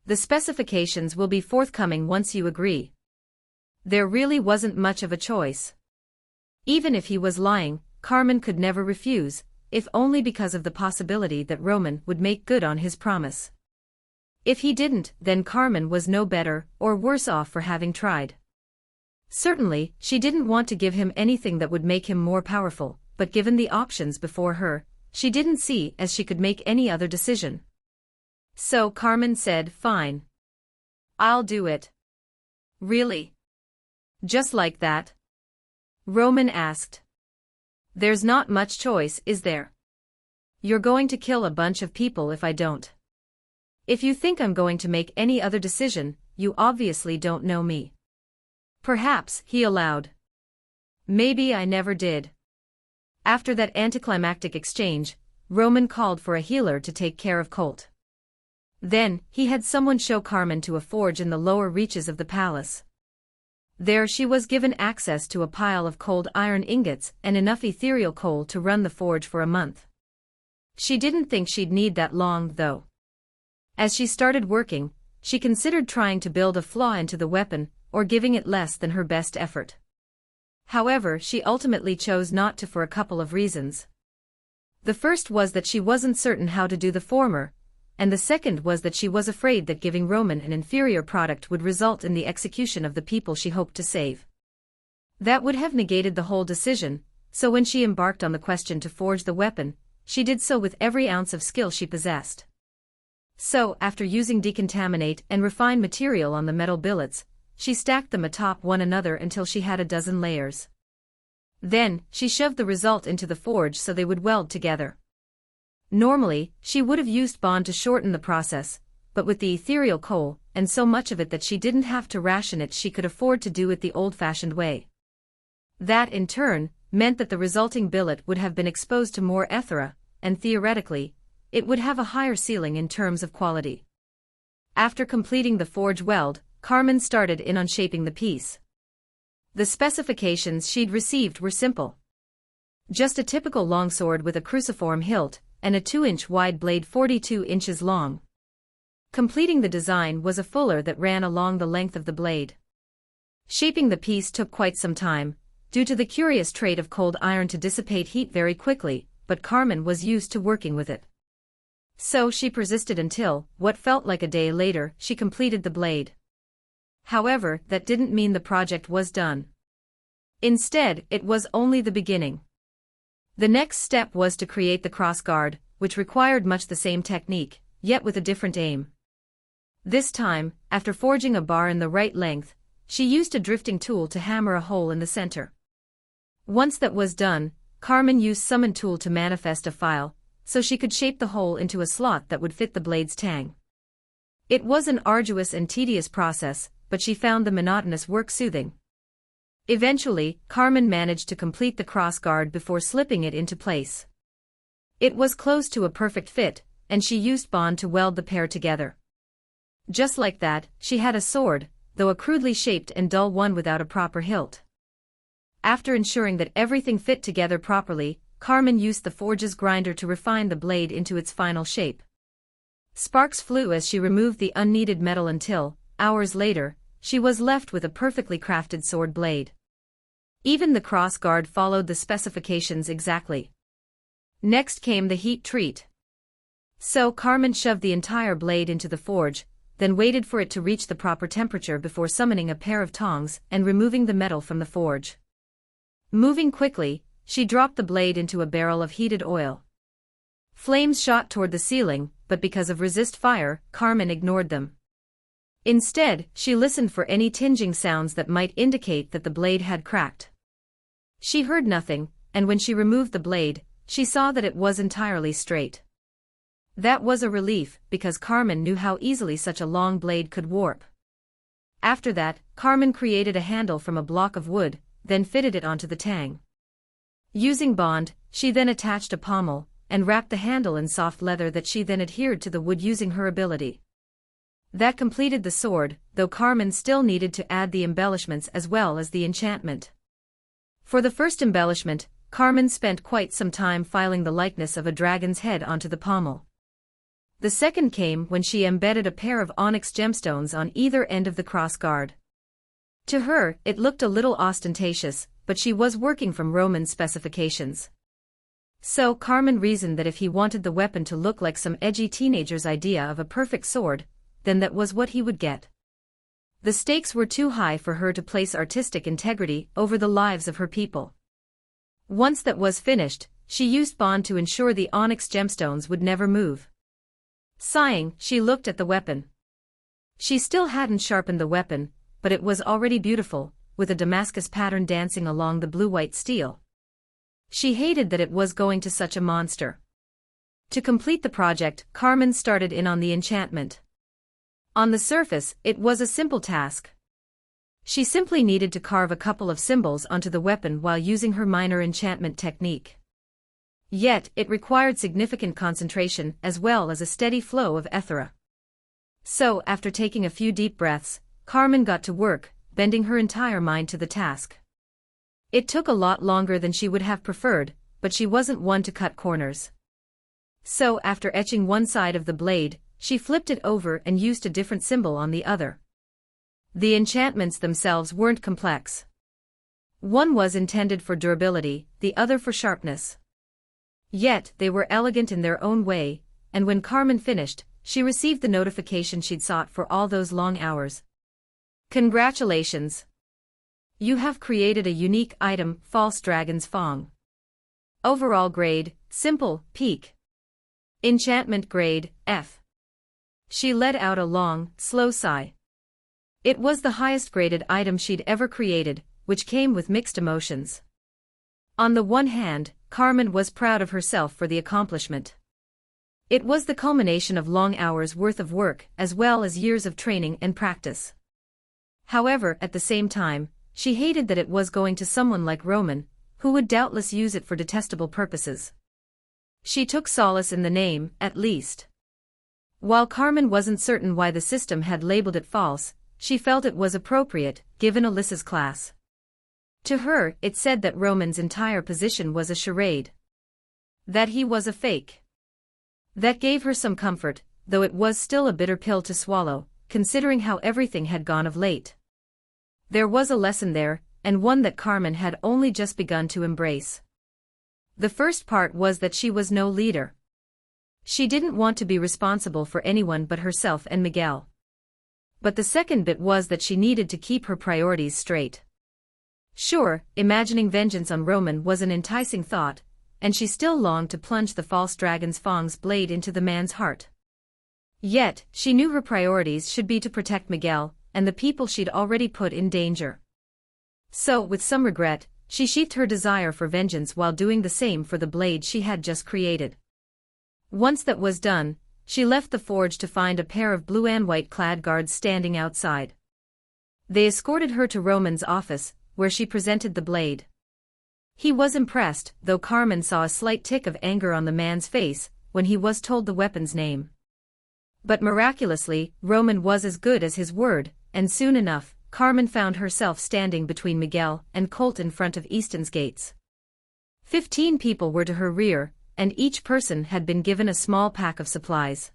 "The specifications will be forthcoming once you agree." There really wasn't much of a choice. Even if he was lying, Carmen could never refuse, if only because of the possibility that Roman would make good on his promise. If he didn't, then Carmen was no better or worse off for having tried. Certainly, she didn't want to give him anything that would make him more powerful, but given the options before her, she didn't see as she could make any other decision. So Carmen said, "Fine. I'll do it." "Really? Just like that?" Roman asked. "There's not much choice, is there?" You're going to kill a bunch of people if I don't. If you think I'm going to make any other decision, you obviously don't know me. Perhaps, he allowed. Maybe I never did. After that anticlimactic exchange, Roman called for a healer to take care of Colt. Then, he had someone show Carmen to a forge in the lower reaches of the palace. There she was given access to a pile of cold iron ingots and enough ethereal coal to run the forge for a month. She didn't think she'd need that long, though. As she started working, she considered trying to build a flaw into the weapon, or giving it less than her best effort. However, she ultimately chose not to for a couple of reasons. The first was that she wasn't certain how to do the former, and the second was that she was afraid that giving Roman an inferior product would result in the execution of the people she hoped to save. That would have negated the whole decision, so when she embarked on the question to forge the weapon, she did so with every ounce of skill she possessed. So, after using decontaminate and refine material on the metal billets, she stacked them atop one another until she had a dozen layers. Then, she shoved the result into the forge so they would weld together. Normally, she would have used bond to shorten the process, but with the ethereal coal, and so much of it that she didn't have to ration it, she could afford to do it the old-fashioned way. That, in turn, meant that the resulting billet would have been exposed to more Ethera, and theoretically, it would have a higher ceiling in terms of quality. After completing the forge weld, Carmen started in on shaping the piece. The specifications she'd received were simple. Just a typical longsword with a cruciform hilt, and a 2-inch wide blade 42 inches long. Completing the design was a fuller that ran along the length of the blade. Shaping the piece took quite some time, due to the curious trait of cold iron to dissipate heat very quickly, but Carmen was used to working with it. So she persisted until, what felt like a day later, she completed the blade. However, that didn't mean the project was done. Instead, it was only the beginning. The next step was to create the crossguard, which required much the same technique, yet with a different aim. This time, after forging a bar in the right length, she used a drifting tool to hammer a hole in the center. Once that was done, Carmen used summon tool to manifest a file, so she could shape the hole into a slot that would fit the blade's tang. It was an arduous and tedious process, but she found the monotonous work soothing. Eventually, Carmen managed to complete the crossguard before slipping it into place. It was close to a perfect fit, and she used bond to weld the pair together. Just like that, she had a sword, though a crudely shaped and dull one without a proper hilt. After ensuring that everything fit together properly, Carmen used the forge's grinder to refine the blade into its final shape. Sparks flew as she removed the unneeded metal until, hours later, she was left with a perfectly crafted sword blade. Even the crossguard followed the specifications exactly. Next came the heat treat. So Carmen shoved the entire blade into the forge, then waited for it to reach the proper temperature before summoning a pair of tongs and removing the metal from the forge. Moving quickly, she dropped the blade into a barrel of heated oil. Flames shot toward the ceiling, but because of resist fire, Carmen ignored them. Instead, she listened for any tinging sounds that might indicate that the blade had cracked. She heard nothing, and when she removed the blade, she saw that it was entirely straight. That was a relief, because Carmen knew how easily such a long blade could warp. After that, Carmen created a handle from a block of wood, then fitted it onto the tang. Using bond, she then attached a pommel, and wrapped the handle in soft leather that she then adhered to the wood using her ability. That completed the sword, though Carmen still needed to add the embellishments as well as the enchantment. For the first embellishment, Carmen spent quite some time filing the likeness of a dragon's head onto the pommel. The second came when she embedded a pair of onyx gemstones on either end of the crossguard. To her, it looked a little ostentatious, but she was working from Roman's specifications. So Carmen reasoned that if he wanted the weapon to look like some edgy teenager's idea of a perfect sword, then that was what he would get. The stakes were too high for her to place artistic integrity over the lives of her people. Once that was finished, she used bond to ensure the onyx gemstones would never move. Sighing, she looked at the weapon. She still hadn't sharpened the weapon, but it was already beautiful, with a Damascus pattern dancing along the blue-white steel. She hated that it was going to such a monster. To complete the project, Carmen started in on the enchantment. On the surface, it was a simple task. She simply needed to carve a couple of symbols onto the weapon while using her minor enchantment technique. Yet, it required significant concentration as well as a steady flow of Ethera. So, after taking a few deep breaths, Carmen got to work, bending her entire mind to the task. It took a lot longer than she would have preferred, but she wasn't one to cut corners. So, after etching one side of the blade, she flipped it over and used a different symbol on the other. The enchantments themselves weren't complex. One was intended for durability, the other for sharpness. Yet, they were elegant in their own way, and when Carmen finished, she received the notification she'd sought for all those long hours. Congratulations! You have created a unique item, False Dragon's Fang. Overall grade, Simple, Peak. Enchantment grade, F. She let out a long, slow sigh. It was the highest graded item she'd ever created, which came with mixed emotions. On the one hand, Carmen was proud of herself for the accomplishment. It was the culmination of long hours worth of work as well as years of training and practice. However, at the same time, she hated that it was going to someone like Roman, who would doubtless use it for detestable purposes. She took solace in the name, at least. While Carmen wasn't certain why the system had labeled it false, she felt it was appropriate, given Alyssa's class. To her, it said that Roman's entire position was a charade. That he was a fake. That gave her some comfort, though it was still a bitter pill to swallow, considering how everything had gone of late. There was a lesson there, and one that Carmen had only just begun to embrace. The first part was that she was no leader. She didn't want to be responsible for anyone but herself and Miguel. But the second bit was that she needed to keep her priorities straight. Sure, imagining vengeance on Roman was an enticing thought, and she still longed to plunge the false dragon's fang's blade into the man's heart. Yet, she knew her priorities should be to protect Miguel, and the people she'd already put in danger. So, with some regret, she sheathed her desire for vengeance while doing the same for the blade she had just created. Once that was done, she left the forge to find a pair of blue and white clad guards standing outside. They escorted her to Roman's office, where she presented the blade. He was impressed, though Carmen saw a slight tick of anger on the man's face when he was told the weapon's name. But miraculously, Roman was as good as his word, and soon enough, Carmen found herself standing between Miguel and Colt in front of Easton's gates. 15 people were to her rear, and each person had been given a small pack of supplies.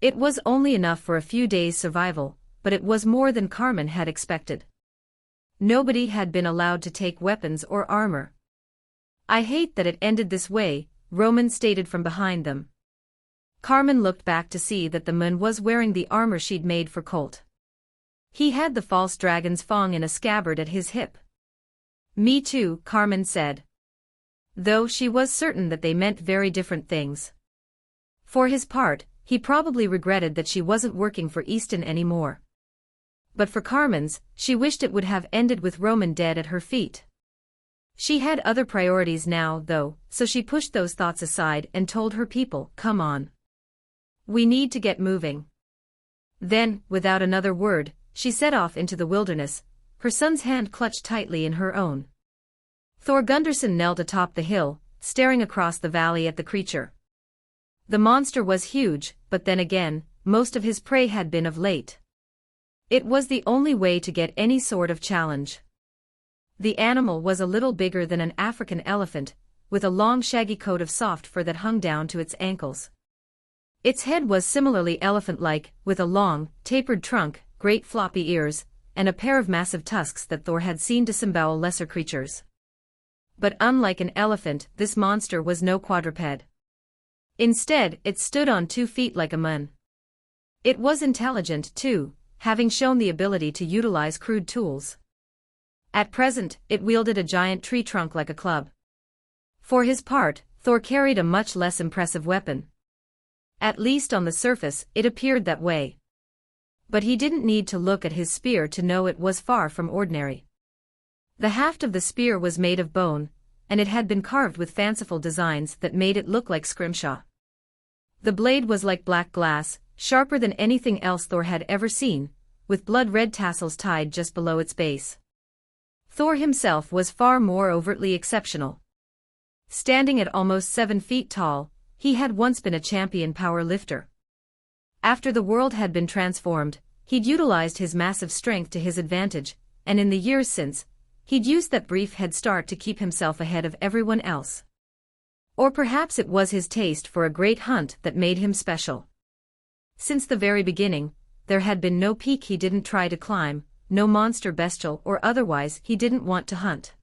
It was only enough for a few days' survival, but it was more than Carmen had expected. Nobody had been allowed to take weapons or armor. I hate that it ended this way, Roman stated from behind them. Carmen looked back to see that the man was wearing the armor she'd made for Colt. He had the false dragon's fang in a scabbard at his hip. Me too, Carmen said. Though she was certain that they meant very different things. For his part, he probably regretted that she wasn't working for Easton anymore. But for Carmen's, she wished it would have ended with Roman dead at her feet. She had other priorities now, though, so she pushed those thoughts aside and told her people, "Come on. We need to get moving." Then, without another word, she set off into the wilderness, her son's hand clutched tightly in her own. Thor Gunderson knelt atop the hill, staring across the valley at the creature. The monster was huge, but then again, most of his prey had been of late. It was the only way to get any sort of challenge. The animal was a little bigger than an African elephant, with a long shaggy coat of soft fur that hung down to its ankles. Its head was similarly elephant-like, with a long, tapered trunk, great floppy ears, and a pair of massive tusks that Thor had seen disembowel lesser creatures. But unlike an elephant, this monster was no quadruped. Instead, it stood on 2 feet like a man. It was intelligent, too, having shown the ability to utilize crude tools. At present, it wielded a giant tree trunk like a club. For his part, Thor carried a much less impressive weapon. At least on the surface, it appeared that way. But he didn't need to look at his spear to know it was far from ordinary. The haft of the spear was made of bone, and it had been carved with fanciful designs that made it look like scrimshaw. The blade was like black glass, sharper than anything else Thor had ever seen, with blood-red tassels tied just below its base. Thor himself was far more overtly exceptional. Standing at almost 7 feet tall, he had once been a champion power lifter. After the world had been transformed, he'd utilized his massive strength to his advantage, and in the years since, he'd used that brief head start to keep himself ahead of everyone else. Or perhaps it was his taste for a great hunt that made him special. Since the very beginning, there had been no peak he didn't try to climb, no monster, bestial or otherwise, he didn't want to hunt.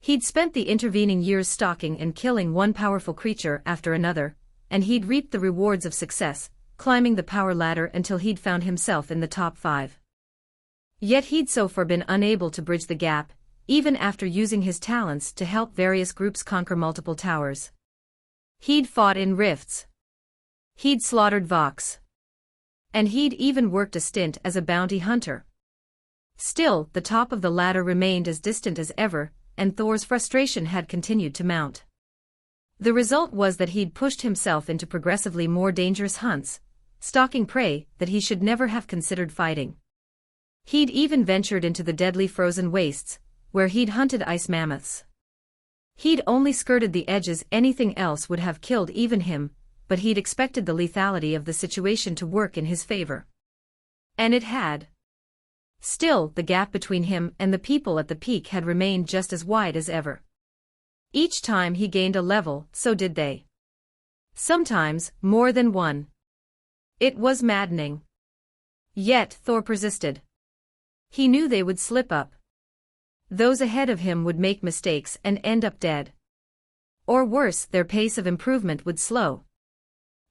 He'd spent the intervening years stalking and killing one powerful creature after another, and he'd reaped the rewards of success, climbing the power ladder until he'd found himself in the top 5. Yet he'd so far been unable to bridge the gap, even after using his talents to help various groups conquer multiple towers. He'd fought in rifts. He'd slaughtered Vox. And he'd even worked a stint as a bounty hunter. Still, the top of the ladder remained as distant as ever, and Thor's frustration had continued to mount. The result was that he'd pushed himself into progressively more dangerous hunts, stalking prey that he should never have considered fighting. He'd even ventured into the deadly frozen wastes, where he'd hunted ice mammoths. He'd only skirted the edges, anything else would have killed even him, but he'd expected the lethality of the situation to work in his favor. And it had. Still, the gap between him and the people at the peak had remained just as wide as ever. Each time he gained a level, so did they. Sometimes, more than one. It was maddening. Yet, Thor persisted. He knew they would slip up. Those ahead of him would make mistakes and end up dead. Or worse, their pace of improvement would slow.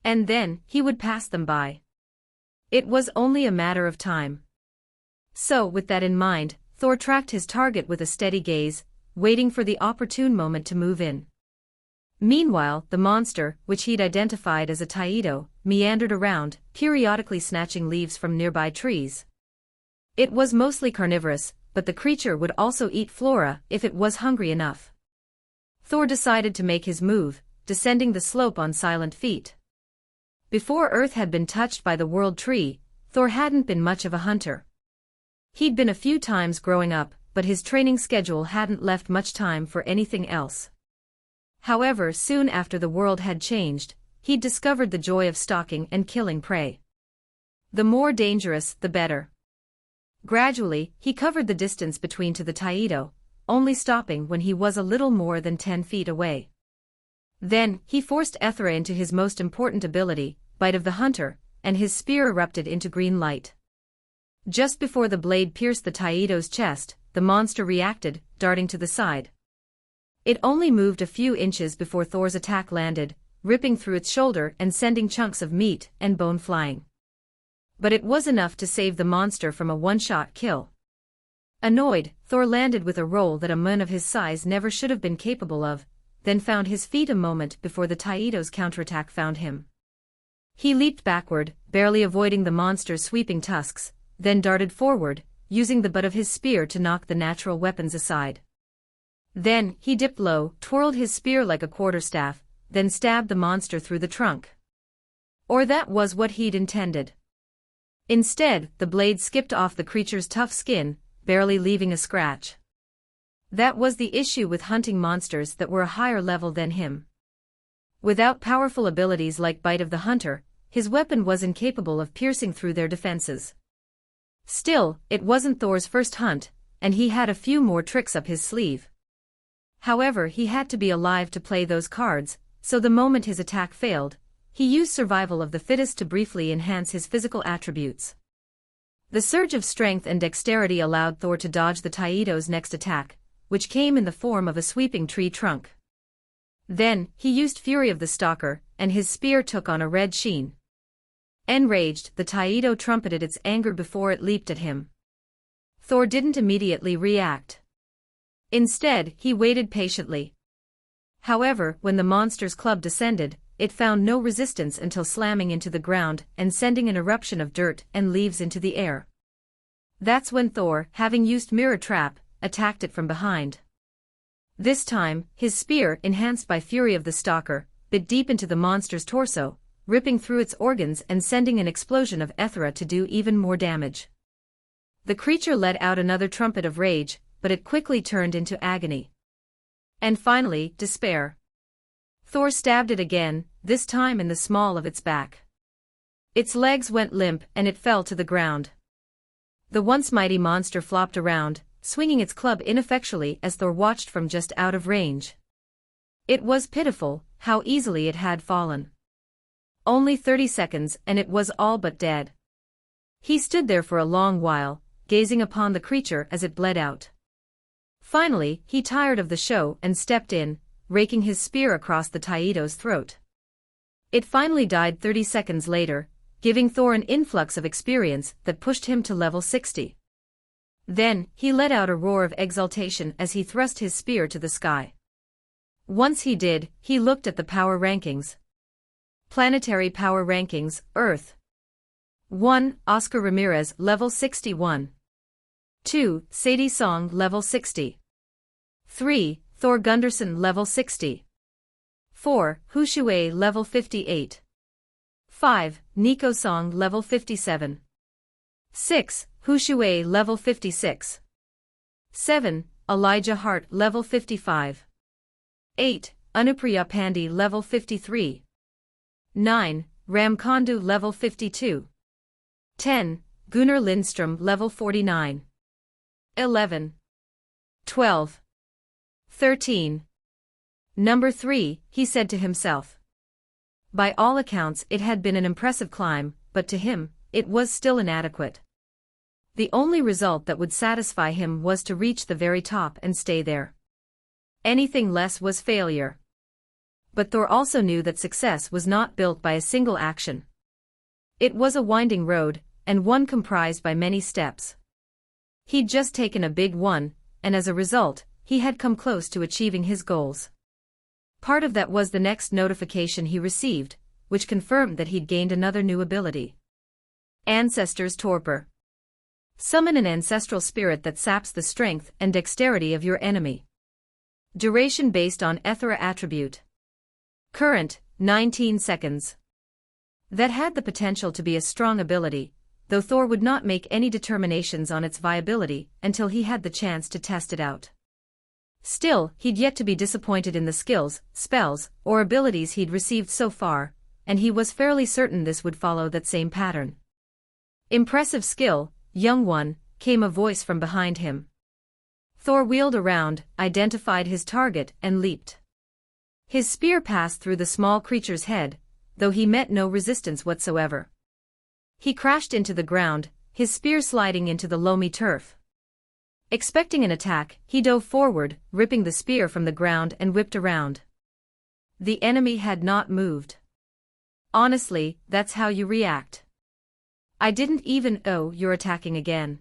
And then, he would pass them by. It was only a matter of time. So, with that in mind, Thor tracked his target with a steady gaze, waiting for the opportune moment to move in. Meanwhile, the monster, which he'd identified as a Taiido, meandered around, periodically snatching leaves from nearby trees. It was mostly carnivorous, but the creature would also eat flora if it was hungry enough. Thor decided to make his move, descending the slope on silent feet. Before Earth had been touched by the World Tree, Thor hadn't been much of a hunter. He'd been a few times growing up, but his training schedule hadn't left much time for anything else. However, soon after the world had changed, he'd discovered the joy of stalking and killing prey. The more dangerous, the better. Gradually, he covered the distance between to the Taiido, only stopping when he was a little more than 10 feet away. Then, he forced Ethera into his most important ability, Bite of the Hunter, and his spear erupted into green light. Just before the blade pierced the Taiido's chest, the monster reacted, darting to the side. It only moved a few inches before Thor's attack landed, ripping through its shoulder and sending chunks of meat and bone flying. But it was enough to save the monster from a one-shot kill. Annoyed, Thor landed with a roll that a man of his size never should have been capable of, then found his feet a moment before the Taiido's counterattack found him. He leaped backward, barely avoiding the monster's sweeping tusks, then darted forward, using the butt of his spear to knock the natural weapons aside. Then, he dipped low, twirled his spear like a quarterstaff, then stabbed the monster through the trunk. Or that was what he'd intended. Instead, the blade skipped off the creature's tough skin, barely leaving a scratch. That was the issue with hunting monsters that were a higher level than him. Without powerful abilities like Bite of the Hunter, his weapon was incapable of piercing through their defenses. Still, it wasn't Thor's first hunt, and he had a few more tricks up his sleeve. However, he had to be alive to play those cards, so the moment his attack failed, he used survival of the fittest to briefly enhance his physical attributes. The surge of strength and dexterity allowed Thor to dodge the Taiido's next attack, which came in the form of a sweeping tree trunk. Then, he used Fury of the Stalker, and his spear took on a red sheen. Enraged, the Taiido trumpeted its anger before it leaped at him. Thor didn't immediately react. Instead, he waited patiently. However, when the monster's club descended, it found no resistance until slamming into the ground and sending an eruption of dirt and leaves into the air. That's when Thor, having used Mirror Trap, attacked it from behind. This time, his spear, enhanced by Fury of the Stalker, bit deep into the monster's torso, ripping through its organs and sending an explosion of Ethera to do even more damage. The creature let out another trumpet of rage, but it quickly turned into agony. And finally, despair. Thor stabbed it again, this time in the small of its back. Its legs went limp and it fell to the ground. The once mighty monster flopped around, swinging its club ineffectually as Thor watched from just out of range. It was pitiful, how easily it had fallen. Only 30 seconds and it was all but dead. He stood there for a long while, gazing upon the creature as it bled out. Finally, he tired of the show and stepped in, raking his spear across the Taito's throat. It finally died 30 seconds later, giving Thor an influx of experience that pushed him to level 60. Then, he let out a roar of exultation as he thrust his spear to the sky. Once he did, he looked at the power rankings. Planetary power rankings, Earth. 1. Oscar Ramirez, level 61. 2. Sadie Song, level 60. 3. Thor Gunderson, level 60. 4. Hu Shui, level 58. 5. Nico Song, level 57. 6. Hu Shui, level 56. 7. Elijah Hart, level 55. 8. Anupriya Pandey, level 53. 9. Ram Kondu, level 52. 10. Gunnar Lindstrom, level 49. 11. 12. 13. Number 3, he said to himself. By all accounts it had been an impressive climb, but to him, it was still inadequate. The only result that would satisfy him was to reach the very top and stay there. Anything less was failure. But Thor also knew that success was not built by a single action. It was a winding road, and one comprised by many steps. He'd just taken a big one, and as a result, he had come close to achieving his goals. Part of that was the next notification he received, which confirmed that he'd gained another new ability. Ancestor's Torpor. Summon an ancestral spirit that saps the strength and dexterity of your enemy. Duration based on Ethera attribute. Current, 19 seconds. That had the potential to be a strong ability, though Thor would not make any determinations on its viability until he had the chance to test it out. Still, he'd yet to be disappointed in the skills, spells, or abilities he'd received so far, and he was fairly certain this would follow that same pattern. Impressive skill, young one, came a voice from behind him. Thor wheeled around, identified his target, and leaped. His spear passed through the small creature's head, though he met no resistance whatsoever. He crashed into the ground, his spear sliding into the loamy turf. Expecting an attack, he dove forward, ripping the spear from the ground and whipped around. The enemy had not moved. Honestly, that's how you react. I didn't even know you're attacking again.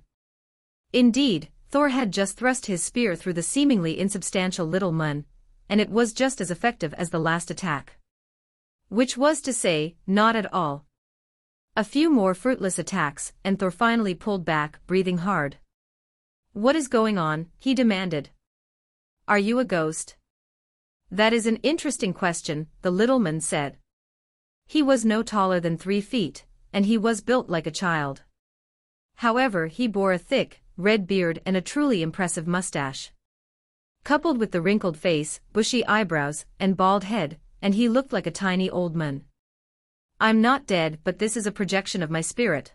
Indeed, Thor had just thrust his spear through the seemingly insubstantial little man, and it was just as effective as the last attack. Which was to say, not at all. A few more fruitless attacks, and Thor finally pulled back, breathing hard. What is going on? He demanded. Are you a ghost? That is an interesting question, the little man said. He was no taller than 3 feet, and he was built like a child. However, he bore a thick, red beard and a truly impressive mustache. Coupled with the wrinkled face, bushy eyebrows, and bald head, and he looked like a tiny old man. I'm not dead, but this is a projection of my spirit.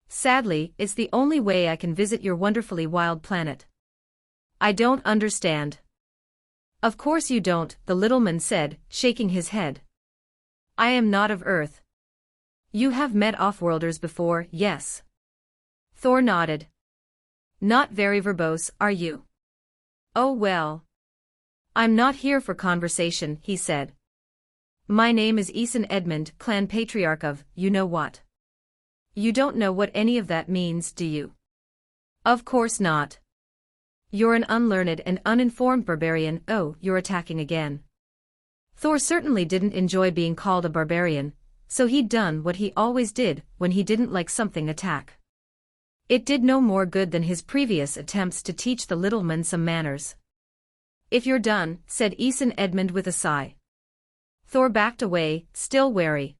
Sadly, it's the only way I can visit your wonderfully wild planet. I don't understand. Of course you don't, the little man said, shaking his head. I am not of Earth. You have met off-worlders before, yes? Thor nodded. Not very verbose, are you? Oh well. I'm not here for conversation, he said. My name is Eason Edmund, clan patriarch of, you know what. You don't know what any of that means, do you? Of course not. You're an unlearned and uninformed barbarian. Oh, you're attacking again. Thor certainly didn't enjoy being called a barbarian, so he'd done what he always did when he didn't like something: attack. It did no more good than his previous attempts to teach the little man some manners. If you're done, said Eason Edmund with a sigh. Thor backed away, still wary.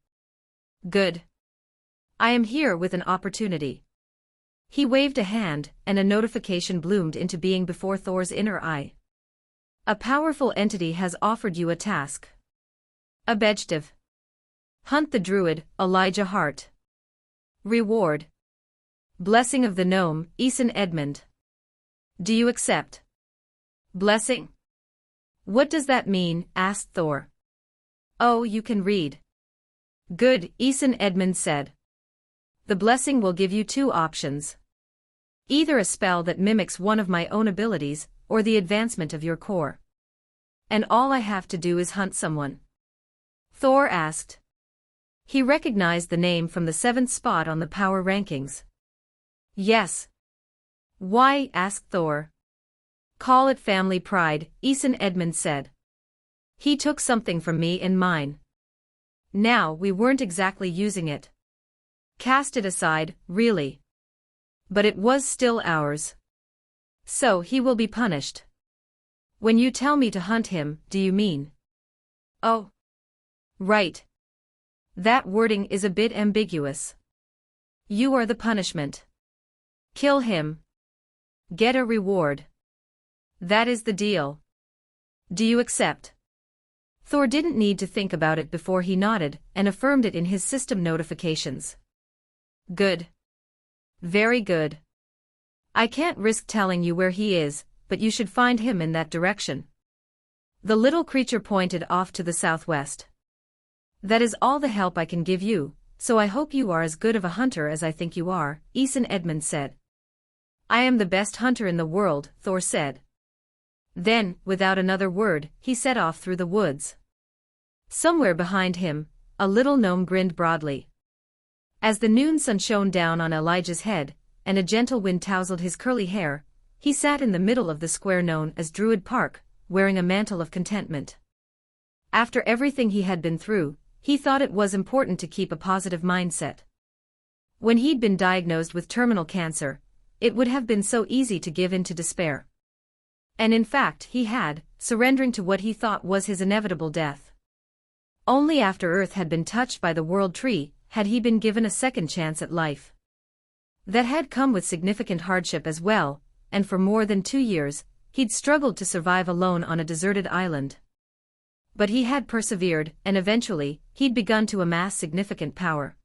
Good. I am here with an opportunity. He waved a hand, and a notification bloomed into being before Thor's inner eye. A powerful entity has offered you a task. Objective. Hunt the Druid, Elijah Hart. Reward. Blessing of the Gnome, Eason Edmund. Do you accept? Blessing? What does that mean? Asked Thor. Oh, you can read. Good, Eason Edmund said. The blessing will give you two options. Either a spell that mimics one of my own abilities, or the advancement of your core. And all I have to do is hunt someone. Thor asked. He recognized the name from the 7th spot on the power rankings. Yes. Why? Asked Thor. Call it family pride, Eason Edmund said. He took something from me and mine. Now we weren't exactly using it. Cast it aside, really. But it was still ours. So he will be punished. When you tell me to hunt him, do you mean? Oh. Right. That wording is a bit ambiguous. You are the punishment. Kill him. Get a reward. That is the deal. Do you accept? Thor didn't need to think about it before he nodded and affirmed it in his system notifications. Good. Very good. I can't risk telling you where he is, but you should find him in that direction. The little creature pointed off to the southwest. That is all the help I can give you, so I hope you are as good of a hunter as I think you are, Eason Edmund said. I am the best hunter in the world, Thor said. Then, without another word, he set off through the woods. Somewhere behind him, a little gnome grinned broadly. As the noon sun shone down on Elijah's head, and a gentle wind tousled his curly hair, he sat in the middle of the square known as Druid Park, wearing a mantle of contentment. After everything he had been through, he thought it was important to keep a positive mindset. When he'd been diagnosed with terminal cancer, it would have been so easy to give in to despair. And in fact he had, surrendering to what he thought was his inevitable death. Only after Earth had been touched by the World Tree had he been given a second chance at life. That had come with significant hardship as well, and for more than 2 years, he'd struggled to survive alone on a deserted island. But he had persevered, and eventually, he'd begun to amass significant power.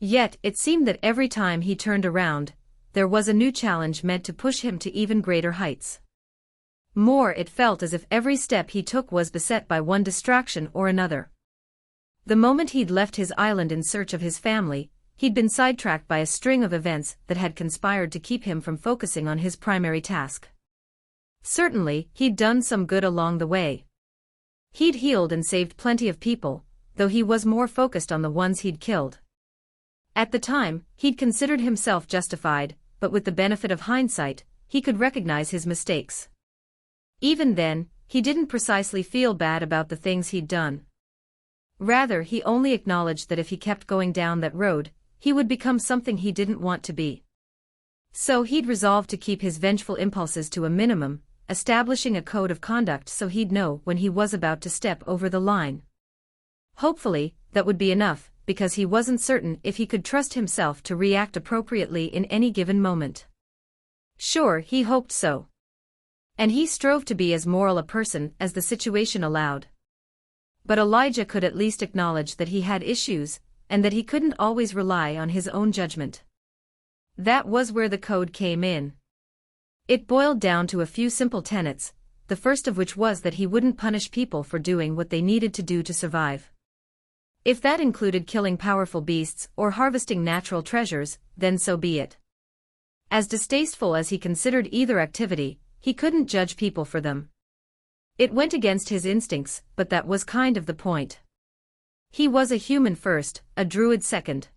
Yet, it seemed that every time he turned around, there was a new challenge meant to push him to even greater heights. More, it felt as if every step he took was beset by one distraction or another. The moment he'd left his island in search of his family, he'd been sidetracked by a string of events that had conspired to keep him from focusing on his primary task. Certainly, he'd done some good along the way. He'd healed and saved plenty of people, though he was more focused on the ones he'd killed. At the time, he'd considered himself justified, but with the benefit of hindsight, he could recognize his mistakes. Even then, he didn't precisely feel bad about the things he'd done. Rather, he only acknowledged that if he kept going down that road, he would become something he didn't want to be. So he'd resolved to keep his vengeful impulses to a minimum, establishing a code of conduct so he'd know when he was about to step over the line. Hopefully, that would be enough, because he wasn't certain if he could trust himself to react appropriately in any given moment. Sure, he hoped so. And he strove to be as moral a person as the situation allowed. But Elijah could at least acknowledge that he had issues, and that he couldn't always rely on his own judgment. That was where the code came in. It boiled down to a few simple tenets, the first of which was that he wouldn't punish people for doing what they needed to do to survive. If that included killing powerful beasts or harvesting natural treasures, then so be it. As distasteful as he considered either activity, he couldn't judge people for them. It went against his instincts, but that was kind of the point. He was a human first, a druid second.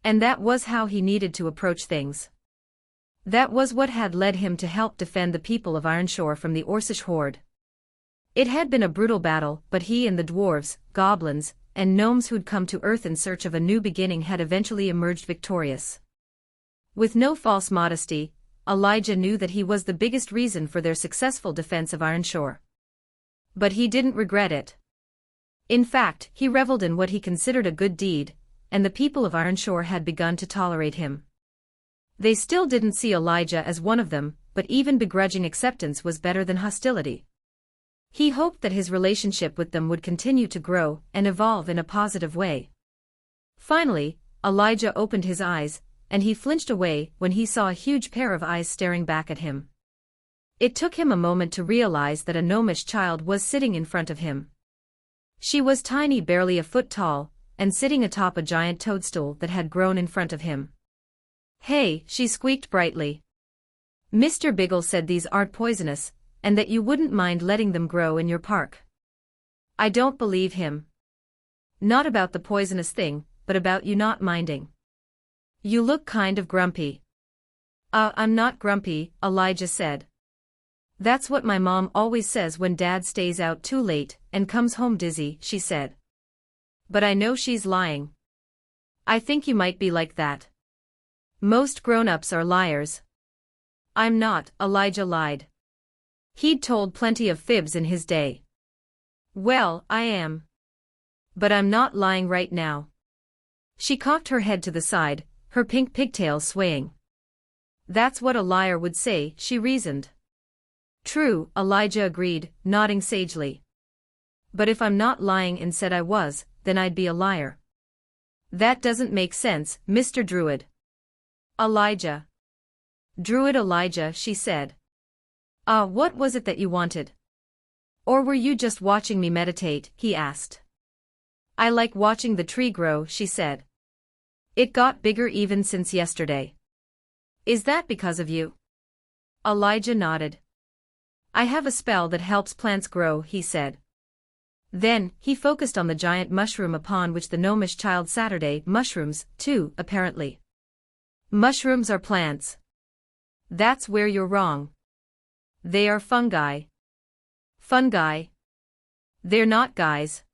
And that was how he needed to approach things. That was what had led him to help defend the people of Ironshore from the Orcish horde. It had been a brutal battle, but he and the dwarves, goblins, and gnomes who'd come to Earth in search of a new beginning had eventually emerged victorious. With no false modesty, Elijah knew that he was the biggest reason for their successful defense of Ironshore. But he didn't regret it. In fact, he reveled in what he considered a good deed, and the people of Ironshore had begun to tolerate him. They still didn't see Elijah as one of them, but even begrudging acceptance was better than hostility. He hoped that his relationship with them would continue to grow and evolve in a positive way. Finally, Elijah opened his eyes, and he flinched away when he saw a huge pair of eyes staring back at him. It took him a moment to realize that a gnomish child was sitting in front of him. She was tiny, barely a foot tall, and sitting atop a giant toadstool that had grown in front of him. "Hey," she squeaked brightly. "Mr. Biggle said these aren't poisonous, and that you wouldn't mind letting them grow in your park." "I don't believe him. Not about the poisonous thing, but about you not minding. You look kind of grumpy." I'm not grumpy," Elijah said. "That's what my mom always says when Dad stays out too late and comes home dizzy," she said. "But I know she's lying. I think you might be like that. Most grown-ups are liars." "I'm not," Elijah lied. He'd told plenty of fibs in his day. "Well, I am. But I'm not lying right now." She cocked her head to the side, her pink pigtails swaying. "That's what a liar would say," she reasoned. "True," Elijah agreed, nodding sagely. "But if I'm not lying and said I was, then I'd be a liar." "That doesn't make sense, Mr. Druid." "Elijah." "Druid Elijah," she said. What was it that you wanted? Or were you just watching me meditate?" he asked. "I like watching the tree grow," she said. "It got bigger even since yesterday." "Is that because of you?" Elijah nodded. "I have a spell that helps plants grow," he said. Then, he focused on the giant mushroom upon which the gnomish child Saturday. "Mushrooms, too, apparently." "Mushrooms are plants." "That's where you're wrong. They are fungi." "Fungi? They're not guys.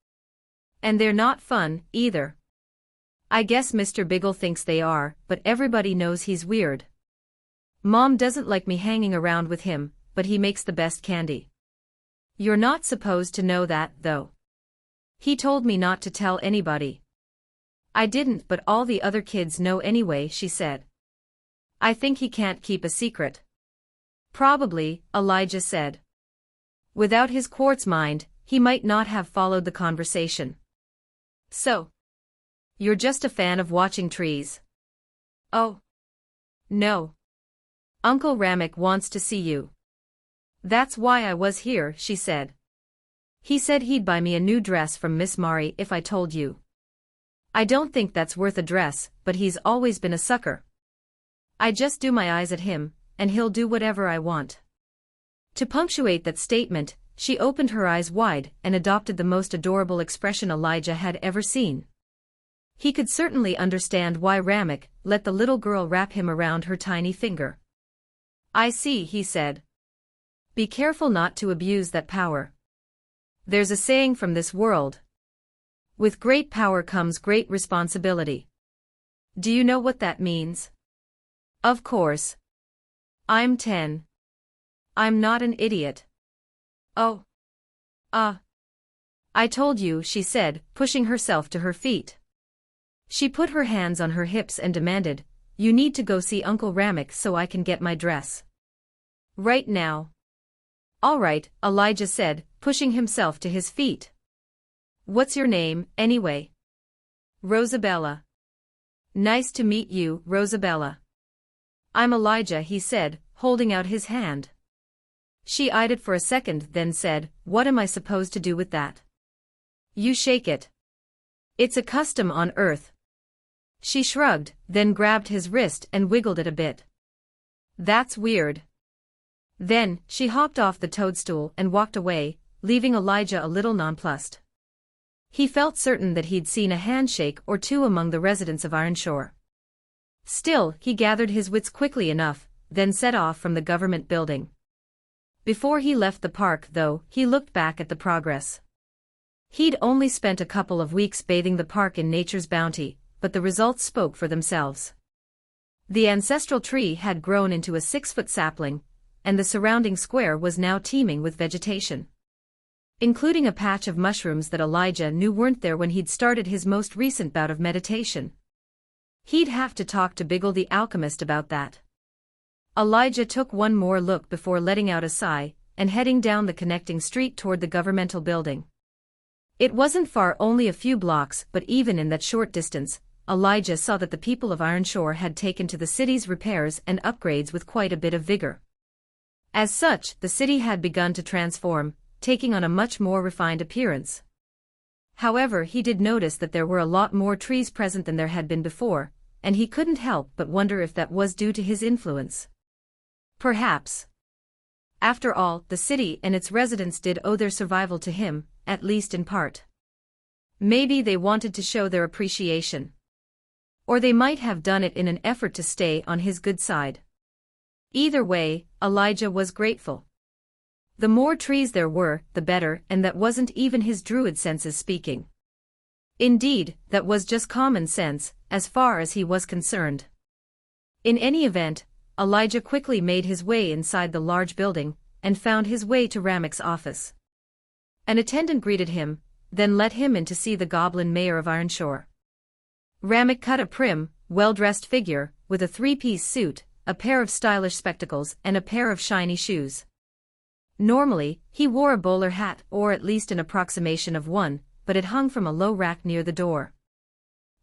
And they're not fun, either." "I guess Mr. Biggle thinks they are, but everybody knows he's weird. Mom doesn't like me hanging around with him, but he makes the best candy." "You're not supposed to know that, though. He told me not to tell anybody." "I didn't, but all the other kids know anyway," she said. "I think he can't keep a secret." "Probably," Elijah said. Without his quartz mind, he might not have followed the conversation. "So, you're just a fan of watching trees?" "Oh. No. Uncle Ramek wants to see you." "That's why I was here," she said. "He said he'd buy me a new dress from Miss Mari if I told you." "I don't think that's worth a dress, but he's always been a sucker. I just do my eyes at him, and he'll do whatever I want." To punctuate that statement, she opened her eyes wide and adopted the most adorable expression Elijah had ever seen. He could certainly understand why Ramek let the little girl wrap him around her tiny finger. "I see," he said. "Be careful not to abuse that power. There's a saying from this world. With great power comes great responsibility. Do you know what that means?" "Of course. I'm 10. I'm not an idiot." "Oh. I told you," she said, pushing herself to her feet. She put her hands on her hips and demanded, "You need to go see Uncle Ramek so I can get my dress. Right now." "All right," Elijah said, pushing himself to his feet. "What's your name, anyway?" "Rosabella." "Nice to meet you, Rosabella." "I'm Elijah," he said, holding out his hand. She eyed it for a second, then said, "What am I supposed to do with that?" "You shake it. It's a custom on Earth." She shrugged, then grabbed his wrist and wiggled it a bit. "That's weird." Then, she hopped off the toadstool and walked away, leaving Elijah a little nonplussed. He felt certain that he'd seen a handshake or two among the residents of Ironshore. Still, he gathered his wits quickly enough, then set off from the government building. Before he left the park, though, he looked back at the progress. He'd only spent a couple of weeks bathing the park in nature's bounty, but the results spoke for themselves. The ancestral tree had grown into a 6-foot sapling, and the surrounding square was now teeming with vegetation. including a patch of mushrooms that Elijah knew weren't there when he'd started his most recent bout of meditation. He'd have to talk to Biggle the alchemist about that. Elijah took one more look before letting out a sigh and heading down the connecting street toward the governmental building. It wasn't far, only a few blocks, but even in that short distance, Elijah saw that the people of Ironshore had taken to the city's repairs and upgrades with quite a bit of vigor. As such, the city had begun to transform, taking on a much more refined appearance. However, he did notice that there were a lot more trees present than there had been before, and he couldn't help but wonder if that was due to his influence. Perhaps. After all, the city and its residents did owe their survival to him, at least in part. Maybe they wanted to show their appreciation. Or they might have done it in an effort to stay on his good side. Either way, Elijah was grateful. The more trees there were, the better, and that wasn't even his druid senses speaking. Indeed, that was just common sense, as far as he was concerned. In any event, Elijah quickly made his way inside the large building, and found his way to Ramek's office. An attendant greeted him, then let him in to see the goblin mayor of Ironshore. Ramek cut a prim, well-dressed figure, with a three-piece suit, a pair of stylish spectacles and a pair of shiny shoes. Normally, he wore a bowler hat or at least an approximation of one, but it hung from a low rack near the door.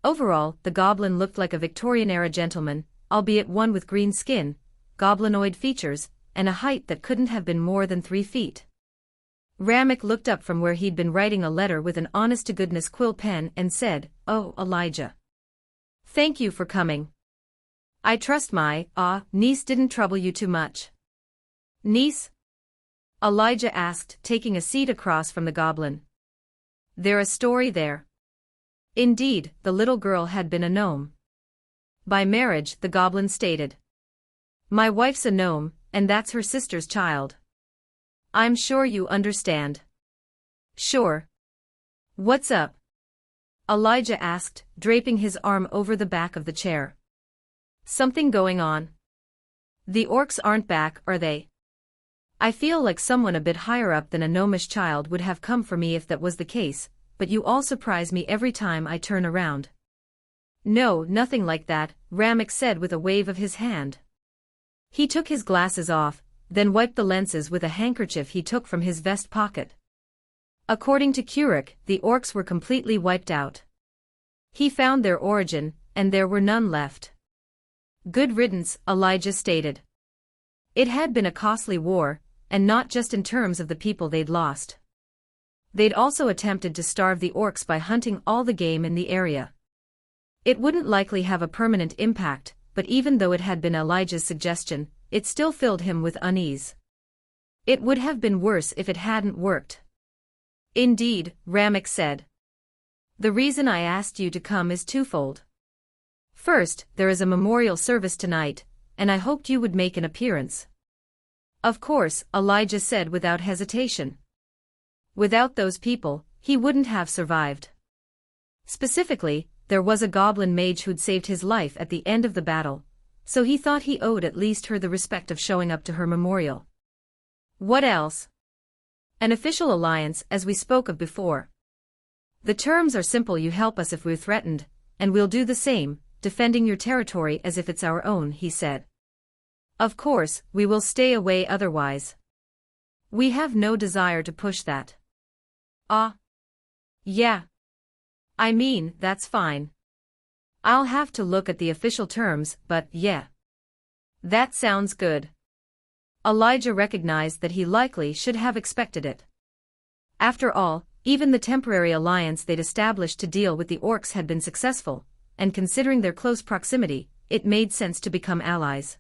Overall, the goblin looked like a Victorian-era gentleman, albeit one with green skin, goblinoid features, and a height that couldn't have been more than 3 feet. Ramek looked up from where he'd been writing a letter with an honest-to-goodness quill pen and said, "Oh, Elijah. Thank you for coming. I trust my, niece didn't trouble you too much." "Niece?" Elijah asked, taking a seat across from the goblin. "There a story there?" Indeed, the little girl had been a gnome. By marriage, the goblin stated. "My wife's a gnome, and that's her sister's child. I'm sure you understand." "Sure. What's up?" Elijah asked, draping his arm over the back of the chair. "Something going on? The orcs aren't back, are they? I feel like someone a bit higher up than a gnomish child would have come for me if that was the case, but you all surprise me every time I turn around." "No, nothing like that," Ramek said with a wave of his hand. He took his glasses off, then wiped the lenses with a handkerchief he took from his vest pocket. According to Kurik, the orcs were completely wiped out. He found their origin, and there were none left. "Good riddance," Elijah stated. It had been a costly war, and not just in terms of the people they'd lost. They'd also attempted to starve the orcs by hunting all the game in the area. It wouldn't likely have a permanent impact, but even though it had been Elijah's suggestion, it still filled him with unease. It would have been worse if it hadn't worked. "Indeed," Ramek said. "The reason I asked you to come is twofold. First, there is a memorial service tonight, and I hoped you would make an appearance." "Of course," Elijah said without hesitation. Without those people, he wouldn't have survived. Specifically, there was a goblin mage who'd saved his life at the end of the battle, so he thought he owed at least her the respect of showing up to her memorial. "What else?" "An official alliance, as we spoke of before. The terms are simple: you help us if we're threatened, and we'll do the same, defending your territory as if it's our own," he said. "Of course, we will stay away otherwise. We have no desire to push that." Yeah. I mean, that's fine. I'll have to look at the official terms, but yeah. That sounds good." Elijah recognized that he likely should have expected it. After all, even the temporary alliance they'd established to deal with the orcs had been successful, and considering their close proximity, it made sense to become allies.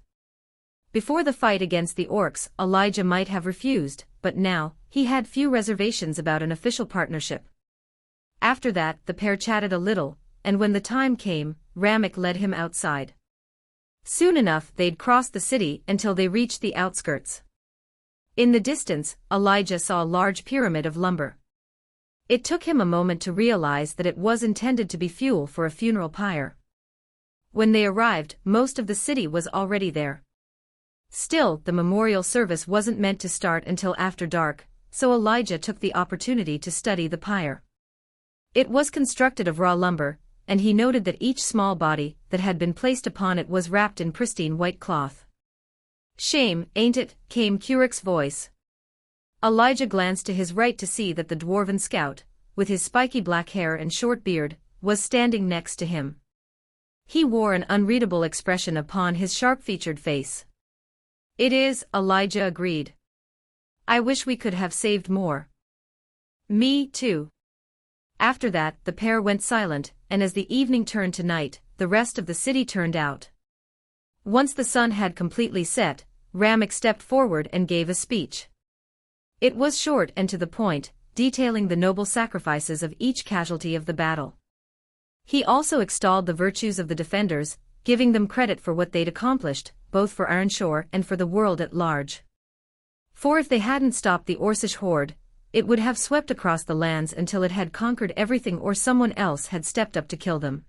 Before the fight against the orcs, Elijah might have refused, but now, he had few reservations about an official partnership. After that, the pair chatted a little, and when the time came, Ramek led him outside. Soon enough they'd crossed the city until they reached the outskirts. In the distance, Elijah saw a large pyramid of lumber. It took him a moment to realize that it was intended to be fuel for a funeral pyre. When they arrived, most of the city was already there. Still, the memorial service wasn't meant to start until after dark, so Elijah took the opportunity to study the pyre. It was constructed of raw lumber, and he noted that each small body that had been placed upon it was wrapped in pristine white cloth. "Shame, ain't it?" came Curic's voice. Elijah glanced to his right to see that the dwarven scout, with his spiky black hair and short beard, was standing next to him. He wore an unreadable expression upon his sharp-featured face. "It is," Elijah agreed. "I wish we could have saved more." "Me too." After that, the pair went silent, and as the evening turned to night, the rest of the city turned out. Once the sun had completely set, Ramek stepped forward and gave a speech. It was short and to the point, detailing the noble sacrifices of each casualty of the battle. He also extolled the virtues of the defenders, giving them credit for what they'd accomplished, both for Ironshore and for the world at large. For if they hadn't stopped the Orcish horde, it would have swept across the lands until it had conquered everything or someone else had stepped up to kill them.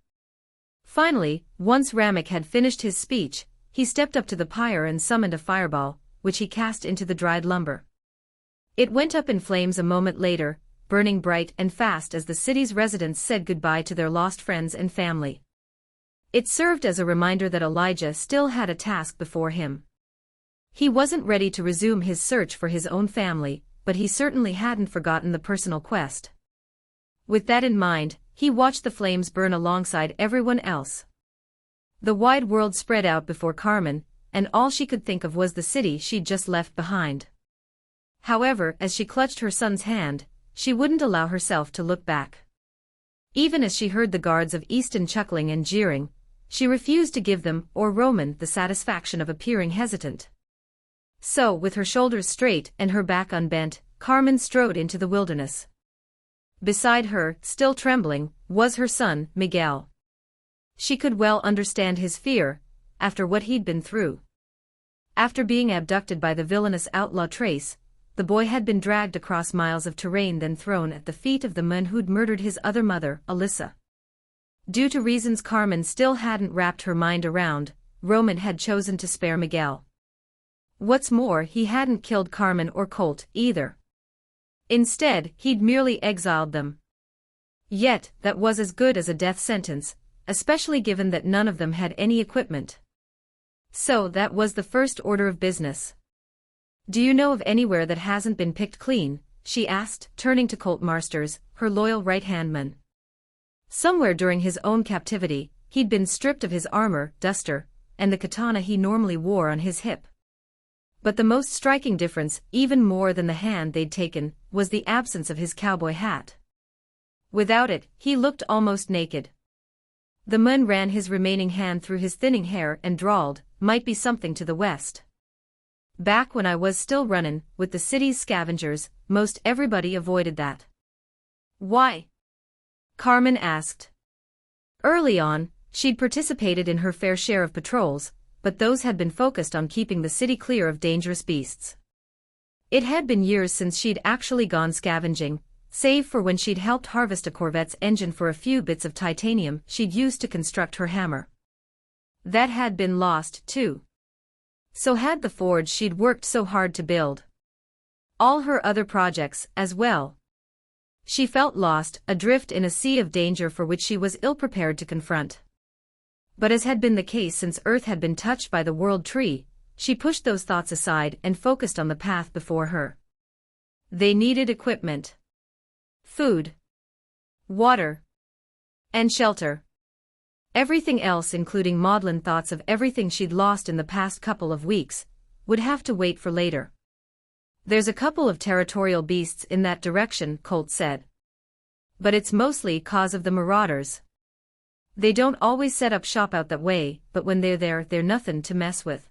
Finally, once Ramek had finished his speech, he stepped up to the pyre and summoned a fireball, which he cast into the dried lumber. It went up in flames a moment later, burning bright and fast as the city's residents said goodbye to their lost friends and family. It served as a reminder that Elijah still had a task before him. He wasn't ready to resume his search for his own family, but he certainly hadn't forgotten the personal quest. With that in mind, he watched the flames burn alongside everyone else. The wide world spread out before Carmen, and all she could think of was the city she'd just left behind. However, as she clutched her son's hand, she wouldn't allow herself to look back. Even as she heard the guards of Easton chuckling and jeering, she refused to give them or Roman the satisfaction of appearing hesitant. So, with her shoulders straight and her back unbent, Carmen strode into the wilderness. Beside her, still trembling, was her son, Miguel. She could well understand his fear, after what he'd been through. After being abducted by the villainous outlaw Trace, the boy had been dragged across miles of terrain then thrown at the feet of the man who'd murdered his other mother, Alyssa. Due to reasons Carmen still hadn't wrapped her mind around, Roman had chosen to spare Miguel. What's more, he hadn't killed Carmen or Colt, either. Instead, he'd merely exiled them. Yet, that was as good as a death sentence, especially given that none of them had any equipment. So that was the first order of business. "Do you know of anywhere that hasn't been picked clean?" she asked, turning to Colt Marsters, her loyal right-hand man. Somewhere during his own captivity, he'd been stripped of his armor, duster, and the katana he normally wore on his hip. But the most striking difference, even more than the hand they'd taken, was the absence of his cowboy hat. Without it, he looked almost naked. The man ran his remaining hand through his thinning hair and drawled, "Might be something to the west. Back when I was still runnin' with the city's scavengers, most everybody avoided that." "Why?" Carmen asked. Early on, she'd participated in her fair share of patrols, but those had been focused on keeping the city clear of dangerous beasts. It had been years since she'd actually gone scavenging, save for when she'd helped harvest a Corvette's engine for a few bits of titanium she'd used to construct her hammer. That had been lost, too. So had the forge she'd worked so hard to build. All her other projects, as well. She felt lost, adrift in a sea of danger for which she was ill-prepared to confront. But as had been the case since Earth had been touched by the World Tree, she pushed those thoughts aside and focused on the path before her. They needed equipment. Food. Water. And shelter. Everything else, including maudlin thoughts of everything she'd lost in the past couple of weeks, would have to wait for later. "There's a couple of territorial beasts in that direction," Colt said. "But it's mostly cause of the marauders. They don't always set up shop out that way, but when they're there, they're nothing to mess with."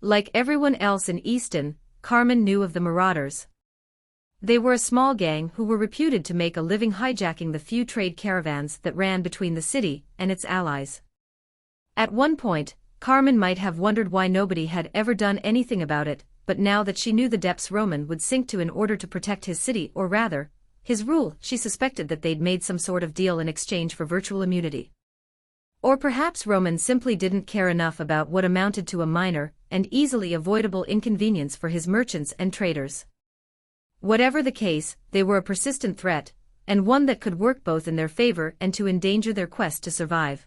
Like everyone else in Easton, Carmen knew of the marauders. They were a small gang who were reputed to make a living hijacking the few trade caravans that ran between the city and its allies. At one point, Carmen might have wondered why nobody had ever done anything about it, but now that she knew the depths Roman would sink to in order to protect his city, or rather, his rule, she suspected that they'd made some sort of deal in exchange for virtual immunity. Or perhaps Roman simply didn't care enough about what amounted to a minor and easily avoidable inconvenience for his merchants and traders. Whatever the case, they were a persistent threat, and one that could work both in their favor and to endanger their quest to survive.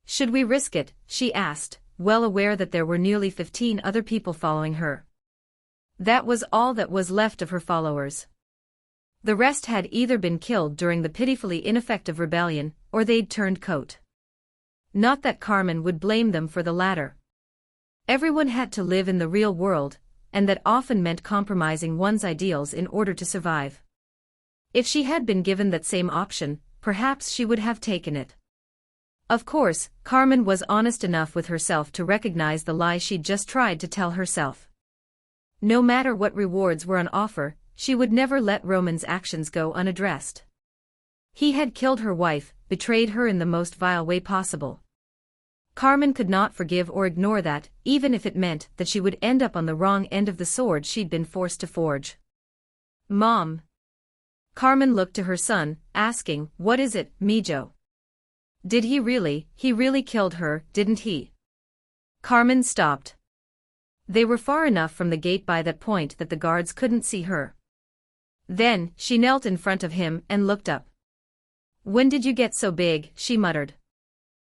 Should we risk it? She asked, well aware that there were nearly 15 other people following her. That was all that was left of her followers. The rest had either been killed during the pitifully ineffective rebellion, or they'd turned coat. Not that Carmen would blame them for the latter. Everyone had to live in the real world, and that often meant compromising one's ideals in order to survive. If she had been given that same option, perhaps she would have taken it. Of course, Carmen was honest enough with herself to recognize the lie she'd just tried to tell herself. No matter what rewards were on offer, she would never let Roman's actions go unaddressed. He had killed her wife, betrayed her in the most vile way possible. Carmen could not forgive or ignore that, even if it meant that she would end up on the wrong end of the sword she'd been forced to forge. Mom. Carmen looked to her son, asking, what is it, Mijo? Did he really killed her, didn't he? Carmen stopped. They were far enough from the gate by that point that the guards couldn't see her. Then, she knelt in front of him and looked up. When did you get so big? She muttered.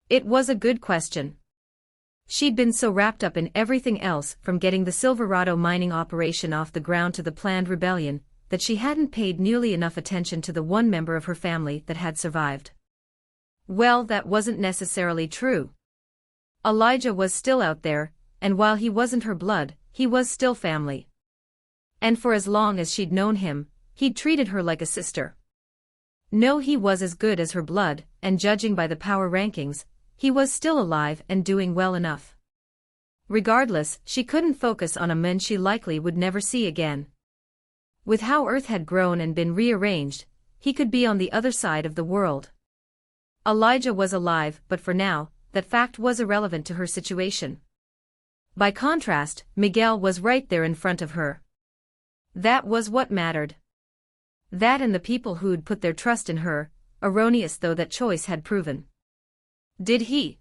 It was a good question. She'd been so wrapped up in everything else, from getting the Silverado mining operation off the ground to the planned rebellion, that she hadn't paid nearly enough attention to the one member of her family that had survived. Well, that wasn't necessarily true. Elijah was still out there, and while he wasn't her blood, he was still family. And for as long as she'd known him, he'd treated her like a sister. No, he was as good as her blood, and judging by the power rankings, he was still alive and doing well enough. Regardless, she couldn't focus on a man she likely would never see again. With how Earth had grown and been rearranged, he could be on the other side of the world. Elijah was alive, but for now, that fact was irrelevant to her situation. By contrast, Miguel was right there in front of her. That was what mattered. That and the people who'd put their trust in her, erroneous though that choice had proven. Did he?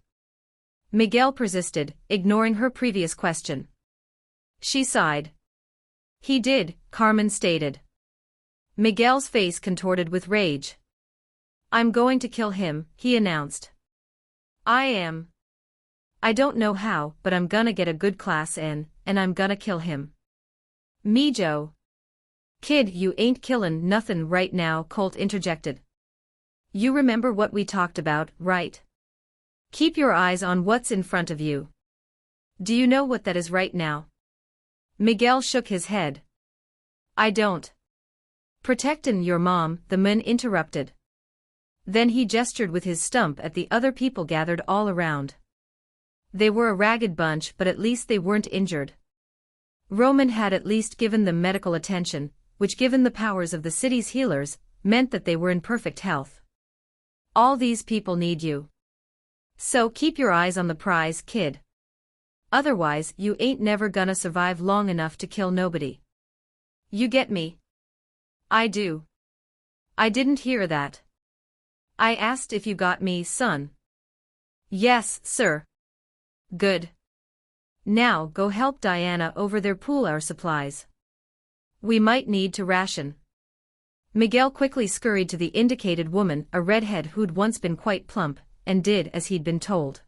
Miguel persisted, ignoring her previous question. She sighed. He did, Carmen stated. Miguel's face contorted with rage. I'm going to kill him, he announced. I am. I don't know how, but I'm gonna get a good class in, and I'm gonna kill him. Mijo. Kid, you ain't killin' nothin' right now, Colt interjected. You remember what we talked about, right? Keep your eyes on what's in front of you. Do you know what that is right now? Miguel shook his head. I don't. Protectin' your mom, the man interrupted. Then he gestured with his stump at the other people gathered all around. They were a ragged bunch, but at least they weren't injured. Roman had at least given them medical attention, which given the powers of the city's healers, meant that they were in perfect health. All these people need you. So keep your eyes on the prize, kid. Otherwise, you ain't never gonna survive long enough to kill nobody. You get me? I do. I didn't hear that. I asked if you got me, son. Yes, sir. Good. Now go help Diana over there, pool our supplies. We might need to ration. Miguel quickly scurried to the indicated woman, a redhead who'd once been quite plump, and did as he'd been told.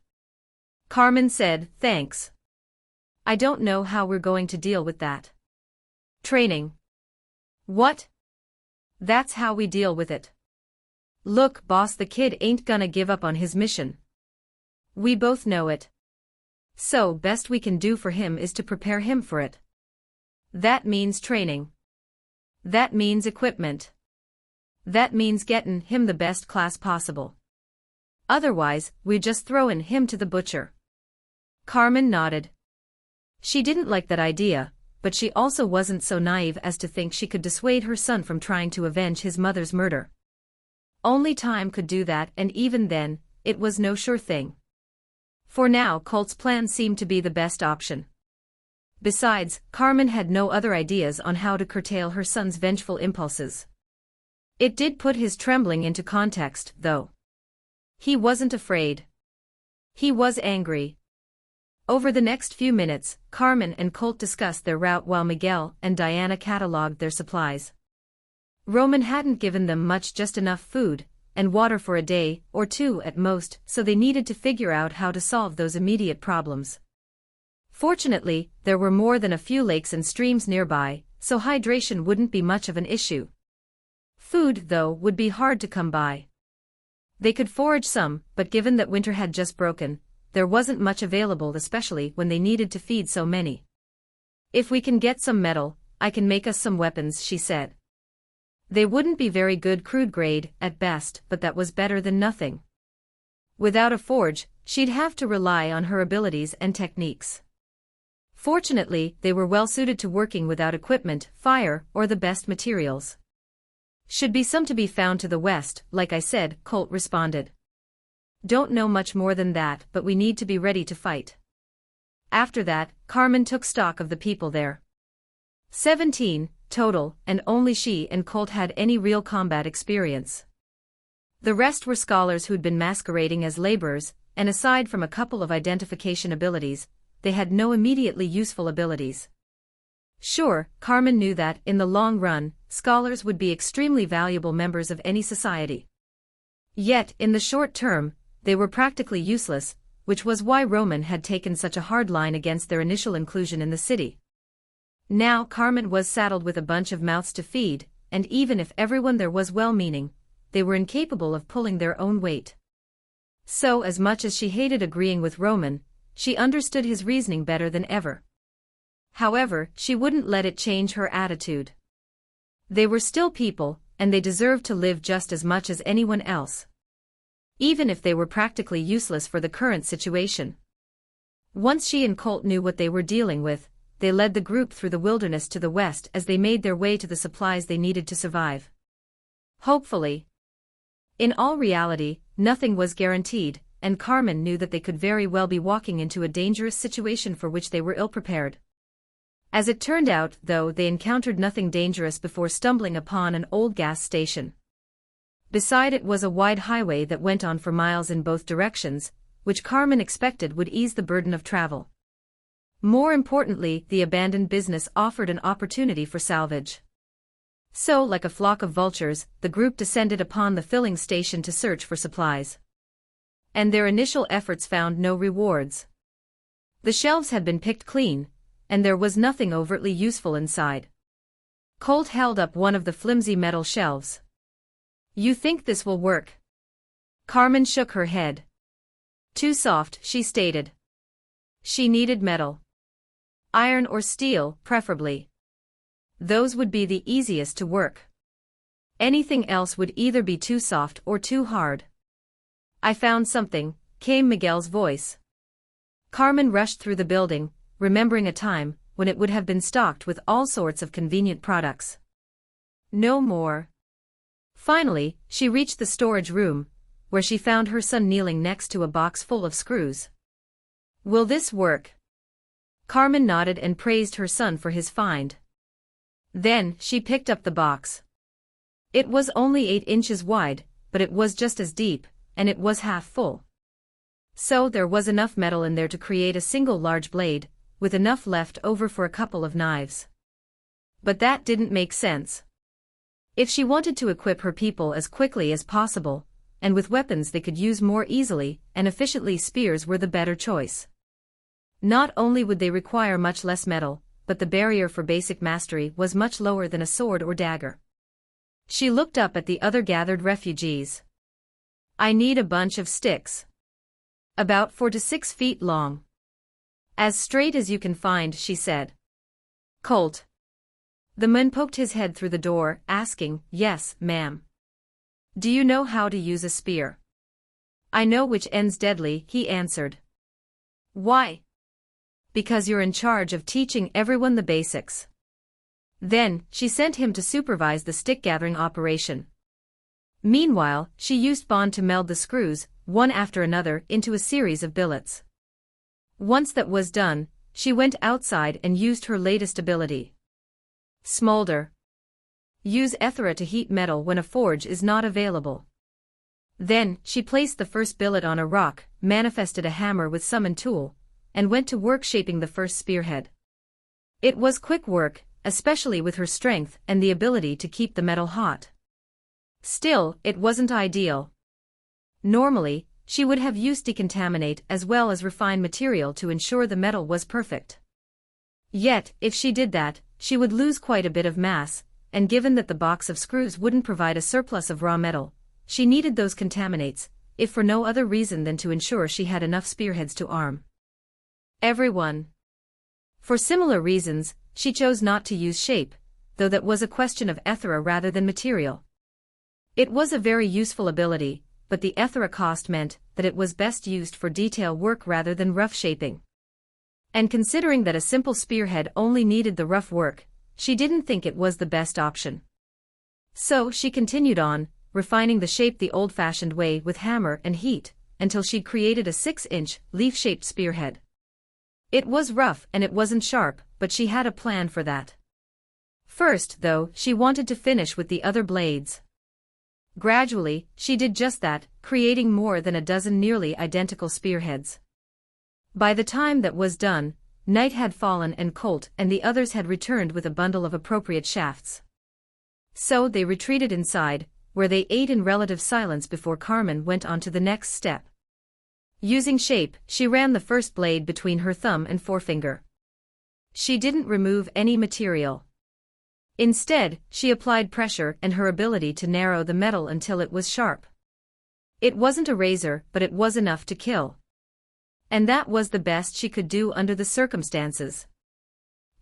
Carmen said, thanks. I don't know how we're going to deal with that. Training. What? That's how we deal with it. Look, boss, the kid ain't gonna give up on his mission. We both know it. So, best we can do for him is to prepare him for it. That means training. That means equipment. That means getting him the best class possible. Otherwise, we're just throwing him to the butcher. Carmen nodded. She didn't like that idea, but she also wasn't so naive as to think she could dissuade her son from trying to avenge his mother's murder. Only time could do that, and even then, it was no sure thing. For now, Colt's plan seemed to be the best option. Besides, Carmen had no other ideas on how to curtail her son's vengeful impulses. It did put his trembling into context, though. He wasn't afraid. He was angry. Over the next few minutes, Carmen and Colt discussed their route while Miguel and Diana catalogued their supplies. Roman hadn't given them much, just enough food and water for a day or two at most, so they needed to figure out how to solve those immediate problems. Fortunately, there were more than a few lakes and streams nearby, so hydration wouldn't be much of an issue. Food, though, would be hard to come by. They could forage some, but given that winter had just broken, there wasn't much available, especially when they needed to feed so many. "If we can get some metal, I can make us some weapons," she said. They wouldn't be very good, crude grade at best, but that was better than nothing. Without a forge, she'd have to rely on her abilities and techniques. Fortunately, they were well suited to working without equipment, fire, or the best materials. "Should be some to be found to the west, like I said," Colt responded. "Don't know much more than that, but we need to be ready to fight." After that, Carmen took stock of the people there. 17 total, and only she and Colt had any real combat experience. The rest were scholars who'd been masquerading as laborers, and aside from a couple of identification abilities, they had no immediately useful abilities. Sure, Carmen knew that, in the long run, scholars would be extremely valuable members of any society. Yet, in the short term, they were practically useless, which was why Roman had taken such a hard line against their initial inclusion in the city. Now Carmen was saddled with a bunch of mouths to feed, and even if everyone there was well-meaning, they were incapable of pulling their own weight. So, as much as she hated agreeing with Roman, she understood his reasoning better than ever. However, she wouldn't let it change her attitude. They were still people, and they deserved to live just as much as anyone else. Even if they were practically useless for the current situation. Once she and Colt knew what they were dealing with, they led the group through the wilderness to the west as they made their way to the supplies they needed to survive. Hopefully. In all reality, nothing was guaranteed, and Carmen knew that they could very well be walking into a dangerous situation for which they were ill-prepared. As it turned out, though, they encountered nothing dangerous before stumbling upon an old gas station. Beside it was a wide highway that went on for miles in both directions, which Carmen expected would ease the burden of travel. More importantly, the abandoned business offered an opportunity for salvage. So, like a flock of vultures, the group descended upon the filling station to search for supplies. And their initial efforts found no rewards. The shelves had been picked clean, and there was nothing overtly useful inside. Colt held up one of the flimsy metal shelves. "You think this will work?" Carmen shook her head. "Too soft," she stated. She needed metal. Iron or steel, preferably. Those would be the easiest to work. Anything else would either be too soft or too hard. "I found something," came Miguel's voice. Carmen rushed through the building, remembering a time when it would have been stocked with all sorts of convenient products. No more. Finally, she reached the storage room, where she found her son kneeling next to a box full of screws. "Will this work?" Carmen nodded and praised her son for his find. Then, she picked up the box. It was only 8 inches wide, but it was just as deep, and it was half full. So there was enough metal in there to create a single large blade, with enough left over for a couple of knives. But that didn't make sense. If she wanted to equip her people as quickly as possible, and with weapons they could use more easily and efficiently, spears were the better choice. Not only would they require much less metal, but the barrier for basic mastery was much lower than a sword or dagger. She looked up at the other gathered refugees. "I need a bunch of sticks. About 4 to 6 feet long. As straight as you can find," she said. "Colt." The man poked his head through the door, asking, "Yes, ma'am." "Do you know how to use a spear?" "I know which end's deadly," he answered. "Why?" "Because you're in charge of teaching everyone the basics." Then, she sent him to supervise the stick-gathering operation. Meanwhile, she used bond to meld the screws, one after another, into a series of billets. Once that was done, she went outside and used her latest ability. Smolder. Use Ethera to heat metal when a forge is not available. Then, she placed the first billet on a rock, manifested a hammer with summon tool, and went to work shaping the first spearhead. It was quick work, especially with her strength and the ability to keep the metal hot. Still, it wasn't ideal. Normally, she would have used decontaminate as well as refined material to ensure the metal was perfect. Yet, if she did that, she would lose quite a bit of mass, and given that the box of screws wouldn't provide a surplus of raw metal, she needed those contaminates, if for no other reason than to ensure she had enough spearheads to arm everyone. For similar reasons, she chose not to use shape, though that was a question of Ethera rather than material. It was a very useful ability, but the Ethera cost meant that it was best used for detail work rather than rough shaping. And considering that a simple spearhead only needed the rough work, she didn't think it was the best option. So she continued on, refining the shape the old-fashioned way with hammer and heat, until she'd created a 6-inch, leaf-shaped spearhead. It was rough and it wasn't sharp, but she had a plan for that. First, though, she wanted to finish with the other blades. Gradually, she did just that, creating more than a dozen nearly identical spearheads. By the time that was done, night had fallen and Colt and the others had returned with a bundle of appropriate shafts. So they retreated inside, where they ate in relative silence before Carmen went on to the next step. Using shape, she ran the first blade between her thumb and forefinger. She didn't remove any material. Instead, she applied pressure and her ability to narrow the metal until it was sharp. It wasn't a razor, but it was enough to kill. And that was the best she could do under the circumstances.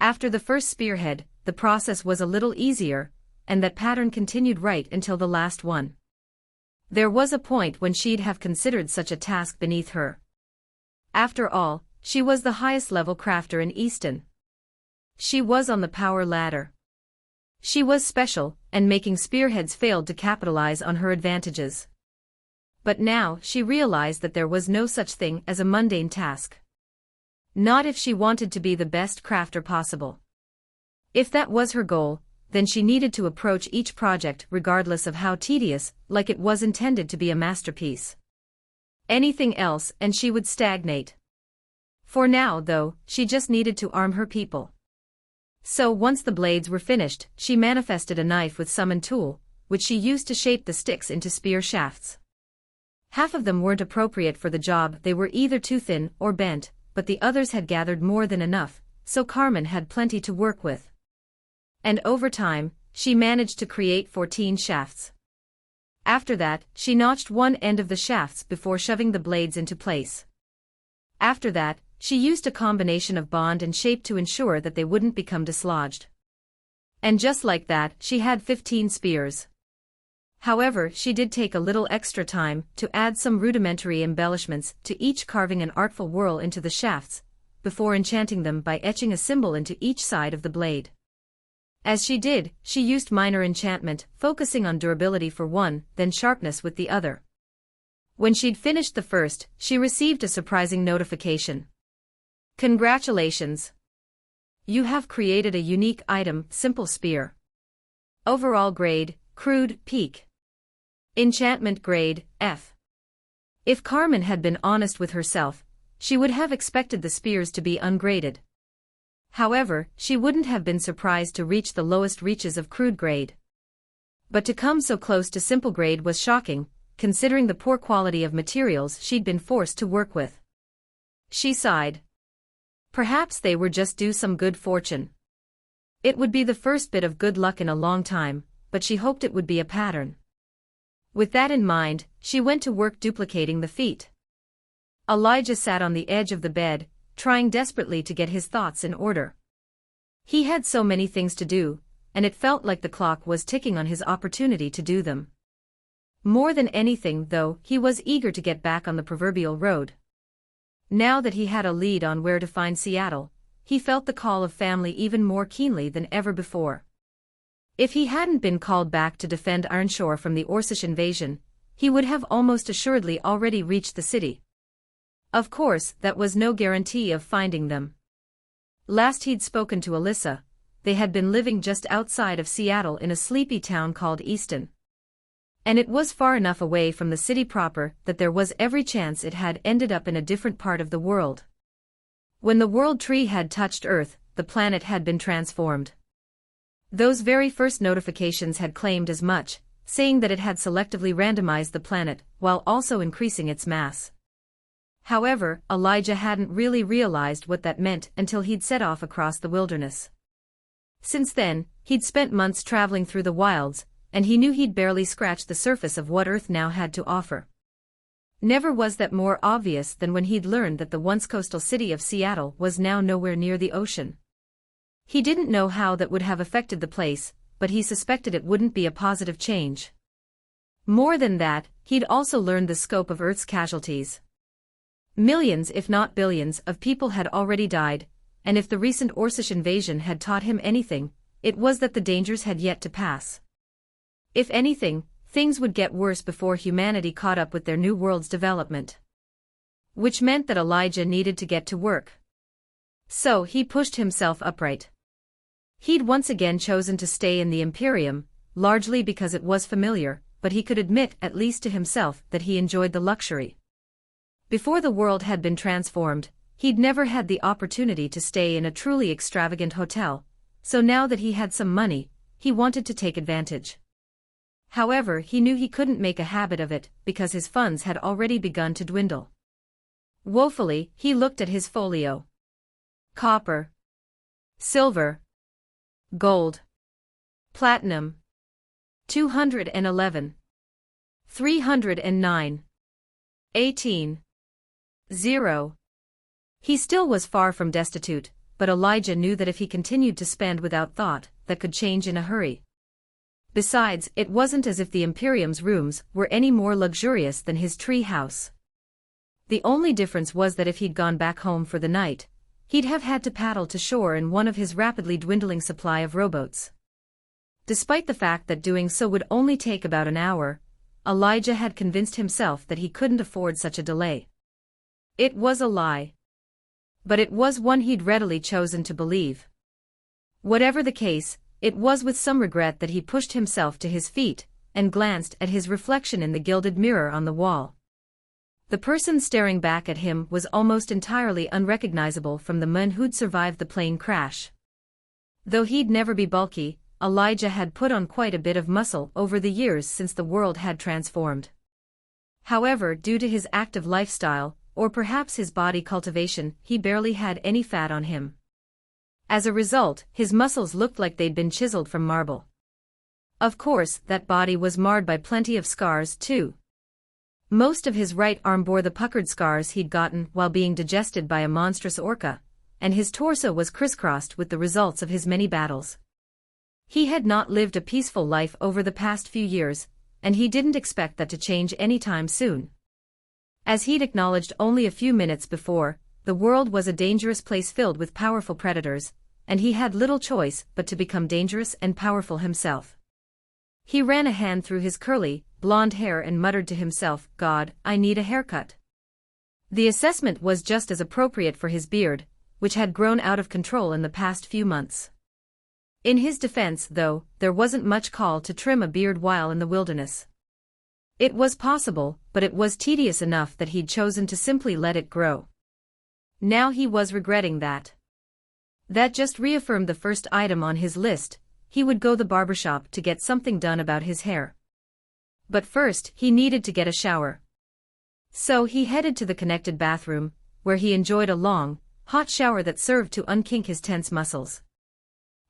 After the first spearhead, the process was a little easier, and that pattern continued right until the last one. There was a point when she'd have considered such a task beneath her. After all, she was the highest-level crafter in Easton. She was on the power ladder. She was special, and making spearheads failed to capitalize on her advantages. But now she realized that there was no such thing as a mundane task. Not if she wanted to be the best crafter possible. If that was her goal, then she needed to approach each project regardless of how tedious, like it was intended to be a masterpiece. Anything else and she would stagnate. For now, though, she just needed to arm her people. So once the blades were finished, she manifested a knife with summoned tool, which she used to shape the sticks into spear shafts. Half of them weren't appropriate for the job, they were either too thin or bent, but the others had gathered more than enough, so Carmen had plenty to work with. And over time, she managed to create 14 shafts. After that, she notched one end of the shafts before shoving the blades into place. After that, she used a combination of bond and shape to ensure that they wouldn't become dislodged. And just like that, she had 15 spears. However, she did take a little extra time to add some rudimentary embellishments to each, carving an artful whorl into the shafts, before enchanting them by etching a symbol into each side of the blade. As she did, she used minor enchantment, focusing on durability for one, then sharpness with the other. When she'd finished the first, she received a surprising notification. Congratulations! You have created a unique item, simple spear. Overall grade, crude, peak. Enchantment grade, F. If Carmen had been honest with herself, she would have expected the spears to be ungraded. However, she wouldn't have been surprised to reach the lowest reaches of crude grade. But to come so close to simple grade was shocking, considering the poor quality of materials she'd been forced to work with. She sighed. Perhaps they were just due some good fortune. It would be the first bit of good luck in a long time, but she hoped it would be a pattern. With that in mind, she went to work duplicating the feat. Elijah sat on the edge of the bed, trying desperately to get his thoughts in order. He had so many things to do, and it felt like the clock was ticking on his opportunity to do them. More than anything, though, he was eager to get back on the proverbial road. Now that he had a lead on where to find Seattle, he felt the call of family even more keenly than ever before. If he hadn't been called back to defend Ironshore from the Orcish invasion, he would have almost assuredly already reached the city. Of course, that was no guarantee of finding them. Last he'd spoken to Alyssa, they had been living just outside of Seattle in a sleepy town called Easton. And it was far enough away from the city proper that there was every chance it had ended up in a different part of the world. When the world tree had touched Earth, the planet had been transformed. Those very first notifications had claimed as much, saying that it had selectively randomized the planet, while also increasing its mass. However, Elijah hadn't really realized what that meant until he'd set off across the wilderness. Since then, he'd spent months traveling through the wilds, and he knew he'd barely scratched the surface of what Earth now had to offer. Never was that more obvious than when he'd learned that the once coastal city of Seattle was now nowhere near the ocean. He didn't know how that would have affected the place, but he suspected it wouldn't be a positive change. More than that, he'd also learned the scope of Earth's casualties. Millions, if not billions, of people had already died, and if the recent Orcish invasion had taught him anything, it was that the dangers had yet to pass. If anything, things would get worse before humanity caught up with their new world's development. Which meant that Elijah needed to get to work. So he pushed himself upright. He'd once again chosen to stay in the Imperium, largely because it was familiar, but he could admit at least to himself that he enjoyed the luxury. Before the world had been transformed, he'd never had the opportunity to stay in a truly extravagant hotel, so now that he had some money, he wanted to take advantage. However, he knew he couldn't make a habit of it because his funds had already begun to dwindle. Woefully, he looked at his folio. Copper. Silver. Gold. Platinum. 211. 309. 18. 0. He still was far from destitute, but Elijah knew that if he continued to spend without thought, that could change in a hurry. Besides, it wasn't as if the Imperium's rooms were any more luxurious than his tree house. The only difference was that if he'd gone back home for the night, he'd have had to paddle to shore in one of his rapidly dwindling supply of rowboats. Despite the fact that doing so would only take about an hour, Elijah had convinced himself that he couldn't afford such a delay. It was a lie. But it was one he'd readily chosen to believe. Whatever the case, it was with some regret that he pushed himself to his feet and glanced at his reflection in the gilded mirror on the wall. The person staring back at him was almost entirely unrecognizable from the man who'd survived the plane crash. Though he'd never be bulky, Elijah had put on quite a bit of muscle over the years since the world had transformed. However, due to his active lifestyle, or perhaps his body cultivation, he barely had any fat on him. As a result, his muscles looked like they'd been chiseled from marble. Of course, that body was marred by plenty of scars, too. Most of his right arm bore the puckered scars he'd gotten while being digested by a monstrous orca, and his torso was crisscrossed with the results of his many battles. He had not lived a peaceful life over the past few years, and he didn't expect that to change anytime soon. As he'd acknowledged only a few minutes before, the world was a dangerous place filled with powerful predators, and he had little choice but to become dangerous and powerful himself. He ran a hand through his curly, blonde hair and muttered to himself, "God, I need a haircut." The assessment was just as appropriate for his beard, which had grown out of control in the past few months. In his defense, though, there wasn't much call to trim a beard while in the wilderness. It was possible, but it was tedious enough that he'd chosen to simply let it grow. Now he was regretting that. That just reaffirmed the first item on his list: he would go to the barbershop to get something done about his hair. But first, he needed to get a shower. So he headed to the connected bathroom, where he enjoyed a long, hot shower that served to unkink his tense muscles.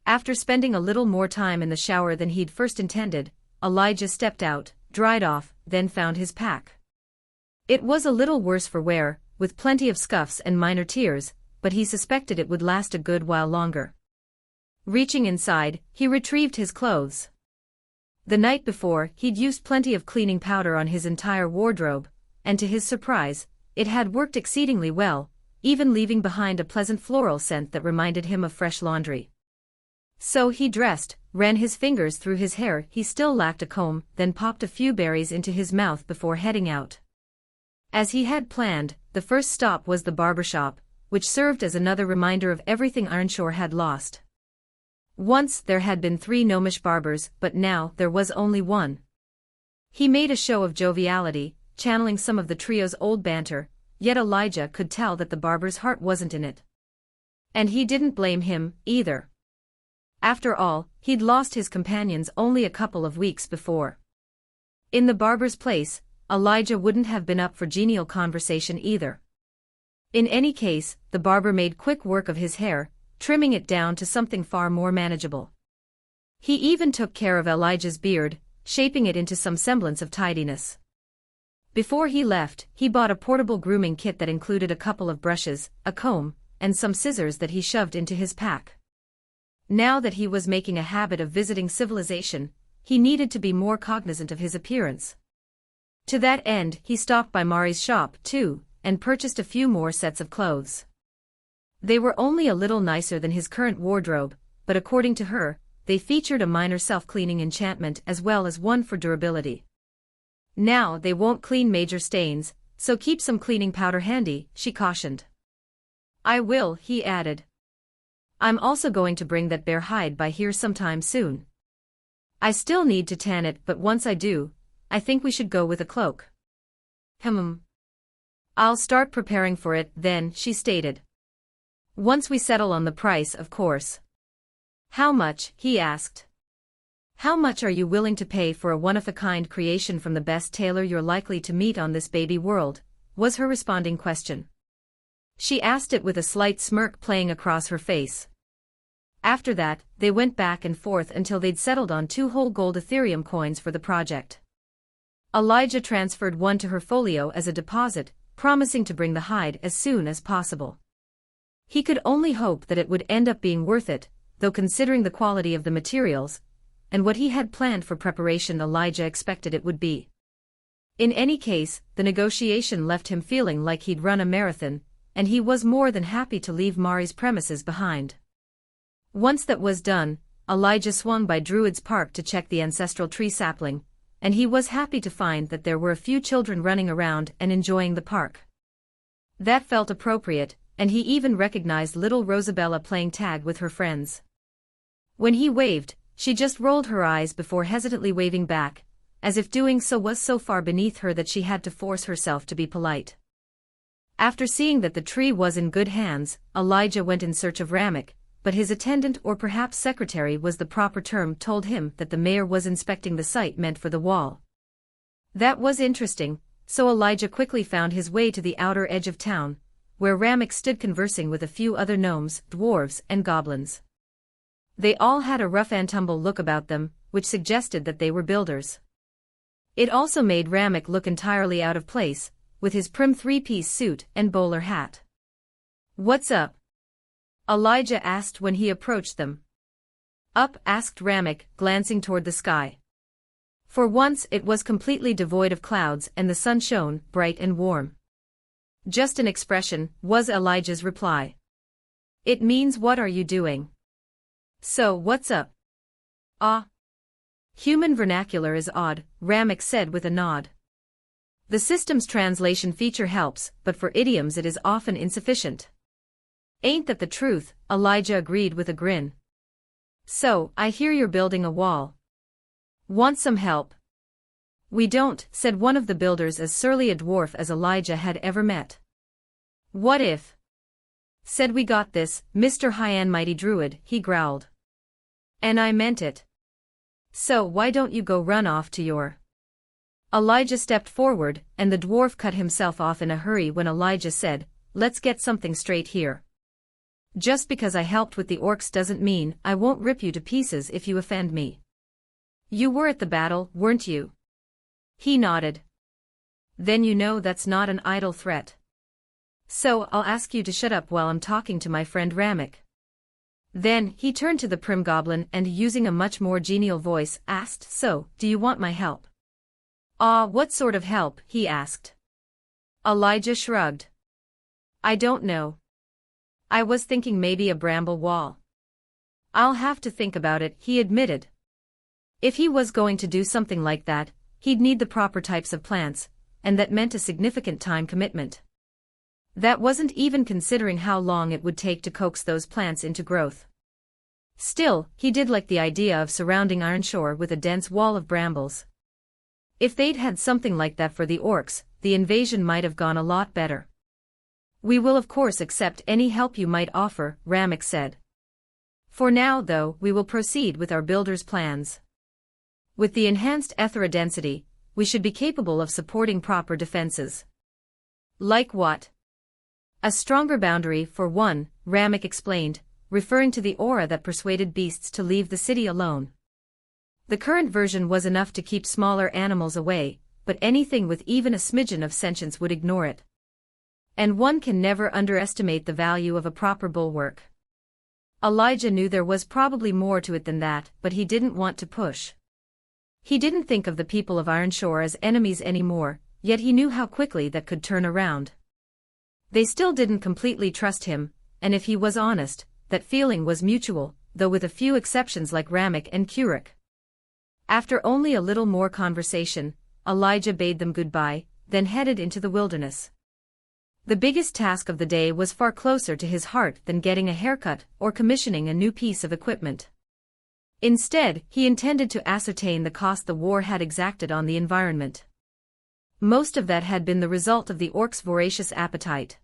After spending a little more time in the shower than he'd first intended, Elijah stepped out, dried off, then found his pack. It was a little worse for wear, with plenty of scuffs and minor tears, but he suspected it would last a good while longer. Reaching inside, he retrieved his clothes. The night before, he'd used plenty of cleaning powder on his entire wardrobe, and to his surprise, it had worked exceedingly well, even leaving behind a pleasant floral scent that reminded him of fresh laundry. So he dressed, ran his fingers through his hair, he still lacked a comb, then popped a few berries into his mouth before heading out. As he had planned, the first stop was the barbershop, which served as another reminder of everything Ironshore had lost. Once there had been 3 gnomish barbers, but now there was only one. He made a show of joviality, channeling some of the trio's old banter, yet Elijah could tell that the barber's heart wasn't in it. And he didn't blame him, either. After all, he'd lost his companions only a couple of weeks before. In the barber's place, Elijah wouldn't have been up for genial conversation either. In any case, the barber made quick work of his hair, trimming it down to something far more manageable. He even took care of Elijah's beard, shaping it into some semblance of tidiness. Before he left, he bought a portable grooming kit that included a couple of brushes, a comb, and some scissors that he shoved into his pack. Now that he was making a habit of visiting civilization, he needed to be more cognizant of his appearance. To that end, he stopped by Mari's shop, too, and purchased a few more sets of clothes. They were only a little nicer than his current wardrobe, but according to her, they featured a minor self-cleaning enchantment as well as one for durability. Now they won't clean major stains, so keep some cleaning powder handy, she cautioned. I will, he added. I'm also going to bring that bear hide by here sometime soon. I still need to tan it, but once I do, I think we should go with a cloak. I'll start preparing for it then, she stated. Once we settle on the price, of course. How much, he asked. How much are you willing to pay for a one-of-a-kind creation from the best tailor you're likely to meet on this baby world, was her responding question. She asked it with a slight smirk playing across her face. After that, they went back and forth until they'd settled on 2 whole gold Ethereum coins for the project. Elijah transferred one to her folio as a deposit, promising to bring the hide as soon as possible. He could only hope that it would end up being worth it, though considering the quality of the materials, and what he had planned for preparation, Elijah expected it would be. In any case, the negotiation left him feeling like he'd run a marathon, and he was more than happy to leave Mari's premises behind. Once that was done, Elijah swung by Druid's park to check the ancestral tree sapling, and he was happy to find that there were a few children running around and enjoying the park. That felt appropriate, and he even recognized little Rosabella playing tag with her friends. When he waved, she just rolled her eyes before hesitantly waving back, as if doing so was so far beneath her that she had to force herself to be polite. After seeing that the tree was in good hands, Elijah went in search of Ramek, but his attendant, or perhaps secretary was the proper term, told him that the mayor was inspecting the site meant for the wall. That was interesting, so Elijah quickly found his way to the outer edge of town, where Ramek stood conversing with a few other gnomes, dwarves, and goblins. They all had a rough and tumble look about them, which suggested that they were builders. It also made Ramek look entirely out of place, with his prim 3-piece suit and bowler hat. What's up? Elijah asked when he approached them. Up, asked Ramek, glancing toward the sky. For once it was completely devoid of clouds and the sun shone, bright and warm. Just an expression, was Elijah's reply. It means what are you doing? So what's up? Human vernacular is odd, Ramek said with a nod. The system's translation feature helps, but for idioms it is often insufficient. Ain't that the truth? Elijah agreed with a grin. So, I hear you're building a wall. Want some help? We don't, said one of the builders, as surly a dwarf as Elijah had ever met. What if? Said we got this, Mr. High and Mighty Druid, he growled. And I meant it. So why don't you go run off to your... Elijah stepped forward, and the dwarf cut himself off in a hurry when Elijah said, let's get something straight here. Just because I helped with the orcs doesn't mean I won't rip you to pieces if you offend me. You were at the battle, weren't you? He nodded. Then you know that's not an idle threat. So I'll ask you to shut up while I'm talking to my friend Ramek. Then he turned to the prim goblin and, using a much more genial voice, asked, so, do you want my help? What sort of help? He asked. Elijah shrugged. I don't know. I was thinking maybe a bramble wall. I'll have to think about it, he admitted. If he was going to do something like that, he'd need the proper types of plants, and that meant a significant time commitment. That wasn't even considering how long it would take to coax those plants into growth. Still, he did like the idea of surrounding Ironshore with a dense wall of brambles. If they'd had something like that for the orcs, the invasion might have gone a lot better. We will of course accept any help you might offer, Ramek said. For now, though, we will proceed with our builder's plans. With the enhanced Ethera density, we should be capable of supporting proper defenses. Like what? A stronger boundary, for one, Ramek explained, referring to the aura that persuaded beasts to leave the city alone. The current version was enough to keep smaller animals away, but anything with even a smidgen of sentience would ignore it. And one can never underestimate the value of a proper bulwark. Elijah knew there was probably more to it than that, but he didn't want to push. He didn't think of the people of Ironshore as enemies anymore, yet he knew how quickly that could turn around. They still didn't completely trust him, and if he was honest, that feeling was mutual, though with a few exceptions like Ramek and Kurik. After only a little more conversation, Elijah bade them goodbye, then headed into the wilderness. The biggest task of the day was far closer to his heart than getting a haircut or commissioning a new piece of equipment. Instead, he intended to ascertain the cost the war had exacted on the environment. Most of that had been the result of the orcs' voracious appetite.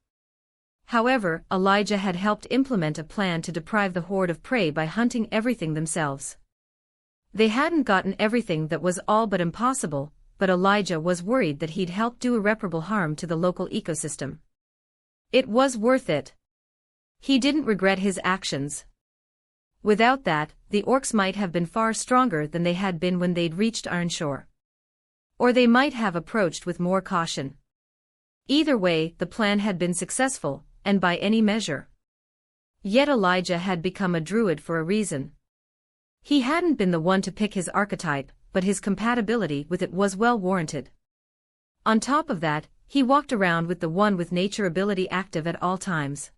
However, Elijah had helped implement a plan to deprive the horde of prey by hunting everything themselves. They hadn't gotten everything, that was all but impossible, but Elijah was worried that he'd helped do irreparable harm to the local ecosystem. It was worth it. He didn't regret his actions. Without that, the orcs might have been far stronger than they had been when they'd reached Ironshore. Or they might have approached with more caution. Either way, the plan had been successful, and by any measure. Yet Elijah had become a druid for a reason. He hadn't been the one to pick his archetype, but his compatibility with it was well warranted. On top of that, he walked around with the one with nature ability active at all times.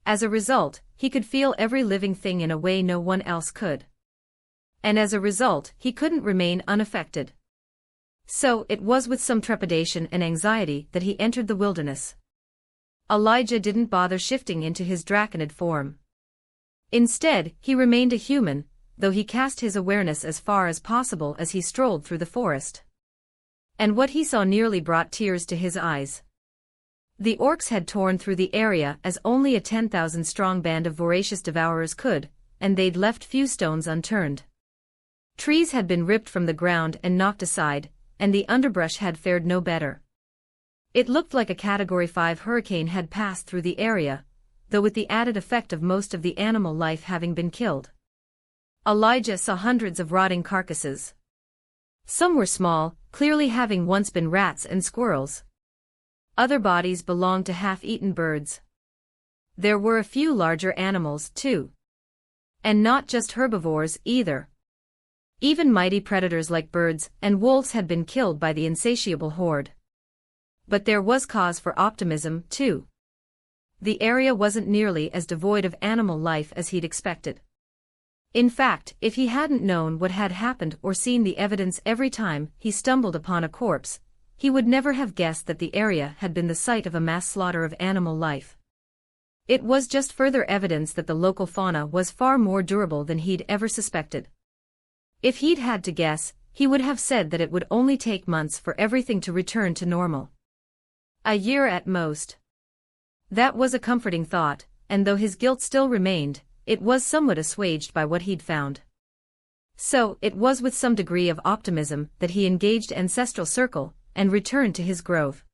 As a result, he could feel every living thing in a way no one else could. And as a result, he couldn't remain unaffected. So, it was with some trepidation and anxiety that he entered the wilderness. Elijah didn't bother shifting into his draconid form. Instead, he remained a human, though he cast his awareness as far as possible as he strolled through the forest. And what he saw nearly brought tears to his eyes. The orcs had torn through the area as only a 10,000-strong band of voracious devourers could, and they'd left few stones unturned. Trees had been ripped from the ground and knocked aside, and the underbrush had fared no better. It looked like a Category 5 hurricane had passed through the area, though with the added effect of most of the animal life having been killed. Elijah saw hundreds of rotting carcasses. Some were small, clearly having once been rats and squirrels. Other bodies belonged to half-eaten birds. There were a few larger animals, too. And not just herbivores, either. Even mighty predators like birds and wolves had been killed by the insatiable horde. But there was cause for optimism, too. The area wasn't nearly as devoid of animal life as he'd expected. In fact, if he hadn't known what had happened or seen the evidence every time he stumbled upon a corpse, he would never have guessed that the area had been the site of a mass slaughter of animal life. It was just further evidence that the local fauna was far more durable than he'd ever suspected. If he'd had to guess, he would have said that it would only take months for everything to return to normal. A year at most. That was a comforting thought, and though his guilt still remained, it was somewhat assuaged by what he'd found. So, it was with some degree of optimism that he engaged Ancestral Circle and returned to his grove.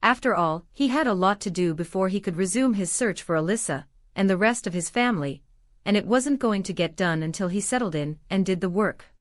After all, he had a lot to do before he could resume his search for Alyssa and the rest of his family, and it wasn't going to get done until he settled in and did the work.